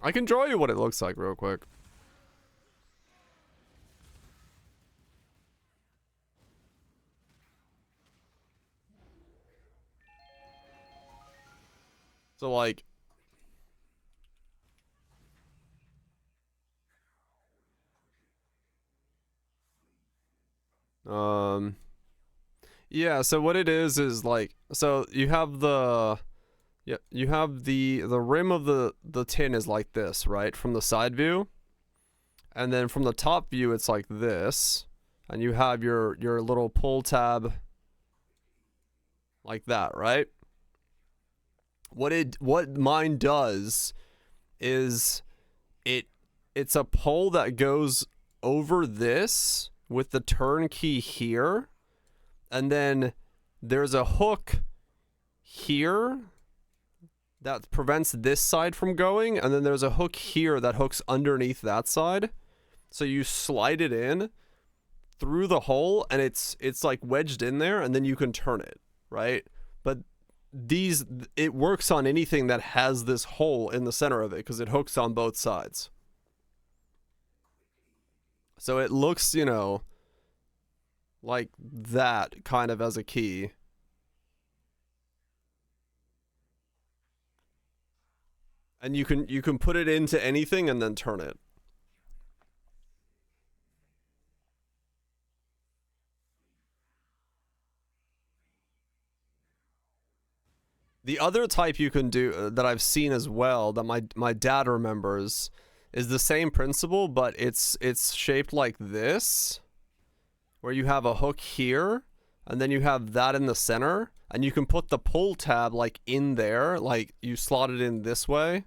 I can draw you what it looks like real quick. So like... Yeah, so what it is like... So you have the... Yeah, you have the rim of the tin is like this, right? From the side view. And then from the top view, it's like this. And you have your little pull tab like that, right? What mine does is it's a pull that goes over this with the turn key here. And then there's a hook here that prevents this side from going, and then there's a hook here that hooks underneath that side. So you slide it in through the hole, and it's like wedged in there, and then you can turn it, right? But it works on anything that has this hole in the center of it, because it hooks on both sides. So it looks, you know, like that kind of as a key. And you can put it into anything and then turn it. The other type you can do that I've seen as well that my dad remembers is the same principle, but it's shaped like this, where you have a hook here and then you have that in the center, and you can put the pull tab like in there, like you slot it in this way.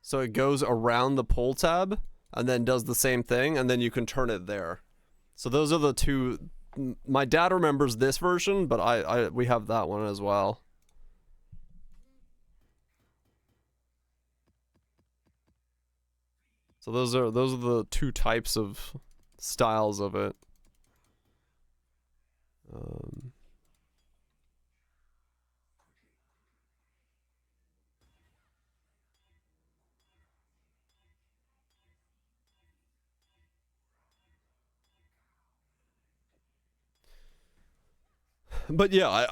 So it goes around the pull tab and then does the same thing, and then you can turn it there. So those are the two. My dad remembers this version, but we have that one as well. So those are the two types of styles of it. But yeah,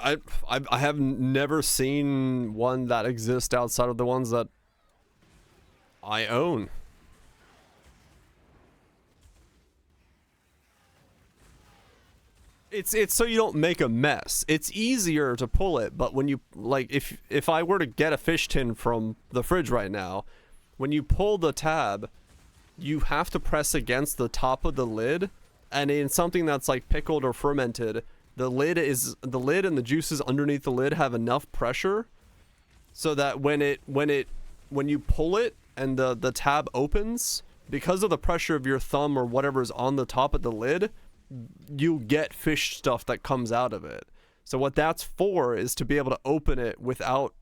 I have never seen one that exists outside of the ones that I own. It's so you don't make a mess. It's easier to pull it, but when you, like, if I were to get a fish tin from the fridge right now, when you pull the tab, you have to press against the top of the lid, and in something that's like pickled or fermented, the lid and the juices underneath the lid have enough pressure so that when you pull it and the tab opens, because of the pressure of your thumb or whatever is on the top of the lid, you get fish stuff that comes out of it. So what that's for is to be able to open it without,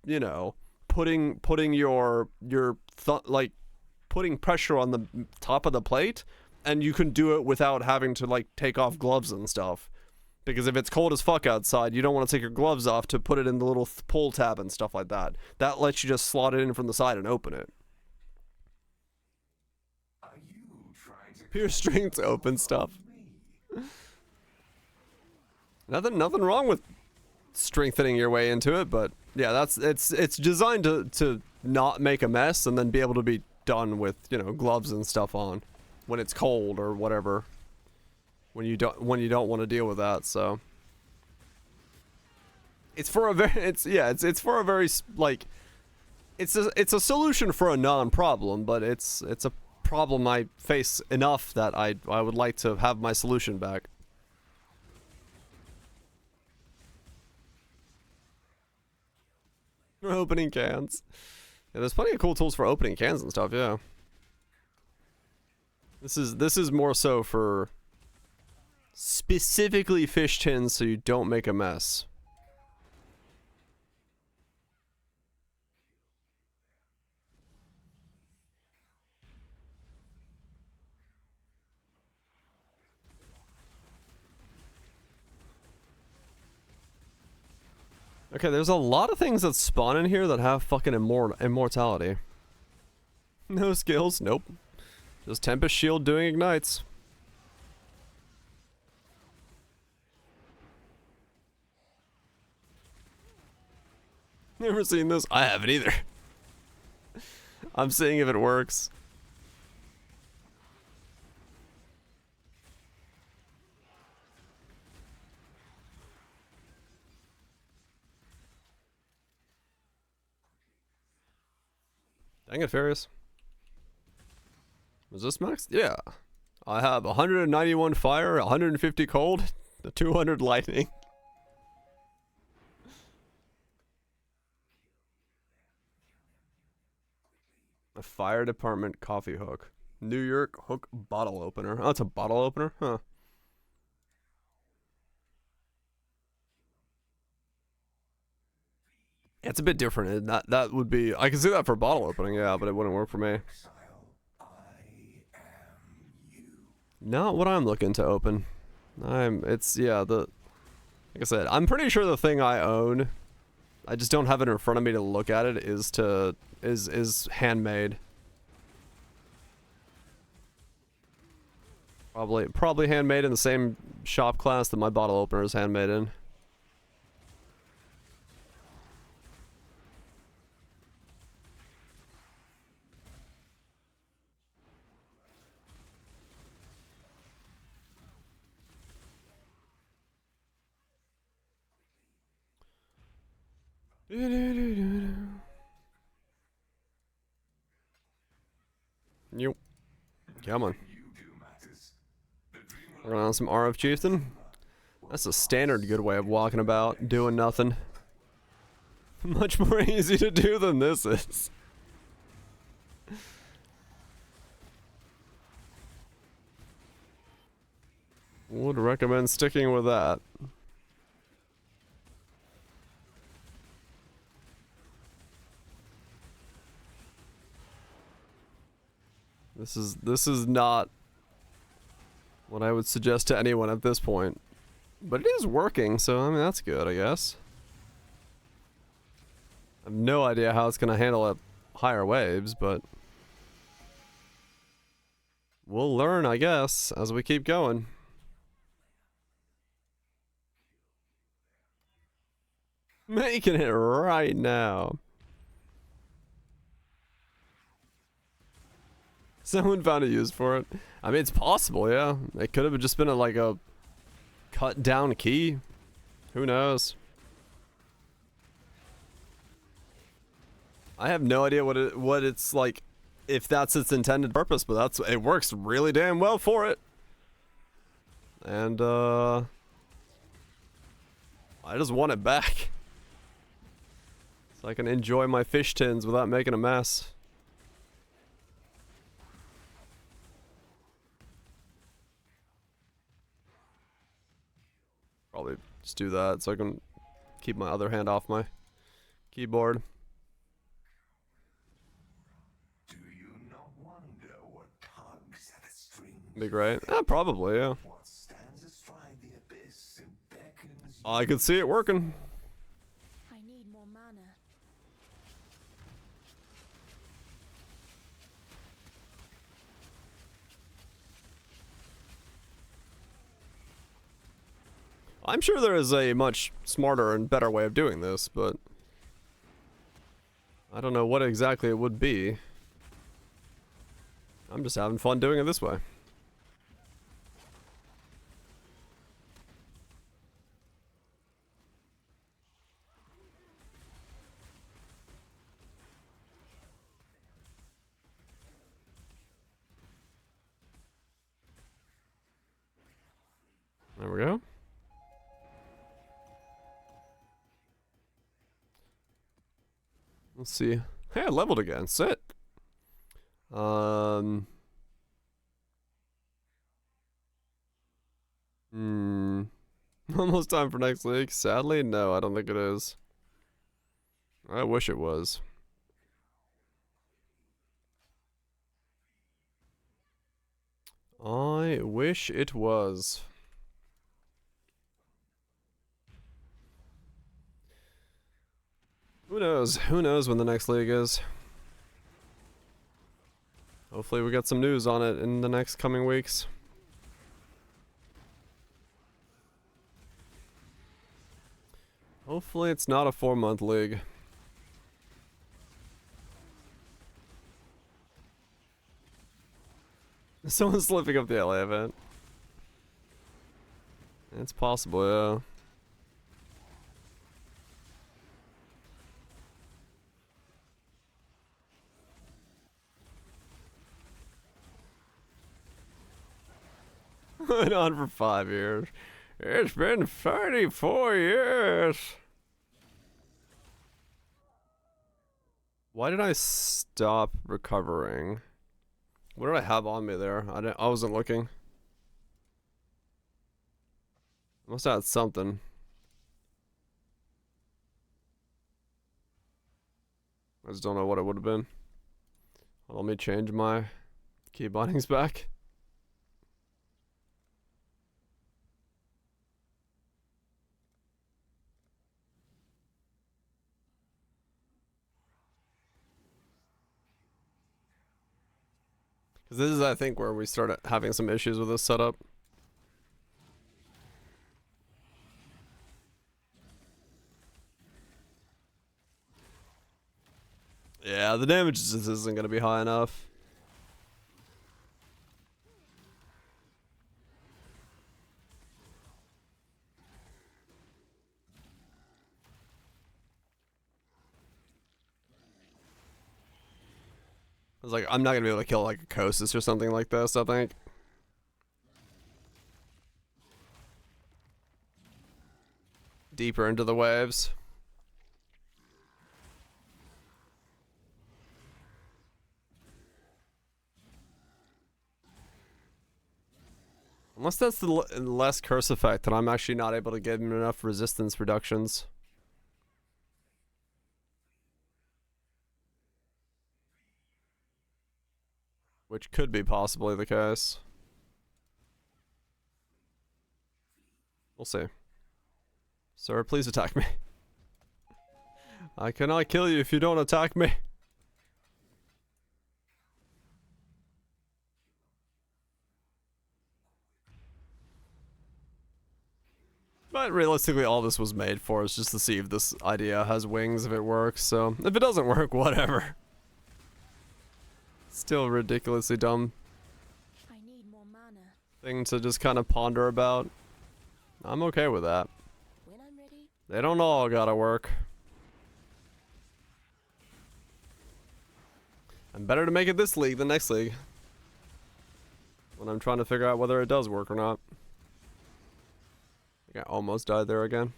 you know, putting your like putting pressure on the top of the plate, and you can do it without having to like take off gloves and stuff. Because if it's cold as fuck outside, you don't want to take your gloves off to put it in the little pull tab and stuff like that. That lets you just slot it in from the side and open it. Are you trying to Pure strength to open stuff. Nothing wrong with strengthening your way into it, but yeah, it's designed to not make a mess and then be able to be done with, you know, gloves and stuff on when it's cold or whatever. When you don't want to deal with that, so it's for a very it's for a very like it's a solution for a non-problem, but it's a problem I face enough that I would like to have my solution back. For opening cans. Yeah, there's plenty of cool tools for opening cans and stuff, yeah. This is more so for specifically fish tins so you don't make a mess. Okay, there's a lot of things that spawn in here that have fucking immortality. No skills, nope. Just Tempest shield doing ignites. Never seen this? I haven't either. I'm seeing if it works. Dang it, Farius. Was this max? Yeah. I have 191 fire, 150 cold, 200 lightning. A fire department coffee hook. New York hook bottle opener. Oh, it's a bottle opener? Huh. It's a bit different. That would be... I can see that for bottle opening, yeah, but it wouldn't work for me. Not what I'm looking to open. Yeah, like I said, I'm pretty sure the thing I own, I just don't have it in front of me to look at it, is handmade. Probably handmade in the same shop class that my bottle opener is handmade in. Yep. Come on. Run on some RF Chieftain. That's a standard good way of walking about, doing nothing. Much more easy to do than this is. Would recommend sticking with that. This is not what I would suggest to anyone at this point. But it is working, so I mean that's good, I guess. I have no idea how it's gonna handle at higher waves, but we'll learn, I guess, as we keep going. Making it right now. Someone found a use for it. I mean, it's possible, yeah. It could have just been like a cut down key. Who knows? I have no idea what it's like, if that's its intended purpose, but it works really damn well for it. And I just want it back, so I can enjoy my fish tins without making a mess. probably just do that so I can keep my other hand off my keyboard. Do you not wonder what tugs at the strings? Be great. Probably, yeah. What stands astride the abyss and beckons I could see it working. I need more mana. I'm sure there is a much smarter and better way of doing this, but I don't know what exactly it would be. I'm just having fun doing it this way. There we go. Let's see. Hey, I leveled again. Sit. Almost time for next league. Sadly, no, I don't think it is. I wish it was. I wish it was. Who knows? Who knows when the next league is? Hopefully we get some news on it in the next coming weeks. Hopefully it's not a 4-month league. Someone's slipping up the LA event. It's possible, yeah. Went on for 5 years. It's been 34 years. Why did I stop recovering? What did I have on me there? I wasn't looking. I must have had something. I just don't know what it would have been. Let me change my key bindings back. Because this is, I think, where we started having some issues with this setup. Yeah, the damage just isn't going to be high enough. I was like, I'm not going to be able to kill like a Kosis or something like this, I think. Deeper into the waves. Unless that's the less curse effect, and I'm actually not able to give him enough resistance reductions. Which could be possibly the case. We'll see. Sir, please attack me. I cannot kill you if you don't attack me. But realistically, all this was made for is just to see if this idea has wings, if it works. So, if it doesn't work, whatever. Still ridiculously dumb I need more mana. thing to just kind of ponder about. I'm okay with that. When I'm ready, They don't all gotta work. I'm better to make it this league than next league. When I'm trying to figure out whether it does work or not. I think I almost died there again.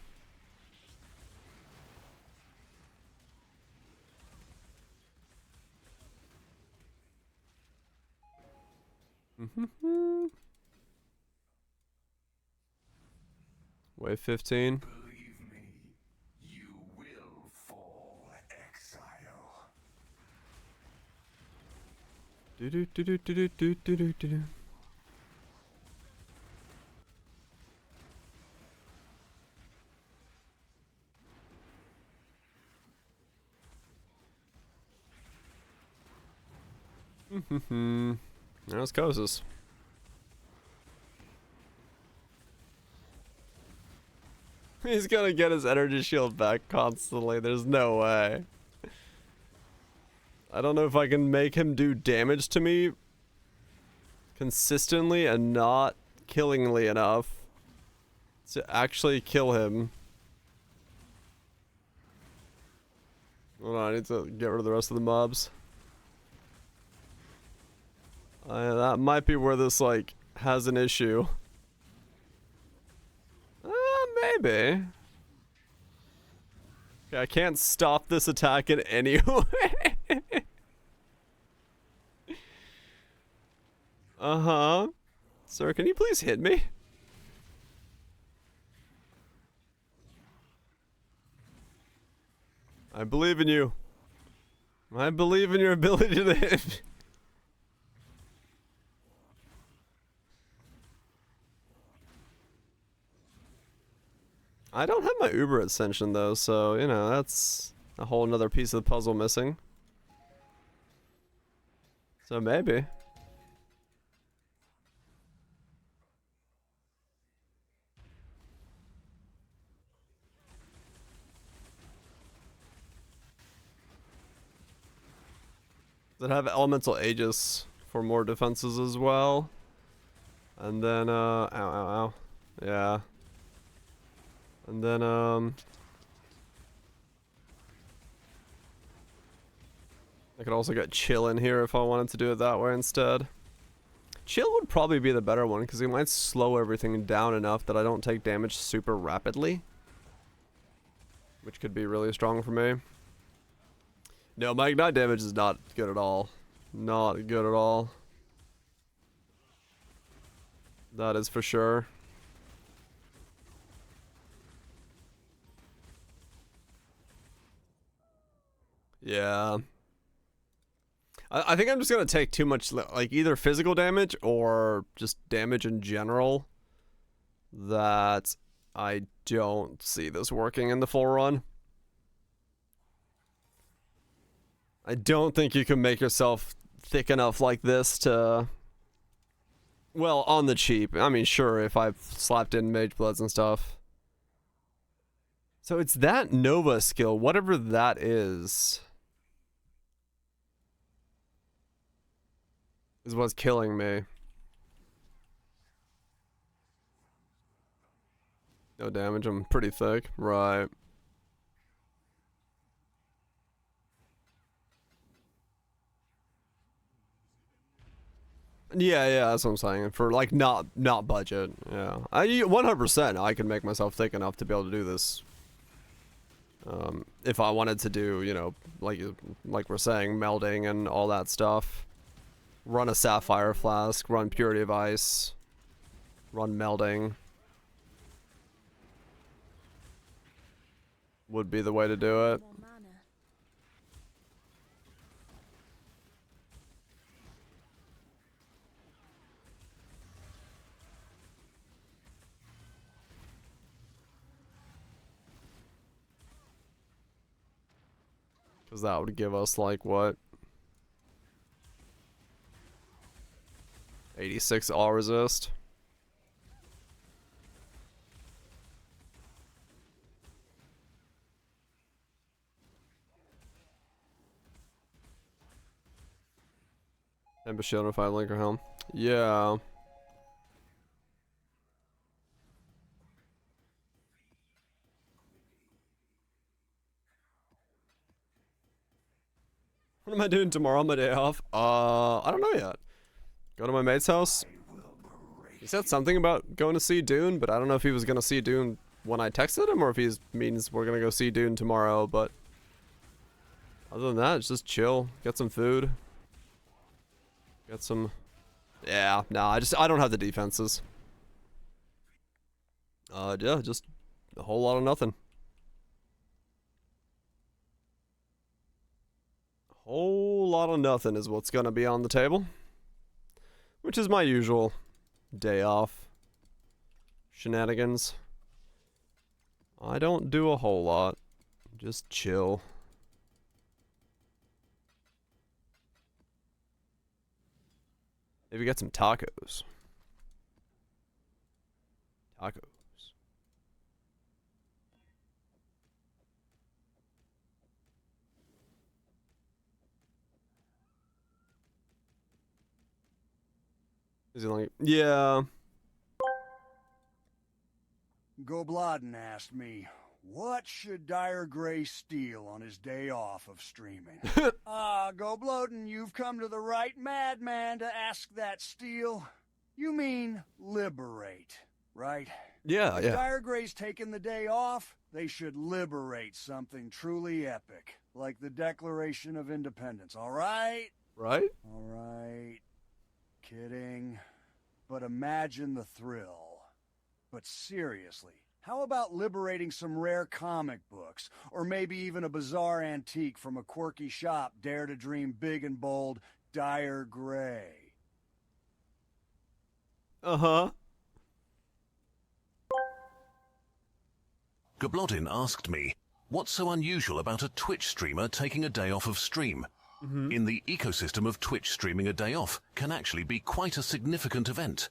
Wave 15. Believe me, you will fall exile. Do do do do do do do do do. There's Kosis. He's gonna get his energy shield back constantly. There's no way. I don't know if I can make him do damage to me consistently and not killingly enough to actually kill him. Hold on, I need to get rid of the rest of the mobs. That might be where this, like, has an issue. Maybe. Okay, I can't stop this attack in any way. Uh-huh. Sir, can you please hit me? I believe in you. I believe in your ability to hit me. I don't have my Uber Ascension though, so, you know, that's a whole nother piece of the puzzle missing. So maybe. Does it have Elemental Aegis for more defenses as well? And then, ow, ow, ow. Yeah. And then, I could also get Chill in here if I wanted to do it that way instead. Chill would probably be the better one, because he might slow everything down enough that I don't take damage super rapidly. Which could be really strong for me. No, my Ignite damage is not good at all. Not good at all. That is for sure. Yeah. I think I'm just gonna take too much, like, either physical damage or just damage in general, that I don't see this working in the full run. I don't think you can make yourself thick enough like this to, well, on the cheap. I mean, sure, if I've slapped in Mage Bloods and stuff. So it's that Nova skill, whatever that is what's killing me. No damage, I'm pretty thick. Right. Yeah, that's what I'm saying. For, like, not budget. Yeah. 100% I can make myself thick enough to be able to do this. If I wanted to do, you know, like we're saying, melding and all that stuff. Run a Sapphire Flask, run Purity of Ice, run melding. Would be the way to do it. More mana. Because that would give us, like, what? 86 all resist. Tempest Shield and 5 Linker Helm. Yeah. What am I doing tomorrow on my day off? I don't know yet. Go to my mate's house. He said something about going to see Dune, but I don't know if he was gonna see Dune when I texted him or if he means we're gonna go see Dune tomorrow, but other than that, it's just chill, get some food. Get some, yeah, no, I don't have the defenses. Yeah, just a whole lot of nothing. A whole lot of nothing is what's gonna be on the table. Which is my usual day off shenanigans. I don't do a whole lot. Just chill. Maybe get some tacos. Tacos. Is he like, yeah. Gobladin asked me, what should Dire Gray steal on his day off of streaming? Gobloden, you've come to the right madman to ask that steal. You mean liberate, right? Yeah, If yeah. Dire Gray's taking the day off, they should liberate something truly epic, like the Declaration of Independence, all right? Right? All right. Kidding. But imagine the thrill. But seriously, how about liberating some rare comic books? Or maybe even a bizarre antique from a quirky shop, dare to dream big and bold, Dire Gray. Uh-huh. Goblodin asked me, what's so unusual about a Twitch streamer taking a day off of stream? In the ecosystem of Twitch, streaming a day off can actually be quite a significant event.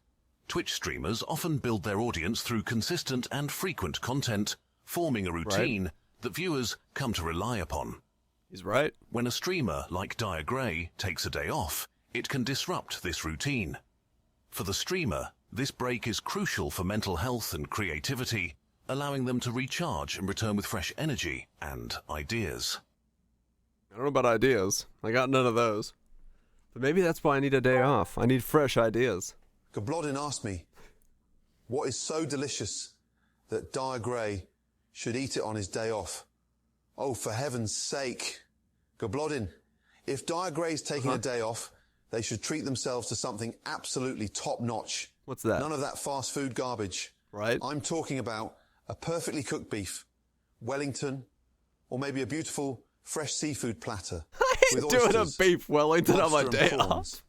Twitch streamers often build their audience through consistent and frequent content, forming a routine that viewers come to rely upon. He's right. When a streamer like Dire Gray takes a day off, it can disrupt this routine. For the streamer, this break is crucial for mental health and creativity, allowing them to recharge and return with fresh energy and ideas. I don't know about ideas. I got none of those. But maybe that's why I need a day off. I need fresh ideas. Goblodin asked me, what is so delicious that Dire Gray should eat it on his day off? Oh, for heaven's sake. Goblodin, if Dire Gray's taking a day off, they should treat themselves to something absolutely top-notch. What's that? None of that fast food garbage. Right? I'm talking about a perfectly cooked beef, Wellington, or maybe a beautiful fresh seafood platter. I ain't with doing a oysters, beef Wellington on my lobster and day prawns. off.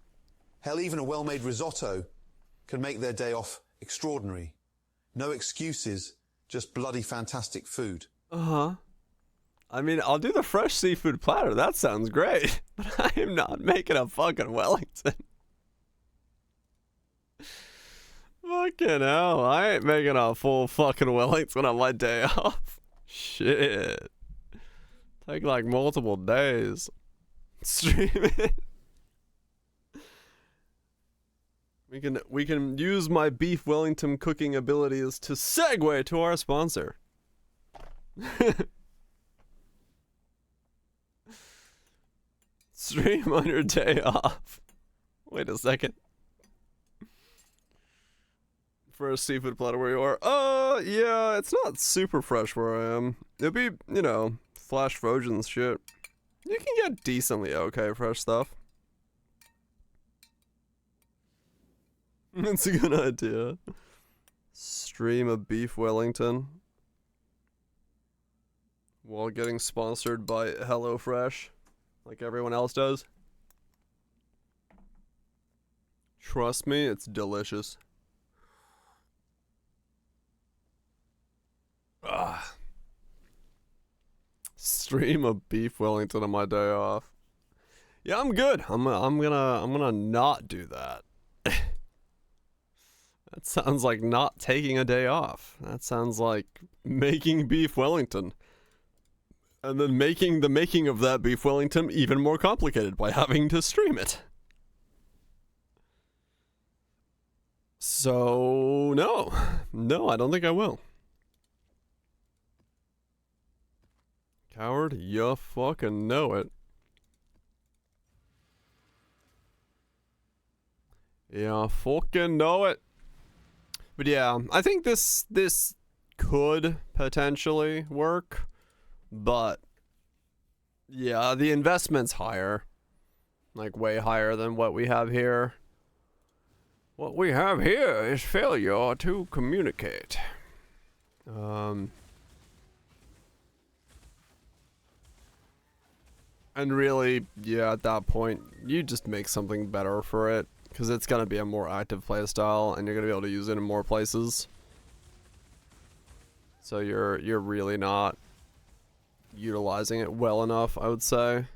Hell, even a well-made risotto can make their day off extraordinary. No excuses, just bloody fantastic food. Uh-huh. I mean, I'll do the fresh seafood platter. That sounds great. But I am not making a fucking Wellington. Fucking hell. I ain't making a full fucking Wellington on my day off. Shit. Take like multiple days. Stream it. We can use my beef Wellington cooking abilities to segue to our sponsor. Stream on your day off. Wait a second. For a seafood platter where you are. Yeah, it's not super fresh where I am. It'd be, you know, flash frozen shit. You can get decently okay fresh stuff. That's a good idea. Stream a beef Wellington while getting sponsored by HelloFresh, like everyone else does. Trust me, it's delicious. Ah. Stream a beef Wellington on my day off. Yeah, I'm good. I'm gonna not do that. That sounds like not taking a day off. That sounds like making beef Wellington. And then making the making of that beef Wellington even more complicated by having to stream it. So, no. No, I don't think I will. Coward, you fucking know it. You fucking know it. But yeah, I think this could potentially work, but yeah, the investment's higher, like way higher than what we have here. What we have here is failure to communicate. And really, yeah, at that point, you just make something better for it. Because it's going to be a more active playstyle, and you're going to be able to use it in more places. So you're really not utilizing it well enough, I would say.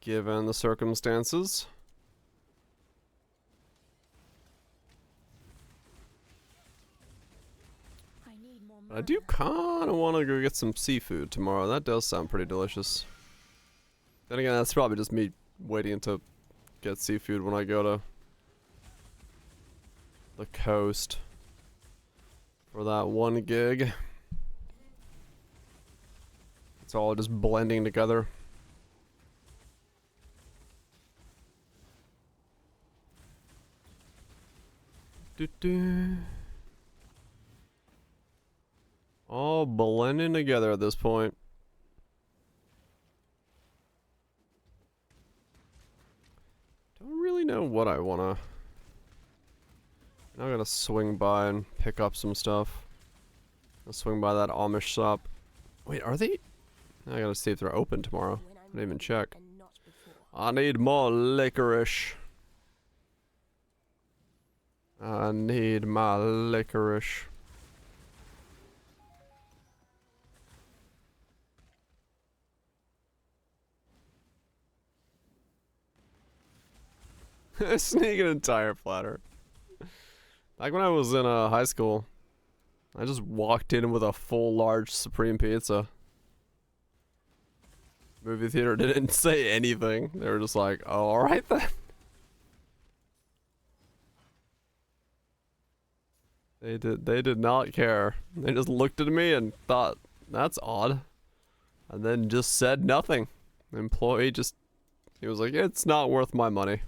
Given the circumstances. I do kind of want to go get some seafood tomorrow. That does sound pretty delicious. Then again, that's probably just me waiting to get seafood when I go to the coast for that one gig. It's all just blending together. All blending together at this point. Don't really know what I wanna. Now I gotta swing by and pick up some stuff. I'll swing by that Amish shop. Wait, are they? I gotta see if they're open tomorrow. I didn't even check. I need more licorice. I need my licorice. Sneak an entire platter. Like when I was in high school, I just walked in with a full large Supreme pizza. Movie theater didn't say anything. They were just like, oh, alright then. They did not care. They just looked at me and thought, that's odd. And then just said nothing. The employee just, he was like, it's not worth my money.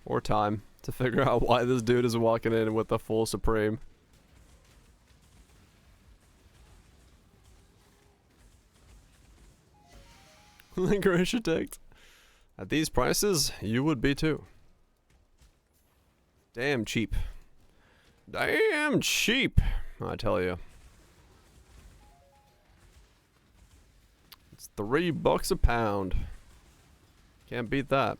Or time to figure out why this dude is walking in with the full Supreme. Licorice addict. At these prices, you would be too. Damn cheap. Damn cheap, I tell you. It's $3 a pound. Can't beat that.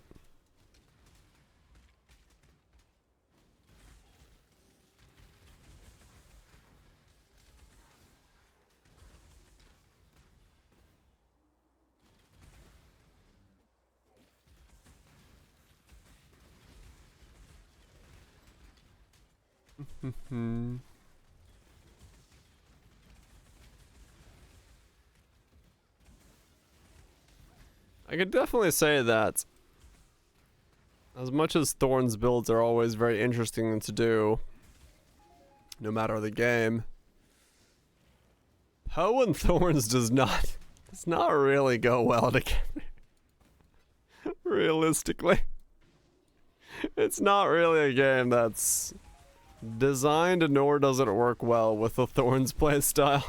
I could definitely say that as much as Thorn's builds are always very interesting to do, no matter the game, Poe and Thorns does not really go well together. Realistically. It's not really a game that's designed, nor does it work well with the Thorns playstyle.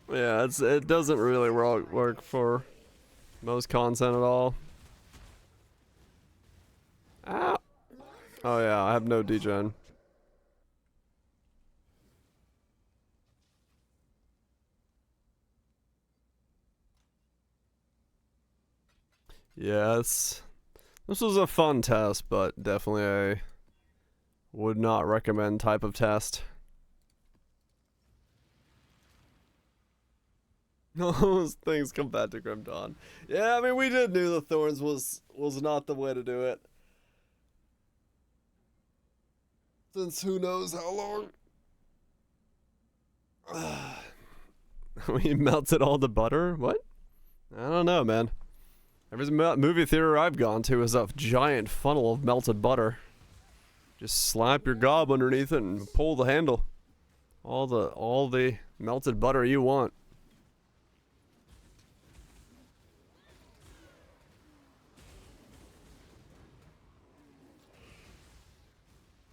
Yeah, it doesn't really work for most content at all. Ah. Oh yeah, I have no degen. Yes. This was a fun test, but definitely a would not recommend type of test. Those things come back to Grim Dawn. Yeah, I mean, we did knew the Thorns was not the way to do it. Since who knows how long. We melted all the butter? What? I don't know, man. Every movie theater I've gone to is a giant funnel of melted butter. Just slap your gob underneath it and pull the handle. All the melted butter you want.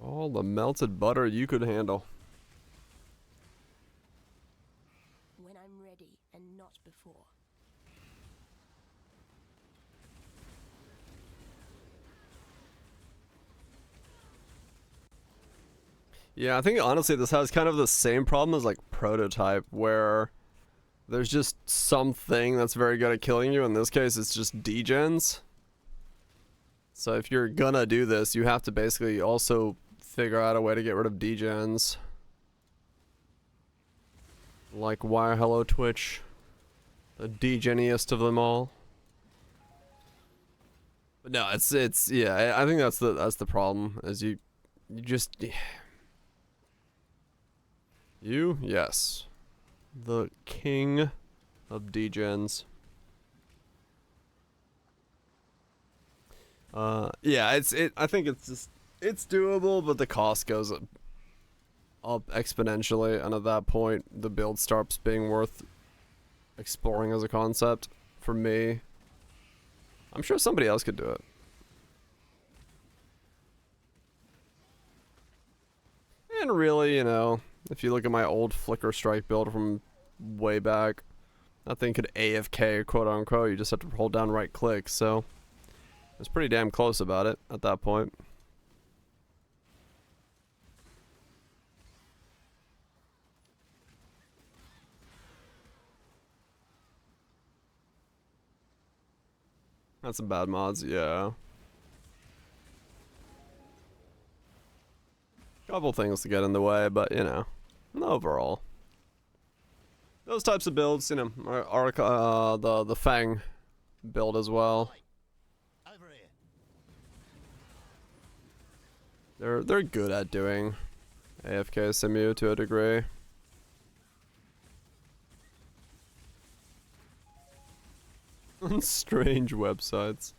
All the melted butter you could handle. When I'm ready and not before. Yeah, I think honestly this has kind of the same problem as like Prototype, where there's just something that's very good at killing you. In this case, it's just degens. So if you're gonna do this, you have to basically also figure out a way to get rid of degens. Like, why hello Twitch? The degeniest of them all. But no, it's yeah, I think that's the problem, is you just yes. The king of degens. Yeah, I think it's doable, but the cost goes up exponentially, and at that point the build starts being worth exploring as a concept for me. I'm sure somebody else could do it. And really, you know, if you look at my old Flicker Strike build from way back, that thing could AFK, quote unquote. You just have to hold down right click, so it's pretty damn close about it at that point. That's some bad mods, yeah. Couple things to get in the way, but you know, overall, those types of builds, you know, are the Fang build as well. They're good at doing AFK simu to a degree. On strange websites.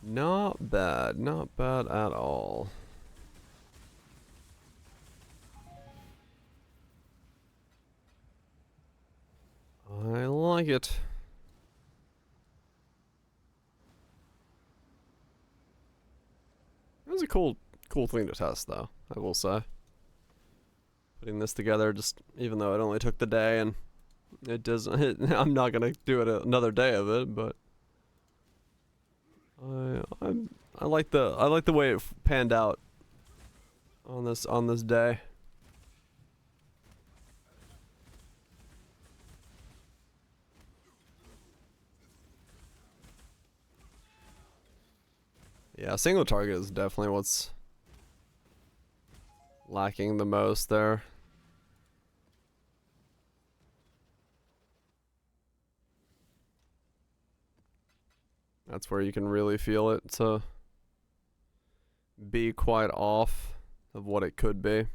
Not bad at all. I like it. It was a cool thing to test, though, I will say. Putting this together, just even though it only took the day, and it doesn't. I'm not gonna do it another day of it, but I like the way it panned out on this day. Yeah, single target is definitely what's lacking the most there. That's where you can really feel it to be quite off of what it could be.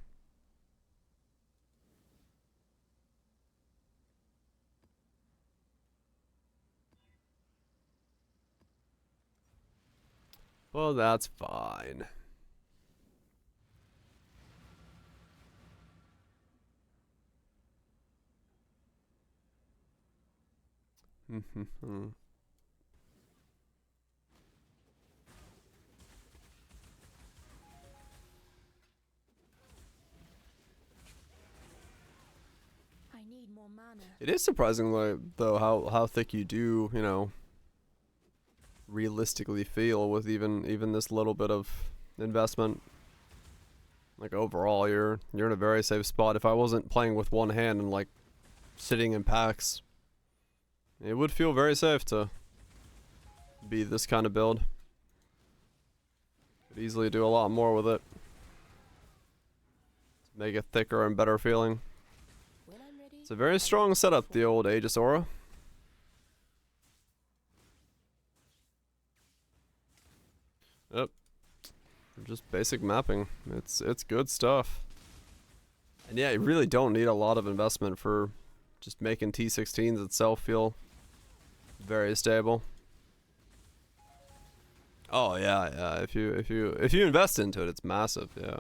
Well, that's fine. I need more mana. It is surprising, though, how thick you do, you know, realistically feel with even this little bit of investment. Like overall, you're in a very safe spot. If I wasn't playing with one hand and like sitting in packs, it would feel very safe to be this kind of build. Could easily do a lot more with it. Make it thicker and better feeling. It's a very strong setup, the old Aegis Aura. Yep. Just basic mapping. It's good stuff. And yeah, you really don't need a lot of investment for just making T16s itself feel very stable. Oh yeah. If you invest into it, it's massive. Yeah.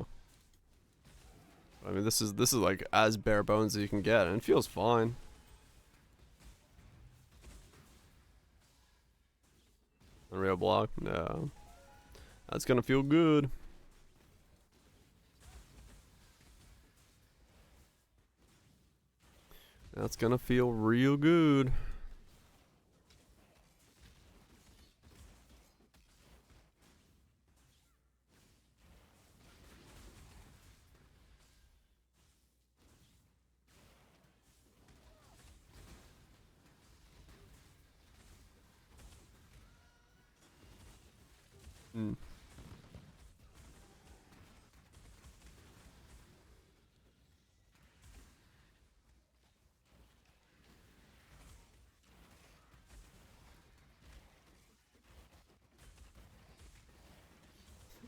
I mean, this is like as bare bones as you can get, and it feels fine. Unreal block, no. That's gonna feel good. That's gonna feel real good. Mm.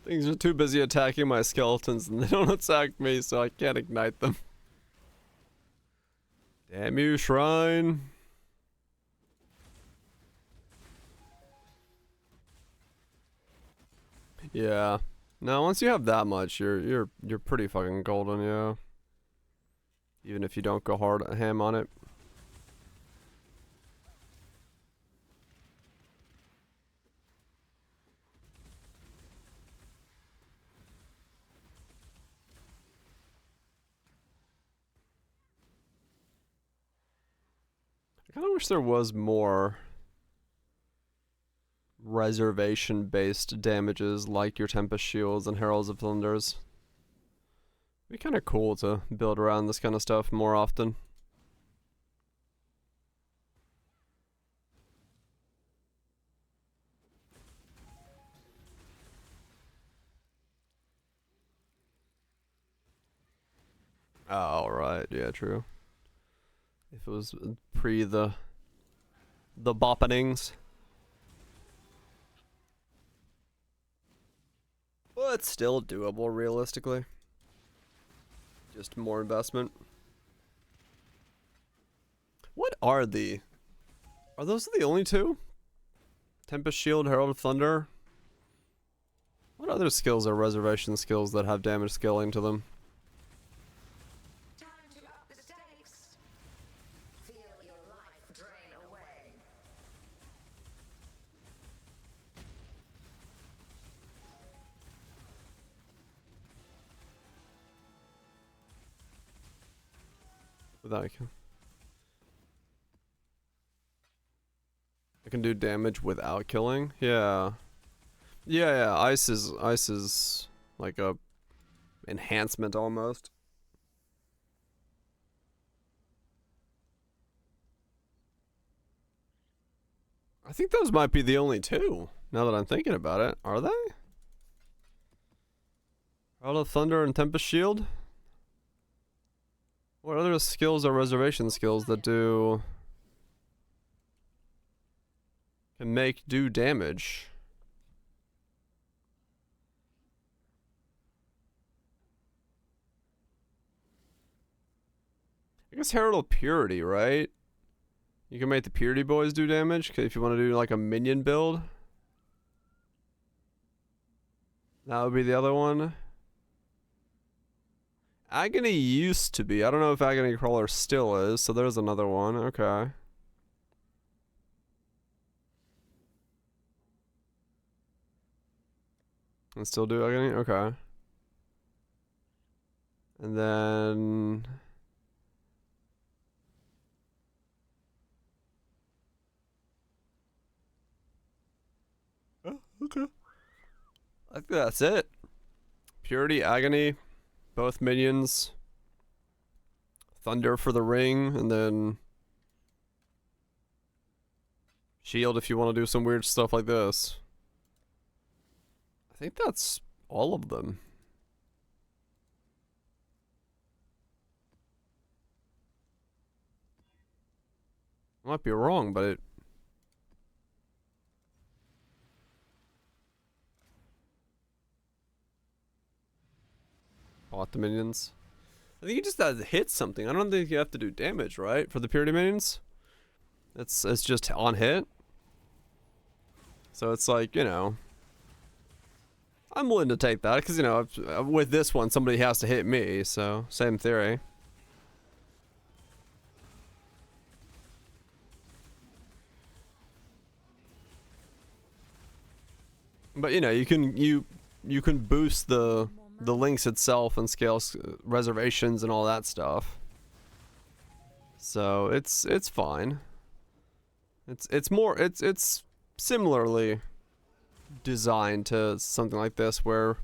Things are too busy attacking my skeletons and they don't attack me, so I can't ignite them. Damn you, shrine. Yeah. No, once you have that much, you're pretty fucking golden, yeah. Even if you don't go hard ham on it. I kind of wish there was more reservation-based damages like your Tempest shields and Heralds of Thunders. It'd be kind of cool to build around this kind of stuff more often. Oh, right. Yeah, true. If it was pre the boppenings. Well, it's still doable realistically. Just more investment. What are the... Are those the only two? Tempest Shield, Herald of Thunder? What other skills are reservation skills that have damage scaling to them? Time to up the stakes. Feel your life drain away. Without I can do damage without killing? Yeah. Yeah, ice is like a enhancement almost. I think those might be the only two, now that I'm thinking about it. Are they? Herald of Thunder and Tempest Shield? What other skills are reservation skills that do... can do damage? I guess Herald of Purity, right? You can make the Purity boys do damage if you want to do like a minion build. That would be the other one. Agony used to be. I don't know if Agony Crawler still is, so there's another one. Okay. And still do Agony? Okay. And then... Oh, okay. I think that's it. Purity, Agony, both minions. Thunder for the ring, and then... Shield if you want to do some weird stuff like this. I think that's all of them. I might be wrong, but it... Bought the minions. I think you just have to hit something. I don't think you have to do damage, right? For the Purity minions? It's just on hit. So it's like, you know... I'm willing to take that, because, you know, with this one, somebody has to hit me, so same theory. But, you know, you can boost the links itself and scale reservations and all that stuff. So it's fine. It's similarly designed to something like this where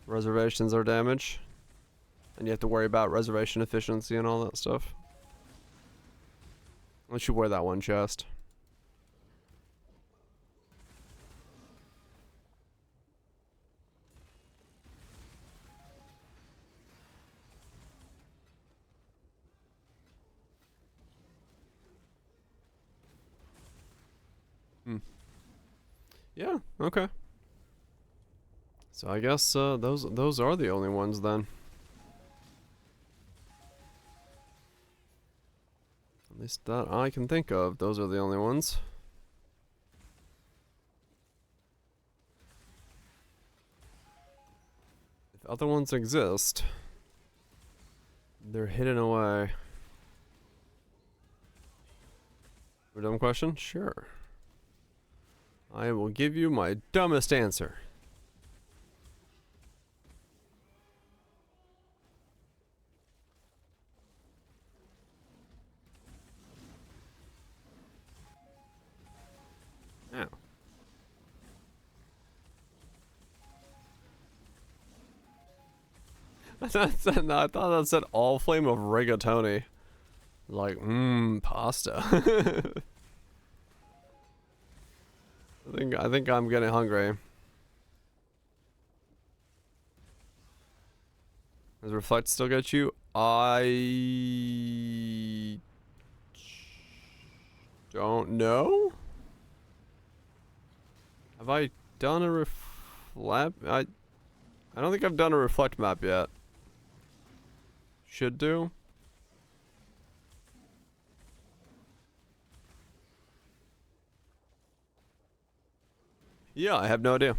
reservations are damaged and you have to worry about reservation efficiency and all that stuff. Unless you wear that one chest. Yeah, okay. So I guess those are the only ones then. At least that I can think of. Those are the only ones. If other ones exist, they're hidden away. A dumb question? Sure. I will give you my dumbest answer. Now. I thought that said all flame of rigatoni. Like, pasta. I think I'm getting hungry. Does reflect still get you? I don't know. Have I done a reflect? I don't think I've done a reflect map yet. Should do. Yeah, I have no idea.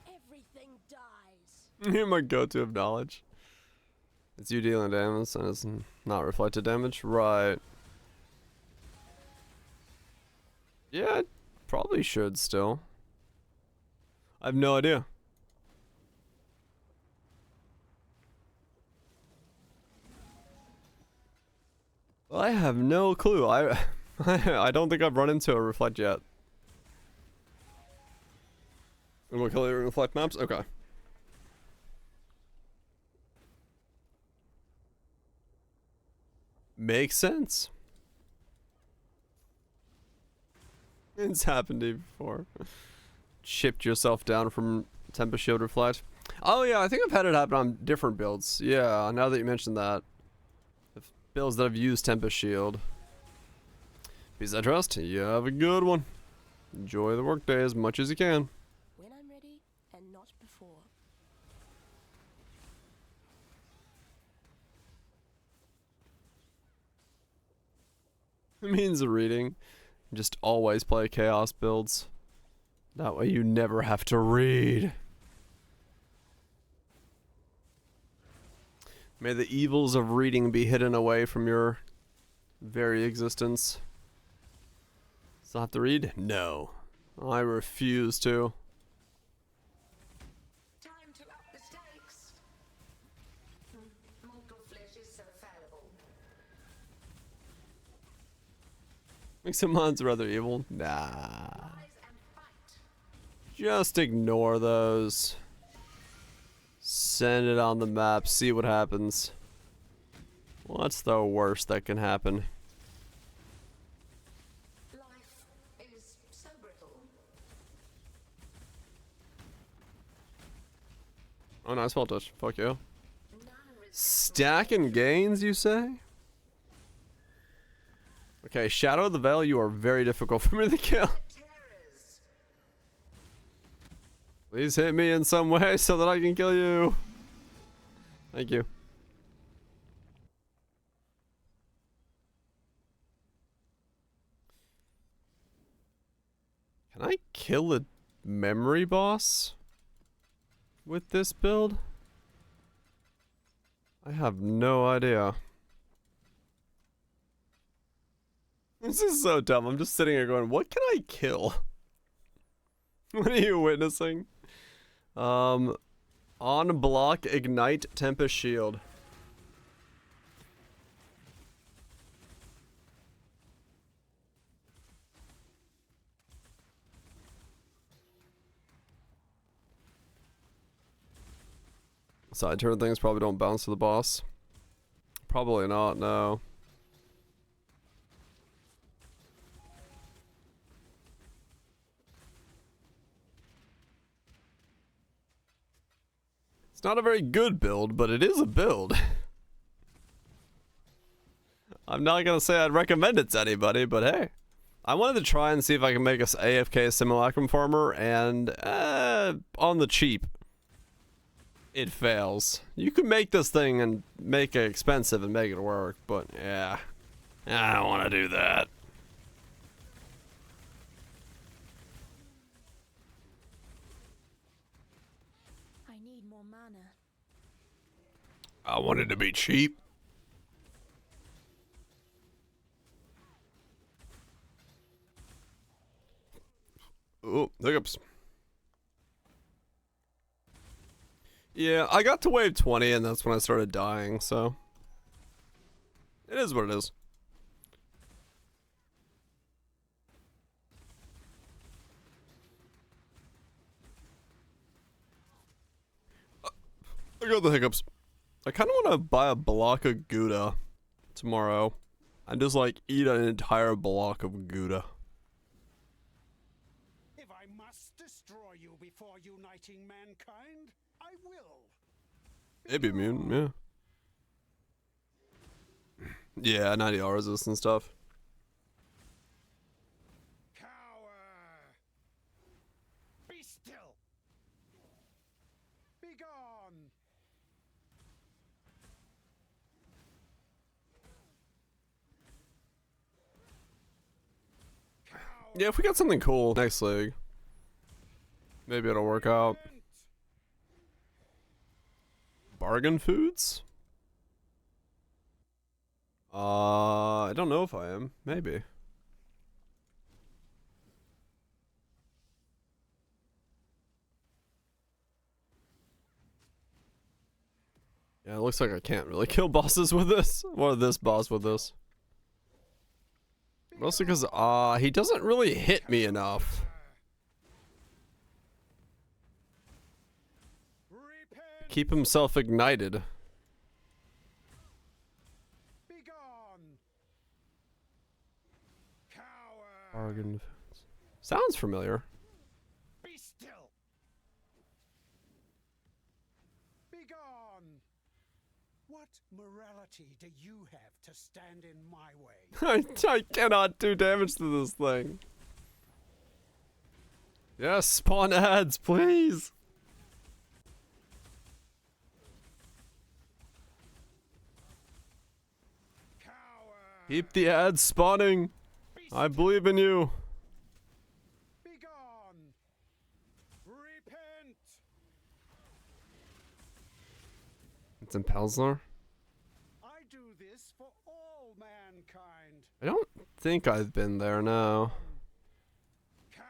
Everything dies. You're my go-to of knowledge. It's you dealing damage and it's not reflected damage, right? Yeah, it probably should still. I have no idea. I have no clue. I don't think I've run into a reflect yet. What color reflect maps? Okay. Makes sense. It's happened to you before. Chipped yourself down from Tempest Shield Reflect. Oh yeah, I think I've had it happen on different builds. Yeah, now that you mentioned that. The builds that have used Tempest Shield. Peace I trust. You have a good one. Enjoy the workday as much as you can. When I'm ready, and not before. It means of reading. Just always play chaos builds. That way you never have to read. May the evils of reading be hidden away from your very existence. Still have to read? No. I refuse to. Time to up the stakes. Mortal flesh is so fallible. Make some mons rather evil? Nah. Rise and fight. Just ignore those. Send it on the map, see what happens. What's the worst that can happen? Life is so brittle. Oh, nice spell touch. Fuck you. Stacking gains, you say? Okay, Shadow of the Veil, you are very difficult for me to kill. Terrors. Please hit me in some way so that I can kill you. Thank you. Can I kill a memory boss with this build? I have no idea. This is so dumb. I'm just sitting here going, what can I kill? What are you witnessing? On block, ignite Tempest Shield. Side turn things probably don't bounce to the boss. Probably not, no. It's not a very good build, but it is a build. I'm not gonna say I'd recommend it to anybody, but hey. I wanted to try and see if I can make us AFK Simulacrum Farmer, and on the cheap, it fails. You could make this thing and make it expensive and make it work, but yeah. I don't want to do that. I need more mana. I want it to be cheap. Oh, hiccups. Yeah, I got to wave 20 and that's when I started dying, so. It is what it is. I got the hiccups. I kind of want to buy a block of Gouda tomorrow and just like eat an entire block of Gouda. If I must destroy you before uniting mankind, I will. Maybe immune, yeah. Yeah, 90 resist and stuff. Cower! Be still! Be gone! Yeah, if we got something cool next league, maybe it'll work out. Bargain foods? I don't know if I am. Maybe. Yeah, it looks like I can't really kill bosses with this. Or this boss with this. Mostly because, he doesn't really hit me enough. Keep himself ignited. Be gone! Cower! Bargain. Sounds familiar. Be still! Be gone! What morality do you have to stand in my way? I cannot do damage to this thing. Yes, spawn ads, please. Keep the ads spawning. I believe in you. Be gone! Repent! It's in Pelzler. I do this for all mankind. I don't think I've been there, no. Cower!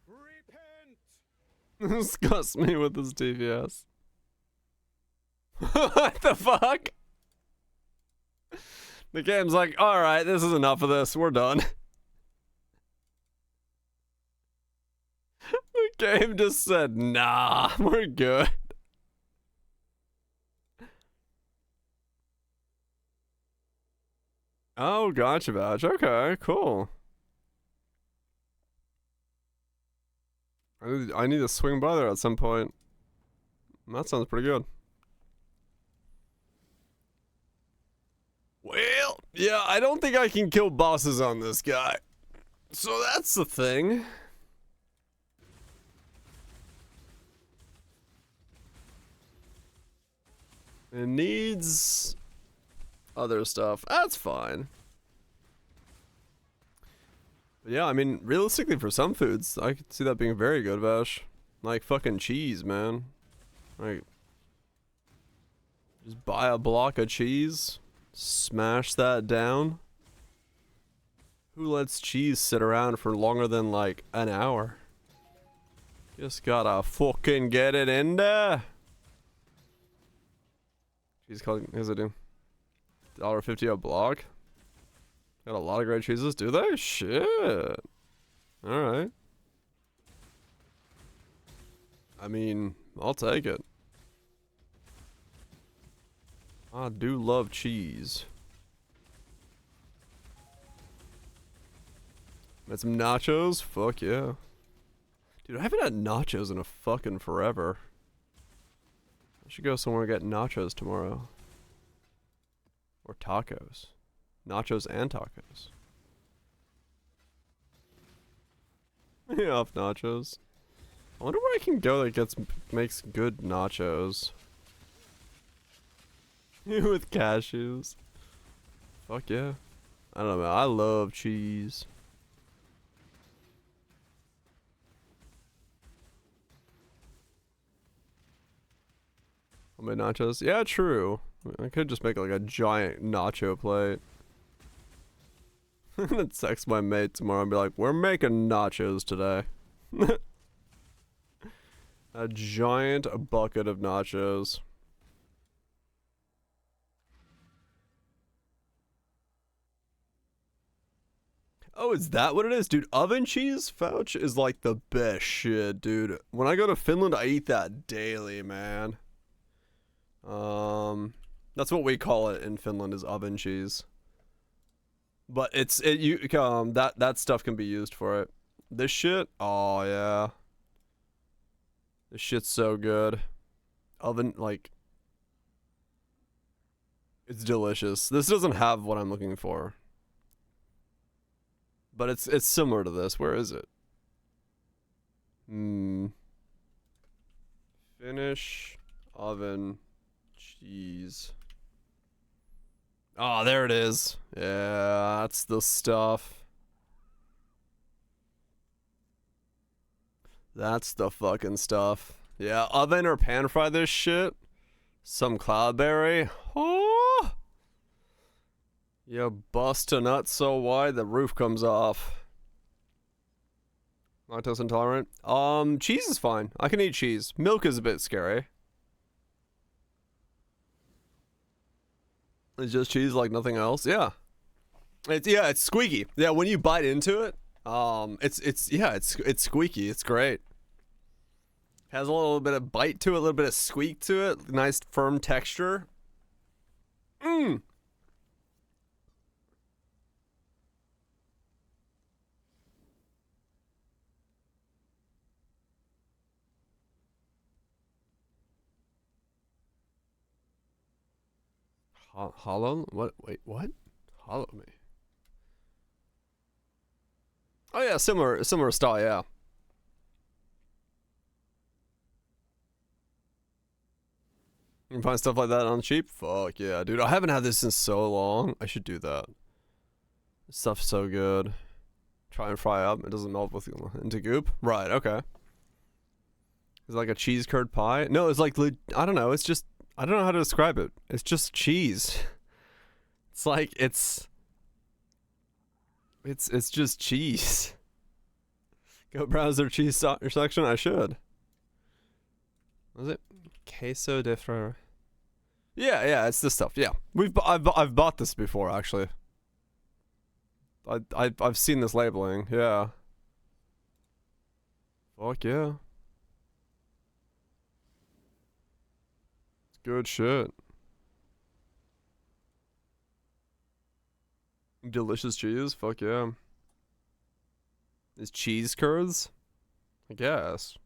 Repent! Disgust me with this TVS. What the fuck? The game's like, alright, this is enough of this, we're done. The game just said, nah, we're good. Oh, gotcha, Badge. Okay, cool. I need to swing by there at some point. That sounds pretty good. Well, yeah, I don't think I can kill bosses on this guy. So that's the thing. It needs other stuff. That's fine. But yeah, I mean, realistically, for some foods, I could see that being very good, Vash. Like fucking cheese, man. Like, just buy a block of cheese. Smash that down. Who lets cheese sit around for longer than like an hour? Just gotta fucking get it in there. Cheese calling, here's a do. $1.50 a block. Got a lot of great cheeses, do they? Shit. Alright. I mean, I'll take it. I do love cheese. Had some nachos? Fuck yeah. Dude, I haven't had nachos in a fucking forever. I should go somewhere and get nachos tomorrow. Or tacos. Nachos and tacos. Yeah, off nachos. I wonder where I can go that makes good nachos. With cashews. Fuck yeah. I don't know, man. I love cheese. Homemade nachos? Yeah, true. I could just make like a giant nacho plate. And then text my mate tomorrow and be like, we're making nachos today. A giant bucket of nachos. Oh, is that what it is? Dude, oven cheese, Fouch, is like the best shit, dude. When I go to Finland, I eat that daily, man. That's what we call it in Finland, is oven cheese. But that stuff can be used for it. This shit, oh yeah. This shit's so good. Oven, like, it's delicious. This doesn't have what I'm looking for. But it's similar to this. Where is it? Finnish oven cheese. Oh, there it is. Yeah, that's the stuff. That's the fucking stuff. Yeah, oven or pan fry this shit. Some cloudberry. Oh! You bust a nut so wide the roof comes off. Lactose intolerant. Cheese is fine. I can eat cheese. Milk is a bit scary. It's just cheese like nothing else. Yeah. It's squeaky. Yeah, when you bite into it, it's squeaky. It's great. Has a little bit of bite to it, a little bit of squeak to it. Nice firm texture. Mmm. Hollow? What? Wait, what? Hollow me. Oh yeah, similar style, yeah. You can find stuff like that on cheap? Fuck yeah, dude. I haven't had this in so long. I should do that. This stuff's so good. Try and fry up. It doesn't melt into goop. Right, okay. Is it like a cheese curd pie? No, it's like, I don't know. It's just, I don't know how to describe it. It's just cheese. It's like, it's just cheese. Go browse their cheese section. I should. Was it queso de frere? Yeah, it's this stuff. Yeah, I've bought this before actually. I've seen this labeling. Yeah. Fuck yeah. It's good shit. Delicious cheese. Fuck yeah. Is cheese curds? I guess.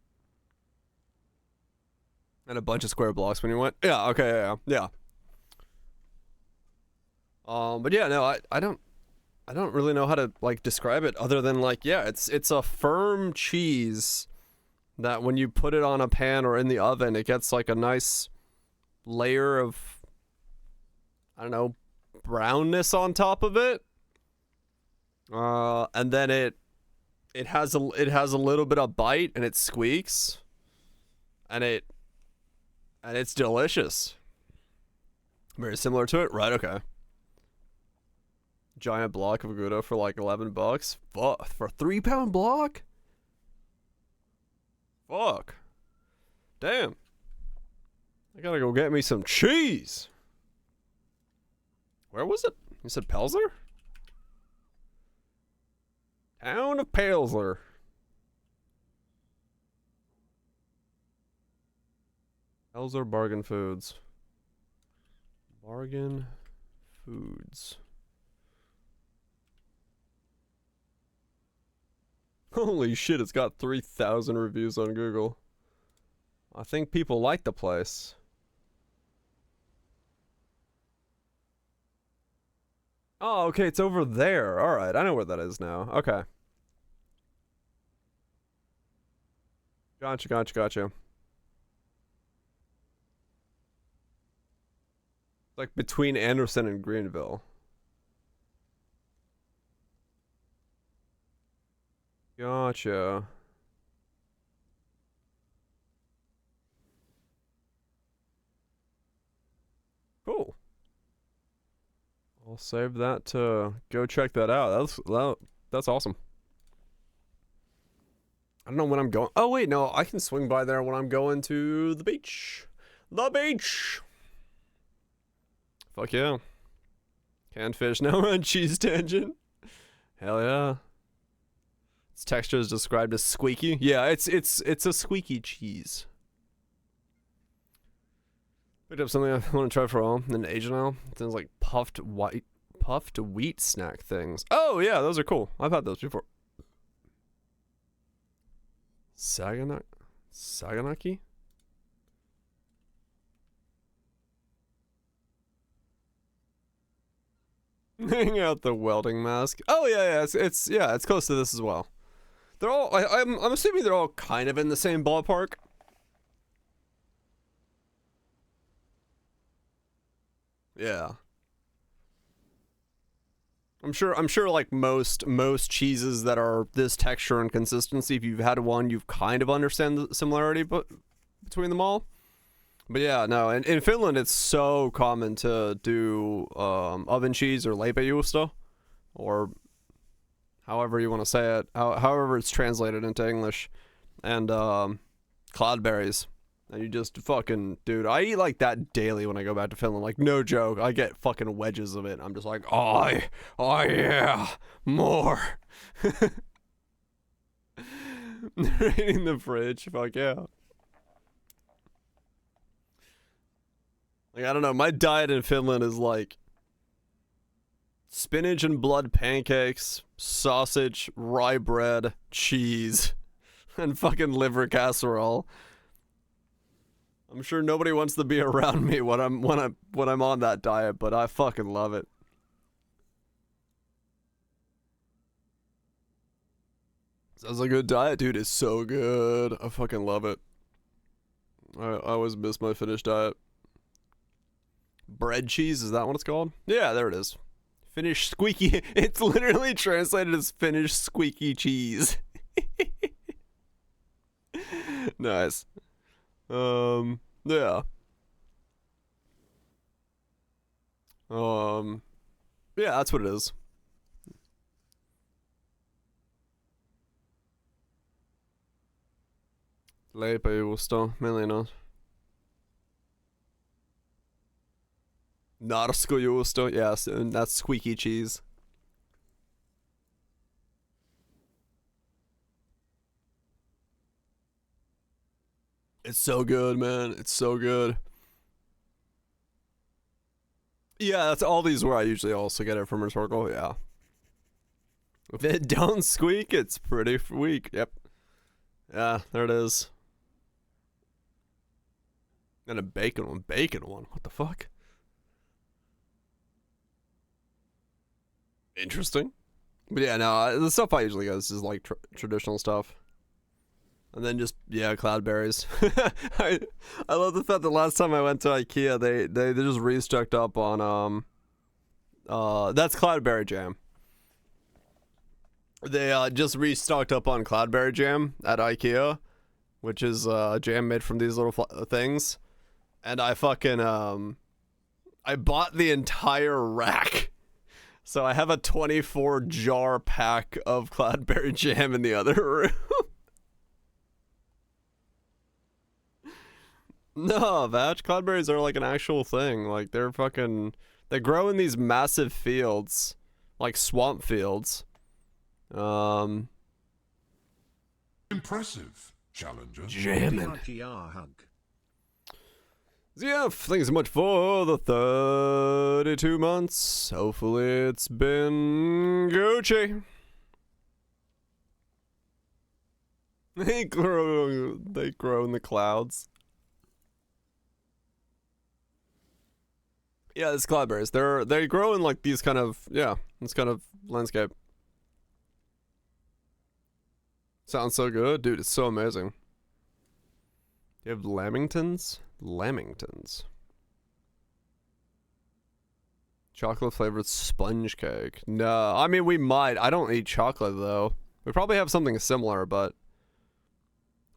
And a bunch of square blocks when you went. Yeah, okay, yeah. But yeah, no, I don't really know how to like describe it other than like, yeah, it's a firm cheese that when you put it on a pan or in the oven, it gets like a nice layer of, I don't know, brownness on top of it. And then it has a little bit of bite and it squeaks. And it's delicious. Very similar to it, right? Okay. Giant block of Gouda for like $11. Fuck, for a 3-pound block? Fuck. Damn. I gotta go get me some cheese. Where was it? You said Pelzer? Town of Pelzer. How's our bargain foods? Bargain foods. Holy shit, it's got 3,000 reviews on Google. I think people like the place. Oh, okay, it's over there. Alright, I know where that is now. Okay. Gotcha, gotcha, gotcha. Like between Anderson and Greenville. Gotcha. Cool. I'll save that to go check that out. That's awesome. I don't know when I'm going. Oh wait, no, I can swing by there when I'm going to the beach. The beach. Fuck yeah. Canned fish. Now we're on cheese tangent. Hell yeah. Its texture is described as squeaky. Yeah, it's a squeaky cheese. Picked up something I want to try for all. In Asia now. It sounds like puffed wheat snack things. Oh yeah, those are cool. I've had those before. Saganaki? Hang out the welding mask. Oh yeah, it's close to this as well. They're all. I'm assuming they're all kind of in the same ballpark. Yeah. I'm sure like most cheeses that are this texture and consistency, if you've had one, you've kind of understand the similarity between them all. But yeah, no, in Finland it's so common to do oven cheese or leipäjuusto, or however you want to say it, however it's translated into English, and cloudberries. And you just fucking, dude, I eat like that daily when I go back to Finland. Like, no joke. I get fucking wedges of it. I'm just like, oh yeah, more. Right in the fridge. Fuck yeah. Like, I don't know. My diet in Finland is like spinach and blood pancakes, sausage, rye bread, cheese, and fucking liver casserole. I'm sure nobody wants to be around me when I'm on that diet, but I fucking love it. Sounds like a good diet, dude. It's so good. I fucking love it. I always miss my Finnish diet. Bread cheese, is that what it's called? Yeah, there it is. Finnish squeaky. It's literally translated as Finnish squeaky cheese. Nice. Yeah. Yeah, that's what it is. Leipäjuusto, miljoona. Narskojuusto, yes, and that's squeaky cheese. It's so good, man. It's so good. Yeah, that's all these where I usually also get it from Rhetorical, yeah. If it don't squeak, it's pretty weak. Yep. Yeah, there it is. And a bacon one. Bacon one. What the fuck? Interesting. But yeah, no, the stuff I usually get is just like traditional stuff. And then just, yeah, cloudberries. I love the fact that last time I went to IKEA, they just restocked up on, that's cloudberry jam. They just restocked up on cloudberry jam at IKEA, which is jam made from these little things. And I fucking, I bought the entire rack. So I have a 24 jar pack of cloudberry jam in the other room. No, Vatch, cloudberries are like an actual thing. Like they're fucking, they grow in these massive fields, like swamp fields. Impressive, challenger. Jamming. Yeah, thanks so much for the 32 months. Hopefully it's been Gucci. They grow in the clouds. Yeah, it's cloudberries. They grow in like these kind of, yeah, this kind of landscape. Sounds so good, dude. It's so amazing. You have lamingtons? Lamingtons. Chocolate flavored sponge cake. No, I mean we might. I don't eat chocolate though. We probably have something similar, but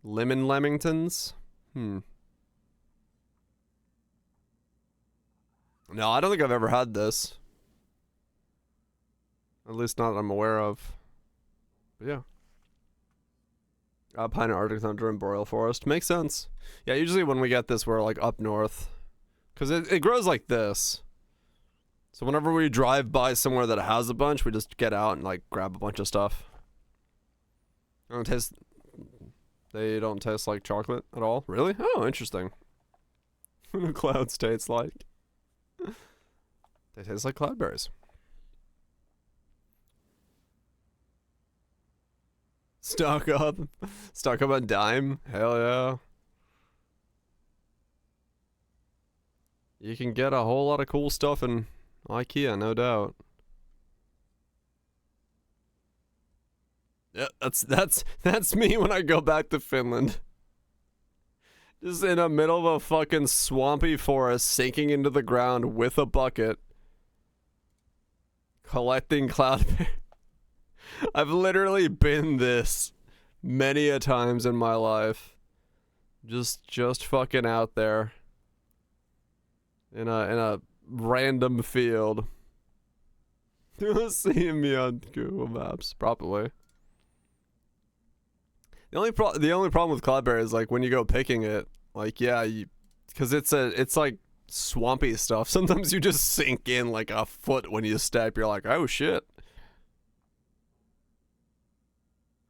lemon lamingtons? No, I don't think I've ever had this. At least not that I'm aware of. But yeah. Alpine Arctic Tundra and Boreal Forest. Makes sense. Yeah, usually when we get this, we're like up north. Because it grows like this. So whenever we drive by somewhere that has a bunch, we just get out and like grab a bunch of stuff. They don't taste like chocolate at all? Really? Oh, interesting. What do clouds taste like? They taste like cloudberries. Stock up. Stock up on dime. Hell yeah. You can get a whole lot of cool stuff in IKEA, no doubt. Yeah, that's me when I go back to Finland. Just in the middle of a fucking swampy forest, sinking into the ground with a bucket, collecting cloudberries. I've literally been this many a times in my life. Just fucking out there in a random field. Seeing me on Google Maps, probably. The only problem with cloudberry is like when you go picking it, like yeah, because it's like swampy stuff. Sometimes you just sink in like a foot when you step. You're like, oh shit.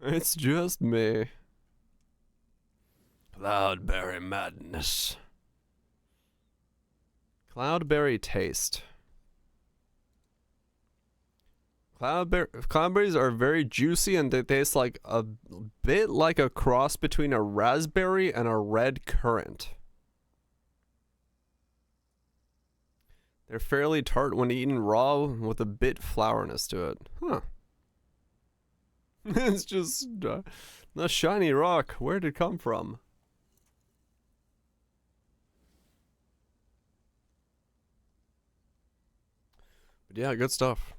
It's just me. Cloudberry madness. Cloudberry taste. Cloudberries are very juicy and they taste like a bit like a cross between a raspberry and a red currant. They're fairly tart when eaten raw with a bit flourness to it. Huh. It's just a shiny rock. Where'd it come from? But yeah, good stuff.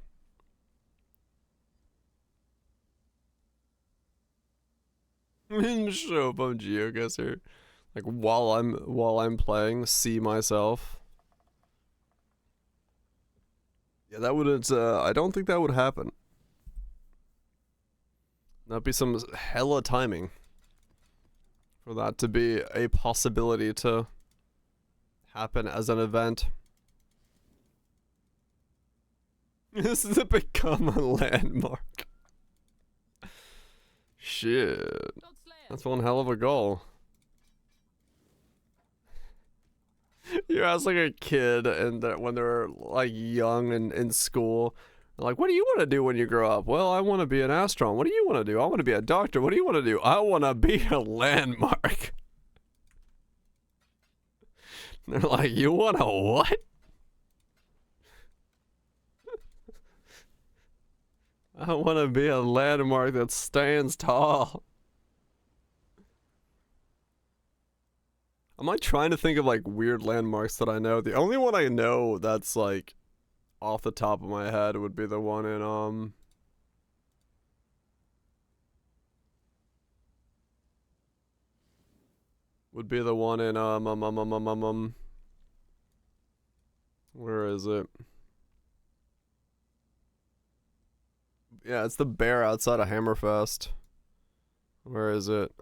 Show up on GeoGuessr, like while I'm playing, see myself. Yeah, that wouldn't. I don't think that would happen. That'd be some hella timing for that to be a possibility to happen as an event. This is to become a landmark. Shit. That's one hell of a goal. You ask like a kid and when they're like young and in school, like, what do you want to do when you grow up? Well, I want to be an astronaut. What do you want to do? I want to be a doctor. What do you want to do? I want to be a landmark. They're like, you want to what? I want to be a landmark that stands tall. I'm like trying to think of like weird landmarks that I know. The only one I know that's like off the top of my head would be the one in where is it? Yeah, it's the bear outside of Hammerfest. Where is it?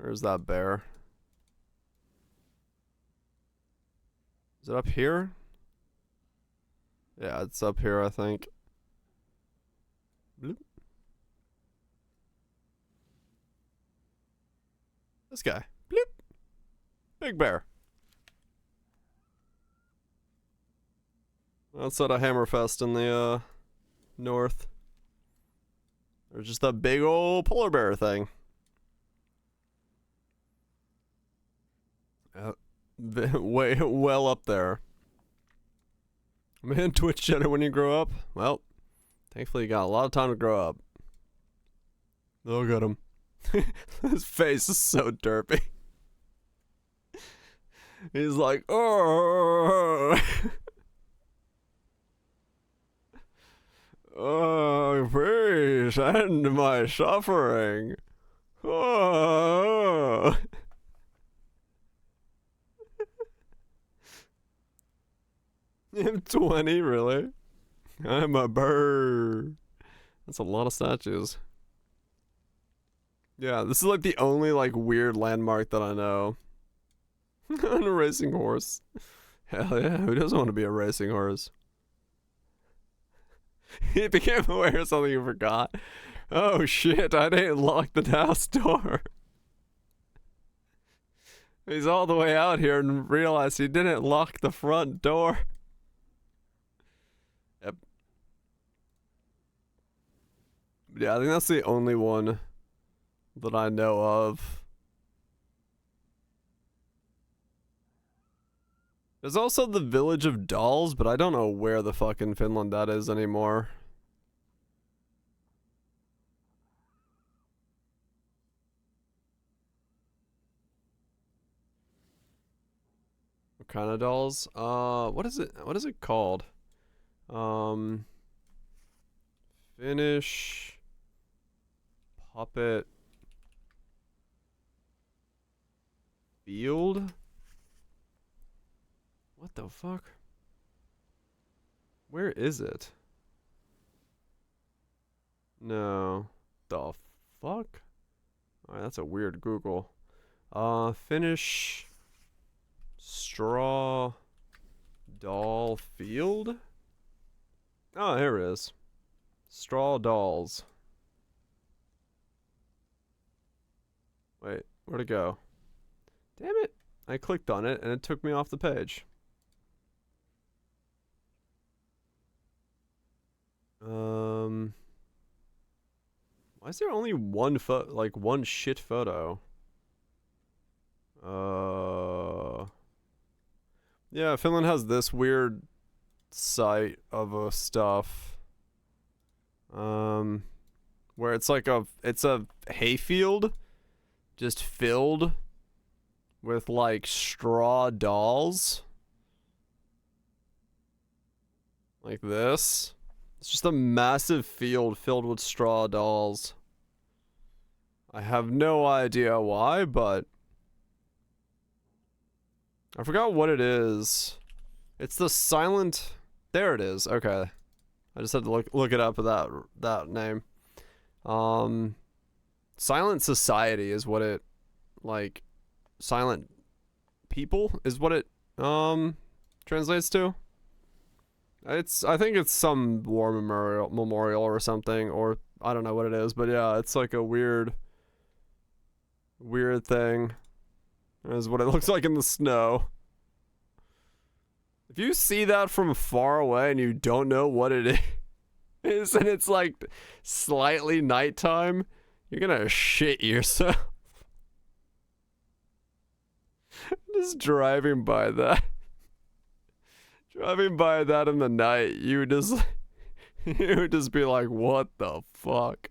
Where's that bear? Is it up here? Yeah, it's up here, I think. Bloop. This guy. Bloop. Big bear. Outside of Hammerfest in the north. There's just that big old polar bear thing. Way well up there. Man, Twitch cheddar when you grow up. Well, thankfully you got a lot of time to grow up. Look at him. His face is so derpy. He's like, oh, oh, please end my suffering. Oh. I'm 20, really? I'm a bird. That's a lot of statues. Yeah, this is like the only like weird landmark that I know. On a racing horse. Hell yeah, who doesn't want to be a racing horse? He became aware of something you forgot. Oh shit, I didn't lock the house door. He's all the way out here and realized he didn't lock the front door. Yep. Yeah, I think that's the only one that I know of. There's also the Village of Dolls, but I don't know where the fuck in Finland that is anymore. What kind of dolls? What is it? What is it called? Finnish puppet field? What the fuck? Where is it? No. The fuck? Alright, that's a weird Google. Finnish straw doll field? Oh, here it is. Straw dolls. Wait, where'd it go? Damn it. I clicked on it and it took me off the page. Why is there only one one shit photo? Yeah, Finland has this weird site of stuff. Where it's like it's a hayfield just filled with like straw dolls. Like this. It's just a massive field filled with straw dolls. I have no idea why, but I forgot what it is. It's the silent. There it is. Okay, I just had to look it up with that name. Silent Society is what it like. Silent people is what it translates to. I think it's some war memorial or something, or I don't know what it is, but yeah, it's like a weird thing. Is what it looks like in the snow. If you see that from far away and you don't know what it is, and it's like slightly nighttime, you're gonna shit yourself. Just driving by that. Driving by that in the night, you would just be like, what the fuck?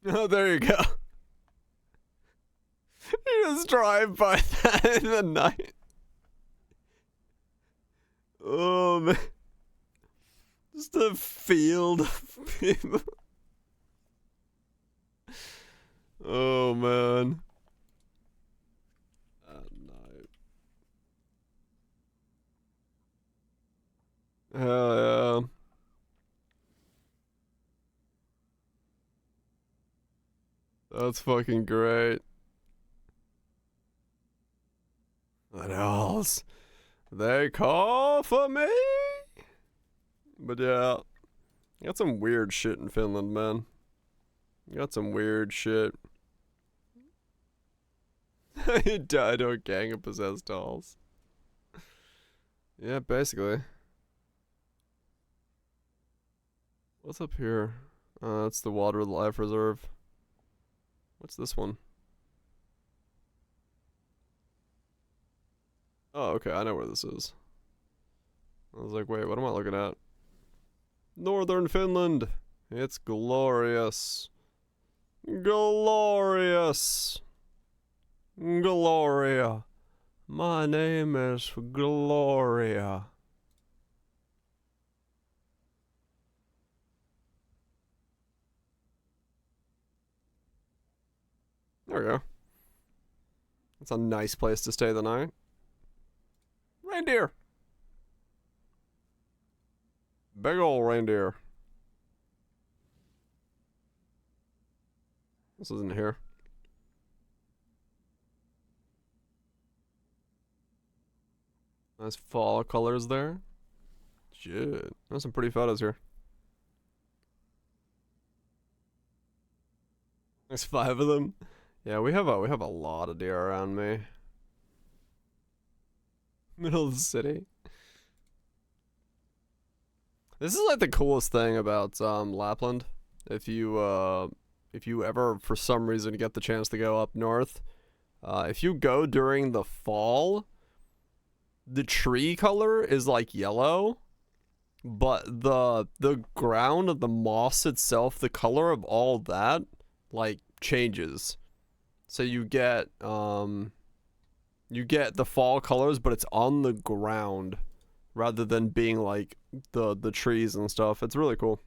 Oh, there you go. You just drive by that in the night. Oh, man. Just a field of people. Oh, man. Hell yeah. That's fucking great. The dolls. They call for me. But yeah. Got some weird shit in Finland, man. You got some weird shit. You died to a gang of possessed dolls. Yeah, basically. What's up here? That's the Water Life Reserve. What's this one? Oh, okay, I know where this is. I was like, wait, what am I looking at? Northern Finland! It's glorious. Glorious! Gloria. My name is Gloria. There we go. That's a nice place to stay the night. Reindeer. Big ol' reindeer. This isn't here. Nice fall colors there. Shit. There's some pretty photos here. There's 5 of them. Yeah, we have a lot of deer around me. Middle of the city. This is like the coolest thing about Lapland. If you ever for some reason get the chance to go up north, if you go during the fall, the tree color is like yellow, but the ground of the moss itself, the color of all that like changes. So you get the fall colors, but it's on the ground rather than being like the trees and stuff. It's really cool.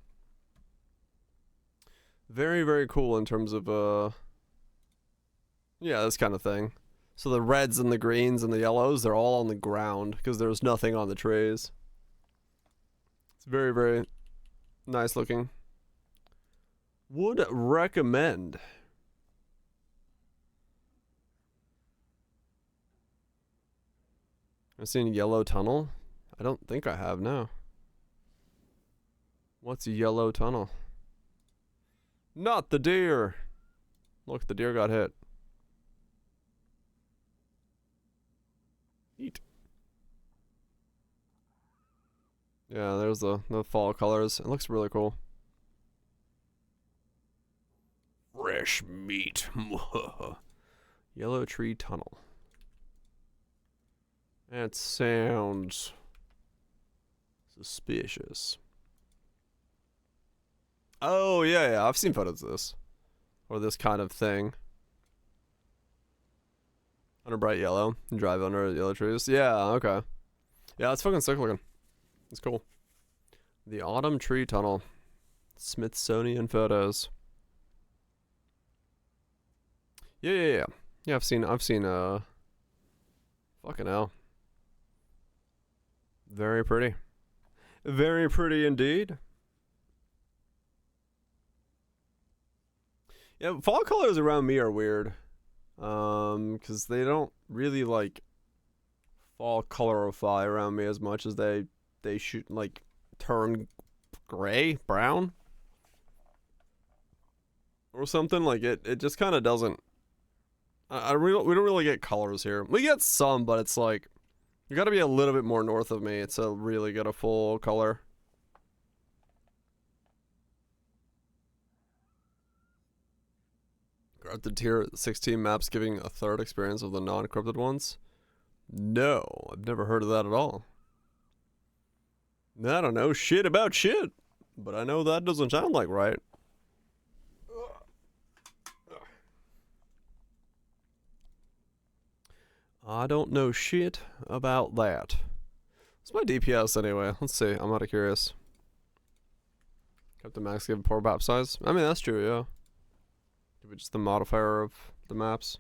Very, very cool in terms of yeah, this kind of thing. So the reds and the greens and the yellows, they're all on the ground because there's nothing on the trees. It's very, very nice looking. Would recommend. I've seen Yellow Tunnel. I don't think I have, no. What's Yellow Tunnel? Not the deer. Look, the deer got hit. Eat. Yeah, there's the fall colors. It looks really cool. Fresh meat. Yellow Tree Tunnel. That sounds suspicious. Oh, yeah, I've seen photos of this. Or this kind of thing. Under bright yellow. And drive under yellow trees. Yeah, okay. Yeah, it's fucking sick looking. It's cool. The Autumn Tree Tunnel. Smithsonian photos. Yeah. Yeah, I've seen, fucking hell. Very pretty. Very pretty indeed. Yeah, fall colors around me are weird. Because they don't really, like, fall colorify around me as much as they should, like, turn gray, brown. Or something, like, it just kind of doesn't. We don't really get colors here. We get some, but it's like, you gotta be a little bit more north of me to really get a full color. Corrupted tier 16 maps giving a third experience of the non-corrupted ones? No, I've never heard of that at all. I don't know shit about shit, but I know that doesn't sound like right. I don't know shit about that. What's my DPS anyway? Let's see. I'm out of curious. Captain Max give poor map size? I mean, that's true, yeah. Could be just the modifier of the maps.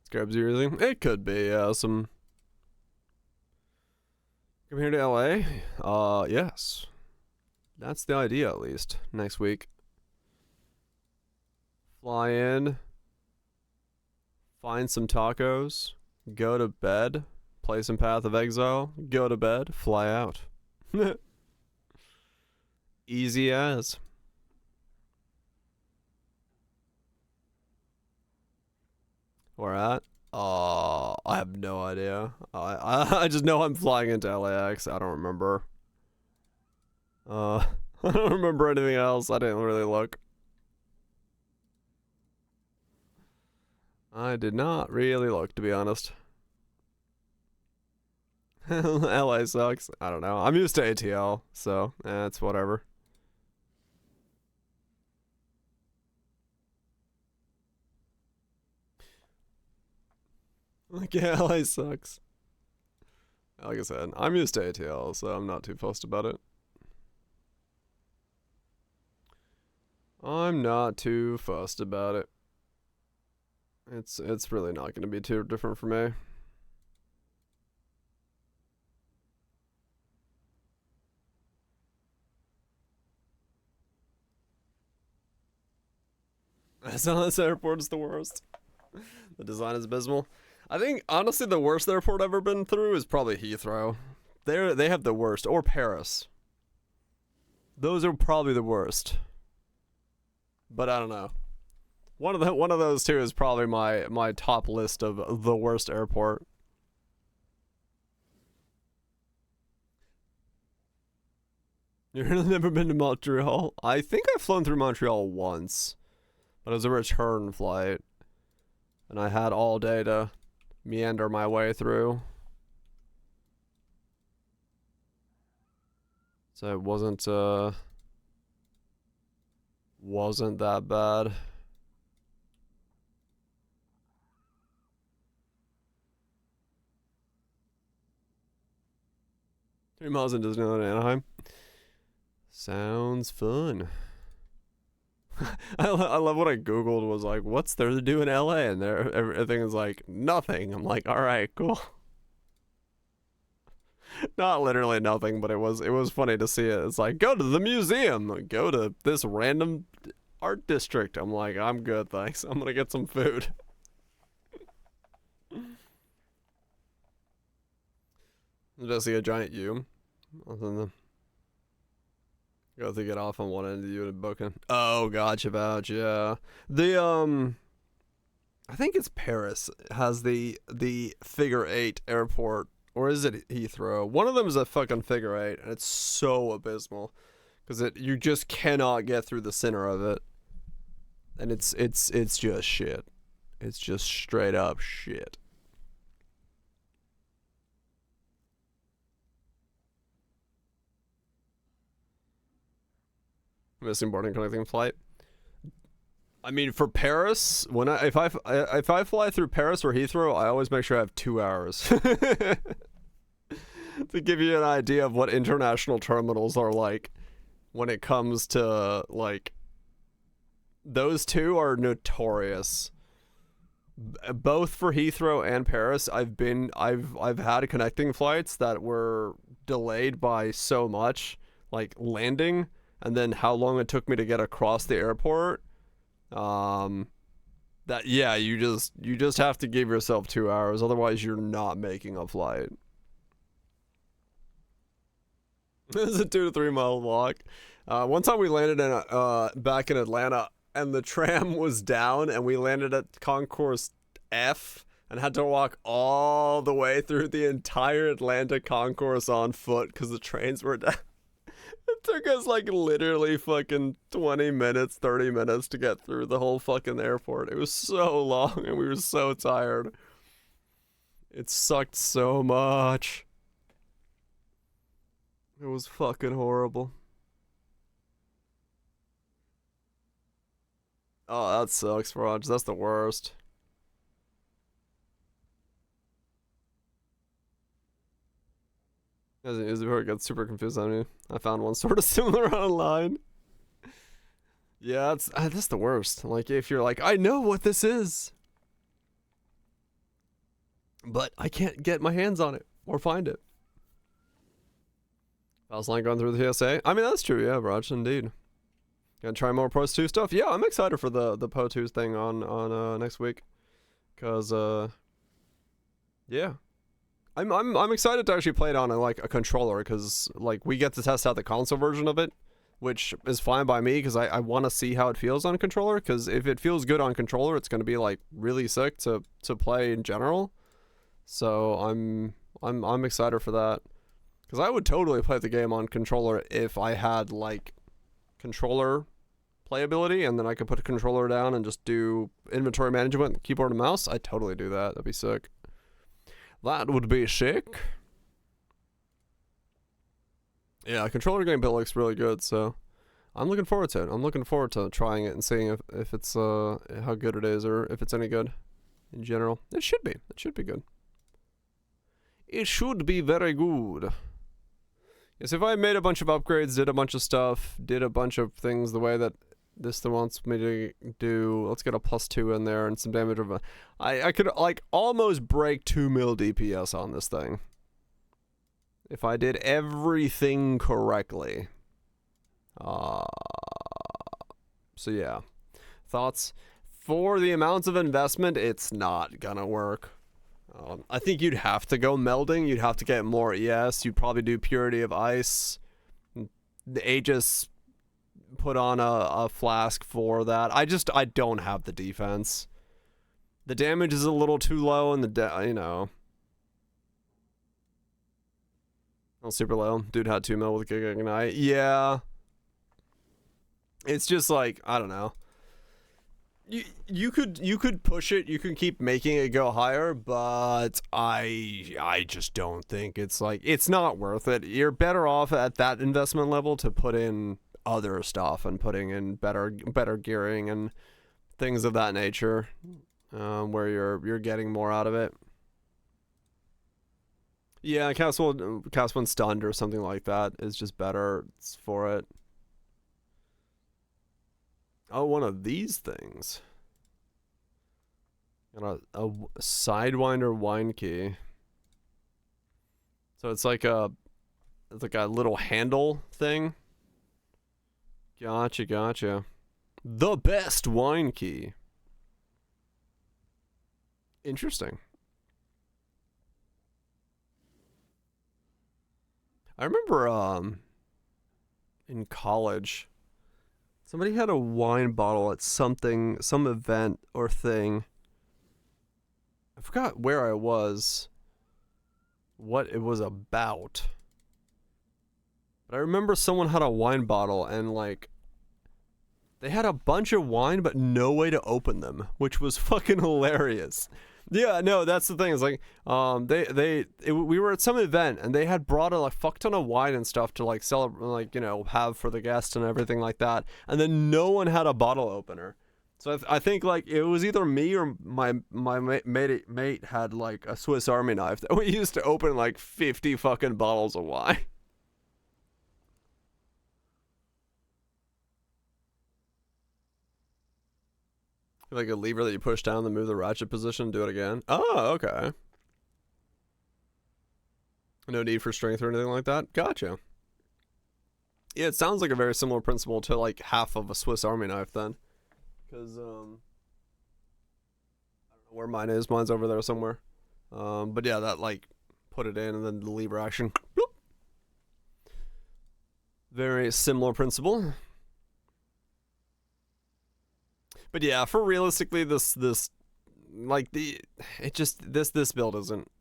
Scrubs using? It could be, yeah. Some. Come here to LA? Yes. That's the idea, at least. Next week. Fly in. Find some tacos. Go to bed. Play some Path of Exile, go to bed, fly out. Easy as. Where at? I have no idea. I just know I'm flying into LAX. I don't remember. I don't remember anything else. I didn't really look. I did not really look, to be honest. LA sucks. I don't know. I'm used to ATL, so it's whatever. Like, yeah, LA sucks. Like I said, I'm used to ATL, so I'm not too fussed about it. I'm not too fussed about it. It's really not going to be too different for me. This airport is the worst. The design is abysmal. I think, honestly, the worst airport I've ever been through is probably Heathrow. They have the worst. Or Paris. Those are probably the worst. But I don't know. One of those two is probably my top list of the worst airport. You've never been to Montreal? I think I've flown through Montreal once. But it was a return flight. And I had all day to meander my way through. So it wasn't that bad. Three miles in Disneyland, Anaheim. Sounds fun. I love what I googled was like, what's there to do in LA? And there everything is like nothing. I'm like, all right, cool. Not literally nothing, but it was funny to see it. It's like, go to the museum, go to this random art district. I'm like, I'm good, thanks. I'm gonna get some food. Did I see a giant U? Go to get off on one end of the unit booking. Oh, gotcha, vouch, yeah. The I think it's Paris has the figure 8 airport, or is it Heathrow? One of them is a fucking figure 8, and it's so abysmal because you just cannot get through the center of it, and it's just shit. It's just straight up shit. Missing boarding connecting flight. I mean, for Paris, if I fly through Paris or Heathrow, I always make sure I have 2 hours to give you an idea of what international terminals are like when it comes to like. Those two are notorious. Both for Heathrow and Paris, I've had connecting flights that were delayed by so much, like landing. And then how long it took me to get across the airport. That yeah, you just have to give yourself 2 hours, otherwise you're not making a flight. It's a 2 to 3 mile walk. One time we landed in back in Atlanta, and the tram was down, and we landed at Concourse F and had to walk all the way through the entire Atlanta concourse on foot because the trains were down. It took us like literally fucking 20 minutes, 30 minutes to get through the whole fucking airport. It was so long and we were so tired. It sucked so much. It was fucking horrible. Oh, that sucks, Raj. That's the worst. Hasn't used it before, it got super confused on me. I found one sort of similar online. Yeah, that's the worst. Like, if you're like, I know what this is, but I can't get my hands on it or find it. Fast line going through the TSA. I mean, that's true, yeah, Raj, indeed. Gonna try more Post 2 stuff. Yeah, I'm excited for the Po 2 thing on next week. Cause yeah. I'm excited to actually play it on a controller, because like we get to test out the console version of it, which is fine by me because I want to see how it feels on controller. Because if it feels good on controller, it's gonna be like really sick to play in general. So I'm excited for that, because I would totally play the game on controller if I had like controller playability, and then I could put a controller down and just do inventory management, keyboard and mouse. I'd totally do that. That'd be sick. That would be sick. Yeah, controller gameplay looks really good, so I'm looking forward to it. I'm looking forward to trying it and seeing if it's how good it is, or if it's any good in general. It should be. It should be good. It should be very good. Yes, if I made a bunch of upgrades, did a bunch of stuff, did a bunch of things the way that this thing wants me to do, let's get a +2 in there and some damage. I could like almost break 2 mil DPS on this thing if I did everything correctly. So yeah, thoughts? For the amounts of investment, it's not gonna work. I think you'd have to go melding. You'd have to get more ES. You'd probably do Purity of Ice. The Aegis put on a flask for that. I don't have the defense. The damage is a little too low, and you know. Oh, super low. Dude had 2 mil with Giga Ignite. Yeah. It's just like, I don't know. You could push it, you can keep making it go higher, but I just don't think it's like, it's not worth it. You're better off at that investment level to put in other stuff and putting in better gearing and things of that nature, where you're getting more out of it. Yeah, cast one stunned or something like that is just better for it. Oh, one of these things. Got a Sidewinder wine key. So it's like a little handle thing. Gotcha. The best wine key. Interesting. I remember in college, somebody had a wine bottle at some event or thing. I forgot where I was, what it was about. But I remember someone had a wine bottle and like they had a bunch of wine but no way to open them, which was fucking hilarious. Yeah, no, that's the thing. It's like, we were at some event and they had brought a fuck ton of wine and stuff to like celebrate, like, you know, have for the guests and everything like that. And then no one had a bottle opener. So I think like it was either me or my mate had like a Swiss Army knife that we used to open like 50 fucking bottles of wine. Like a lever that you push down to move the ratchet position, do it again. Oh, okay. No need for strength or anything like that? Gotcha. Yeah, it sounds like a very similar principle to like half of a Swiss Army knife then. Because, I don't know where mine is. Mine's over there somewhere. But yeah, that like, put it in and then the lever action. Bloop. Very similar principle. But yeah, for realistically, this build isn't.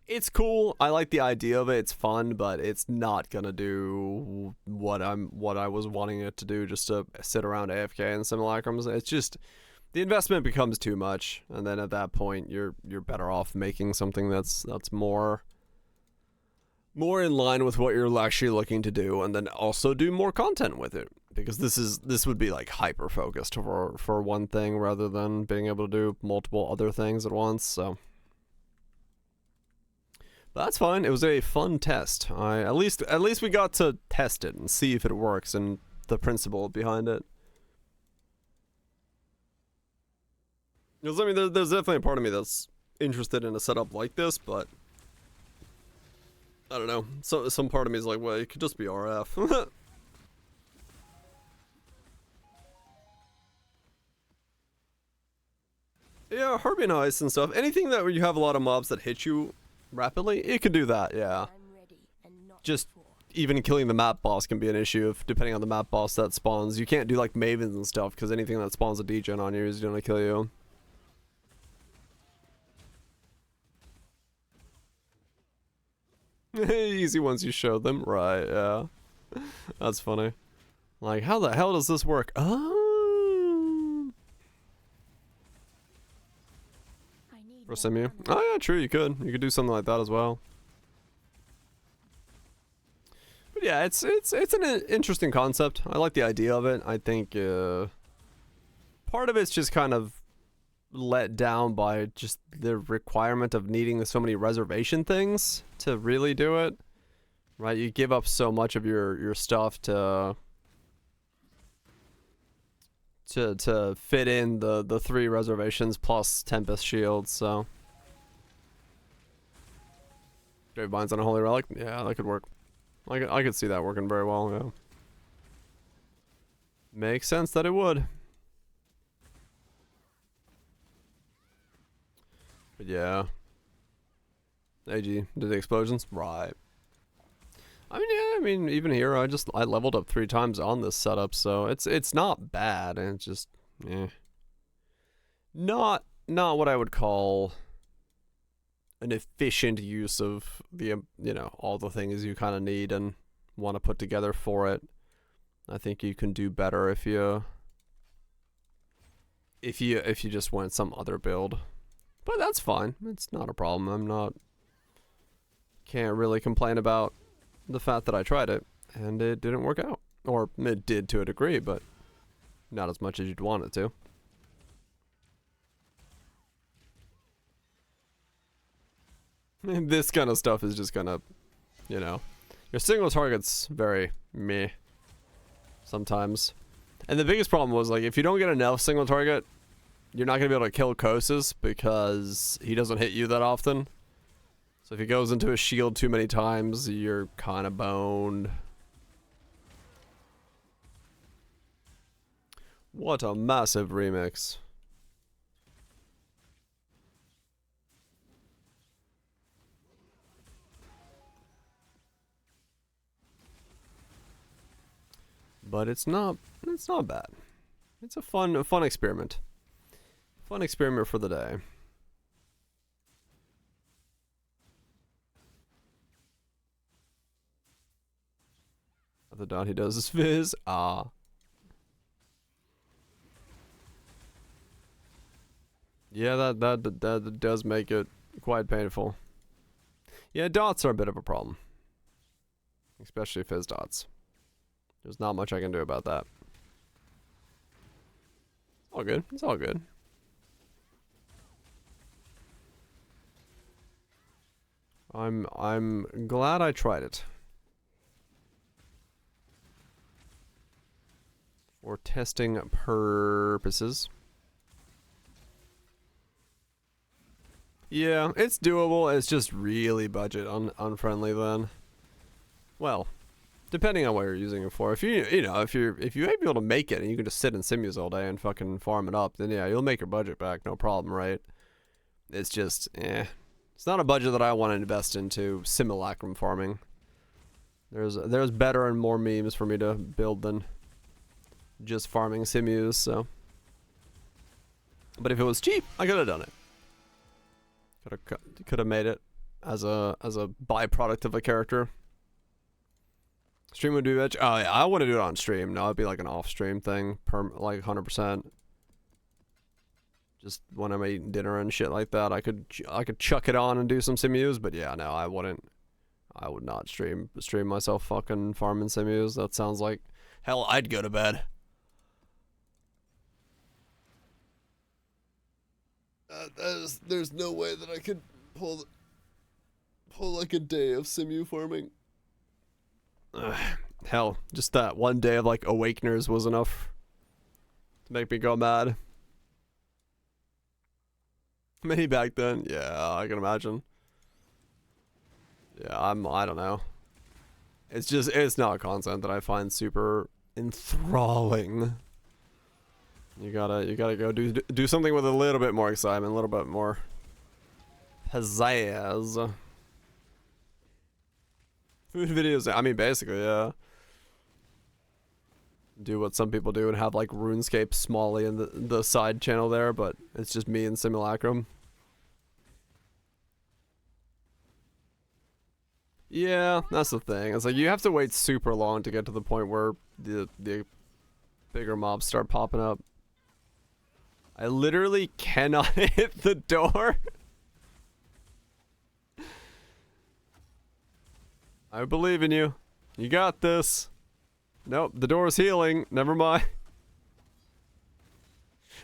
It's cool. I like the idea of it. It's fun, but it's not gonna do what I was wanting it to do, just to sit around AFK and simulacrums. It's just the investment becomes too much, and then at that point, you're better off making something that's more in line with what you're actually looking to do, and then also do more content with it. Because this would be like hyper focused for one thing rather than being able to do multiple other things at once. So but that's fine. It was a fun test. At least we got to test it and see if it works and the principle behind it. Because I mean, there's definitely a part of me that's interested in a setup like this, but I don't know. So some part of me is like, well, it could just be RF. Yeah, Harpy and Ice and stuff. Anything that where you have a lot of mobs that hit you rapidly, it could do that, yeah. Just even killing the map boss can be an issue if depending on the map boss that spawns. You can't do like mavens and stuff because anything that spawns a degen on you is gonna kill you. Easy once you show them, right? Yeah, that's funny. Like, how the hell does this work? Oh, for Simu. Oh yeah, true. You could do something like that as well. But yeah, it's an interesting concept. I like the idea of it. I think part of it's just kind of let down by just the requirement of needing so many reservation things to really do it. Right? You give up so much of your stuff to fit in the 3 reservations plus Tempest shields, so Gravebind's on a holy relic. Yeah, that could work. I could see that working very well, yeah. Makes sense that it would. But yeah. AG, did the explosions? Right. I mean, yeah, I mean, even here, I leveled up 3 times on this setup, so it's not bad, and it's just, eh. Not what I would call an efficient use of the, you know, all the things you kind of need and want to put together for it. I think you can do better if you just went some other build. But that's fine. It's not a problem. Can't really complain about the fact that I tried it and it didn't work out. Or it did to a degree, but not as much as you'd want it to. This kind of stuff is just gonna, you know, your single target's very meh sometimes. And the biggest problem was, like, if you don't get enough single target, you're not gonna be able to kill Kosis because he doesn't hit you that often. So if he goes into a shield too many times, you're kind of boned. What a massive remix. But it's not bad. It's a fun experiment. Fun experiment for the day. The dot he does is fizz. Ah. Yeah, that does make it quite painful. Yeah, dots are a bit of a problem. Especially fizz dots. There's not much I can do about that. All good. It's all good. I'm glad I tried it. For testing purposes. Yeah, it's doable. It's just really budget unfriendly then. Well, depending on what you're using it for. If you may be able to make it and you can just sit in simus all day and fucking farm it up, then yeah, you'll make your budget back, no problem, right? It's just, it's not a budget that I want to invest into simulacrum farming. There's better and more memes for me to build than just farming simus, so. But if it was cheap, I could have done it. Could have made it as a byproduct of a character. Stream would do it. Oh yeah, I want to do it on stream. No, it'd be like an off-stream thing, like 100%. Just when I'm eating dinner and shit like that, I could chuck it on and do some simus. But yeah, no, I wouldn't. I would not stream myself fucking farming simus. That sounds like hell. I'd go to bed. There's no way that I could pull like a day of simu farming. Hell, just that one day of like awakeners was enough to make me go mad. Maybe back then, yeah, I can imagine. Yeah, I don't know. It's not content that I find super enthralling. You gotta go do something with a little bit more excitement, a little bit more pizzazz. Food videos, I mean, basically, yeah. Do what some people do and have like RuneScape Smalley in the side channel there, but it's just me and Simulacrum. Yeah, that's the thing. It's like you have to wait super long to get to the point where the bigger mobs start popping up. I literally cannot hit the door. I believe in you. You got this. Nope, the door's healing. Never mind.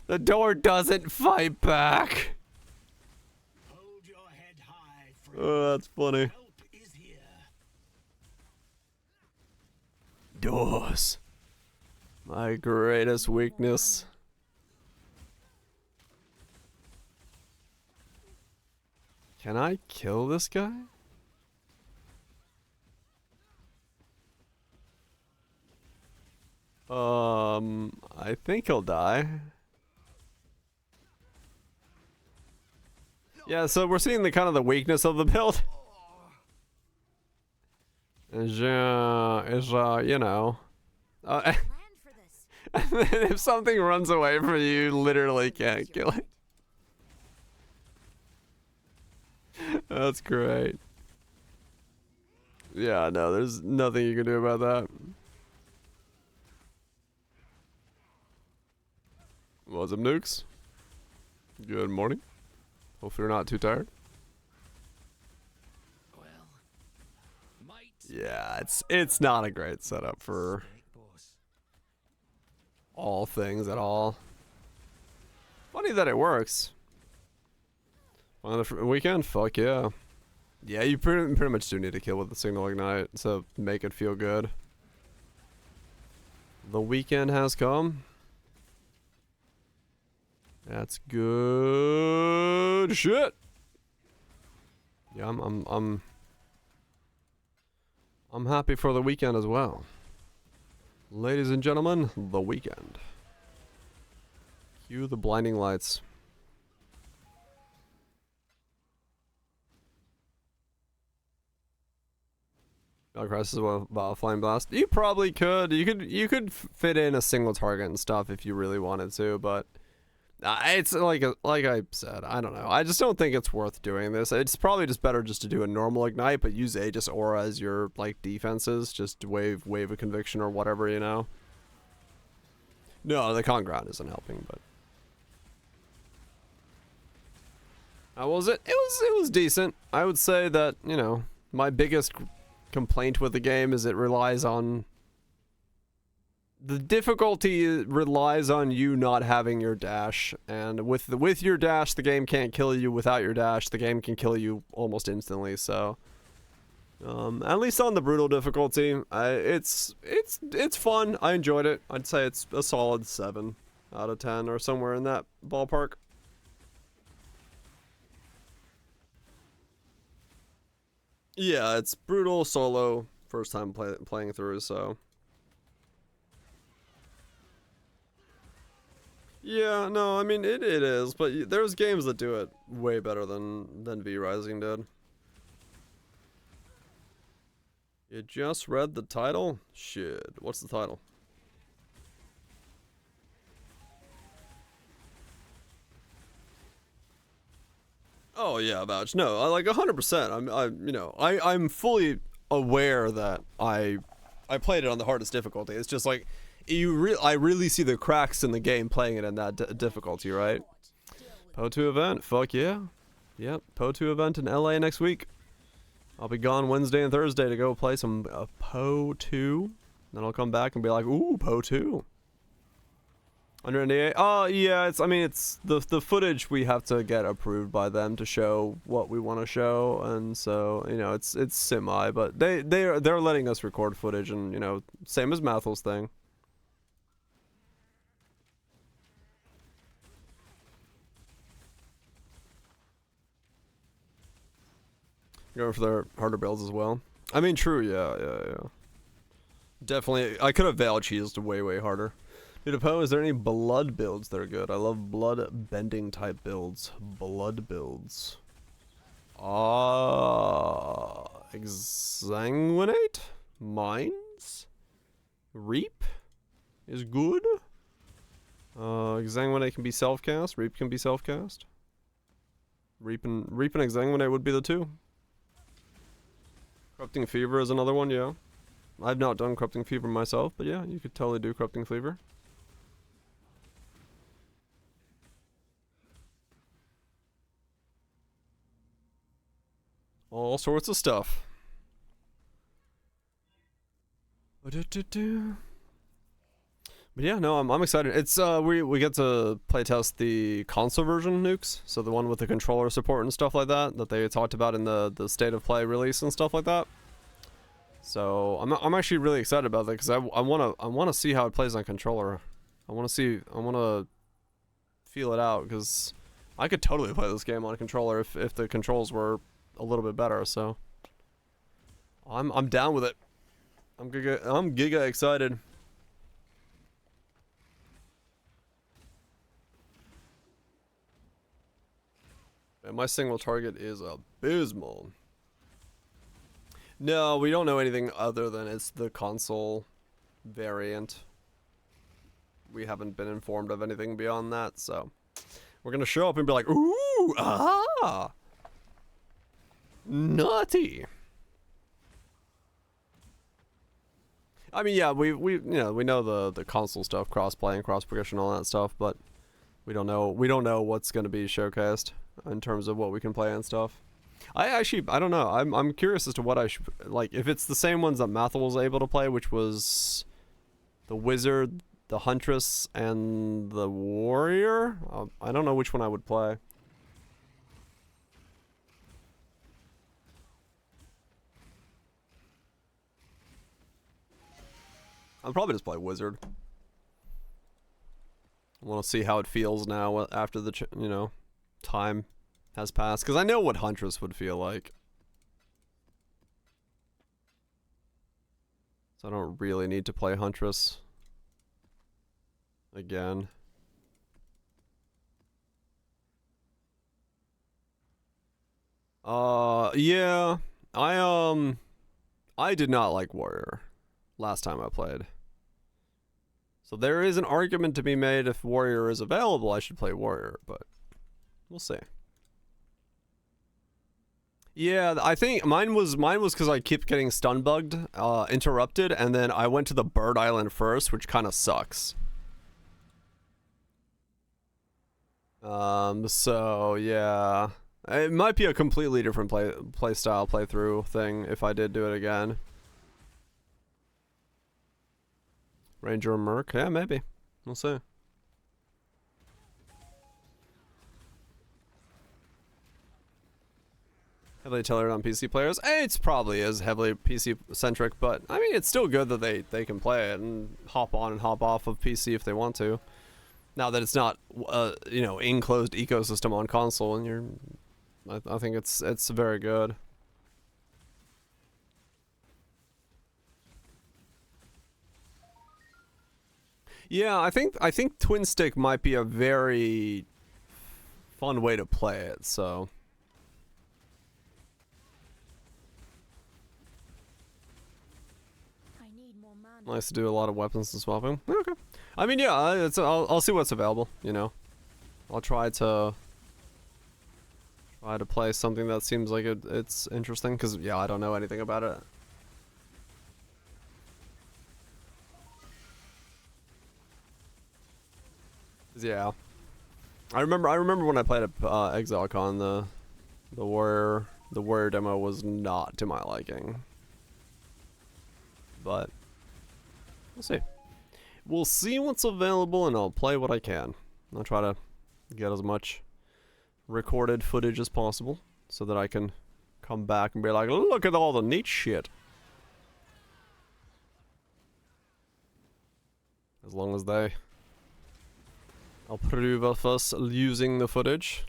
The door doesn't fight back. Hold your head high, friend. Oh, that's funny. Help is here. Doors. My greatest weakness. Can I kill this guy? I think he'll die. Yeah, so we're seeing the kind of the weakness of the build. Is you know. If something runs away from you, you literally can't kill it. That's great. Yeah, no, there's nothing you can do about that. What's up, nukes? Good morning. Hopefully you're not too tired. Yeah, it's not a great setup for all things at all. Funny that it works. On the weekend? Fuck yeah. Yeah, you pretty much do need to kill with the signal ignite to make it feel good. The weekend has come. That's good shit. Yeah, I'm happy for the weekend as well. Ladies and gentlemen, the weekend. Cue the blinding lights. Crisis about Flame Blast. You probably could. You could fit in a single target and stuff if you really wanted to, but it's like I said, I don't know. I just don't think it's worth doing this. It's probably just better just to do a normal ignite, but use Aegis Aura as your like defenses. Just wave of conviction or whatever, you know. No, the con ground isn't helping, but how was it? It was decent. I would say that, you know, my biggest complaint with the game is it relies on the difficulty relies on you not having your dash, and with your dash the game can't kill you. Without your dash the game can kill you almost instantly. So at least on the brutal difficulty, it's fun. I enjoyed it. I'd say it's a solid 7 out of 10 or somewhere in that ballpark. Yeah, it's brutal solo, first time playing through, so. Yeah, no, I mean, it is, but there's games that do it way better than V Rising did. You just read the title? Shit, what's the title? Oh yeah, vouch. No, I like 100%. I'm fully aware that I played it on the hardest difficulty. It's just like I really see the cracks in the game playing it in that difficulty, right? Po2 event, fuck yeah. Yep, Po2 event in LA next week. I'll be gone Wednesday and Thursday to go play some Po2. Then I'll come back and be like, ooh, Po2. Under NDA? Oh yeah, it's the footage we have to get approved by them to show what we want to show, and so it's semi, but they're letting us record footage, and same as Mathel's thing. Going for their harder builds as well. I mean, true, yeah. Definitely, I could have Veil cheesed way harder. Dude, Poe, is there any blood builds that are good? I love blood bending type builds. Blood builds. Exsanguinate? Mines? Reap is good. Exsanguinate can be self-cast. Reap can be self-cast. Reap and Exsanguinate would be the two. Corrupting Fever is another one, yeah. I've not done Corrupting Fever myself, but yeah, you could totally do Corrupting Fever. All sorts of stuff. But yeah, no, I'm excited. It's we get to playtest the console version nukes, so the one with the controller support and stuff like that they talked about in the state of play release and stuff like that. So I'm actually really excited about that because I wanna see how it plays on controller. I wanna feel it out because I could totally play this game on a controller if the controls were a little bit better. So I'm down with it. I'm giga excited. And my single target is abysmal. No, we don't know anything other than it's the console variant. We haven't been informed of anything beyond that, so we're gonna show up and be like, ooh, ah, naughty. I mean, yeah, we know the console stuff, cross-play and cross-progression, all that stuff, but we don't know what's gonna be showcased in terms of what we can play and stuff. I don't know. I'm curious as to what I should like. If it's the same ones that Mathel was able to play, which was the Wizard, the Huntress, and the Warrior. I don't know which one I would play. I'll probably just play Wizard. I want to see how it feels now after the time has passed, because I know what Huntress would feel like. So I don't really need to play Huntress again. Yeah, I did not like Warrior last time I played. So there is an argument to be made if Warrior is available, I should play Warrior, but we'll see. Yeah, I think mine was because I keep getting stun bugged, interrupted, and then I went to the Bird Island first, which kind of sucks. So yeah, it might be a completely different playthrough thing if I did do it again. Ranger and Merc, yeah, maybe. We'll see. Heavily tailored on PC players. It's probably is heavily PC centric, but I mean it's still good that they can play it and hop on and hop off of PC if they want to. Now that it's not enclosed ecosystem on console, and I think it's very good. Yeah, I think twin stick might be a very fun way to play it, so. Nice to do a lot of weapons and swapping. Okay. I mean, yeah, I'll see what's available, I'll try to play something that seems like it's interesting, because, yeah, I don't know anything about it. Yeah. I remember when I played at ExileCon, the Warrior demo was not to my liking. But we'll see. We'll see what's available, and I'll play what I can. I'll try to get as much recorded footage as possible so that I can come back and be like, look at all the neat shit. As long as they approve of us using the footage.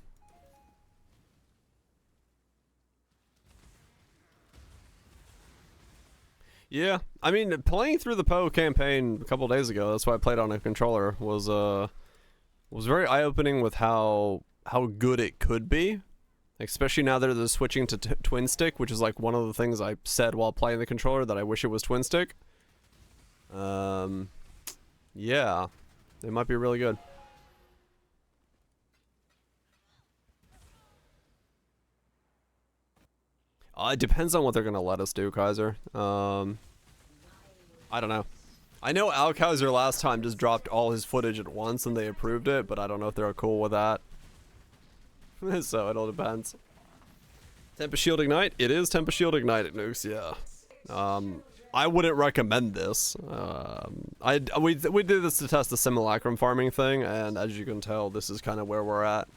Yeah, I mean, playing through the Poe campaign a couple days ago, that's why I played on a controller, was very eye-opening with how good it could be. Especially now that they're switching to twin stick, which is like one of the things I said while playing the controller that I wish it was twin stick. Yeah, they might be really good. It depends on what they're gonna let us do, Kaiser. I don't know. I know Al Kaiser last time just dropped all his footage at once and they approved it, but I don't know if they're cool with that. So it all depends. Tempest Shield Ignite? It is Tempest Shield Ignite at Nukes, yeah. I wouldn't recommend this. We did this to test the simulacrum farming thing, and as you can tell, this is kind of where we're at.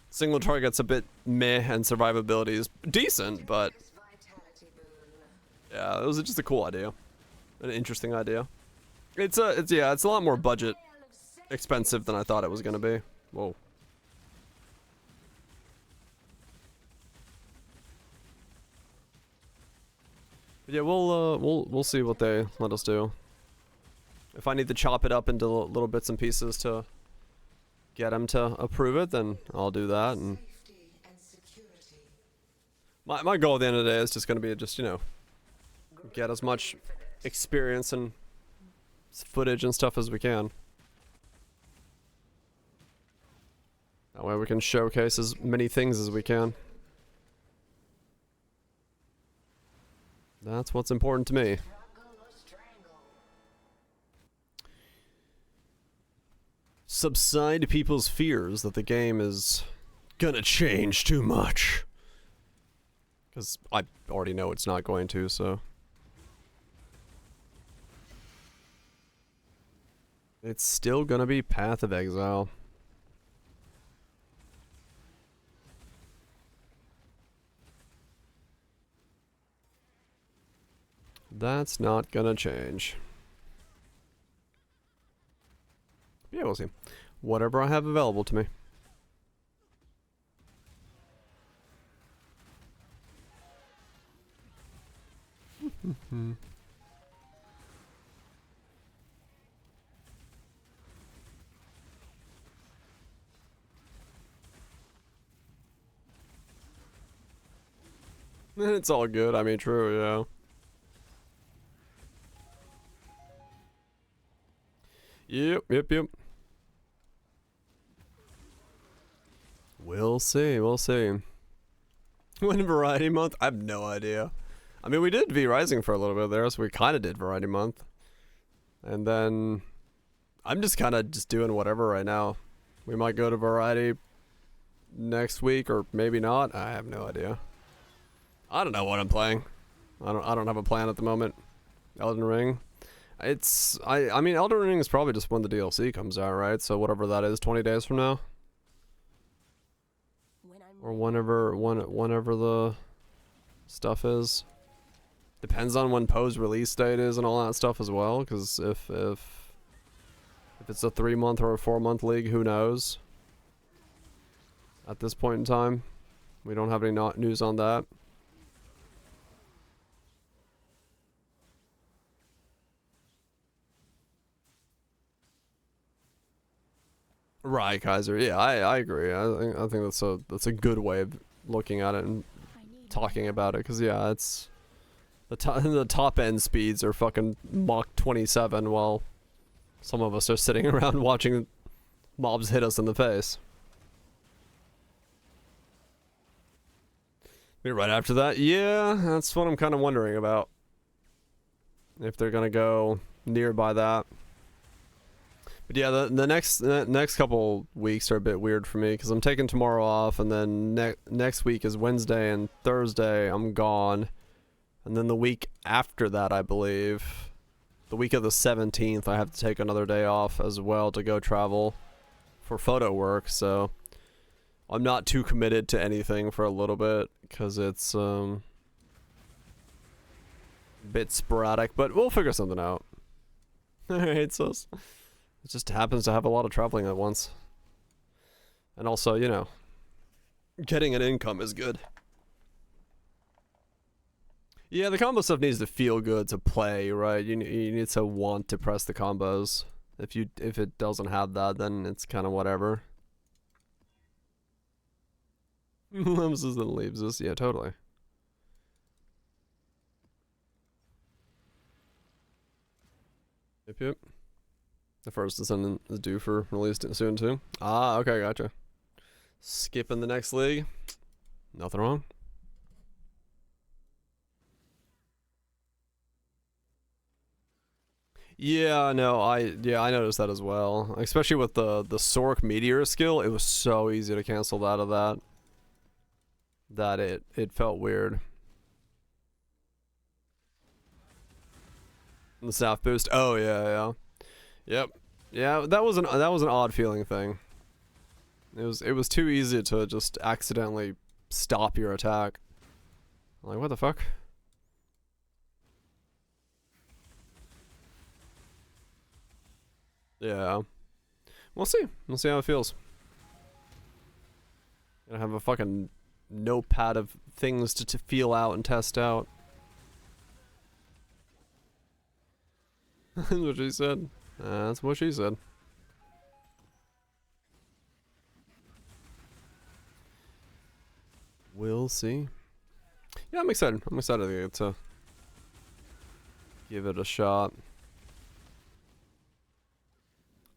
Single target's a bit meh, and survivability is decent, but yeah, it was just a cool idea, an interesting idea. It's a lot more budget expensive than I thought it was gonna be. Whoa. Yeah, we'll see what they let us do. If I need to chop it up into little bits and pieces to get them to approve it, then I'll do that. And my goal at the end of the day is just gonna be just, you know, get as much experience and footage and stuff as we can. That way we can showcase as many things as we can. That's what's important to me. Subside people's fears that the game is gonna change too much. Because I already know it's not going to, so. It's still gonna be Path of Exile. That's not gonna change. Yeah, we'll see. Whatever I have available to me. It's all good. I mean, true, yeah. Yep. We'll see. When Variety Month? I have no idea. I mean, we did V Rising for a little bit there, so we kind of did Variety Month. And then I'm just kind of just doing whatever right now. We might go to Variety next week, or maybe not. I have no idea. I don't know what I'm playing. I don't have a plan at the moment. Elden Ring. I mean, Elden Ring is probably just when the DLC comes out, right? So whatever that is, 20 days from now, or whenever the stuff is. Depends on when Poe's release date is and all that stuff as well. Because if it's a 3-month or a 4-month league, who knows? At this point in time, we don't have any news on that. Right, Kaiser. Yeah, I agree. I think that's a good way of looking at it and talking about it. Cause yeah, it's the top end speeds are fucking Mach 27, while some of us are sitting around watching mobs hit us in the face. Right after that, yeah, that's what I'm kind of wondering about. If they're gonna go nearby that. But yeah, the next couple weeks are a bit weird for me because I'm taking tomorrow off, and then next week is Wednesday and Thursday I'm gone, and then the week after that, I believe, the week of the 17th, I have to take another day off as well to go travel for photo work. So I'm not too committed to anything for a little bit because it's a bit sporadic, but we'll figure something out. Alright, so it just happens to have a lot of traveling at once. And also, you know, getting an income is good. Yeah, the combo stuff needs to feel good to play, right? You need to want to press the combos. If it doesn't have that, then it's kind of whatever. Nemesis then leaves us. Yeah, totally. Yep, yep. The first Descendant is due for release soon too. Ah, okay, gotcha. Skipping the next league. Nothing wrong. Yeah, no, I noticed that as well. Especially with the Sork Meteor skill, it was so easy to cancel out of that. That it felt weird. The staff boost. Oh yeah. Yep. Yeah, that was an odd feeling thing. It was too easy to just accidentally stop your attack. Like, what the fuck? Yeah. We'll see. We'll see how it feels. Gonna have a fucking notepad of things to feel out and test out. That's what she said. That's what she said. We'll see. Yeah, I'm excited. I'm excited to give it a shot.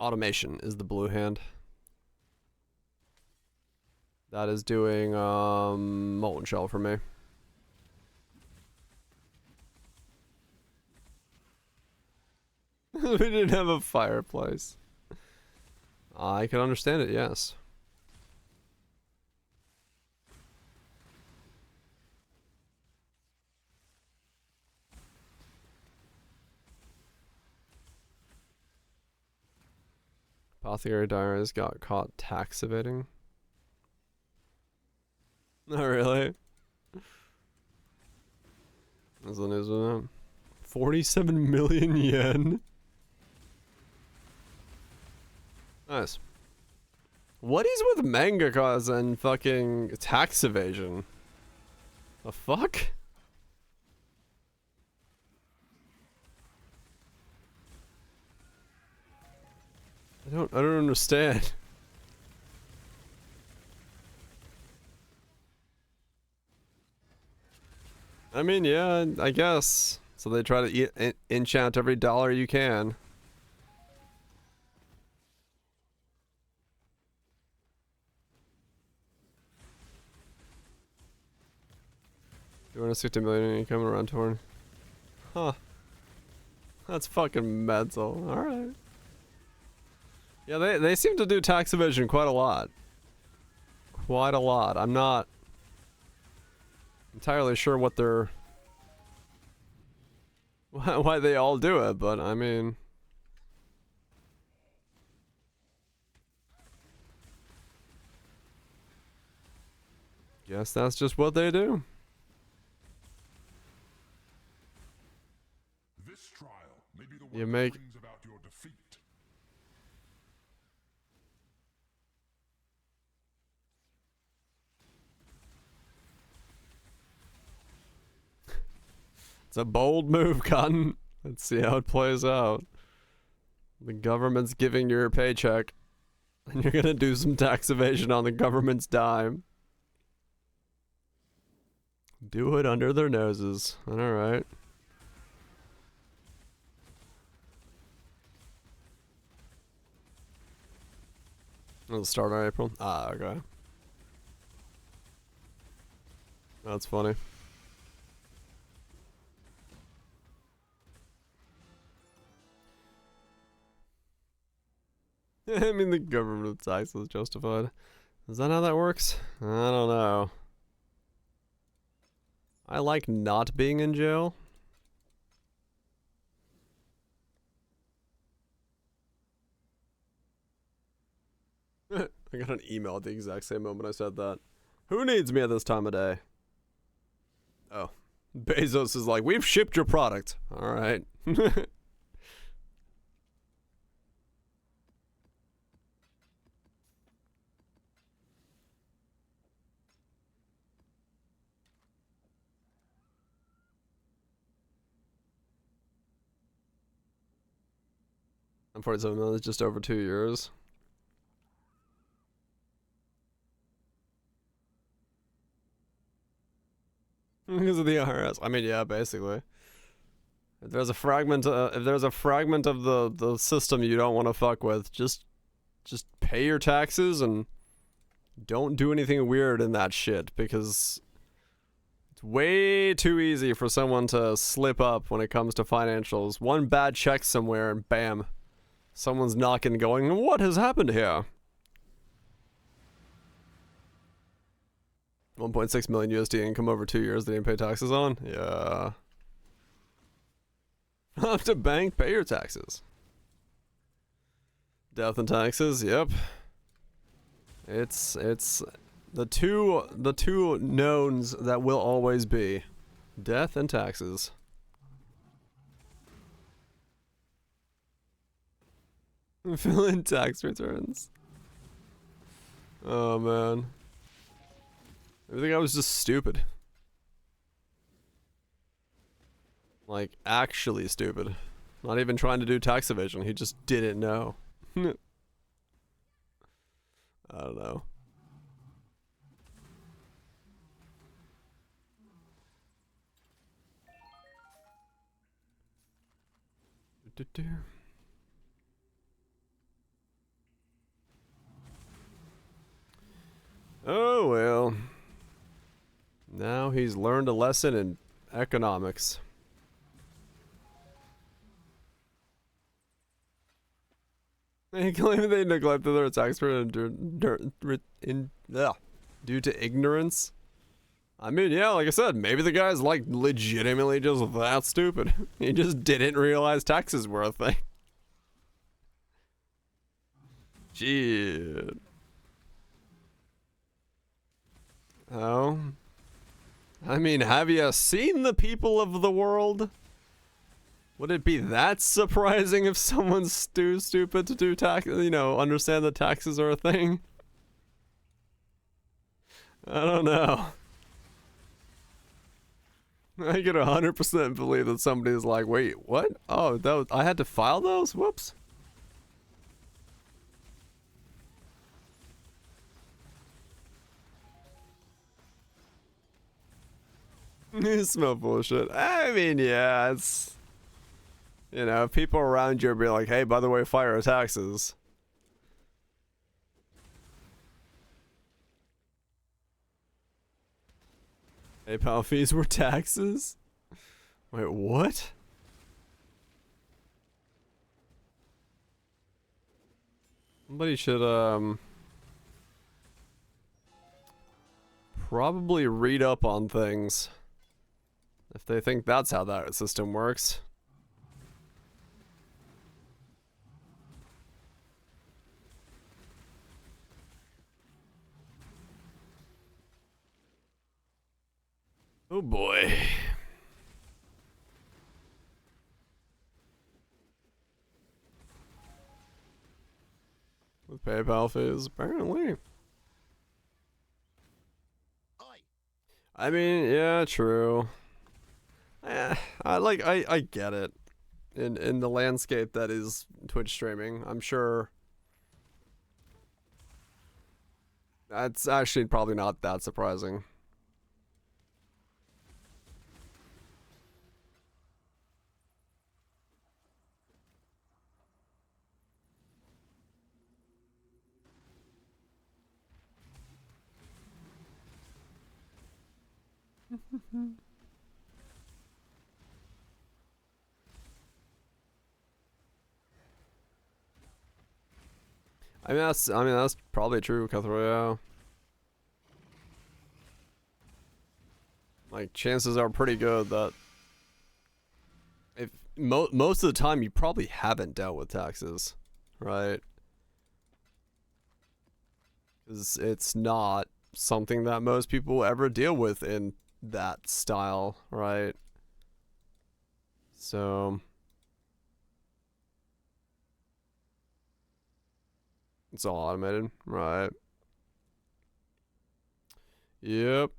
Automation is the blue hand. That is doing molten shell for me. We didn't have a fireplace. I can understand it, yes. Apothecary Diaries got caught tax evading. Oh, really? That's the news of that. 47 million yen? Nice. What is with mangakas and fucking tax evasion? The fuck? I don't understand. I mean, yeah, I guess. So they try to enchant every dollar you can. $260 million income around torn. Huh. That's fucking mental. Alright. Yeah, they seem to do tax evasion quite a lot. Quite a lot. I'm not entirely sure what they're... why they all do it, but I mean... guess that's just what they do. This trial may be the one You that make... brings about your defeat. It's a bold move, Cotton. Let's see how it plays out. The government's giving you your paycheck, and you're gonna do some tax evasion on the government's dime. Do it under their noses. Alright. It'll start in April. Ah, okay. That's funny. I mean, the government tax is justified. Is that how that works? I don't know. I like not being in jail. I got an email at the exact same moment I said that. Who needs me at this time of day? Oh. Bezos is like, we've shipped your product. Alright. I'm 47 minutes, just over 2 years. Because of the IRS. I mean, yeah, basically. If there's a fragment of the system you don't want to fuck with, just pay your taxes and don't do anything weird in that shit, because it's way too easy for someone to slip up when it comes to financials. One bad check somewhere and bam, someone's knocking going, what has happened here? 1.6 million USD income over 2 years they didn't pay taxes on? Yeah. Have to bank, pay your taxes. Death and taxes, yep. It's the two knowns that will always be. Death and taxes. Fill in tax returns. Oh man. I think I was just stupid. Like, actually stupid. Not even trying to do tax evasion, he just didn't know. I don't know. Oh well. Now he's learned a lesson in economics. They claim they neglected their tax return due to ignorance. I mean, yeah, like I said, maybe the guy's like legitimately just that stupid. He just didn't realize taxes were a thing. Shit. Oh. I mean, have you seen the people of the world? Would it be that surprising if someone's too stupid to do understand that taxes are a thing? I don't know. I could 100% believe that somebody's like, wait, what? Oh, I had to file those? Whoops. You smell bullshit. I mean, yeah, it's... You know, people around you are being like, hey, by the way, fire our taxes. PayPal fees were taxes? Wait, what? Somebody should, probably read up on things. If they think that's how that system works. Oh boy. With PayPal fees, apparently. I mean, yeah, true. I get it. In the landscape that is Twitch streaming, I'm sure that's actually probably not that surprising. I mean that's probably true, Cutthroat, yeah. Like, chances are pretty good that if most of the time you probably haven't dealt with taxes, right? Because it's not something that most people ever deal with in that style, right? So it's all automated, right? Yep.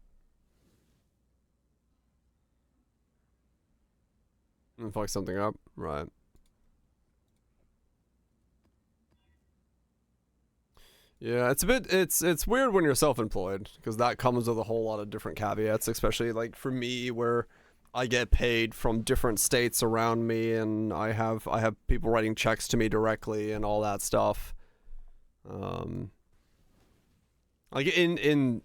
And fuck something up, right? Yeah, it's a bit, it's weird when you're self-employed, because that comes with a whole lot of different caveats, especially like for me, where I get paid from different states around me, and I have people writing checks to me directly and all that stuff. Like in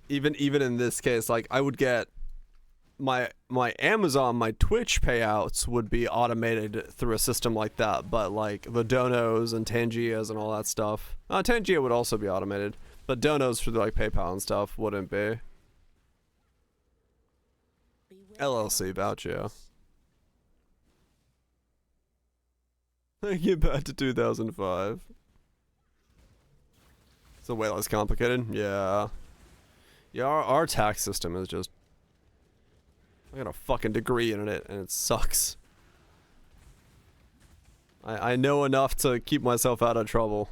even in this case, like I would get my Amazon, my Twitch payouts would be automated through a system like that, but like the donos and Tangias and all that stuff, Tangia would also be automated, but donos for like PayPal and stuff wouldn't be. LLC voucher. Thank you back to 2005. It's way less complicated. Yeah. Yeah, our tax system is just... I got a fucking degree in it, and it sucks. I know enough to keep myself out of trouble.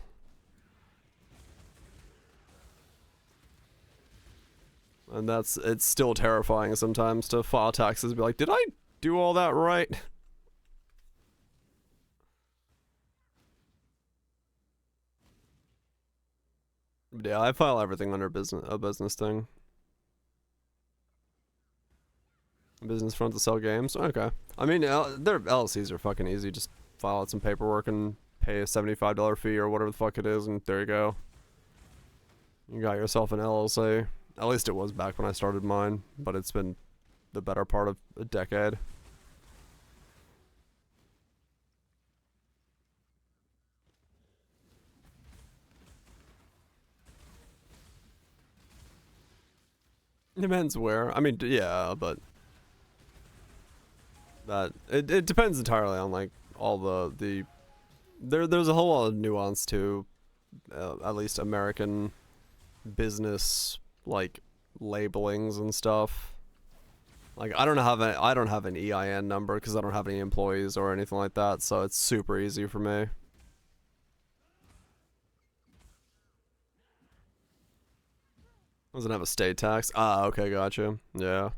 And it's still terrifying sometimes to file taxes and be like, did I do all that right? Yeah, I file everything under a business thing. Business front to sell games? Okay. I mean, their LLCs are fucking easy. Just file out some paperwork and pay a $75 fee or whatever the fuck it is, and there you go. You got yourself an LLC. At least it was back when I started mine, but it's been the better part of a decade. Depends where. I mean, yeah, but that it depends entirely on like all the there's a whole lot of nuance to at least American business like labelings and stuff. Like I don't have an EIN number because I don't have any employees or anything like that, so it's super easy for me. Doesn't have a state tax. Ah, okay, gotcha. Yeah.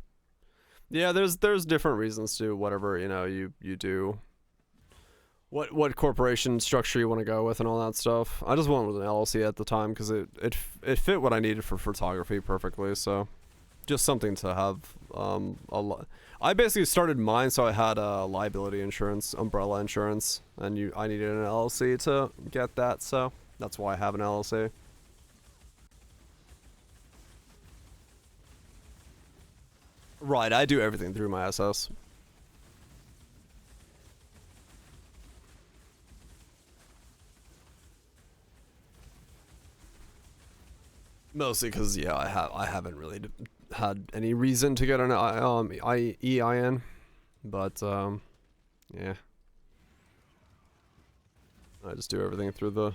Yeah, there's different reasons to whatever, you know, you do. What corporation structure you want to go with and all that stuff. I just went with an LLC at the time because it fit what I needed for photography perfectly, so just something to have I basically started mine so I had liability insurance, umbrella insurance, and I needed an LLC to get that, so that's why I have an LLC. Right, I do everything through my SS. Mostly because, yeah, I haven't really had any reason to get an EIN, but yeah, I just do everything through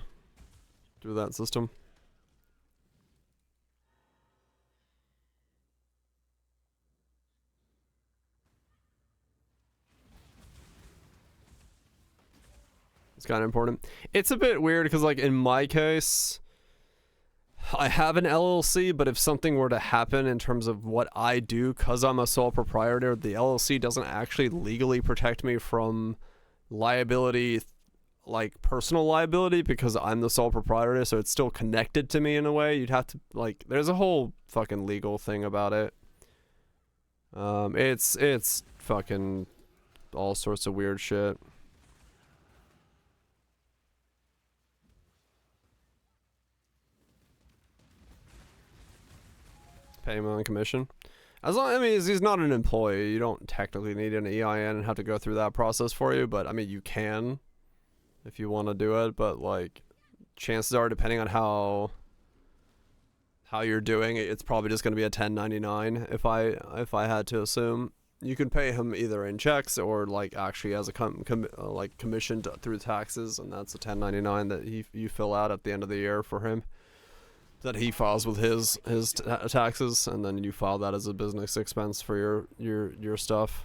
that system. It's kind of important. It's a bit weird because, like, in my case, I have an LLC, but if something were to happen in terms of what I do, because I'm a sole proprietor, the LLC doesn't actually legally protect me from liability, like personal liability, because I'm the sole proprietor, so it's still connected to me in a way. You'd have to, like, there's a whole fucking legal thing about it. It's fucking all sorts of weird shit. Pay him on commission. As long, I mean, he's not an employee. You don't technically need an EIN and have to go through that process for you, but I mean, you can if you want to do it, but like chances are, depending on how you're doing, it's probably just going to be a 1099 if I had to assume. You can pay him either in checks or like actually as a like commissioned through taxes, and that's a 1099 that you fill out at the end of the year for him, that he files with his taxes, and then you file that as a business expense for your stuff.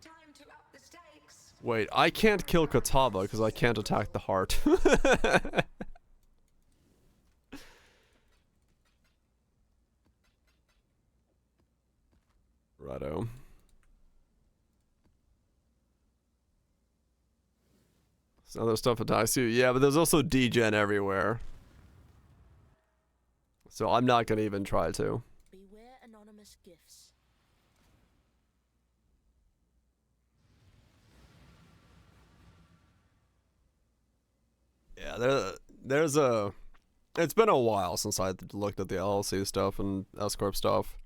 Time to up the stakes. Wait, I can't kill Kataba because I can't attack the heart. Righto. Some other stuff attacks you. Yeah, but there's also degen everywhere. So I'm not gonna even try to. Beware anonymous gifts. Yeah, there's a. It's been a while since I looked at the LLC stuff and S corp stuff.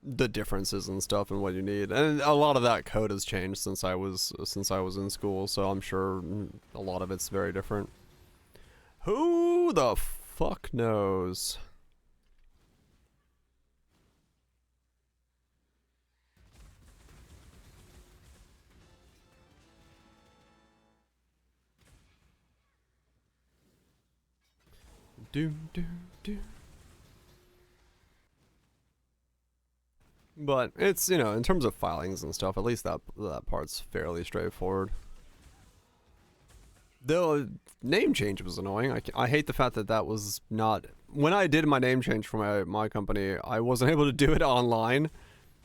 The differences and stuff and what you need, and a lot of that code has changed since I was in school. So I'm sure a lot of it's very different. Who the fuck knows? But it's, you know, in terms of filings and stuff, at least that part's fairly straightforward. The name change was annoying. I hate the fact that that was not... When I did my name change for my company, I wasn't able to do it online.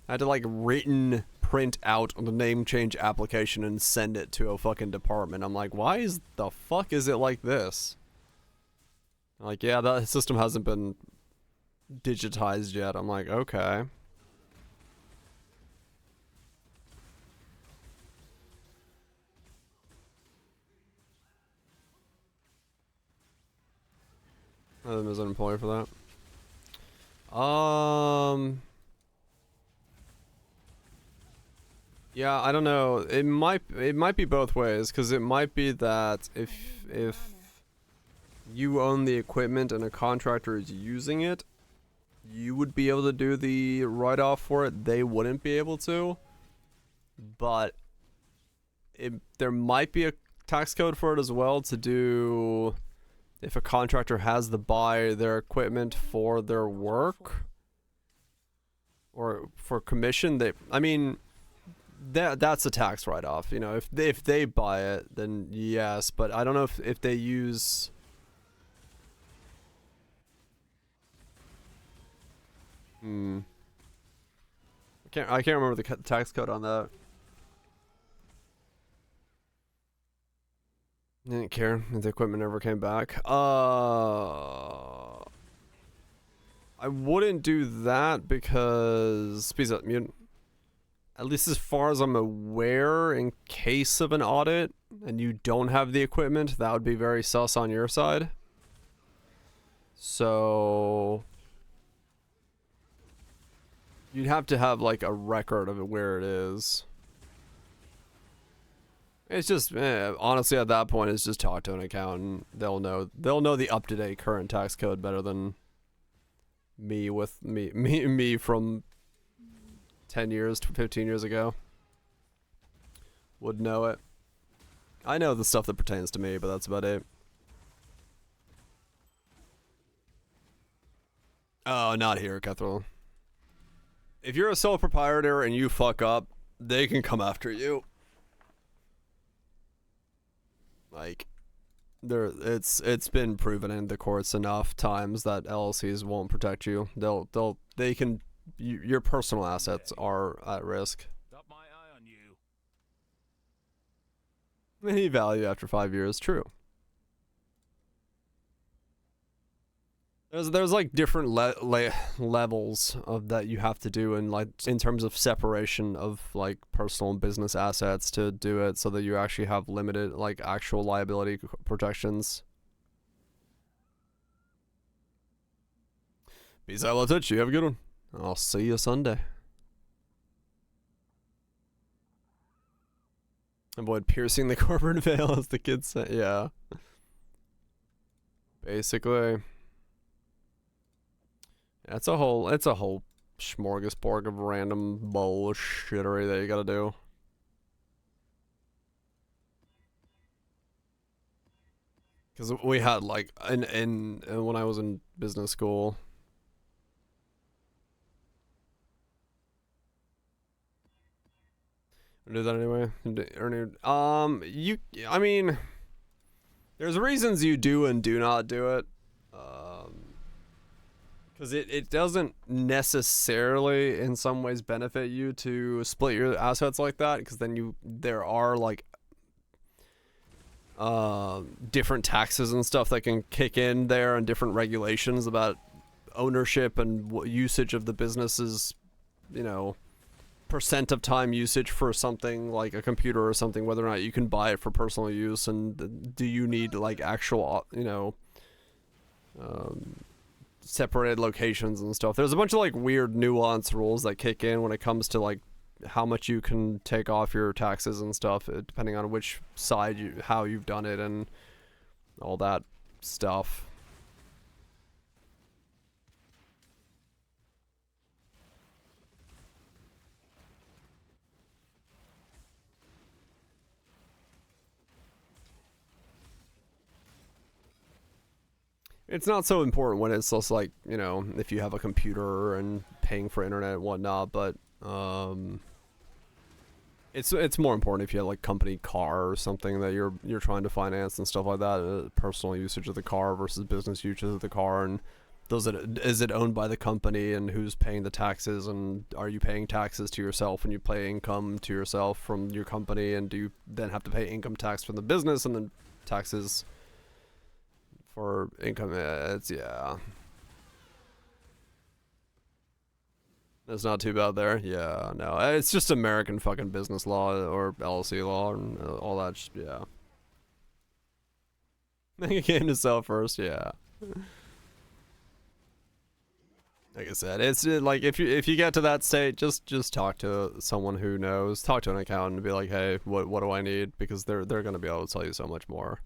I had to, like, written print out on the name change application and send it to a fucking department. I'm like, why is the fuck is it like this? Like, yeah, that system hasn't been digitized yet. I'm like, okay. There's an employee for that. Yeah, I don't know. It might be both ways, because it might be that if you own the equipment and a contractor is using it, you would be able to do the write-off for it. They wouldn't be able to. But there might be a tax code for it as well to do if a contractor has to buy their equipment for their work or for commission. That's a tax write-off. You know, if they buy it, then yes. But I don't know if they use... I can't remember the tax code on that. Didn't care if the equipment never came back. I wouldn't do that because speeds up mute. At least as far as I'm aware, in case of an audit and you don't have the equipment, that would be very sus on your side. So you'd have to have like a record of where it is. It's just, honestly, at that point, it's just talk to an accountant. They'll know the up-to-date current tax code better than me from 10 years to 15 years ago. Would know it. I know the stuff that pertains to me, but that's about it. Oh, not here, Cuthrell. If you're a sole proprietor and you fuck up, they can come after you. Like, it's been proven in the courts enough times that LLCs won't protect you. Your personal assets are at risk. Got my eye on you. Any value after 5 years, true. There's like different levels of that you have to do in terms of separation of like personal and business assets to do it so that you actually have limited like actual liability protections. Peace out, love touch. You have a good one. I'll see you Sunday. Avoid piercing the corporate veil, as the kids say. Yeah. Basically. It's a whole smorgasbord of random bullshittery that you gotta do. Because we had like in when I was in business school. Do that anyway. I mean, there's reasons you do and do not do it. Because it doesn't necessarily in some ways benefit you to split your assets like that, because then there are like different taxes and stuff that can kick in there, and different regulations about ownership and usage of the business's, you know, percent of time usage for something like a computer or something, whether or not you can buy it for personal use, and do you need like actual, you know, separated locations and stuff. There's a bunch of like weird nuance rules that kick in when it comes to like how much you can take off your taxes and stuff, depending on which side how you've done it and all that stuff. It's not so important when it's just like, you know, if you have a computer and paying for internet and whatnot, but it's more important if you have like company car or something that you're trying to finance and stuff like that, personal usage of the car versus business usage of the car, and is it owned by the company, and who's paying the taxes, and are you paying taxes to yourself when you pay income to yourself from your company, and do you then have to pay income tax from the business and then taxes for income? It's, yeah. It's not too bad there. Yeah, no. It's just American fucking business law or LLC law and all that. Yeah. Make a game to sell first. Yeah. Like I said, it's like if you get to that state, just talk to someone who knows. Talk to an accountant and be like, hey, what do I need? Because they're gonna be able to tell you so much more.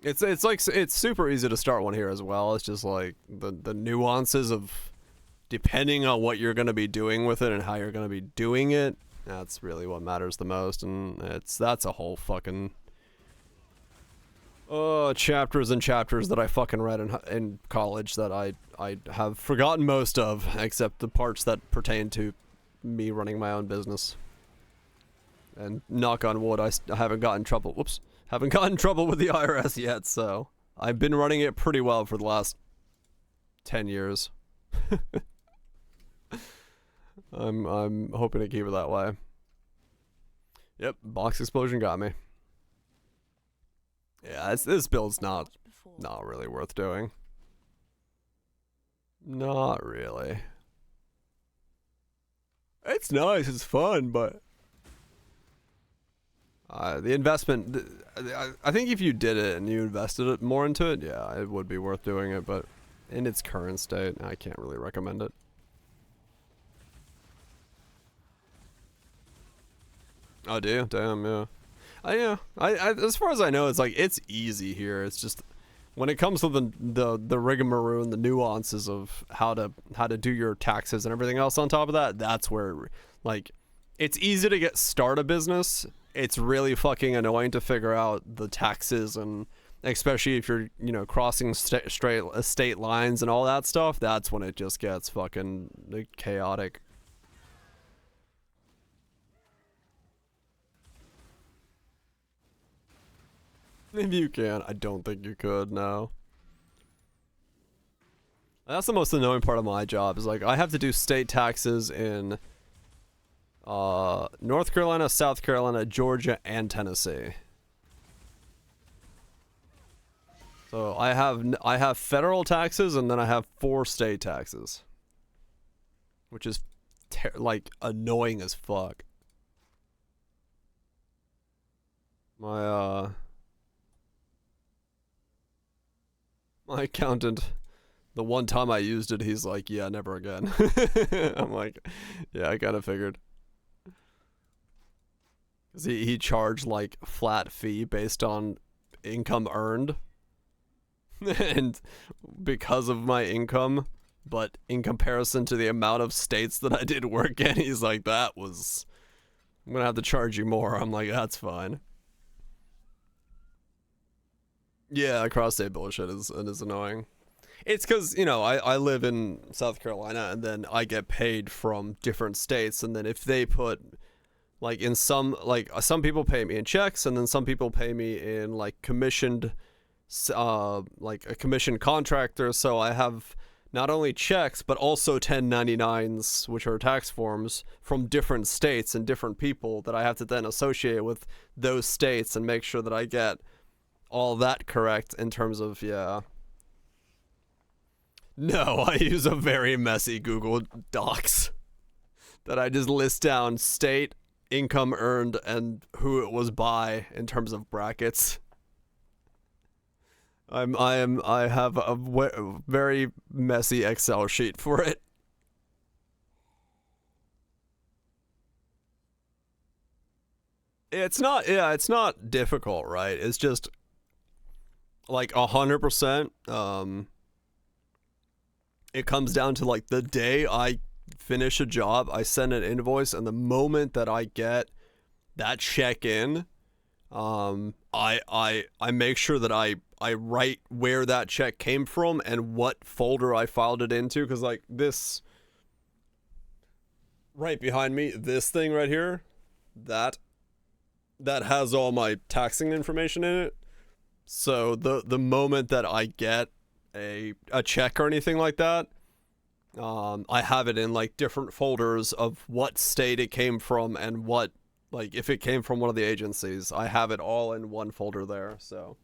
It's super easy to start one here as well. It's just like the nuances of depending on what you're going to be doing with it and how you're going to be doing it. That's really what matters the most, and that's a whole fucking chapters and chapters that I fucking read in college that I have forgotten most of, except the parts that pertain to me running my own business. And knock on wood, I haven't gotten trouble. Whoops. Haven't gotten in trouble with the IRS yet, so I've been running it pretty well for the last 10 years. I'm hoping to keep it that way. Yep, box explosion got me. Yeah, this build's not really worth doing. Not really. It's nice, it's fun, but the investment, I think if you did it and you invested it more into it, yeah, it would be worth doing it, but in its current state, I can't really recommend it. Oh, do you? Damn, yeah. Yeah. I as far as I know, it's like, it's easy here. It's just when it comes to the rigmarole and the nuances of how to do your taxes and everything else on top of that, that's where, like, it's easy to get start a business. It's really fucking annoying to figure out the taxes, and especially if you're, you know, crossing straight state lines and all that stuff. That's when it just gets fucking chaotic. If you can, I don't think you could, no. That's the most annoying part of my job, is like I have to do state taxes in North Carolina, South Carolina, Georgia, and Tennessee. So I have federal taxes, and then I have 4 state taxes, which is like annoying as fuck. My accountant, the one time I used it, he's like, yeah, never again. I'm like, yeah, I kind of figured. Because he charged like flat fee based on income earned. And because of my income, but in comparison to the amount of states that I did work in, he's like, I'm going to have to charge you more. I'm like, that's fine. Yeah, cross-state bullshit is annoying. It's because, you know, I live in South Carolina, and then I get paid from different states, and then if they put, like, in some people pay me in checks, and then some people pay me in, like, commissioned, like, a commissioned contractor, so I have not only checks, but also 1099s, which are tax forms from different states and different people that I have to then associate with those states and make sure that I get all that correct in terms of, yeah. No, I use a very messy Google Docs that I just list down state, income earned, and who it was by in terms of brackets. I have a very messy Excel sheet for it. It's not difficult, right? It's just like 100%. It comes down to like the day I finish a job, I send an invoice, and the moment that I get that check in, I make sure that I write where that check came from and what folder I filed it into, because like this right behind me, this thing right here, that has all my taxing information in it. So the moment that I get a check or anything like that, I have it in like different folders of what state it came from and what, like if it came from one of the agencies, I have it all in one folder there. So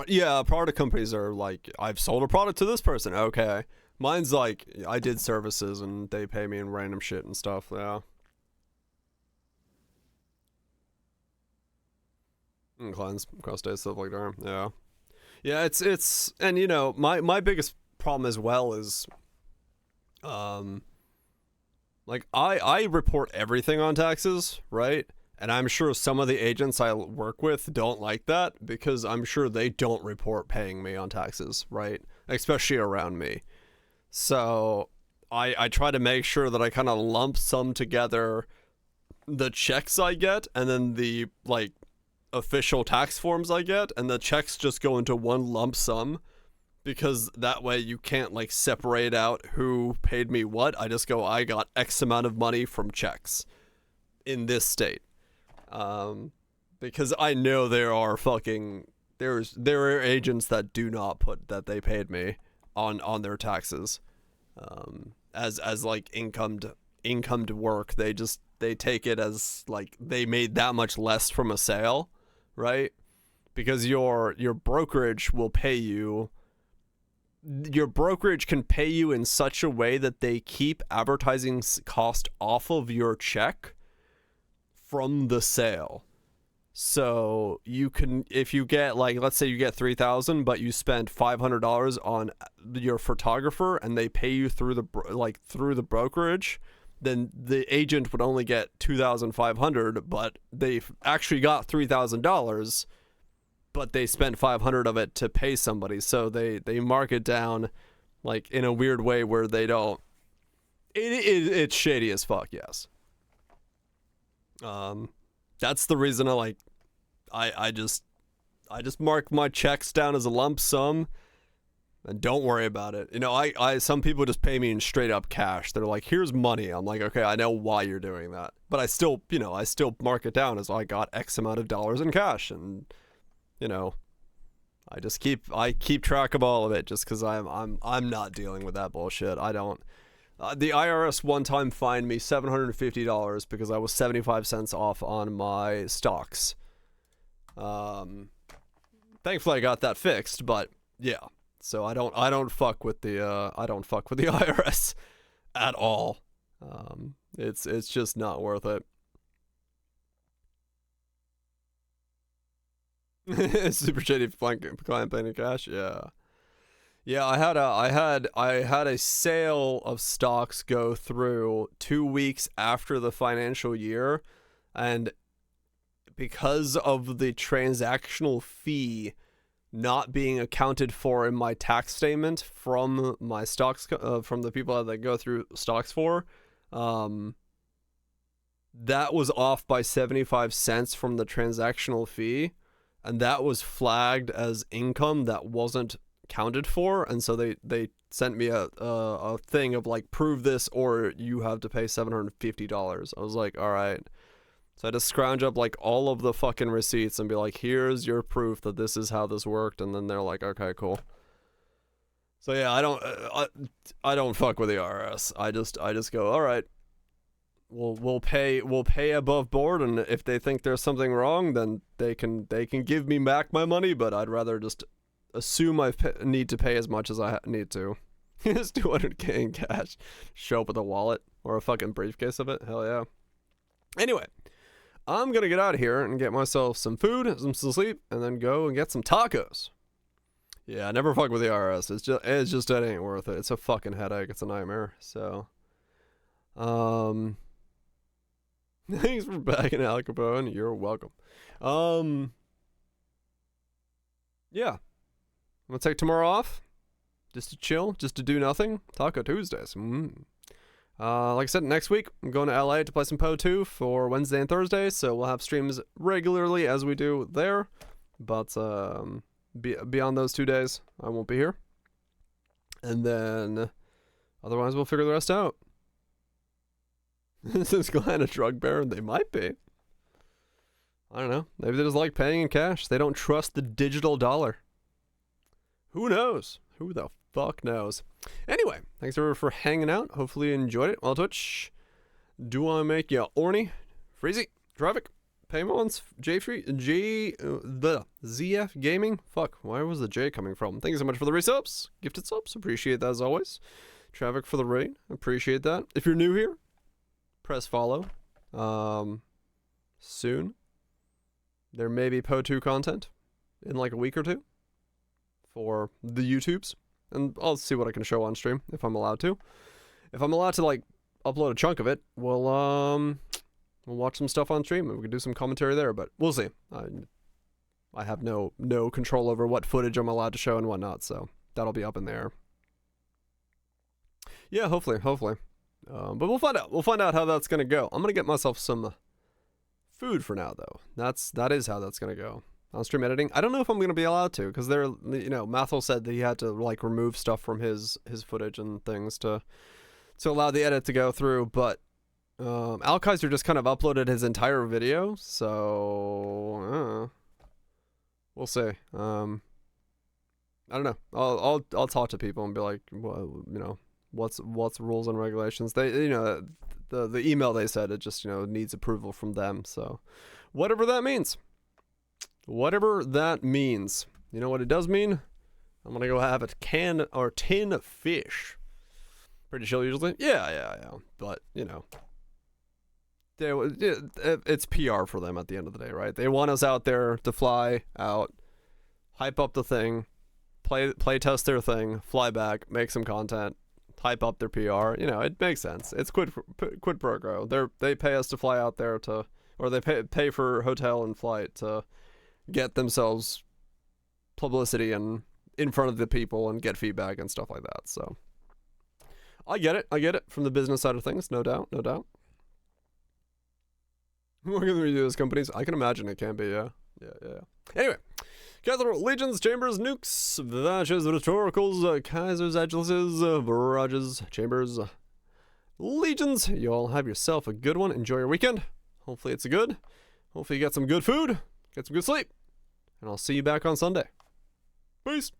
yeah, product companies are like, I've sold a product to this person. Okay. Mine's like, I did services and they pay me in random shit and stuff. Yeah. And clients across days, stuff like that. Yeah. Yeah, it's, and you know, my biggest problem as well is, like I report everything on taxes, right? And I'm sure some of the agents I work with don't like that because I'm sure they don't report paying me on taxes, right? Especially around me. So I try to make sure that I kind of lump sum together the checks I get and then the like official tax forms I get, and the checks just go into one lump sum because that way you can't like separate out who paid me what. I just go, I got X amount of money from checks in this state. Because I know there are agents that do not put that they paid me on their taxes, as like income to work. They take it as like they made that much less from a sale, right? Because your brokerage will pay you. Your brokerage can pay you in such a way that they keep advertising cost off of your check from the sale. So you can, if you get like, let's say you get $3,000, but you spend $500 on your photographer and they pay you through the brokerage, then the agent would only get $2,500, but they've actually got $3,000, but they spent $500 of it to pay somebody. So they mark it down like in a weird way where they don't, it's shady as fuck. Yes. That's the reason I just mark my checks down as a lump sum and don't worry about it. You know, some people just pay me in straight up cash. They're like, here's money. I'm like, okay, I know why you're doing that. But I still mark it down as I got X amount of dollars in cash, and you know, I keep track of all of it just because I'm not dealing with that bullshit. I don't. The IRS one time fined me $750 because I was 75 cents off on my stocks. Thankfully I got that fixed, but yeah. So I don't fuck with the IRS at all. It's just not worth it. Super shady client paying in cash. Yeah. Yeah, I had a sale of stocks go through 2 weeks after the financial year, and because of the transactional fee not being accounted for in my tax statement from my stocks, from the people that I go through stocks for, that was off by 75 cents from the transactional fee, and that was flagged as income that wasn't counted for, and so they sent me a thing of like, prove this or you have to pay $750. I was like, all right. So I had to scrounge up like all of the fucking receipts and be like, here's your proof that this is how this worked. And then they're like, okay, cool. So yeah, I don't fuck with the IRS. I just go, all right. We'll pay above board, and if they think there's something wrong, then they can give me back my money. But I'd rather just assume I need to pay as much as I need to. It's $200K in cash. Show up with a wallet or a fucking briefcase of it. Hell yeah. Anyway, I'm gonna get out of here and get myself some food, some sleep, and then go and get some tacos. Yeah, I never fuck with the IRS. It's just it ain't worth it. It's a fucking headache. It's a nightmare. So, thanks for backing Al Capone. You're welcome. Yeah, I'm gonna take tomorrow off, just to chill, just to do nothing. Taco Tuesdays. Like I said, next week I'm going to LA to play some Poe 2 for Wednesday and Thursday, so we'll have streams regularly as we do there. But beyond those 2 days, I won't be here. And then, otherwise, we'll figure the rest out. Is Glenn a drug baron? They might be. I don't know. Maybe they just like paying in cash. They don't trust the digital dollar. Who knows? Who the fuck knows? Anyway, thanks everyone for hanging out. Hopefully you enjoyed it. Well, Twitch, do I make you orny? Freezy, Traffic, Paymons, the ZF Gaming. Fuck, where was the J coming from? Thank you so much for the resubs, gifted subs. Appreciate that as always. Traffic for the raid. Appreciate that. If you're new here, press follow. Soon there may be Poe 2 content in like a week or two for the YouTubes. And I'll see what I can show on stream if I'm allowed to. If I'm allowed to like upload a chunk of it, we'll watch some stuff on stream and we can do some commentary there. But we'll see. I have no control over what footage I'm allowed to show and whatnot, so that'll be up in the air. Yeah, hopefully. But we'll find out. We'll find out how that's gonna go. I'm gonna get myself some food for now, though. That is how that's gonna go. On stream editing, I don't know if I'm gonna be allowed to, because they're, Mathel said that he had to like remove stuff from his footage and things to allow the edit to go through. But Al Kaiser just kind of uploaded his entire video, so we'll see. I don't know. I'll talk to people and be like, well, what's rules and regulations. They, the email they said it just needs approval from them. So whatever that means. Whatever that means. You know what it does mean? I'm gonna go have a can or tin of fish. Pretty chill usually. Yeah. But it's PR for them at the end of the day, right? They want us out there to fly out, hype up the thing, play test their thing, fly back, make some content, hype up their PR. It makes sense. It's quid pro quo. They pay us to fly out there or they pay for hotel and flight to get themselves publicity and in front of the people and get feedback and stuff like that. So I get it from the business side of things, no doubt. What can we do as companies? I can imagine it can be, yeah. Anyway, Cathedral, Legions, Chambers, Nukes, Vashes, Rhetoricals, Kaisers, Agiluses, Barrages, Chambers, Legions. You all have yourself a good one. Enjoy your weekend. Hopefully it's good. Hopefully you get some good food, get some good sleep, and I'll see you back on Sunday. Peace.